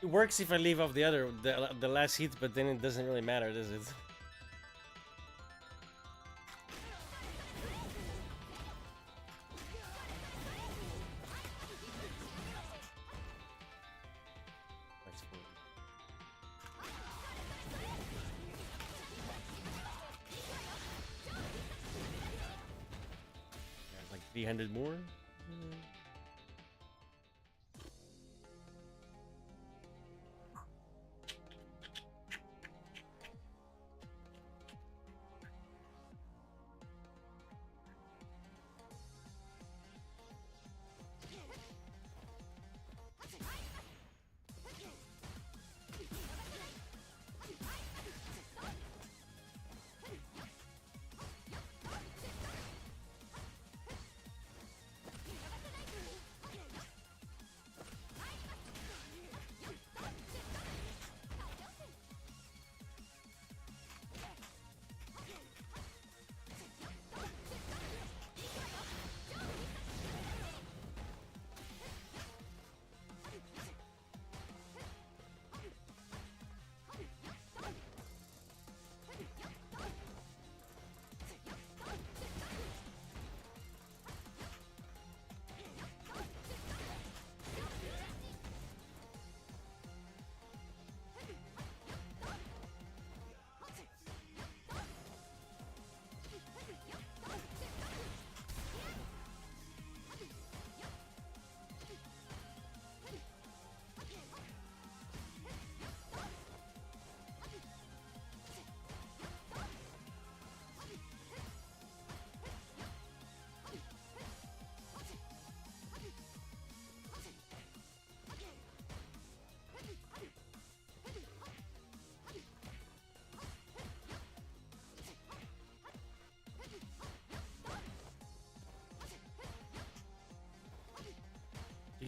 It works if I leave off the last hit, but then it doesn't really matter, does it? There's like 300 more.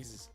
Jesus.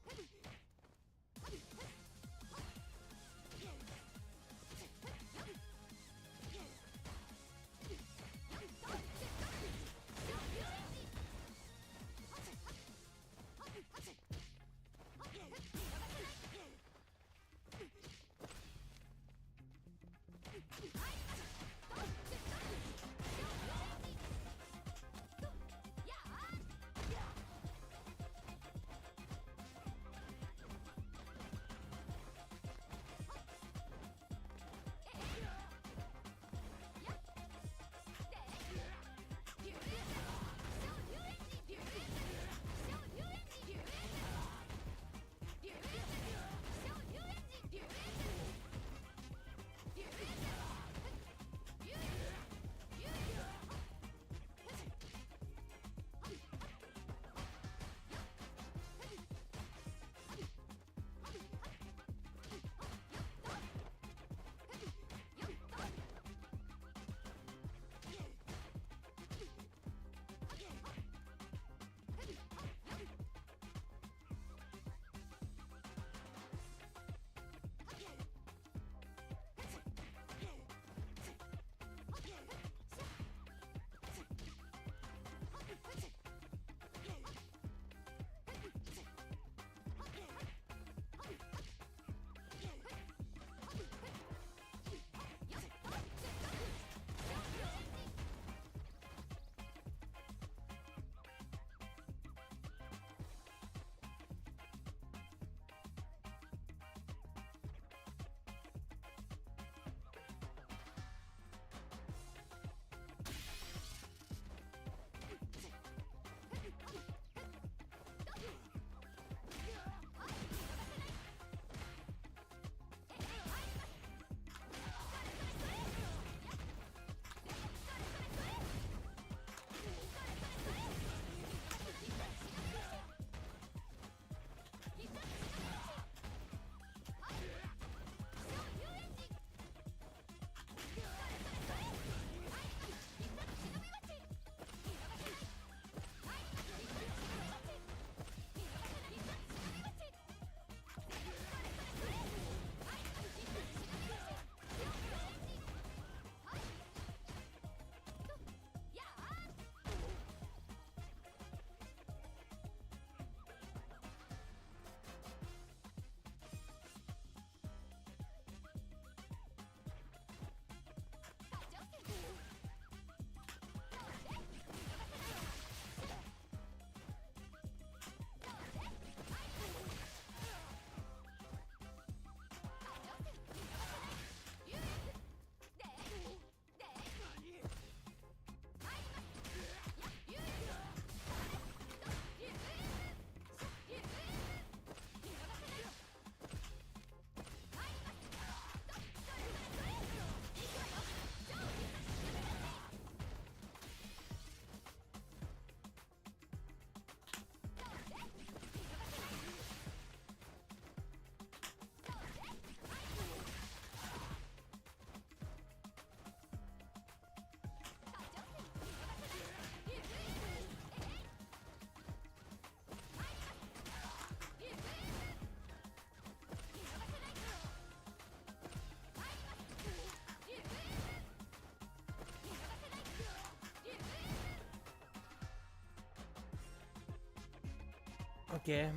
Okay.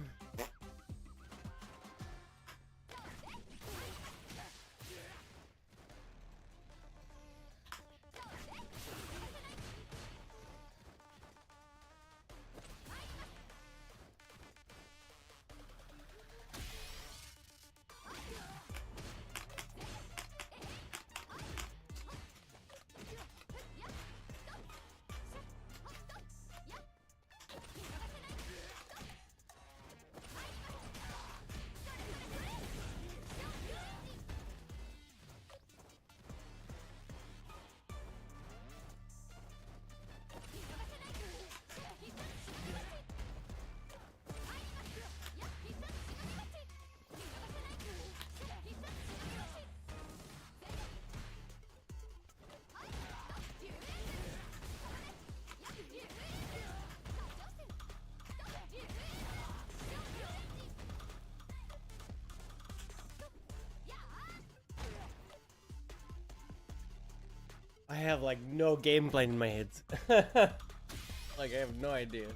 I have like no game plan in my head. Like I have no idea.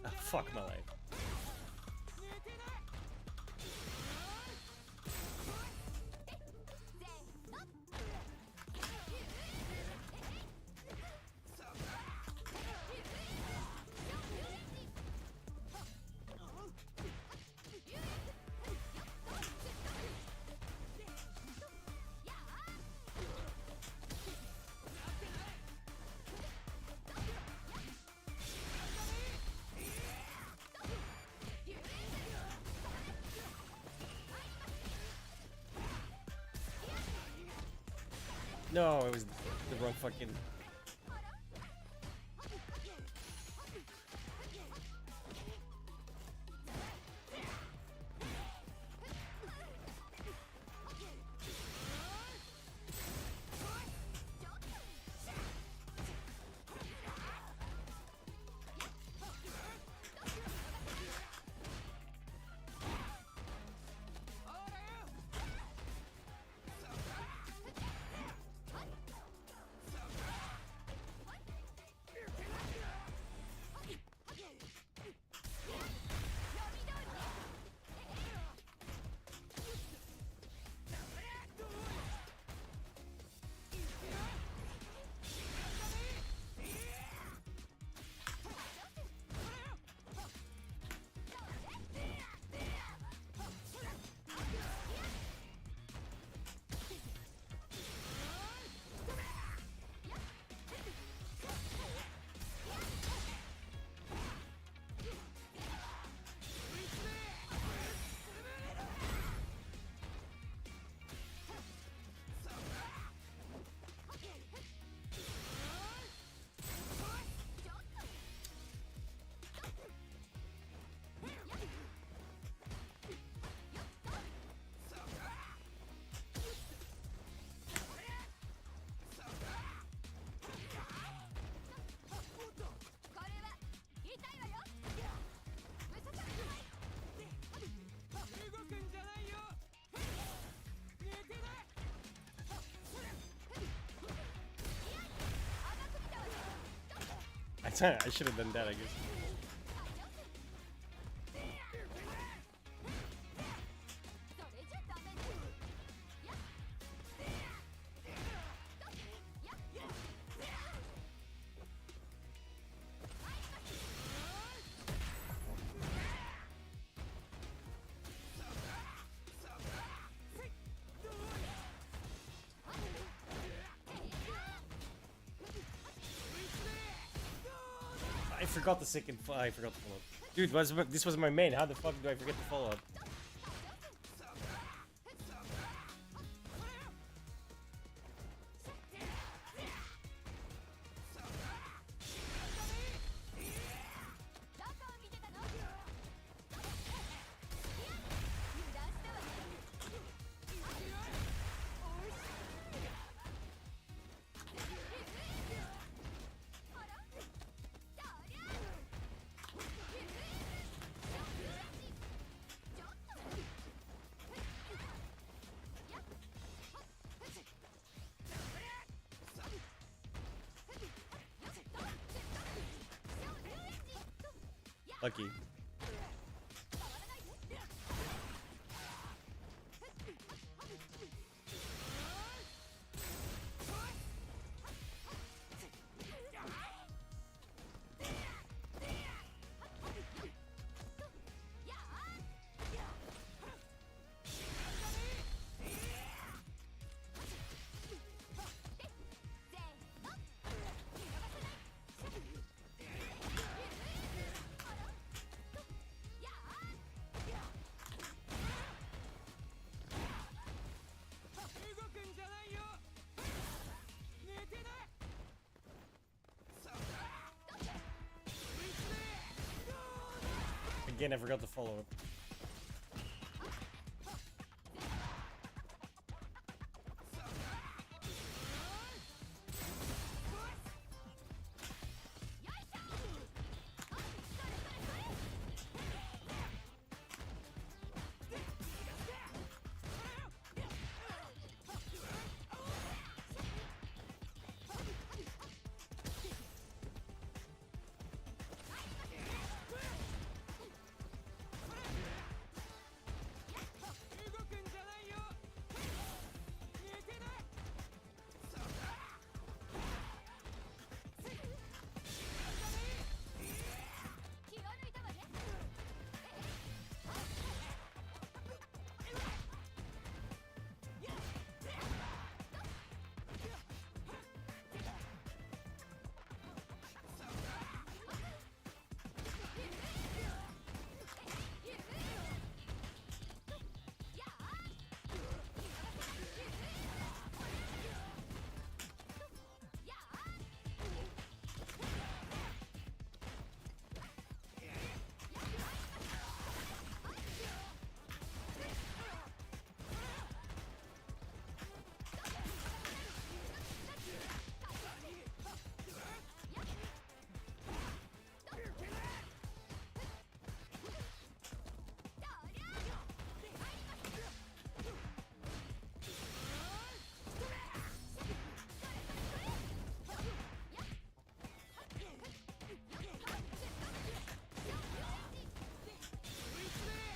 Ah, fuck my life. No, it was the wrong fucking. I should have done that, I guess. I forgot the second. I forgot the follow-up. Dude, this was my main. How the fuck do I forget the follow-up? Lucky. Again, I forgot to follow up.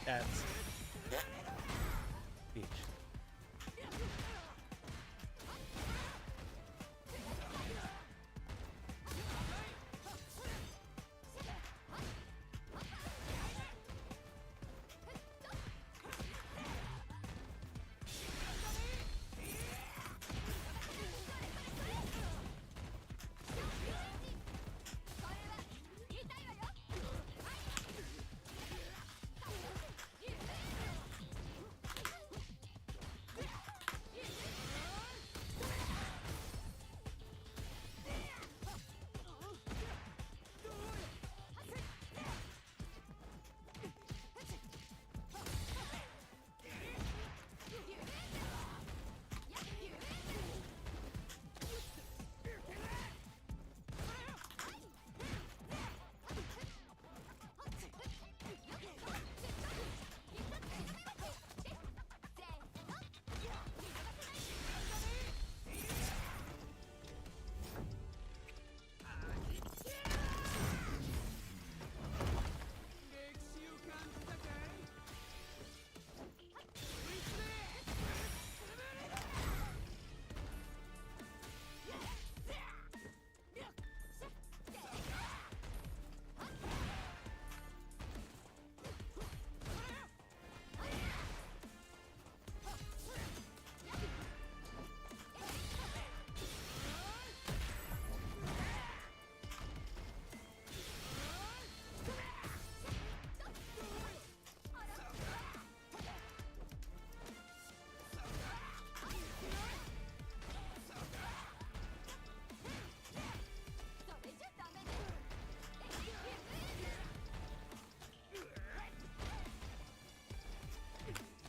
Cats. Bitch.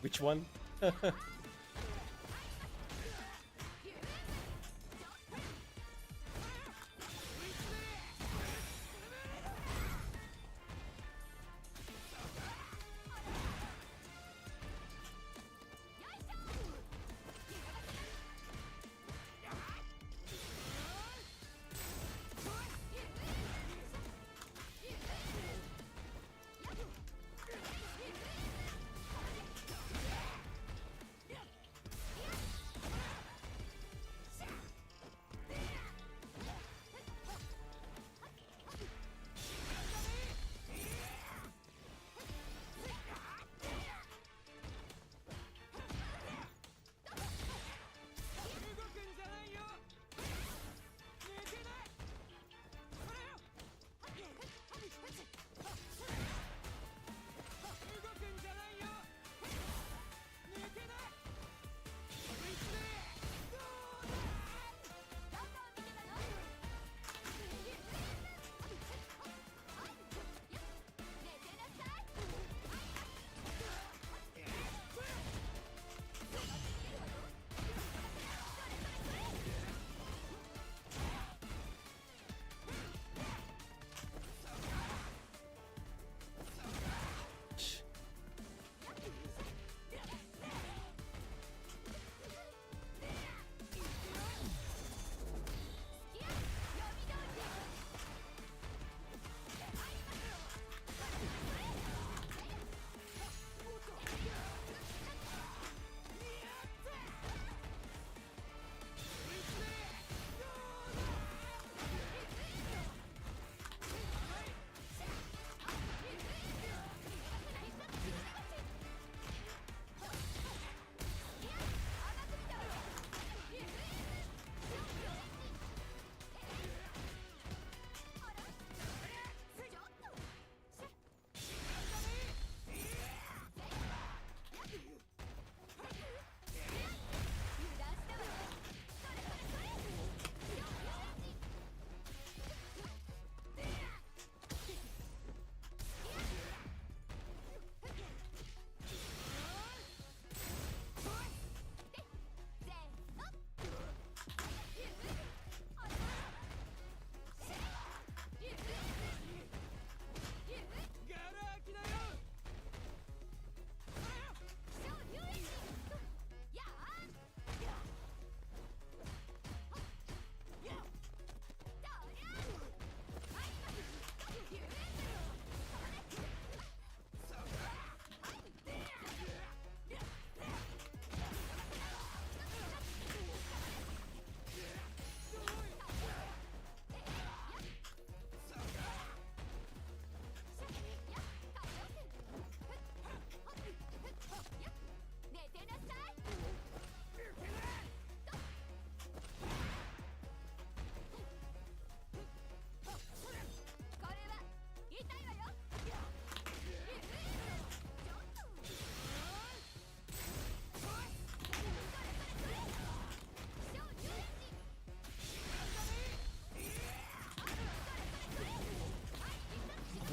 Which one?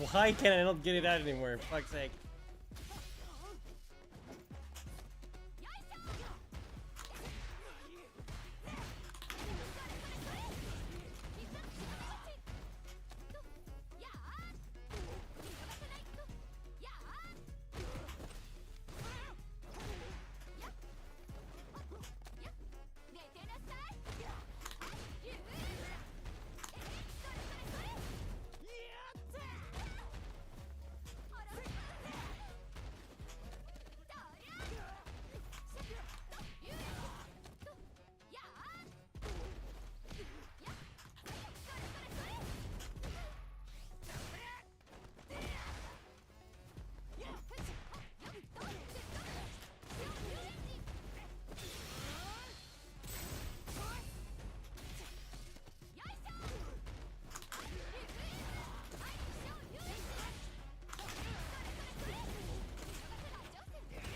Why can I not get it out anymore? For fuck's sake.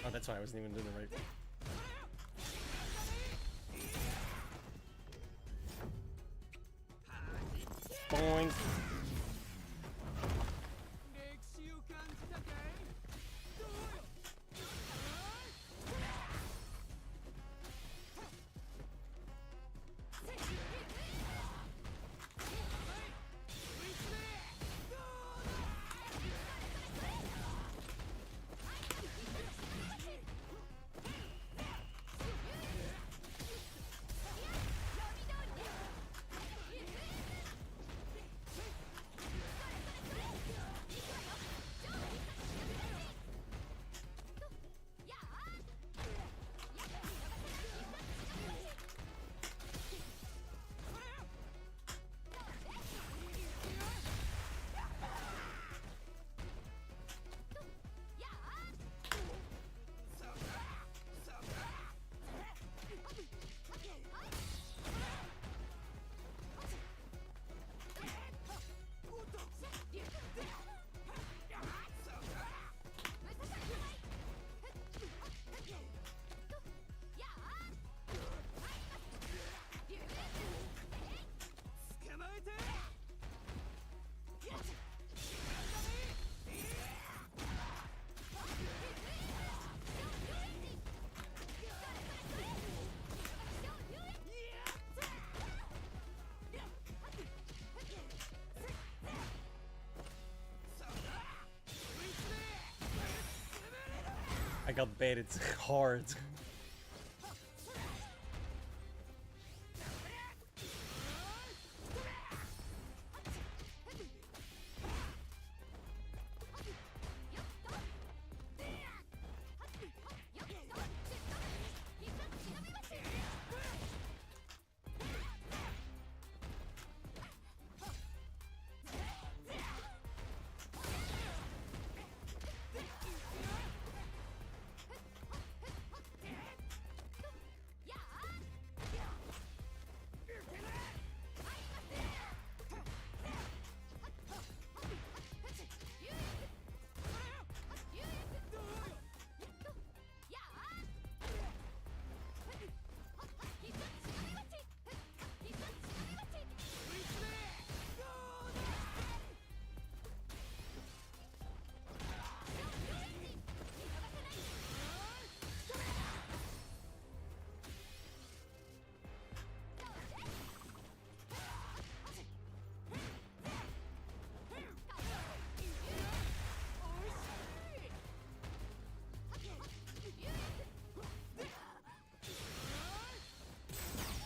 Oh, that's why I wasn't even doing it right. Boing. I got baited hard.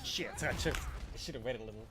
Shit, I should have waited a little.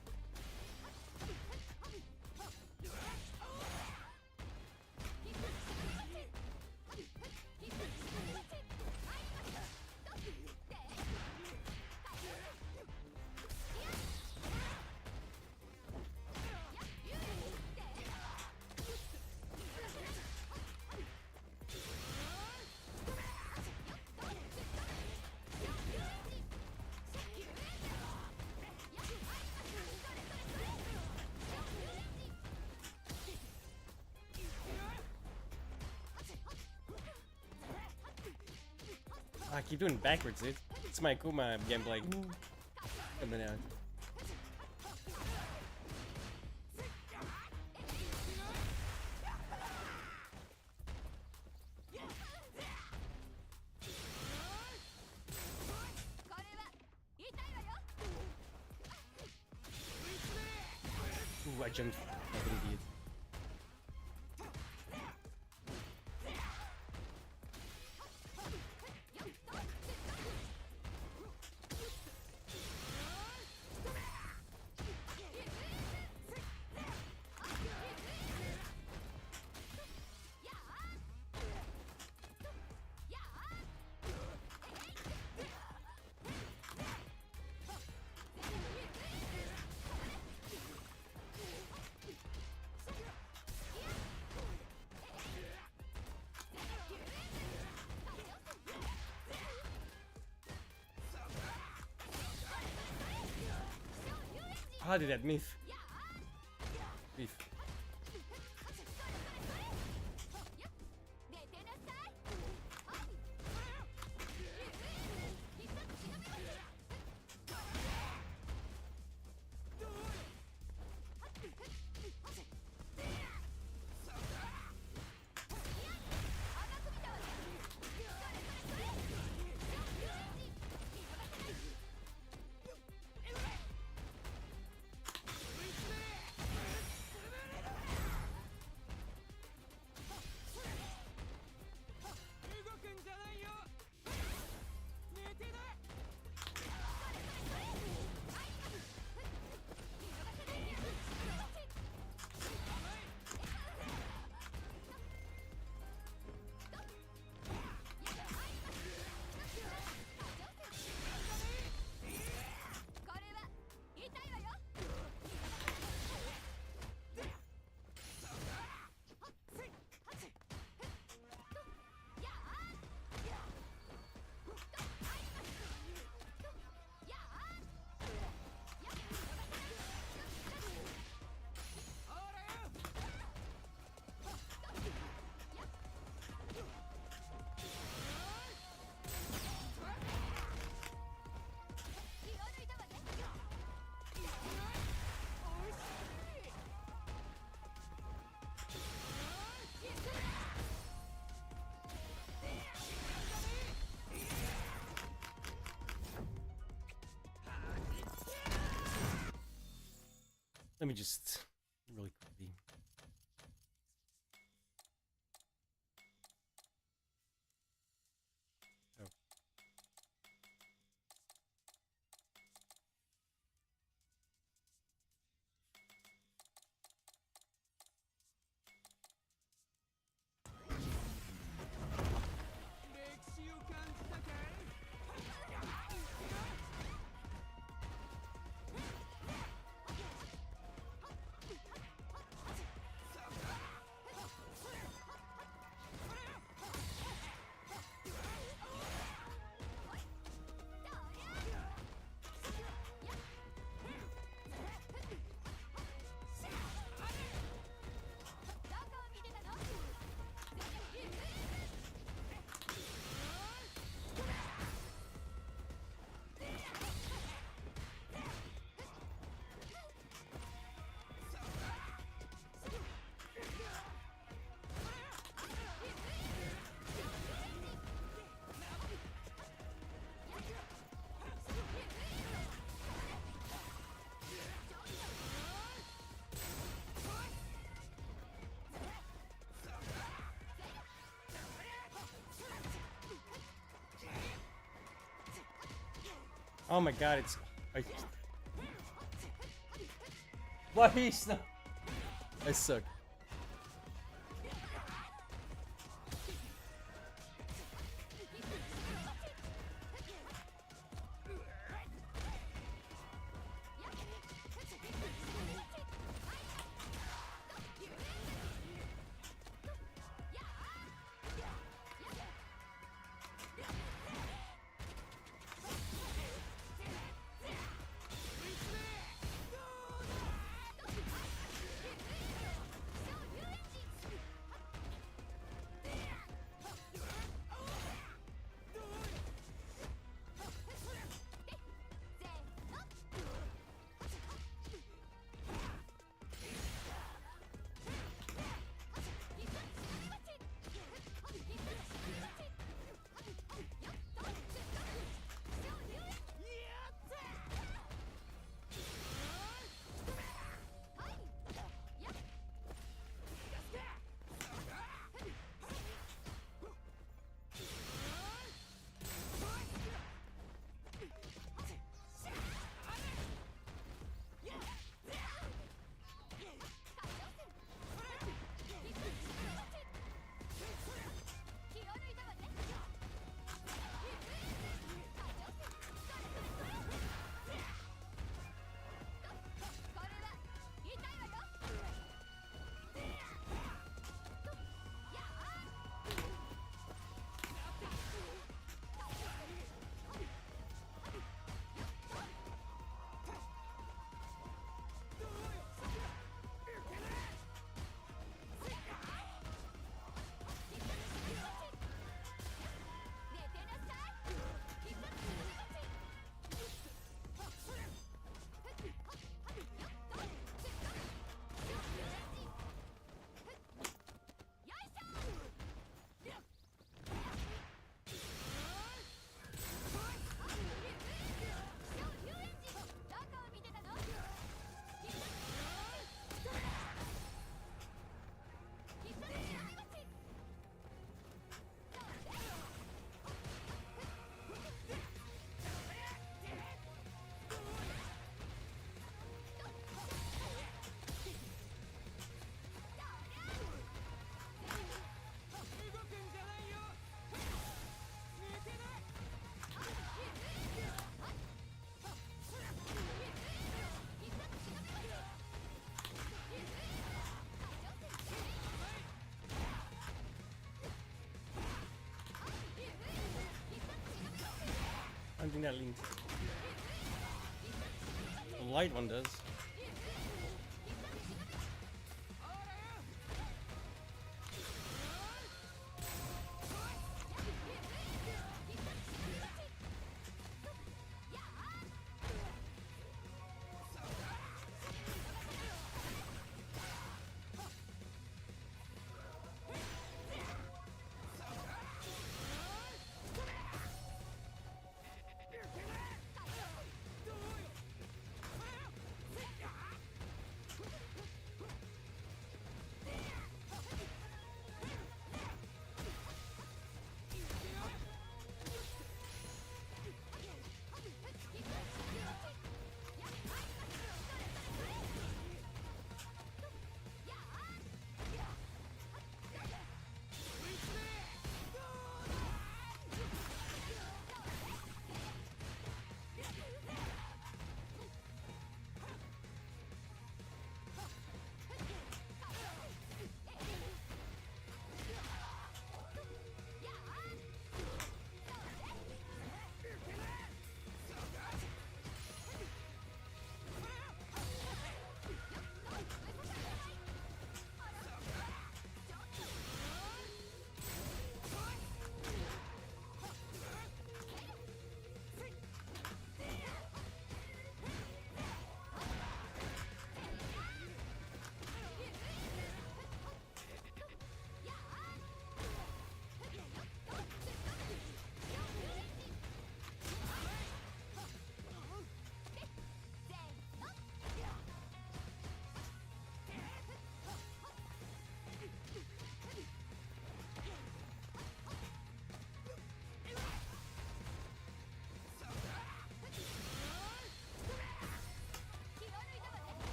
I keep doing it backwards, dude. It's my Kuma gameplay. Coming out. Ooh, I jumped like an idiot. How did that miss? Beef. Let me just really quickly. Oh. Oh my god, it's... Why he's not... I suck. think that link. The light one does.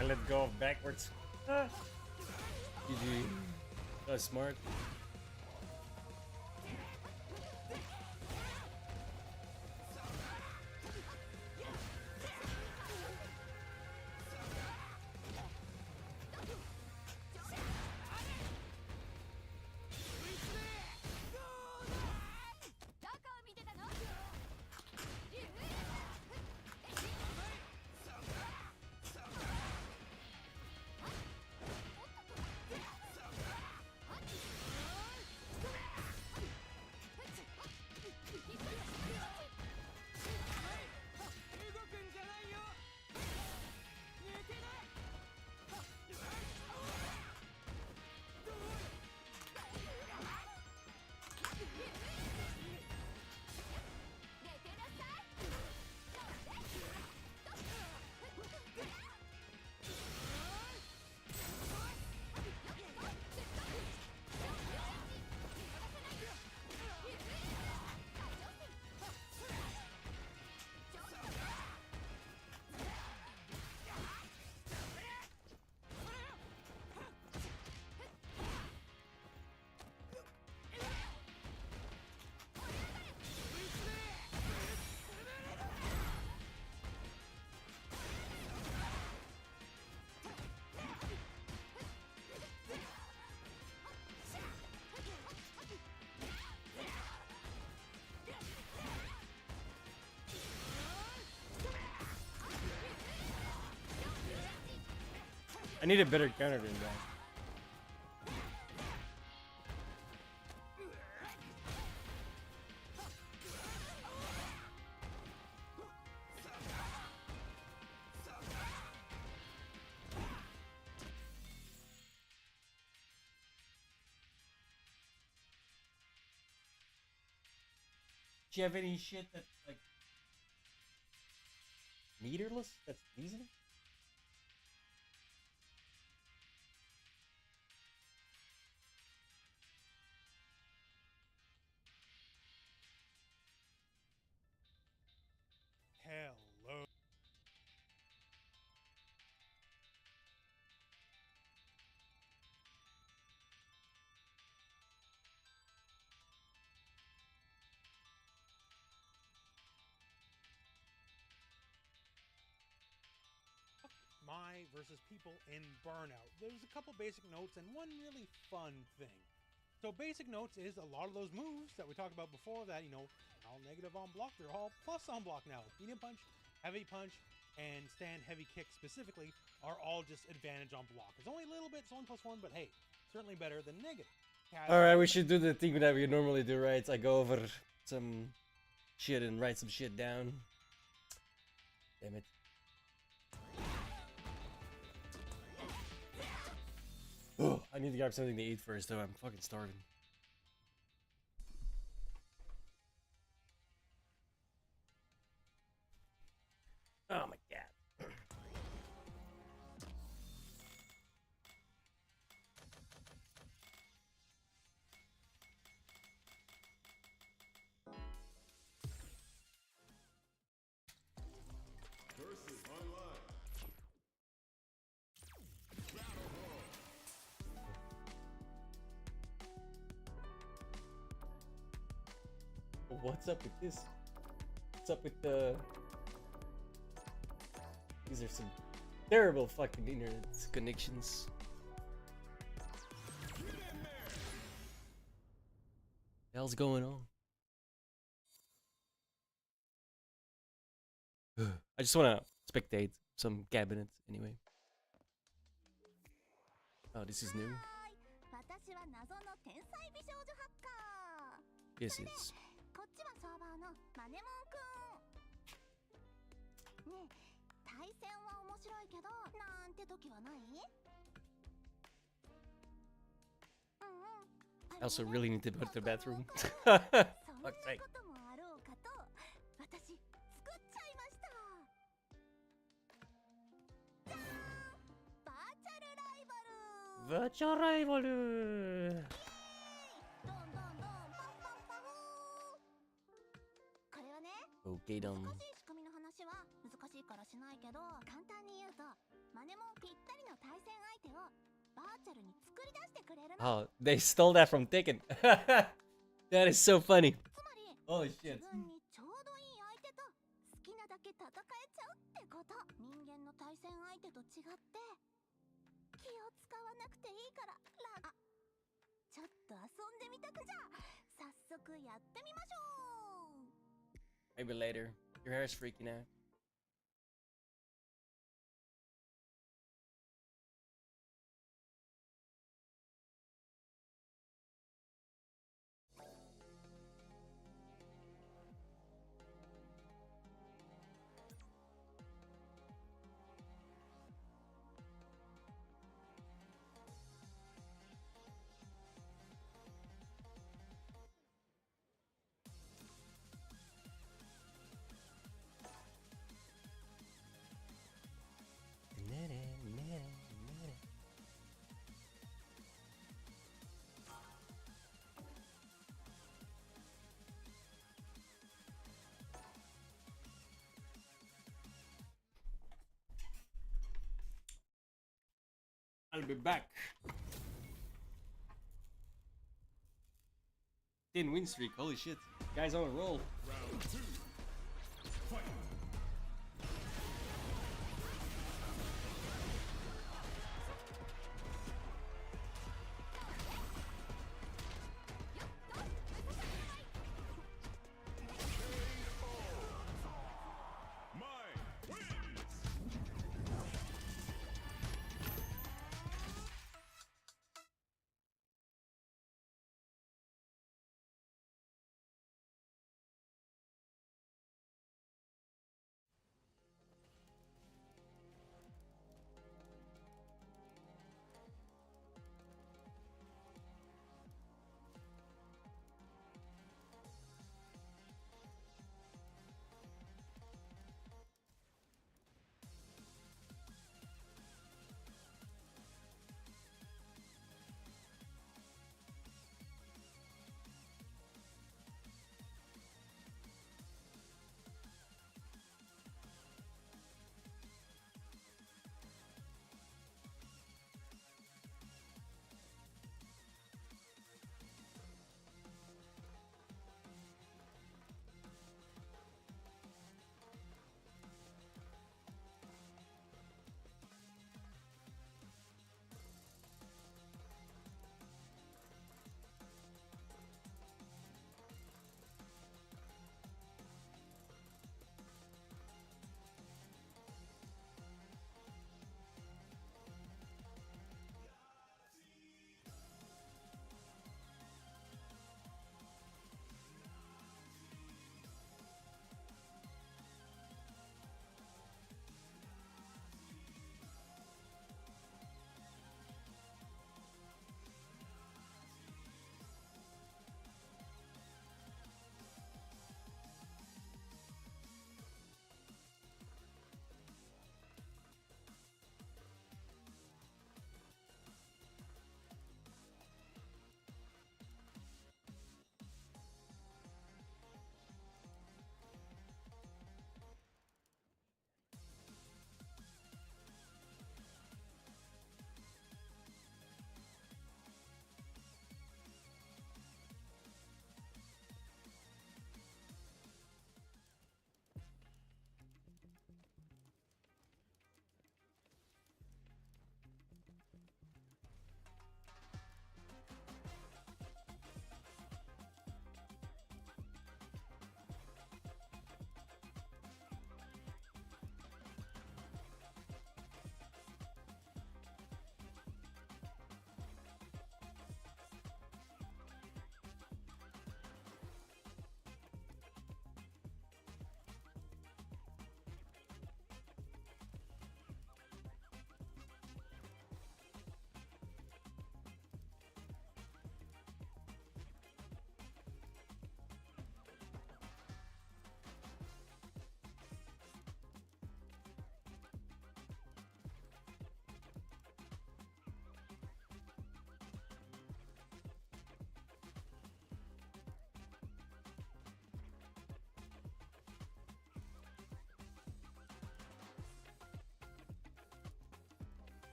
I let go of backwards. GG. That was smart. I need a better counter than that. Do you have any shit that's like meterless? That's decent? Hello. My versus people in Burnout. There's a couple basic notes and one really fun thing. So basic notes is a lot of those moves that we talked about before that, you know, all negative on block, they're all plus on block now. Medium punch, heavy punch, and stand heavy kick specifically are all just advantage on block. It's only a little bit, it's 1+1, but hey, certainly better than negative. Alright, we should do the thing that we normally do, right? I go over some shit and write some shit down. Damn it. I need to grab something to eat first, though. I'm fucking starving. Oh my god. Versus online. What's up with this? What's up with the... These are some terrible fucking internet connections. The hell's going on? I just wanna spectate some cabinets anyway. Oh, this is new. This is... I also really need to go to the bathroom. Fuck's sake. Virtual rival. Okay, done. Oh, they stole that from Tekken. That is so funny. Oh shit. Maybe later. Your hair is freaking out. I'll be back. 10 win streak, holy shit. Guys on a roll. Round 2. Fight.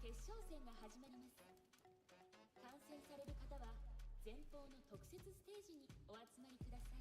決勝戦が始まります。観戦される方は前方の特設ステージにお集まりください。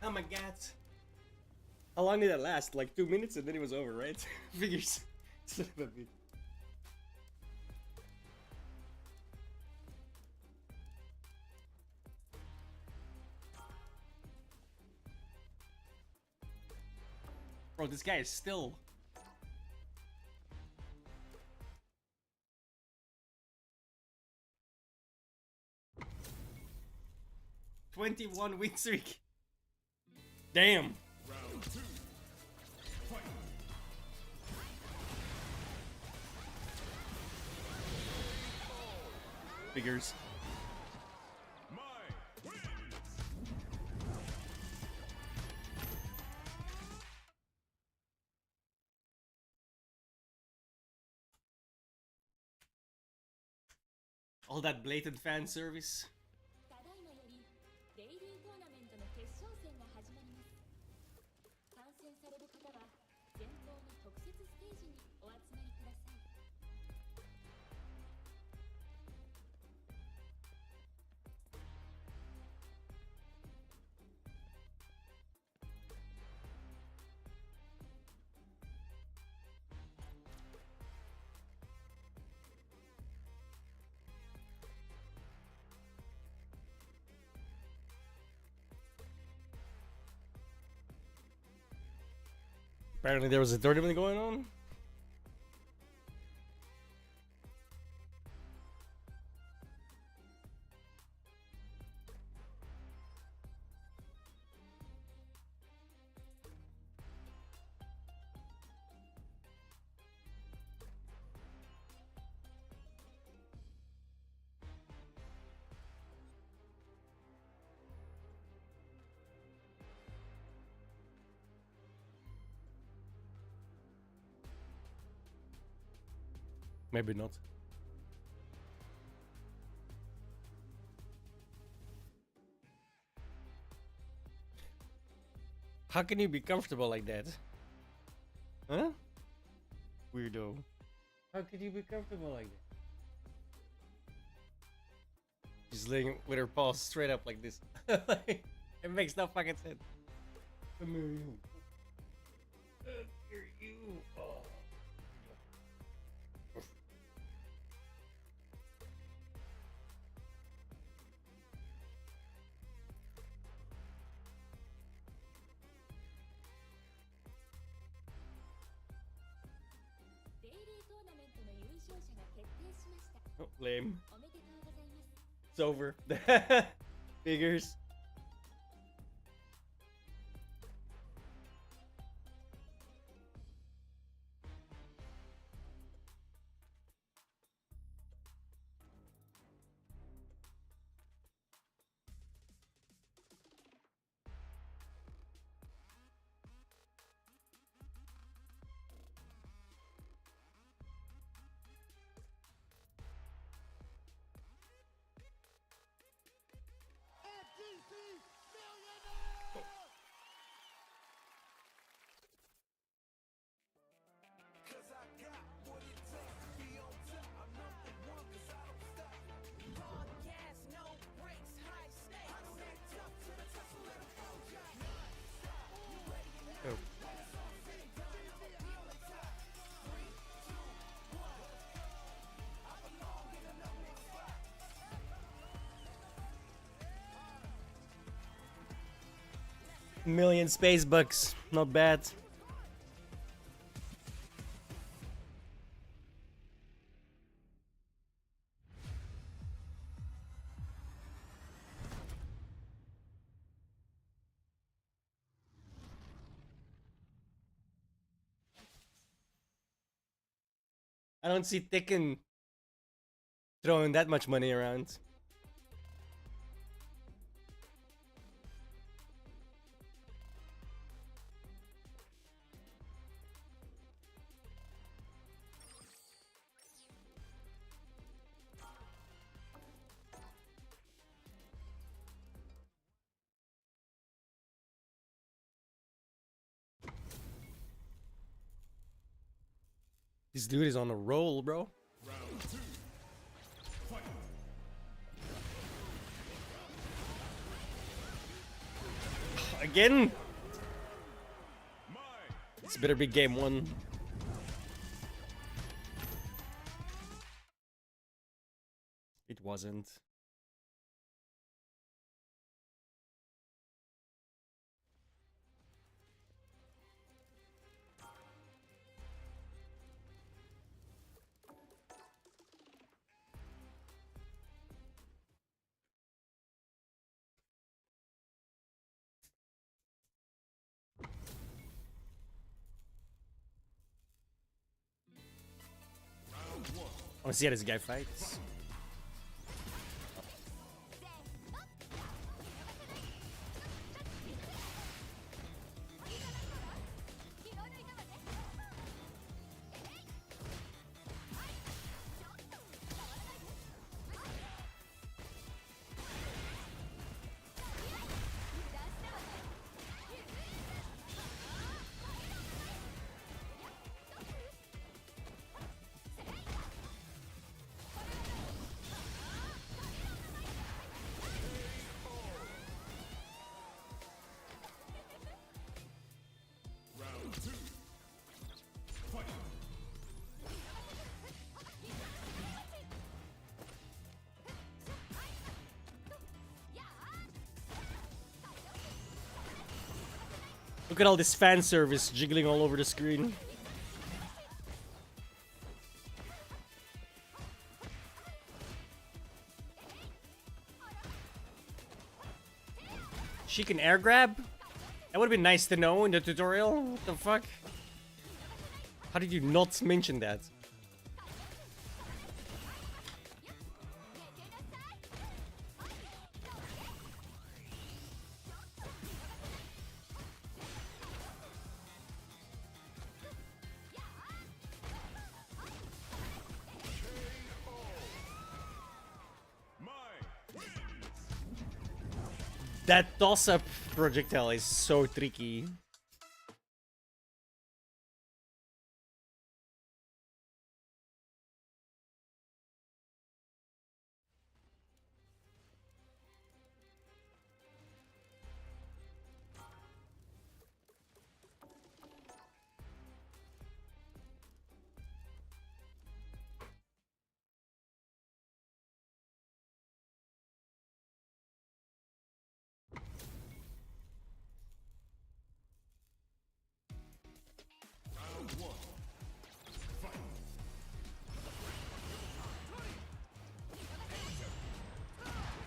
Oh my god. How long did that last? Like 2 minutes and then it was over, right? Figures. Son of a bitch. Bro, this guy is still... ...21 win streak. Damn. Round 2. Fight. Figures. All that blatant fan service. ただいまよりデイリートーナメントの決勝戦が始まります。観戦される方は前方の特設ステージにお集まりください。Apparently there was a tournament going on. Maybe not. How can you be comfortable like that? Huh? Weirdo. How could you be comfortable like that? She's laying with her paws straight up like this. It makes no fucking sense. Come here, you. Here, you. Oh. Oh, lame. おめでとうございます It's over. Figures. Oh. Million space bucks, not bad. I don't see Tekken throwing that much money around. This dude is on a roll, bro. Again? This better be game one. It wasn't. I wanna see how this guy fights. Look at all this fan service jiggling all over the screen. She can air grab? That would have been nice to know in the tutorial. What the fuck? How did you not mention that? That toss-up projectile is so tricky.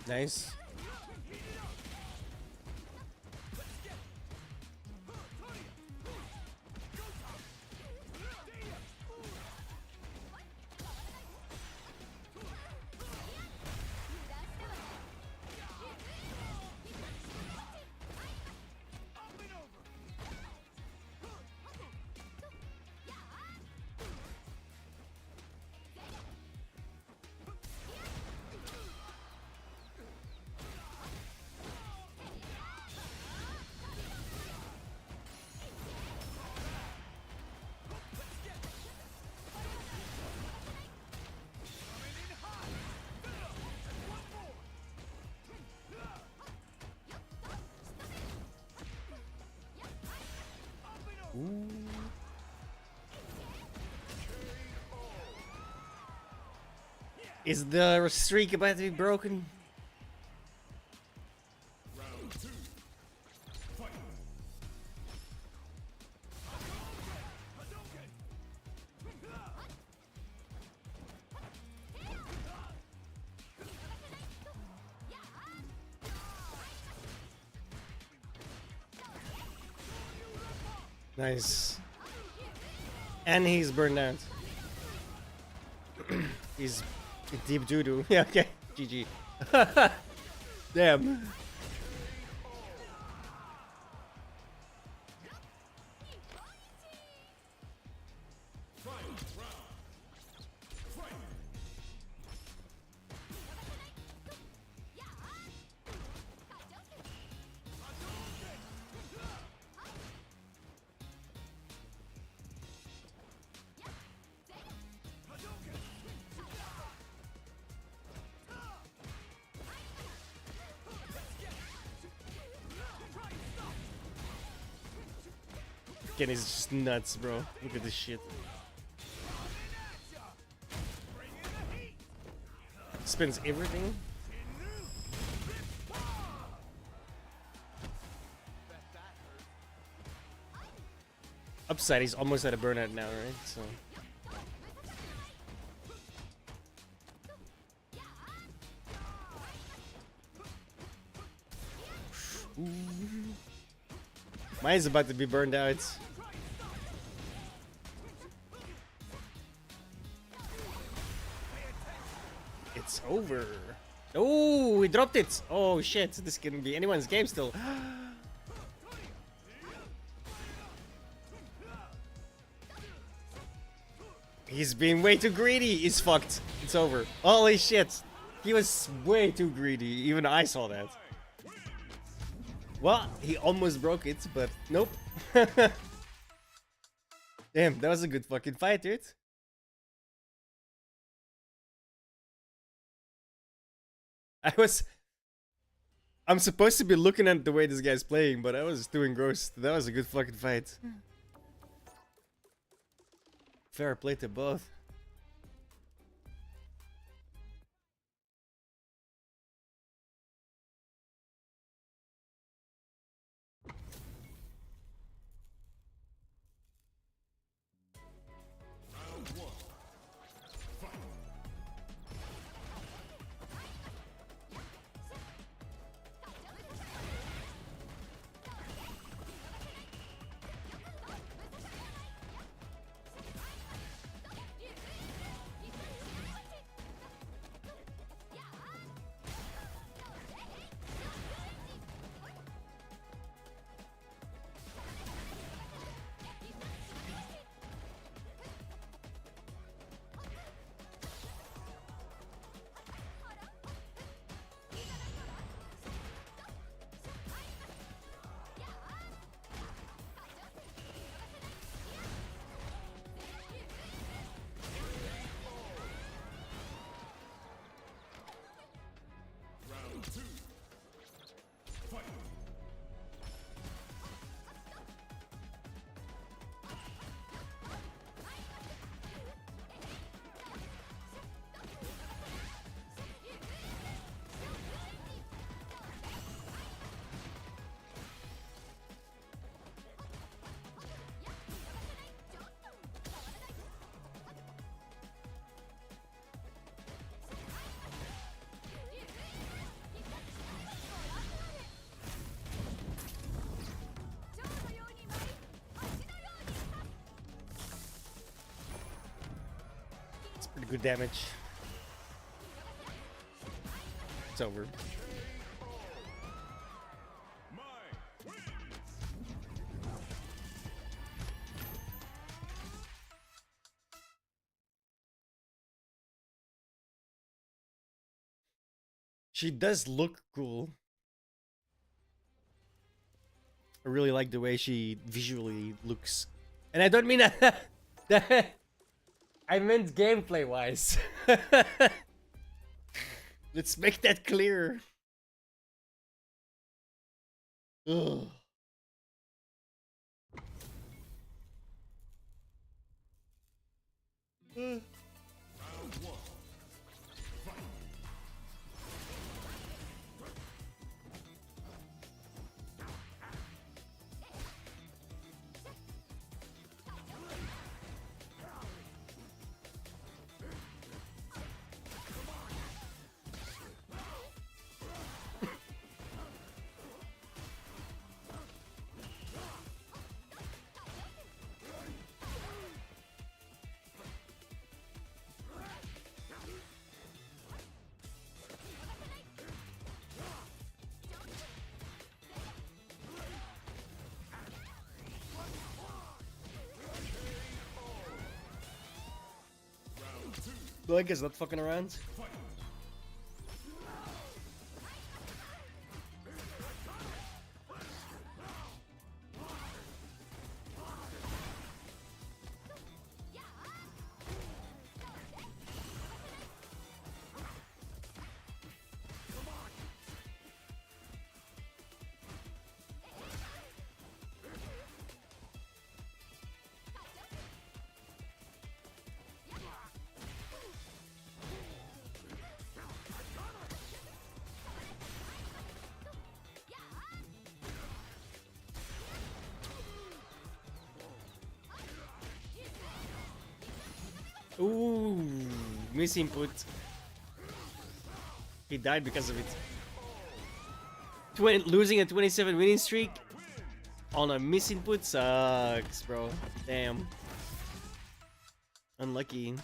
Nice. Ooh. Is the streak about to be broken? Nice. And he's burned out. He's deep doo-doo. Yeah, okay. GG. Damn. Kenny's just nuts, bro. Look at this shit. Spins everything. Upside, he's almost at a burnout now, right? So. Ooh. Mine's about to be burned out. It's over. Oh, he dropped it. Oh shit, this can be anyone's game still. He's being way too greedy. He's fucked. It's over. Holy shit. He was way too greedy. Even I saw that. Well, he almost broke it, but nope. Damn, that was a good fucking fight, dude. I'm supposed to be looking at the way this guy's playing, but I was doing gross. That was a good fucking fight. Fair play to both. good damage. It's over. She does look cool. I really like the way she visually looks. And I don't mean that, I meant gameplay wise. Let's make that clear. Ugh. Like is not fucking around. Ooh, misinput. He died because of it. Losing a 27 winning streak on a misinput sucks, bro. Damn. Unlucky.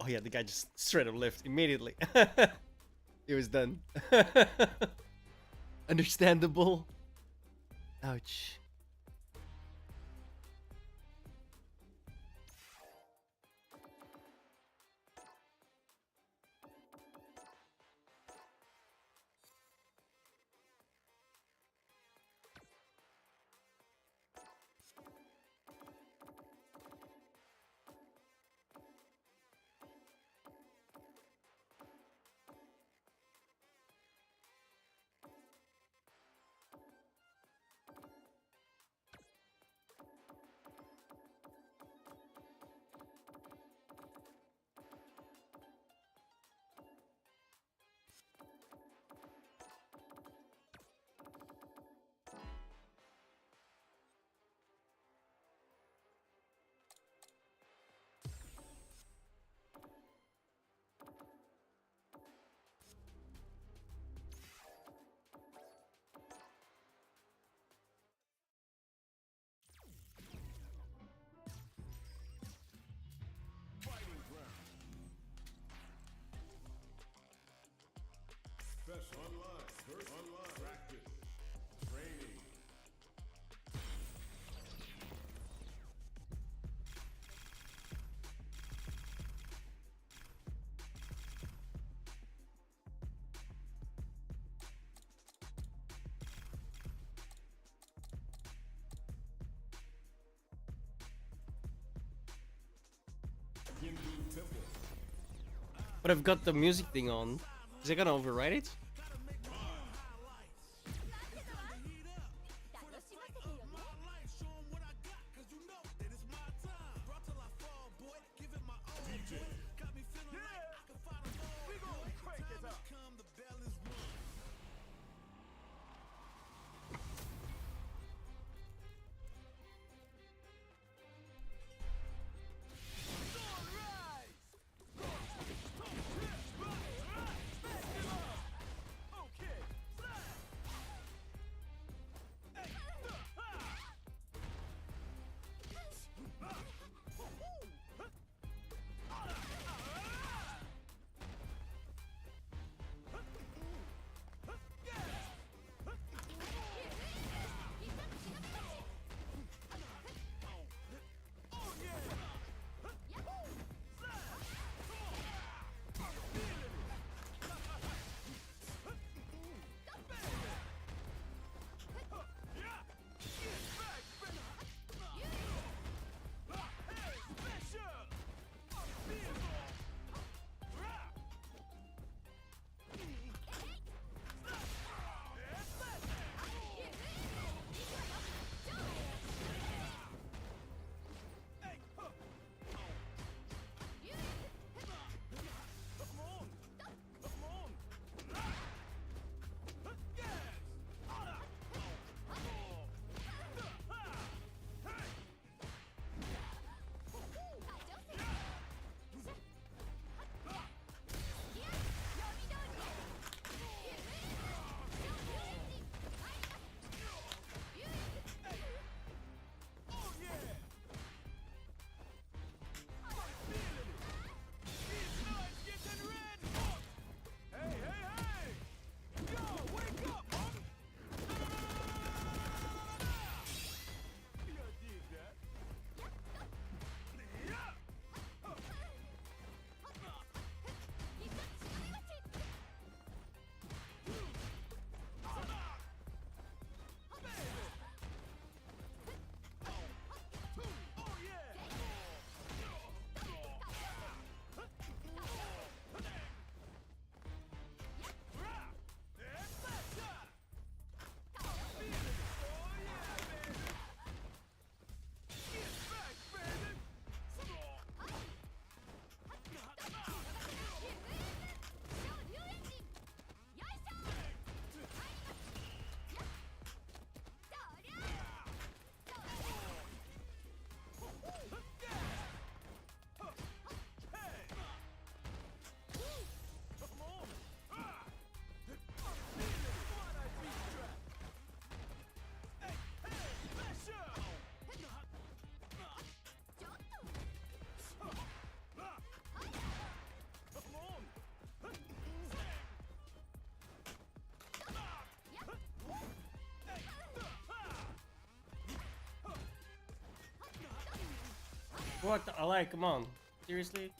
Oh yeah, the guy just straight up left immediately. It was done. Understandable. Ouch. Best online, first online, practice, training. But I've got the music thing on. Is it gonna override it? what? Like, come on. Seriously?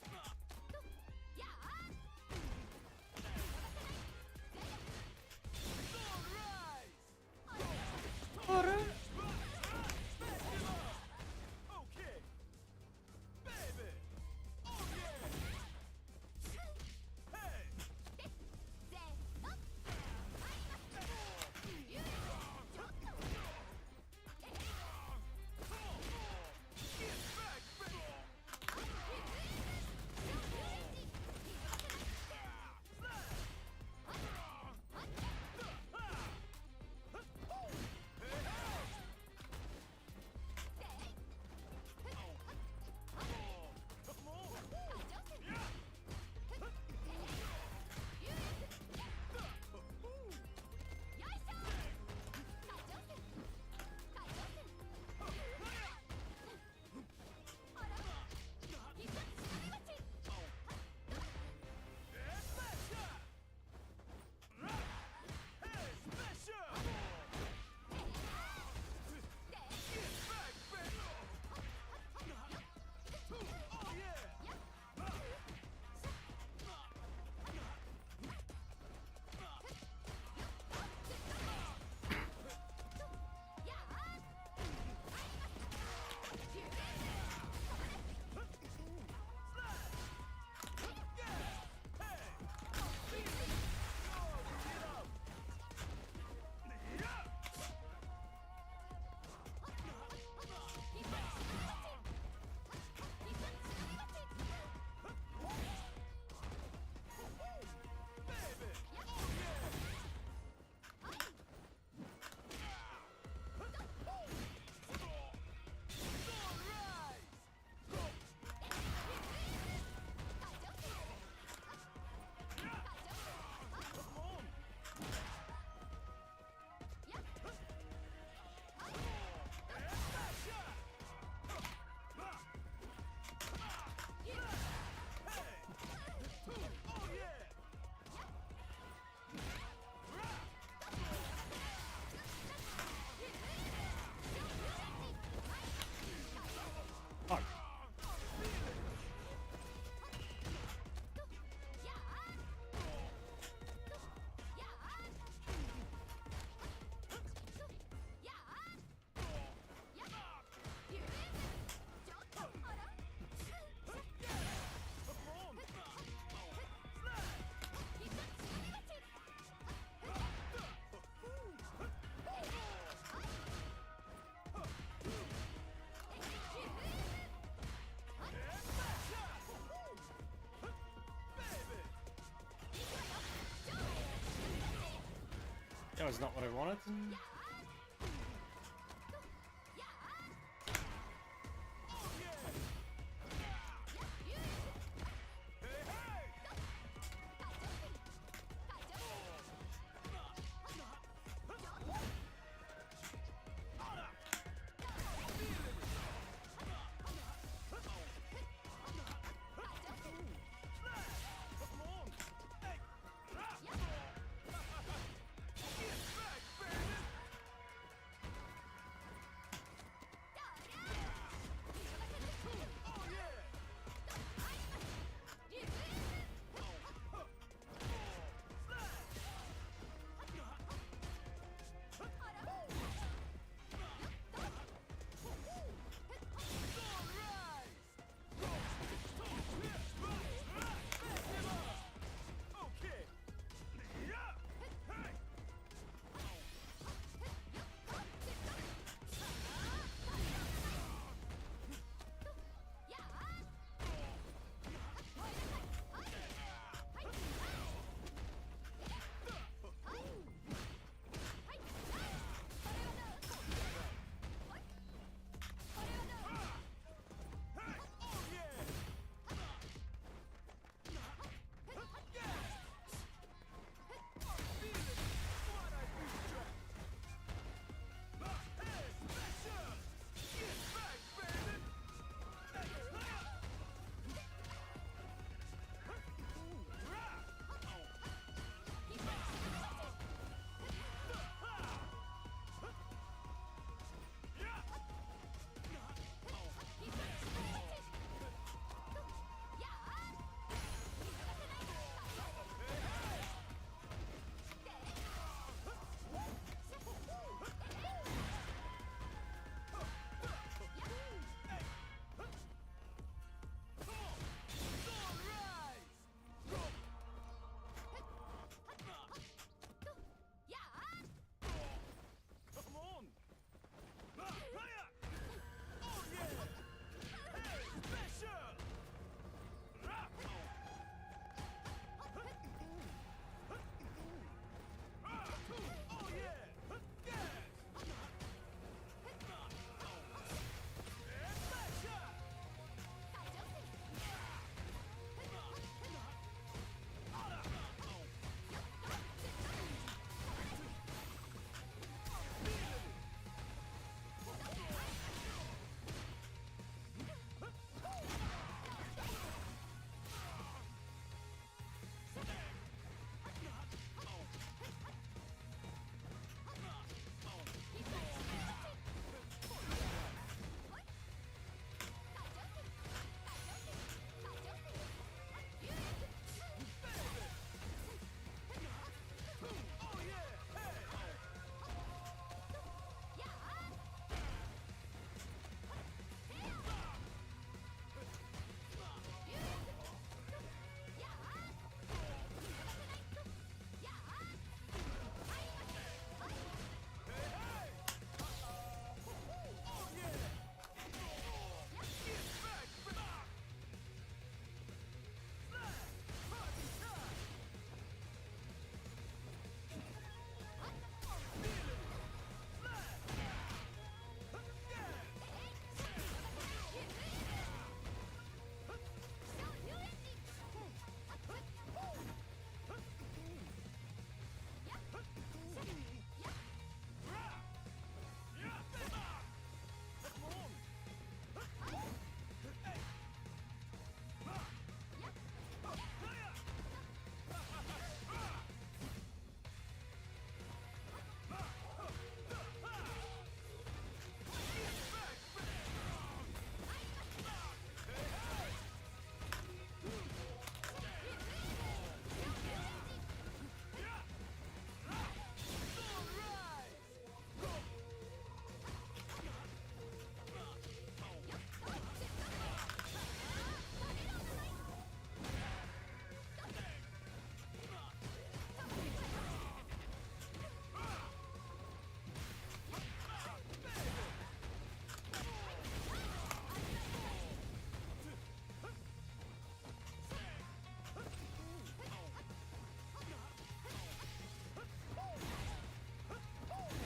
That was not what I wanted.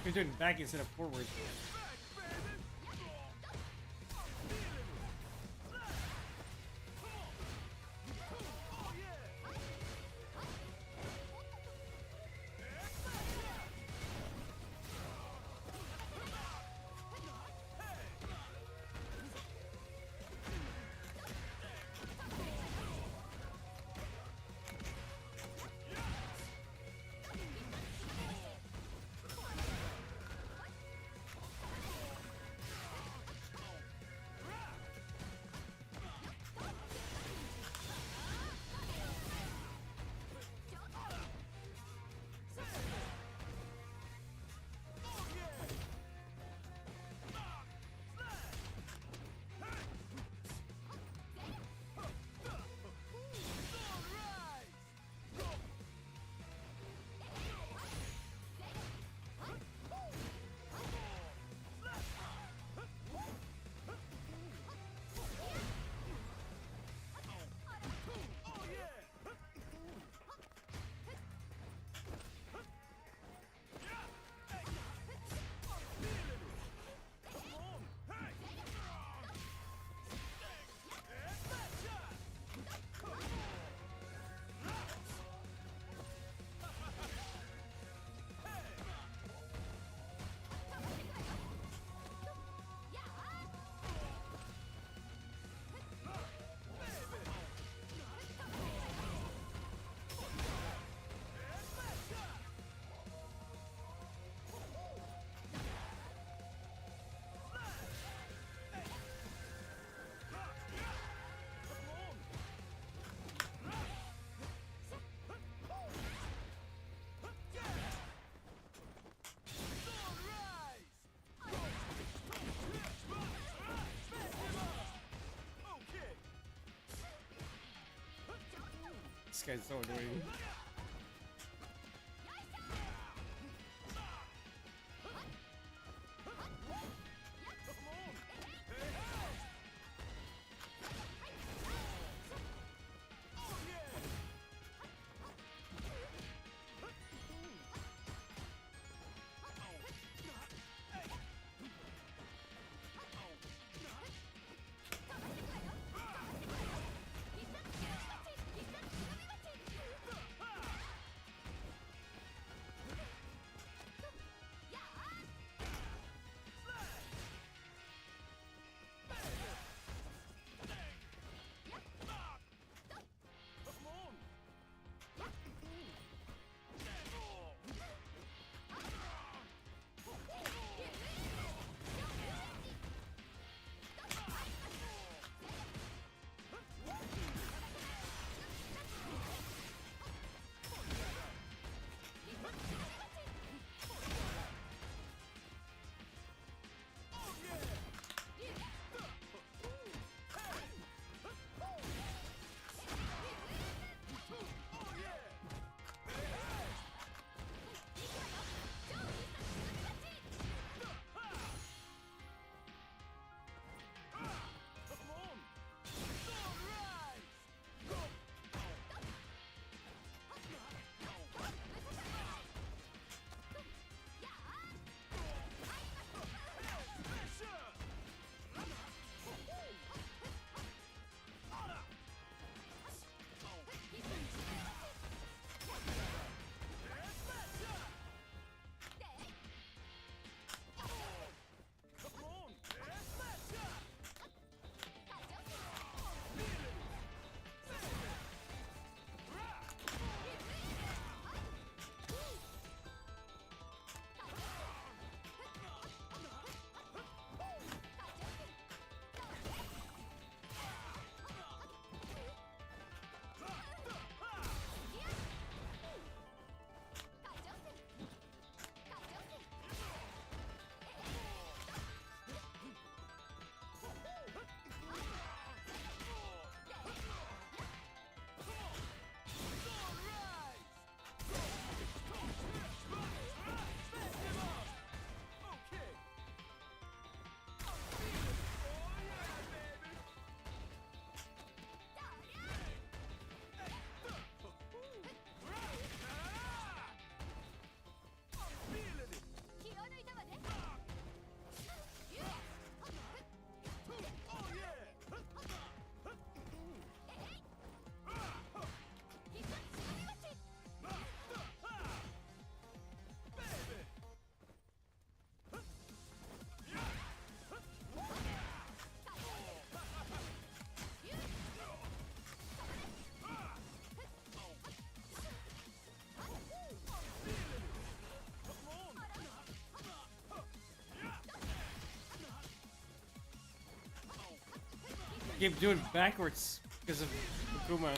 You're doing back instead of forward. This guy's so annoying. Keep doing backwards because of Kuma.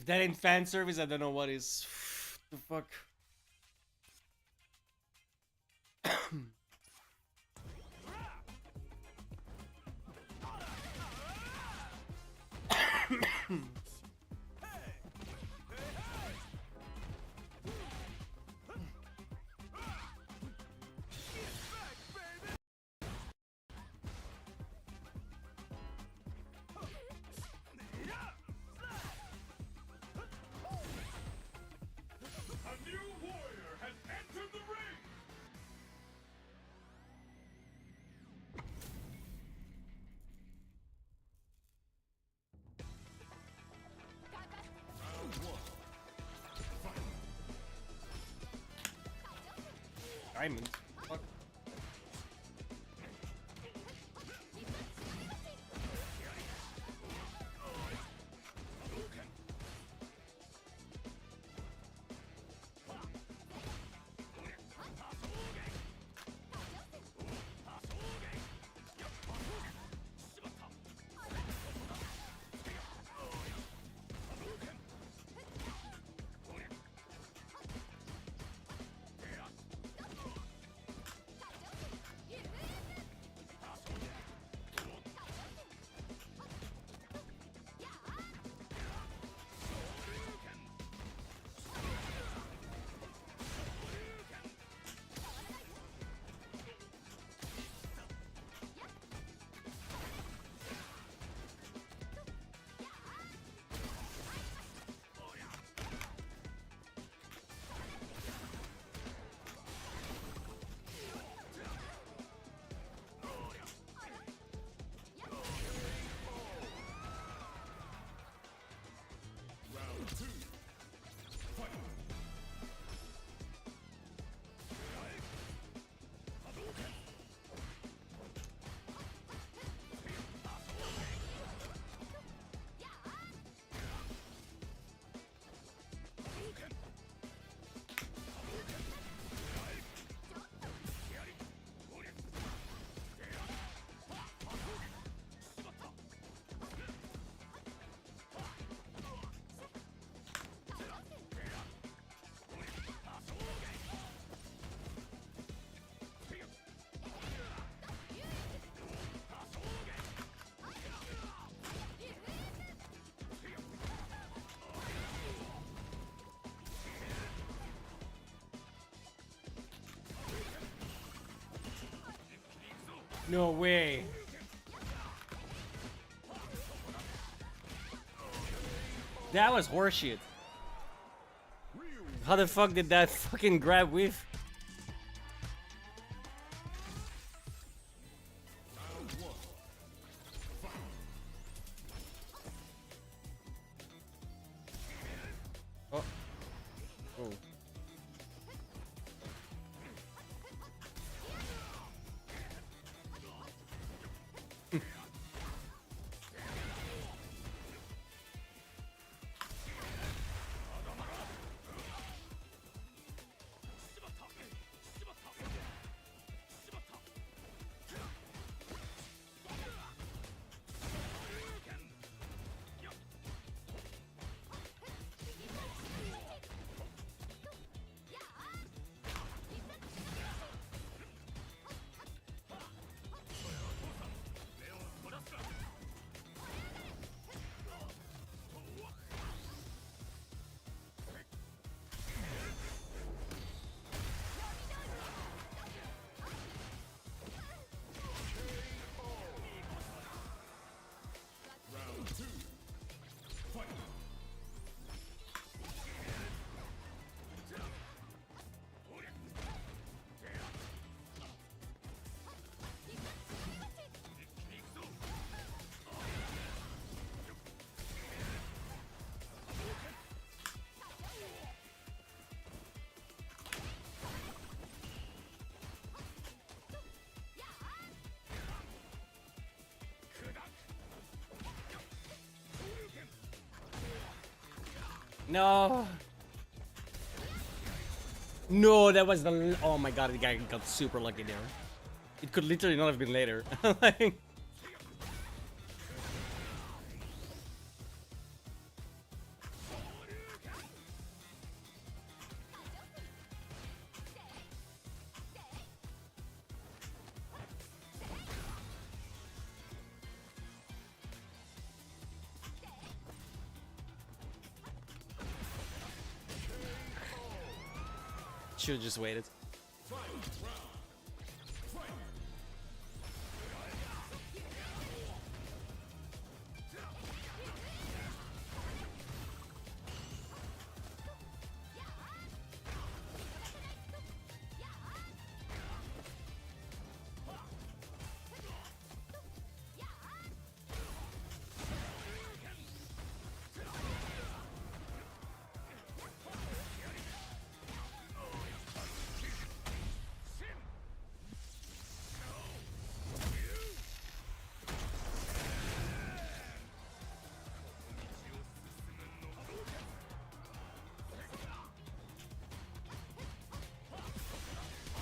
If that ain't fan service, I don't know what is. The fuck. Diamonds. Fuck. No way. That was horseshit. How the fuck did that fucking grab with? No. No, that was the. Oh my god, the guy got super lucky there. It could literally not have been later. Like, should have just waited.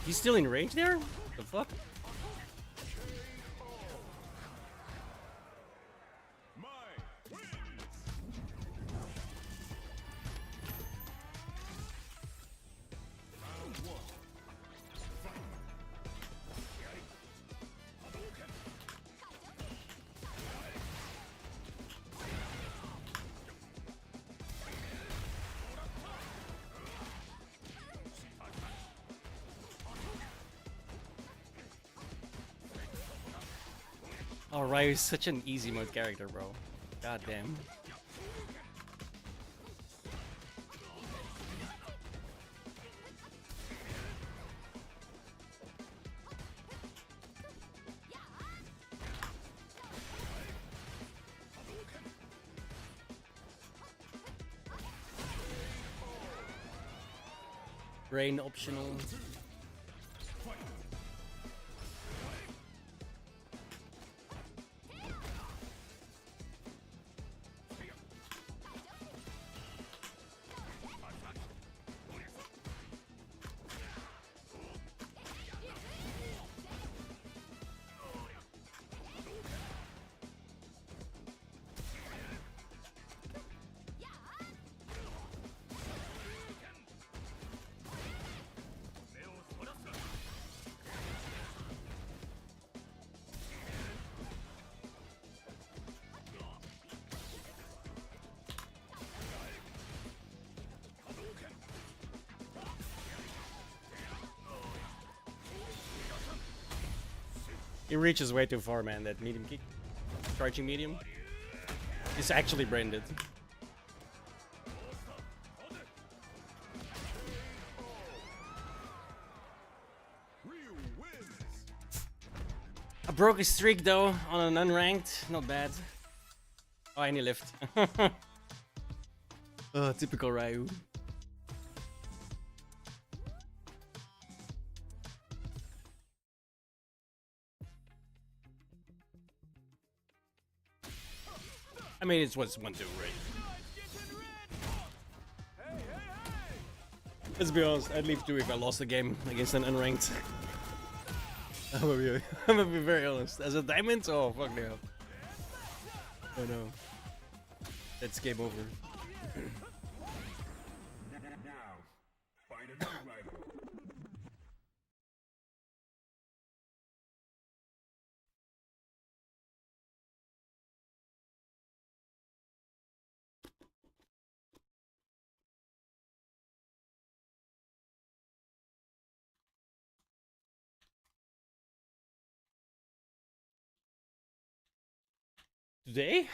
He's still in range there? The fuck? Oh, Ryu's such an easy mode character, bro. God damn. Brain optional. He reaches way too far, man, that medium kick. Charging medium. It's actually branded. I broke a streak though on an unranked. Not bad. Oh, and he left. Typical Ryu. I mean, it's what's 1-2, right? Let's be honest, I'd leave 2 if I lost the game against an unranked. I'm gonna be very honest. As a diamond? Oh, fuck no. Oh no. That's game over. Today?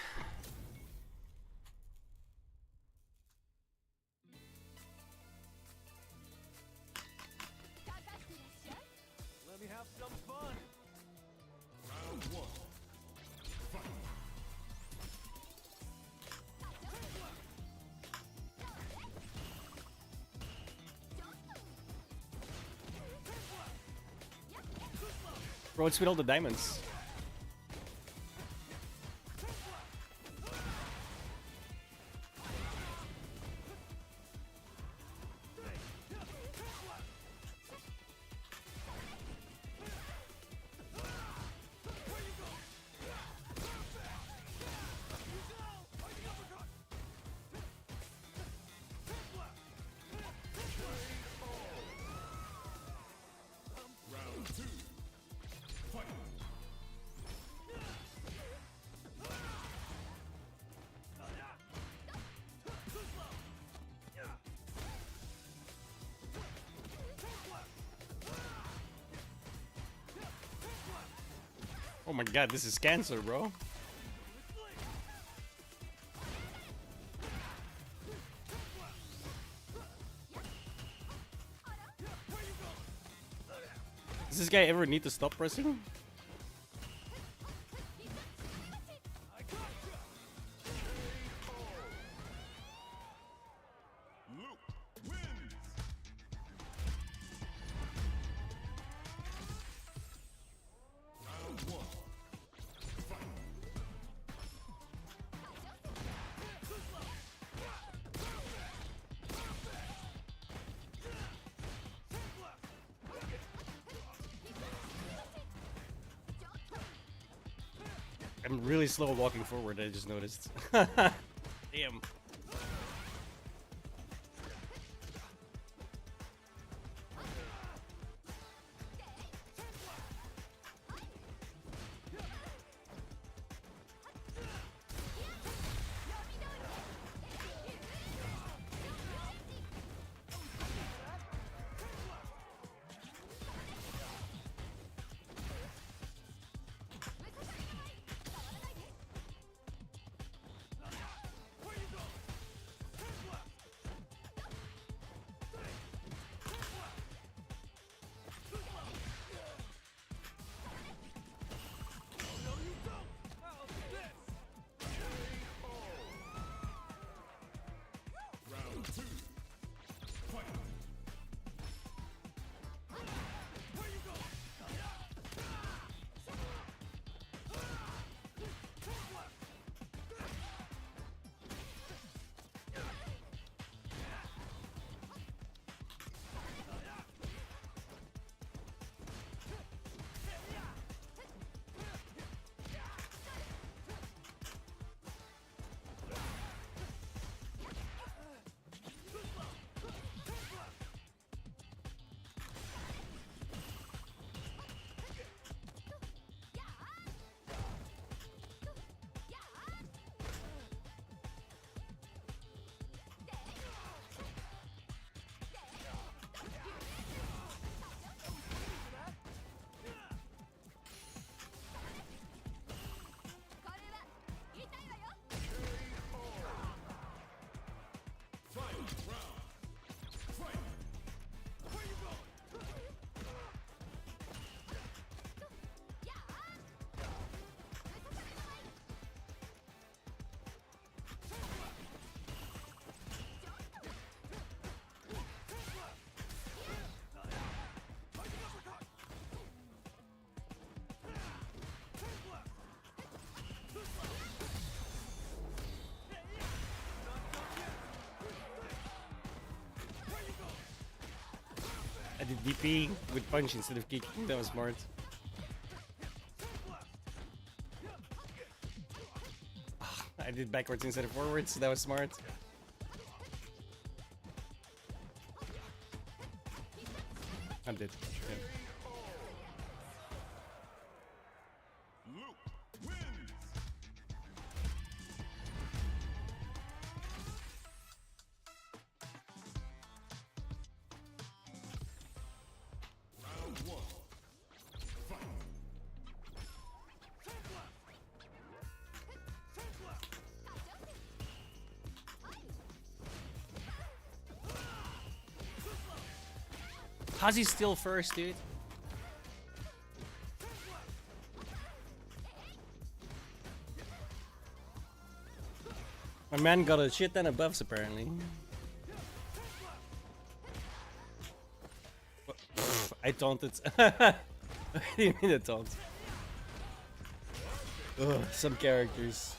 Let me have some fun. Round 1. Fight. Bro, what's with all the diamonds? Oh my god, this is cancer, bro. Does this guy ever need to stop pressing? I'm really slow walking forward, I just noticed. Damn. I did DP with punch instead of kicking, that was smart. I did backwards instead of forwards, that was smart. I'm dead. Yeah. How's he still first, dude? My man got a shit ton of buffs apparently. I taunted. What do you mean a taunt? Ugh, some characters.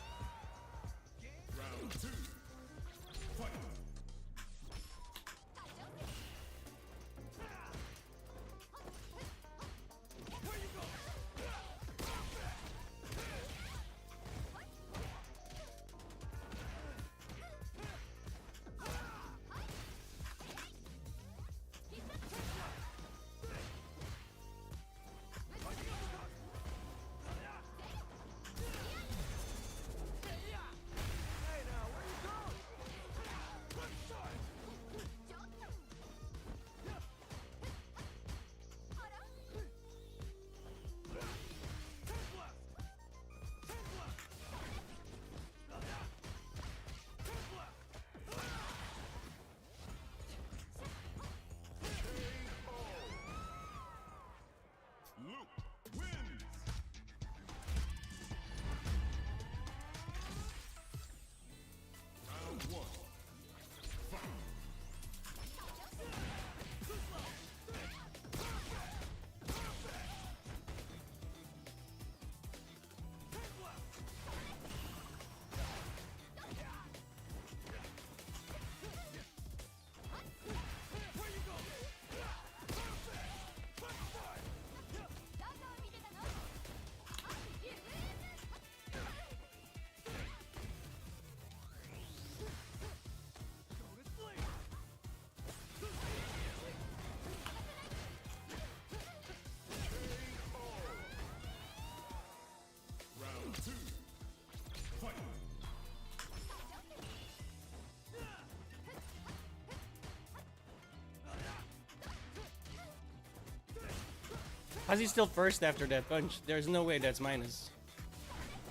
How's he still first after that punch? There's no way that's minus.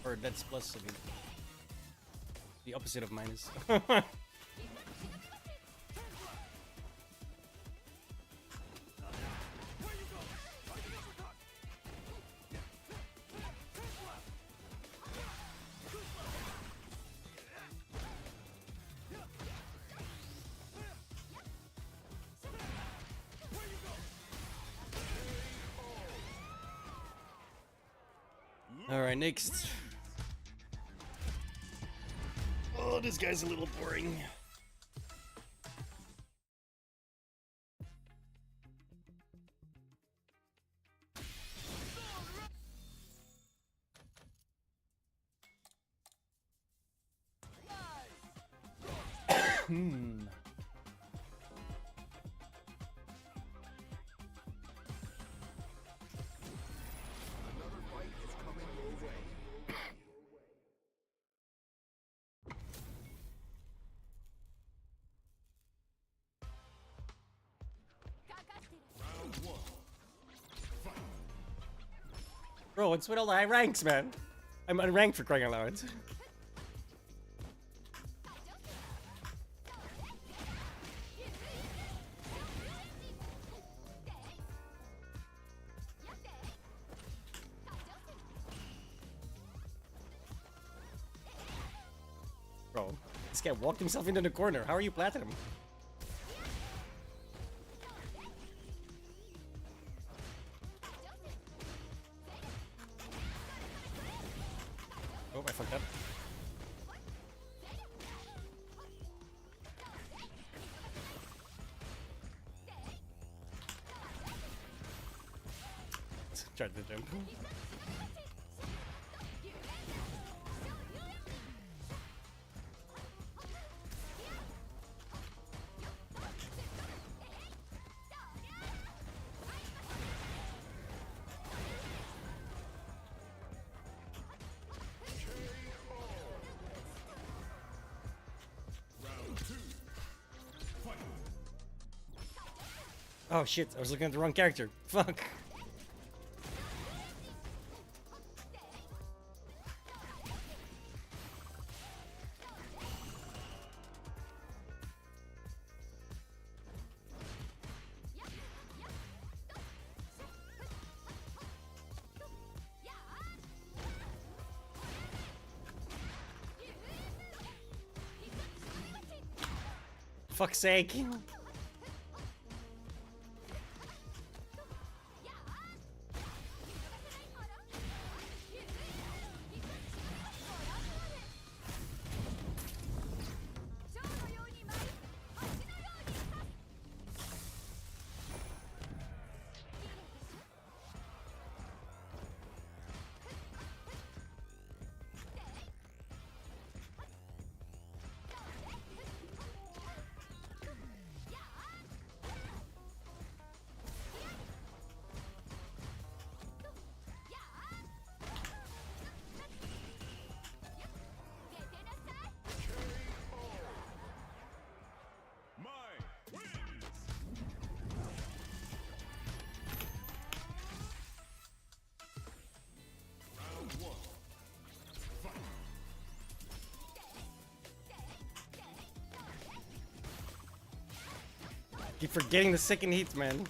Or that's plus, I mean. The opposite of minus. Alright, next. Oh, this guy's a little boring. Bro, what's with all the high ranks, man? I'm unranked for crying out loud. Bro, this guy walked himself into the corner. How are you platinum? Oh, I fucked up. Tried to jump. Oh shit, I was looking at the wrong character. Fuck. Fuck's sake. Keep forgetting the second heat, man.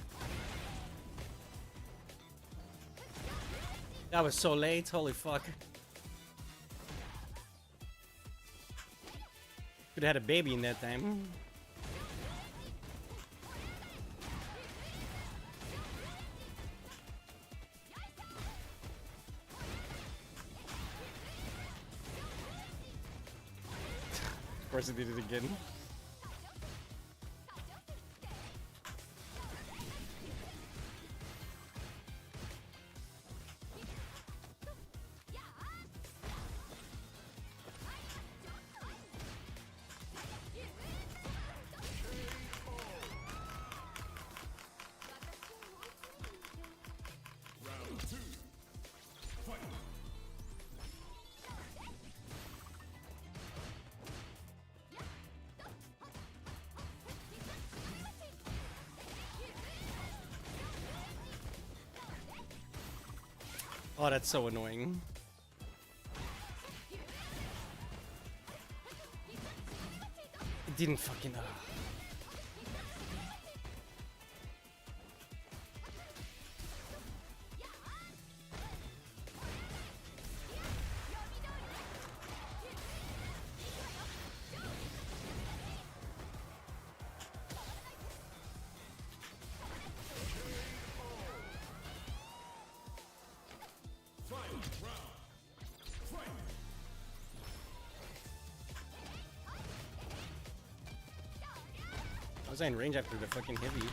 That was so late, holy fuck. Could've had a baby in that time. Of course it did it again. Oh, that's so annoying. It didn't fucking. I was in range after the fucking heavy.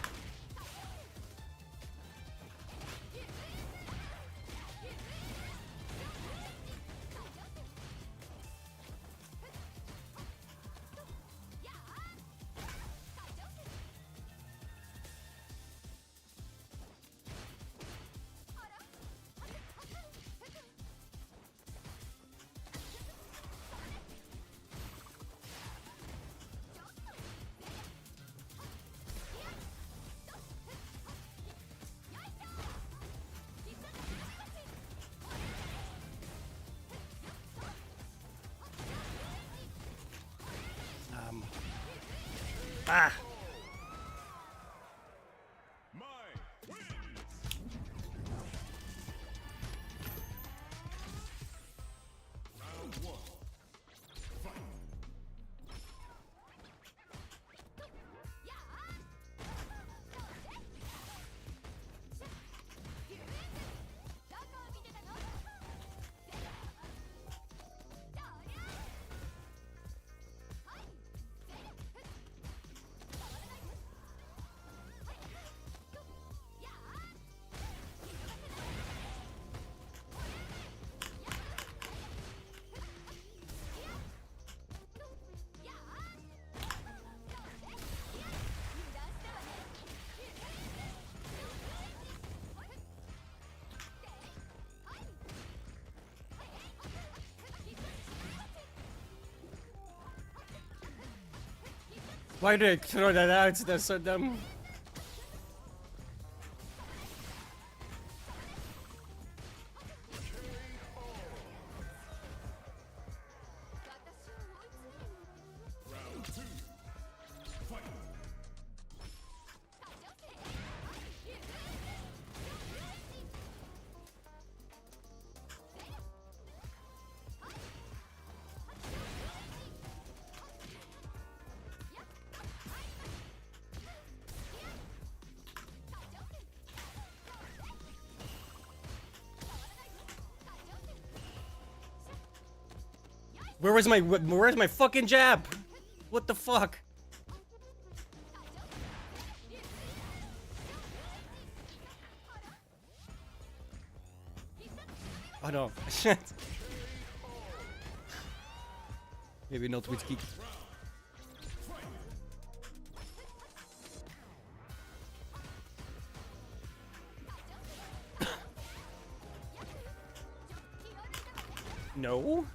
Ah! Why did I throw that out? That's so dumb. Where's my fucking jab? What the fuck? Oh no, shit. Maybe not with kick. No.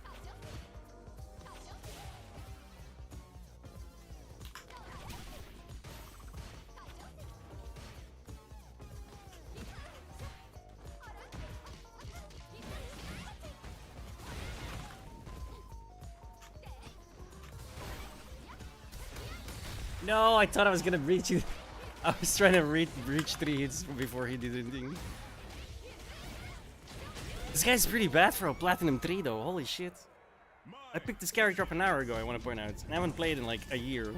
No, I thought I was gonna reach you. I was trying to reach 3 hits before he did anything. This guy's pretty bad for a Platinum 3 though, holy shit. I picked this character up an hour ago, I want to point out. And I haven't played in like a year.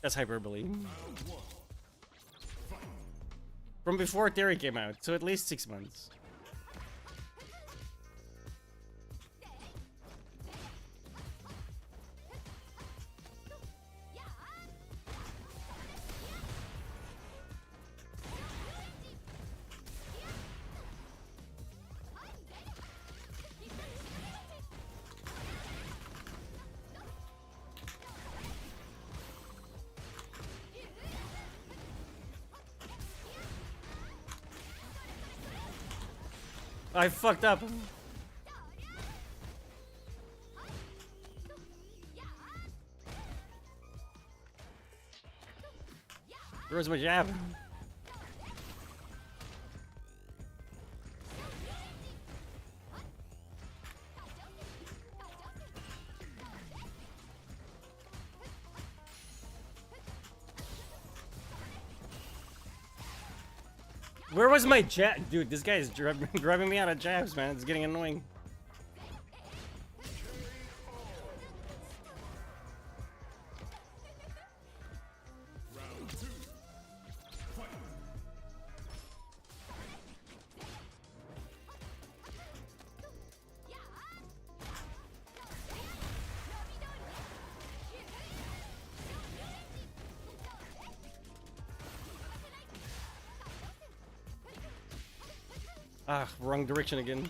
That's hyperbole. From before Terry came out, so at least 6 months. I fucked up. Where's my jab? Where was my jab? Dude, this guy is driving me out of jabs, man. It's getting annoying. Ah, wrong direction again.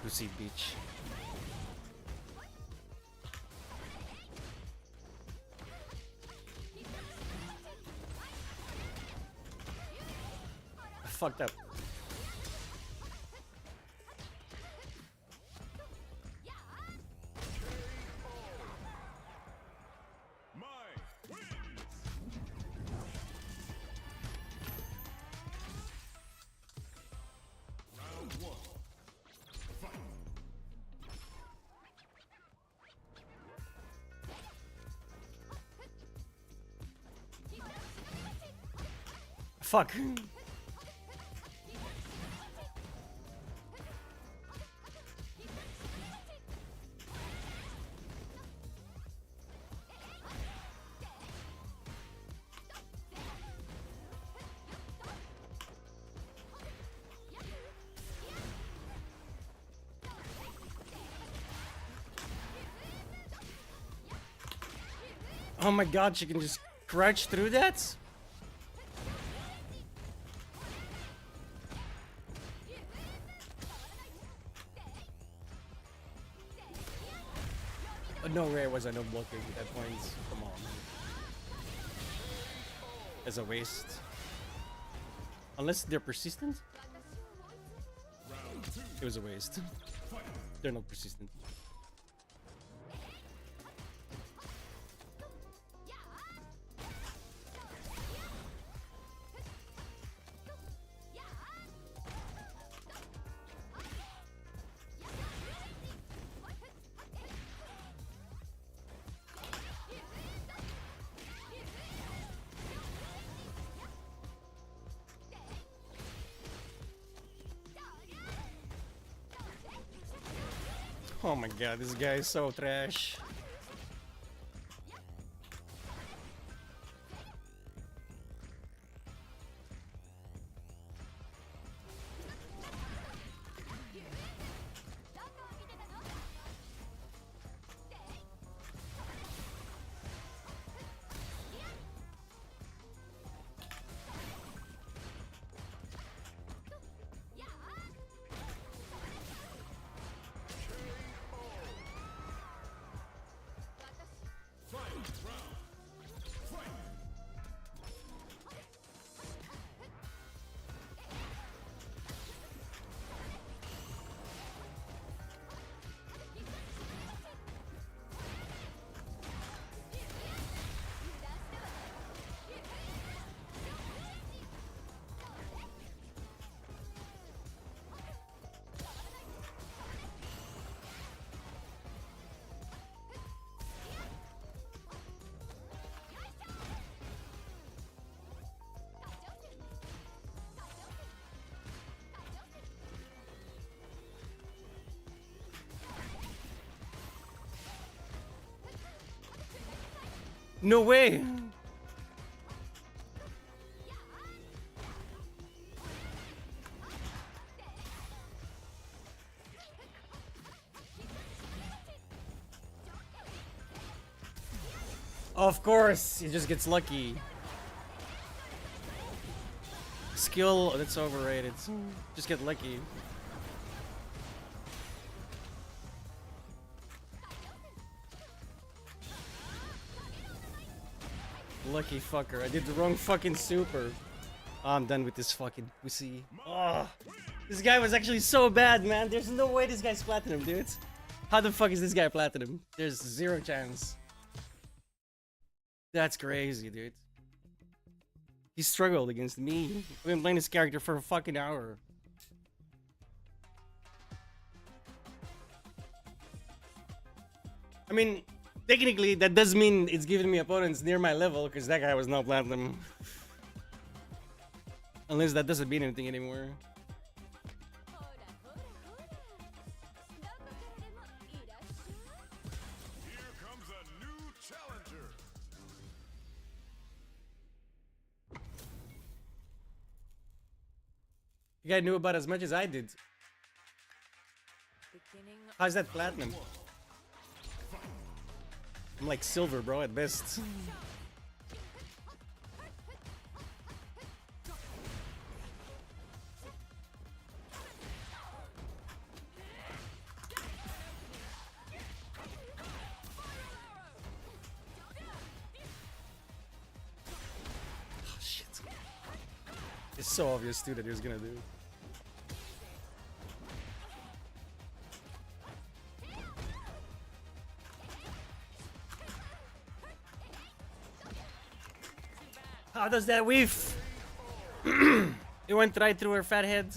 Pussy beach. I fucked up. Fuck. Oh my god, she can just crouch through that? No way was I no blocking at that point. Come on. As a waste. Unless they're persistent? It was a waste. They're not persistent. Oh my god, this guy is so trash. No way! Of course, he just gets lucky. Skill, that's overrated. Just get lucky. Lucky fucker, I did the wrong fucking super. Oh, I'm done with this fucking pussy. Oh, this guy was actually so bad, man. There's no way this guy's platinum, dude. How the fuck is this guy platinum? There's zero chance. That's crazy, dude. He struggled against me. I've been playing this character for a fucking hour. I mean, technically, that does mean it's giving me opponents near my level, because that guy was not platinum. Unless that doesn't mean anything anymore. Here comes a new challenger. You guy knew about as much as I did. How's that platinum? I'm like silver, bro, at best. It's so obvious too that he was gonna do. How does that whiff? It went right through her fat head.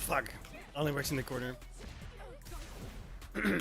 Fuck. Only works in the corner. Here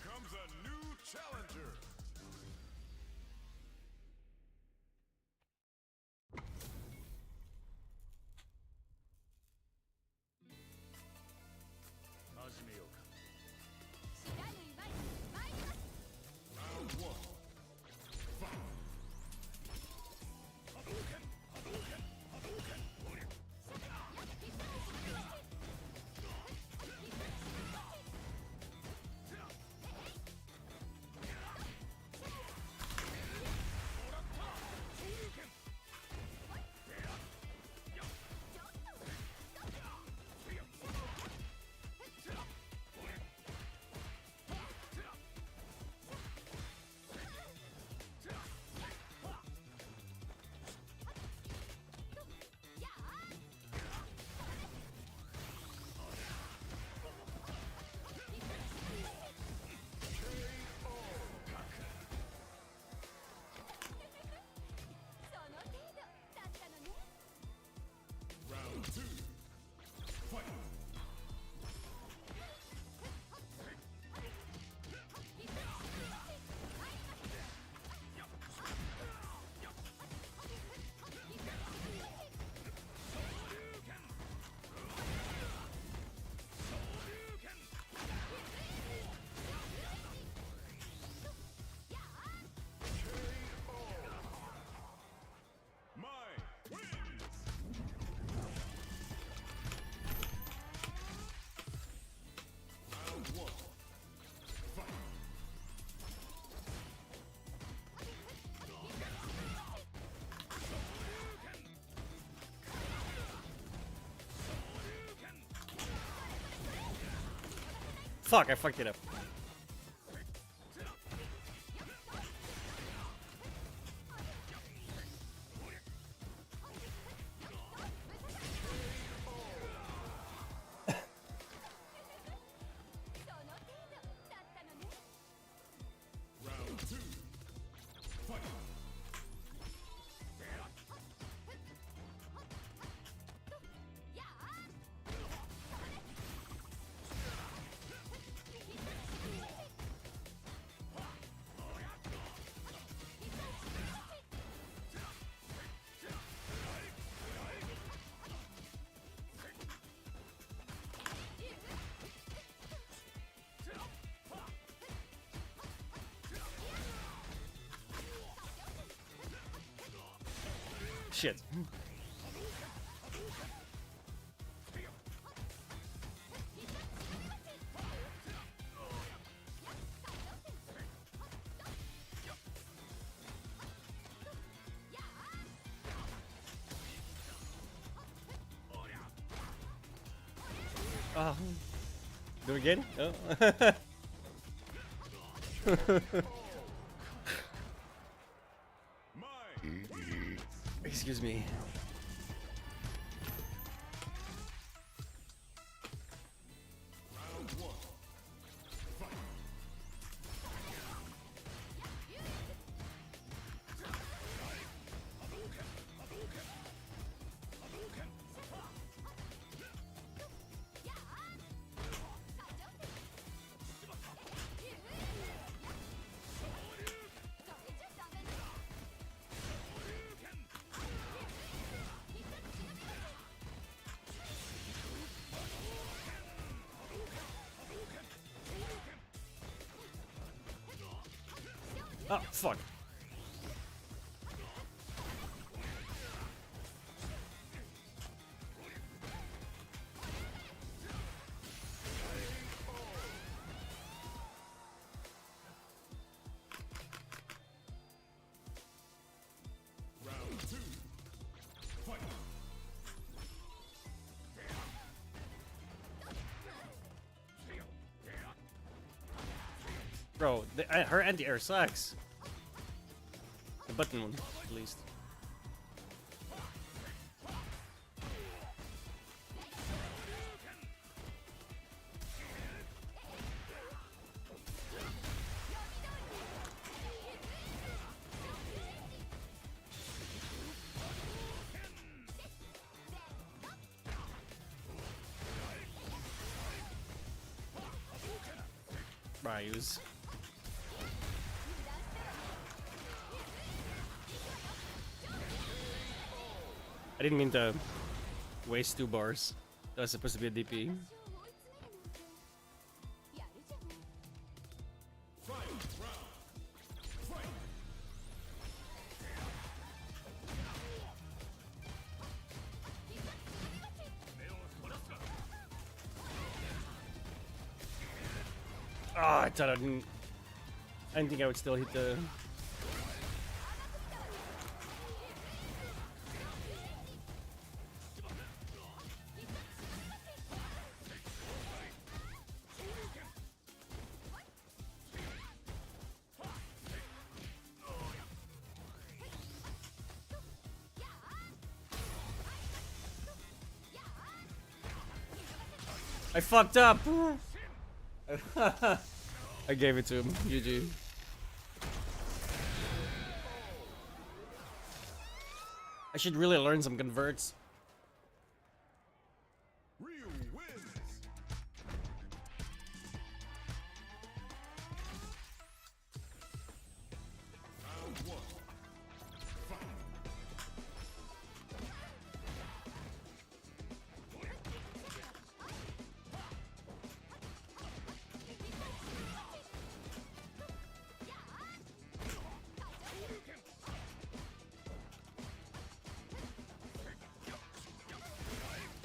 comes a new challenger. Round one. Fight. Round two. Fight. Mine wins. Round one. Fight. Fuck, I fucked it up. Round two. Fight. Shit. Do it again? Oh. Excuse me. Round one. Fight. Oh, fuck. Bro, her anti-air sucks. The button one, at least. Ryu's. I didn't mean to waste 2 bars. That was supposed to be a DP. Oh, I thought I didn't think I would still hit the... I fucked up! I gave it to him. GG. I should really learn some converts.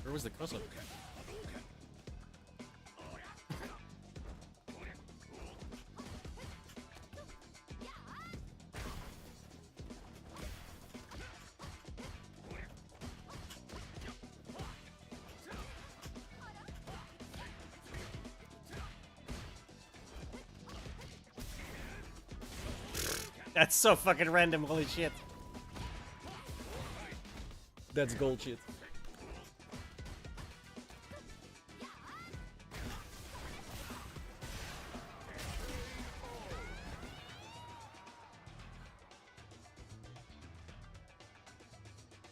Where was the close-up? That's so fucking random, holy shit. That's gold shit.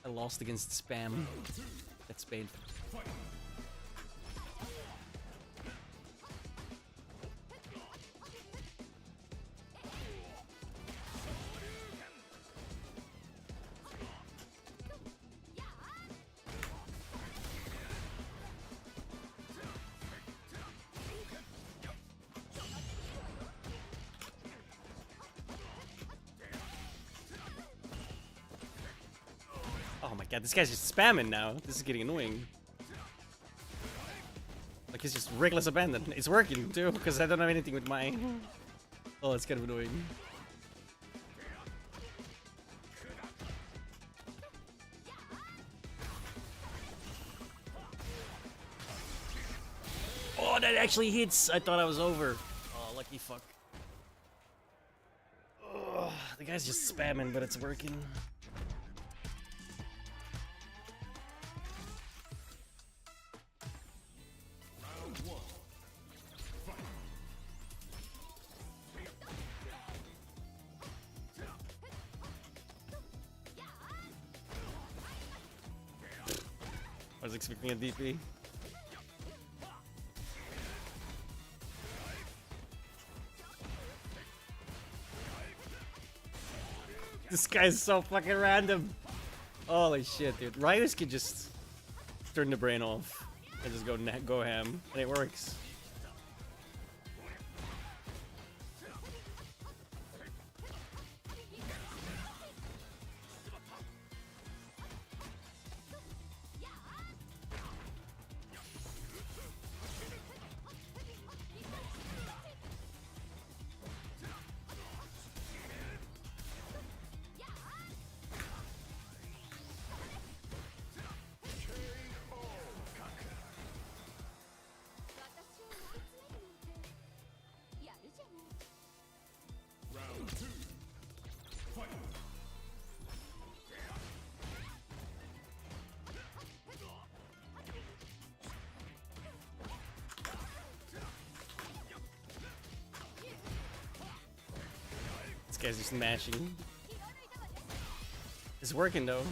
I lost against spam. That's painful. Oh my god, this guy's just spamming now. This is getting annoying. Like, he's just reckless abandon. It's working too, because I don't have anything with my... Oh, it's kind of annoying. Oh, that actually hits! I thought I was over. Oh, lucky fuck. Oh, the guy's just spamming, but it's working. I was expecting a DP. This guy's so fucking random. Holy shit, dude. Ryus can just turn the brain off and just go ham, and it works. guy's just mashing. It's working though.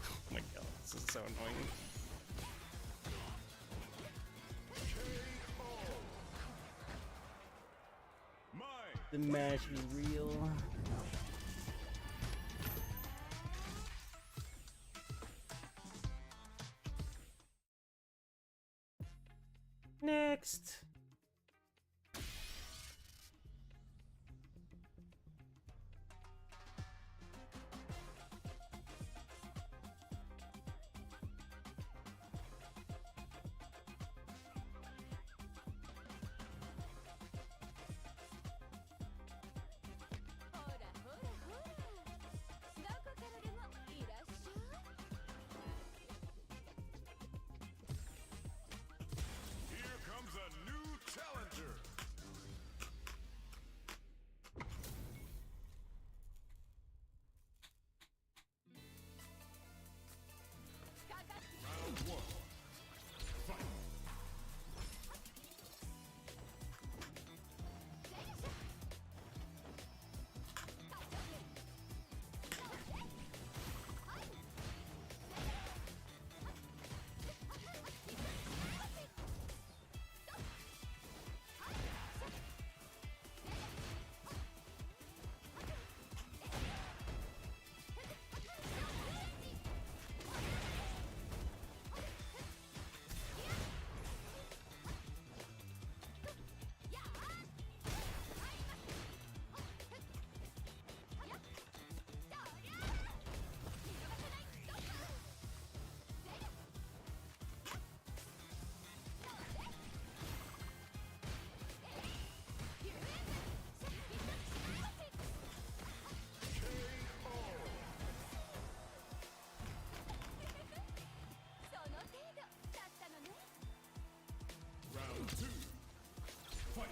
Oh my god, this is so annoying. The match is real. Next. Here comes a new challenger. Round one. Fight. Round two. Fight.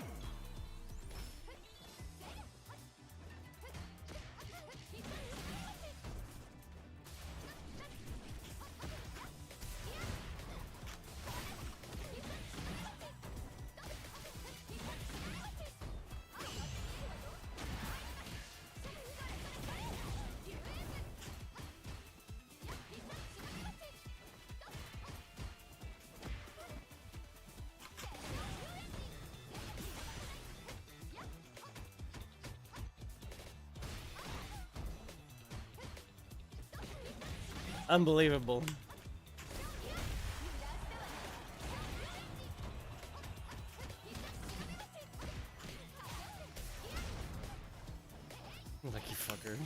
Unbelievable. Lucky fucker.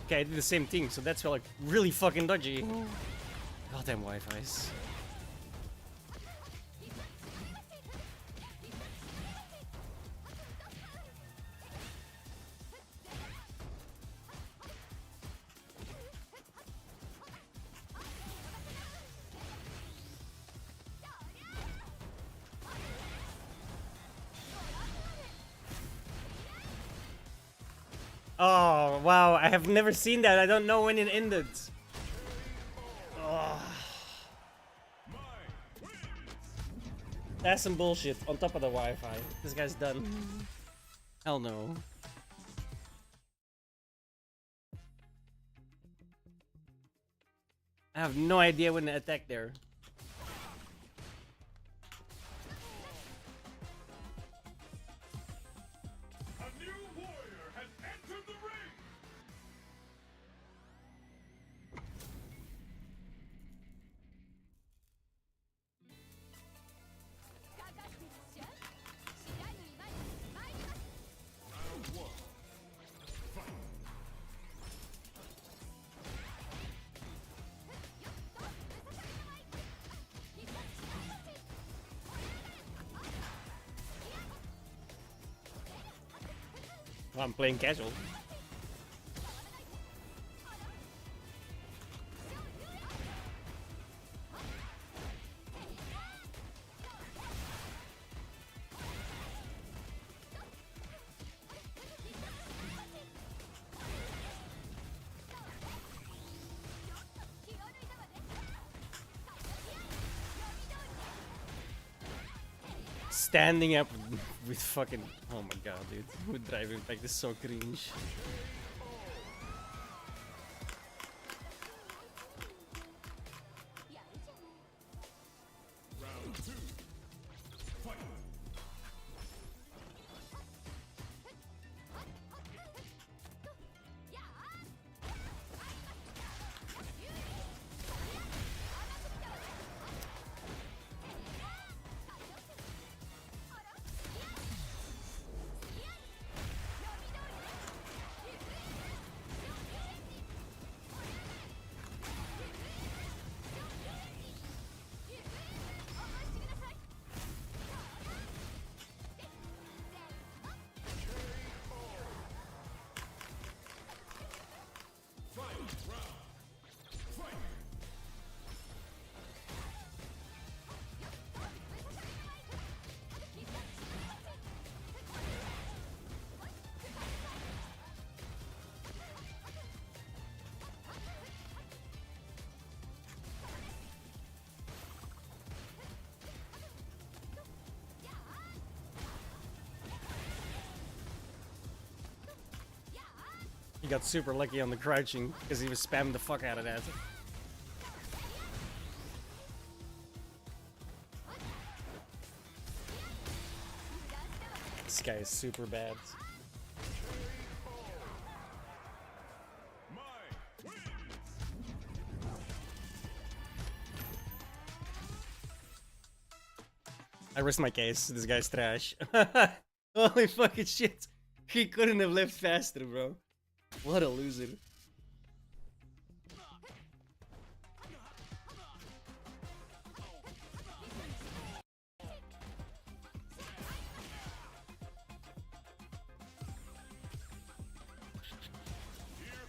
Okay, I did the same thing, so that's like really fucking dodgy. Goddamn Wi-Fi's. Oh, wow, I have never seen that. I don't know when it ended. Oh. That's some bullshit on top of the Wi-Fi. This guy's done. Hell no. I have no idea when to attack there. Round one. I'm playing casual. Standing up with fucking, oh my god, dude, with Drive Impact is so cringe. Round 2. Fight. He got super lucky on the crouching because he was spamming the fuck out of that. This guy is super bad. I rest my case. This guy's trash. Holy fucking shit. He couldn't have left faster, bro. What a loser. Here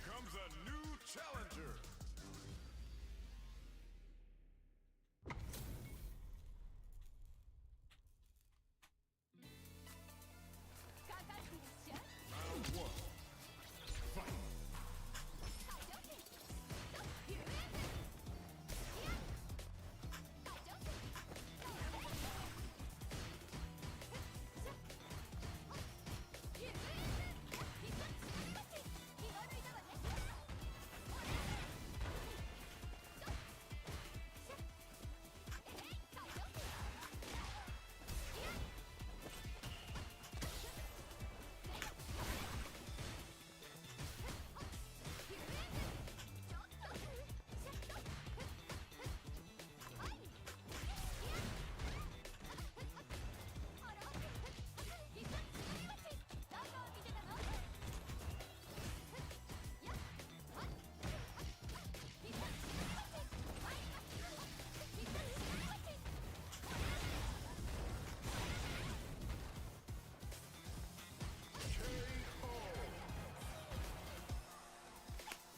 comes a new challenger. Round 1. Fight.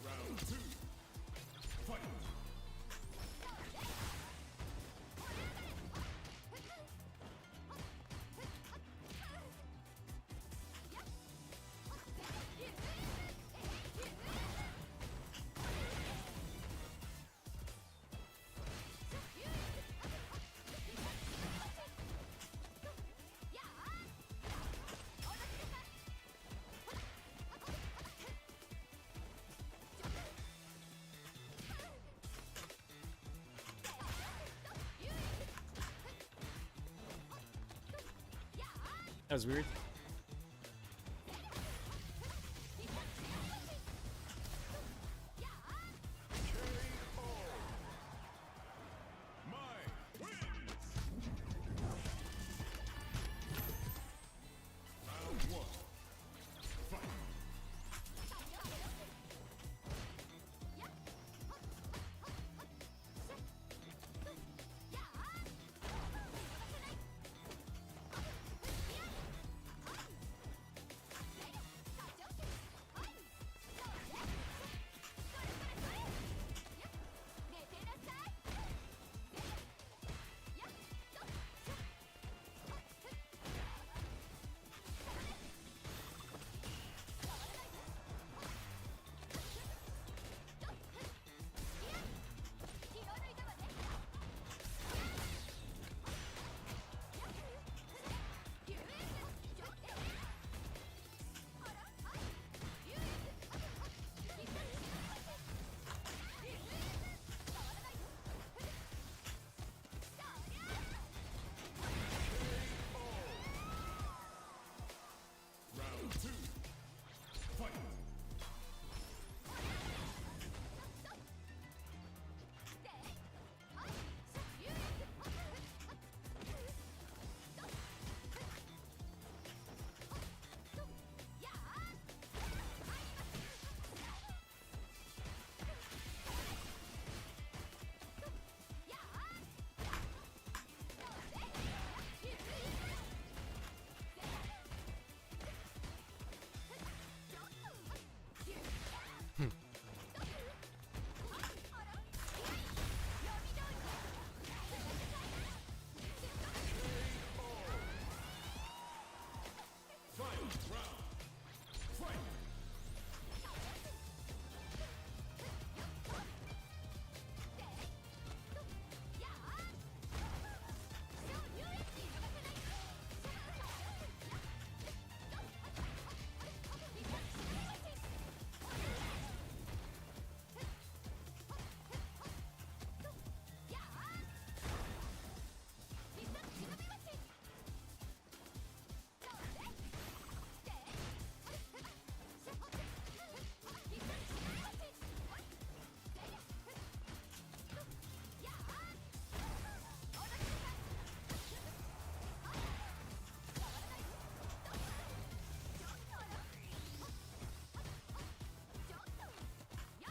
Round 2. Fight. That was weird. Round 1. Fight.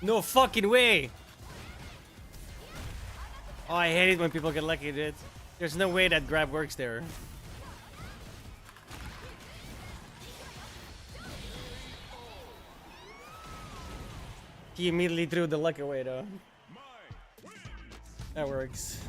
No fucking way! Oh, I hate it when people get lucky, dude. There's no way that grab works there. He immediately threw the luck away, though. That works.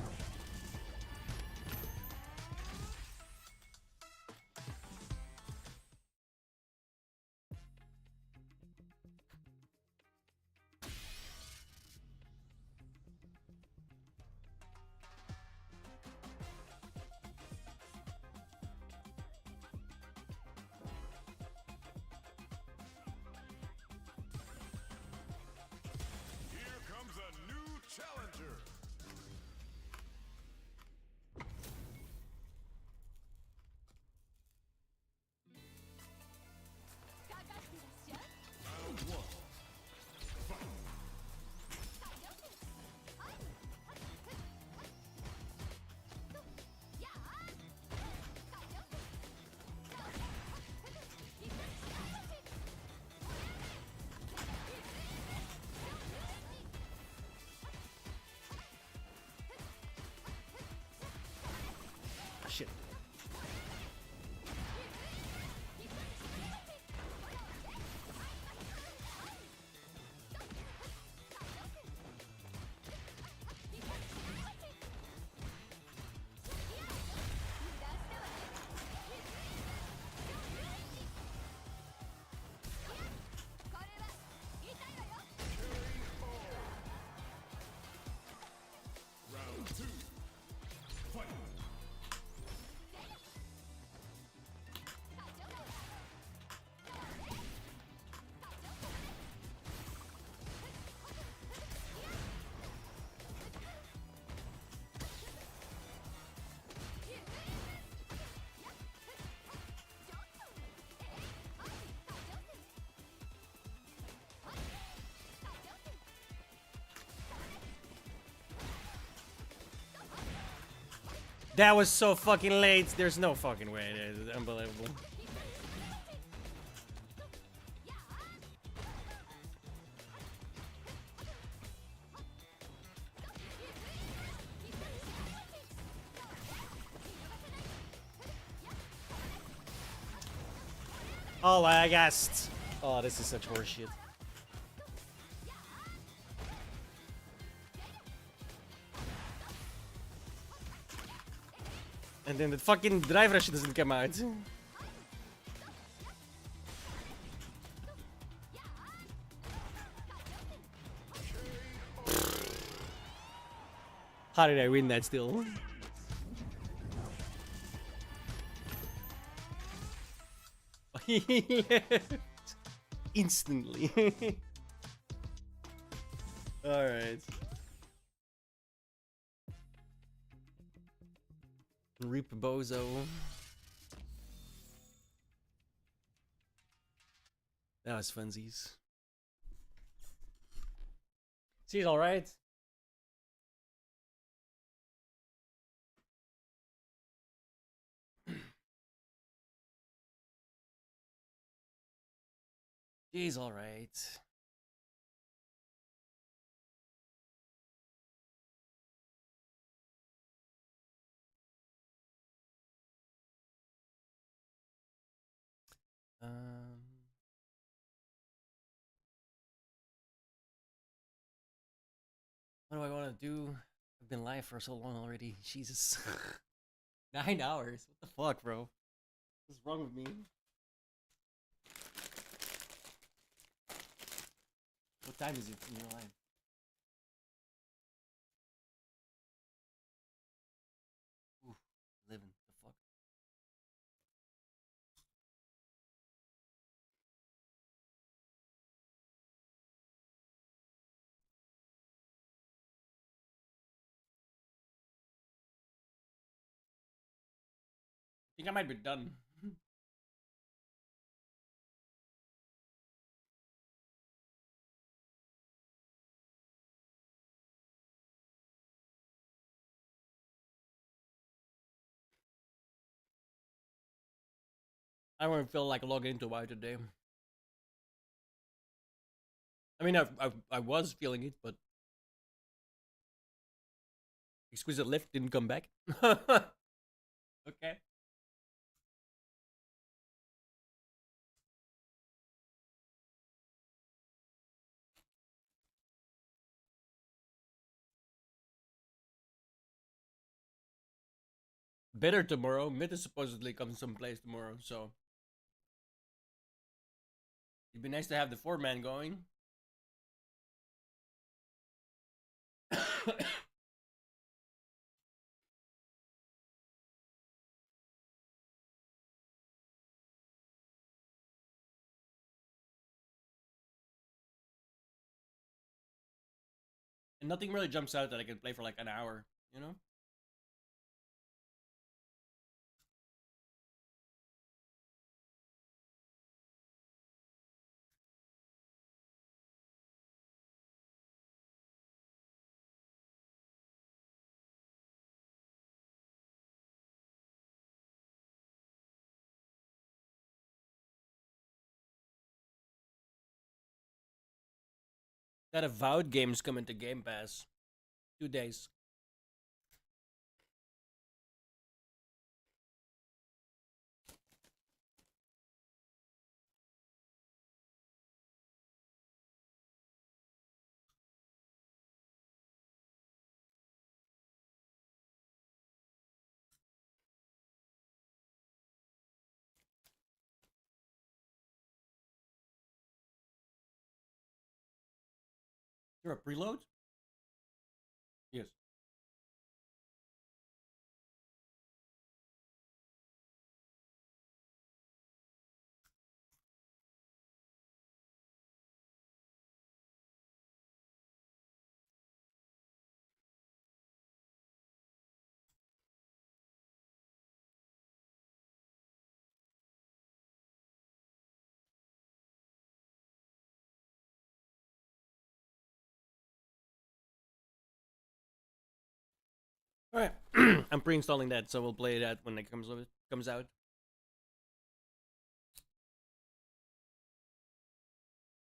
Here comes a new challenger. Round one. Fight. Shit. Round two. Fight. That was so fucking late. There's no fucking way. It's unbelievable. Oh, I guessed. Oh, this is such horseshit. And then the fucking drive rush doesn't come out. How did I win that still? He left instantly. Alright. Reap Bozo. That was funsies. She's alright. She's alright. What do I want to do? I've been live for so long already. Jesus. 9 hours. What the fuck, bro? What's wrong with me? What time is it in your life? Oof, 11. The fuck? I think I might be done. I don't feel like logging into why today. I mean, I was feeling it, but exquisite lift didn't come back. Okay. Better tomorrow. Mid is supposedly coming someplace tomorrow, so it'd be nice to have the 4-man going. And nothing really jumps out that I can play for like an hour, you know? That Avowed games coming to Game Pass. 2 days. You're a preload? Yes. Alright. I'm pre-installing that, so we'll play that when it comes out.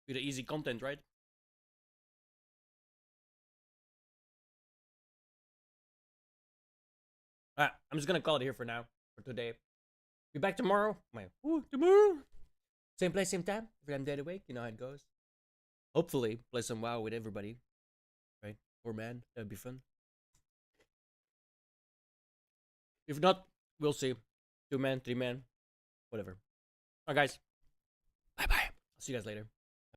Be the easy content, right? Alright, I'm just gonna call it here for now, for today. Be back tomorrow. Tomorrow! Same place, same time. If I'm dead awake, you know how it goes. Hopefully, play some WoW with everybody. Right? 4-man, that'd be fun. If not, we'll see. 2-man, 3-man, whatever. Alright, guys. Bye-bye. I'll see you guys later.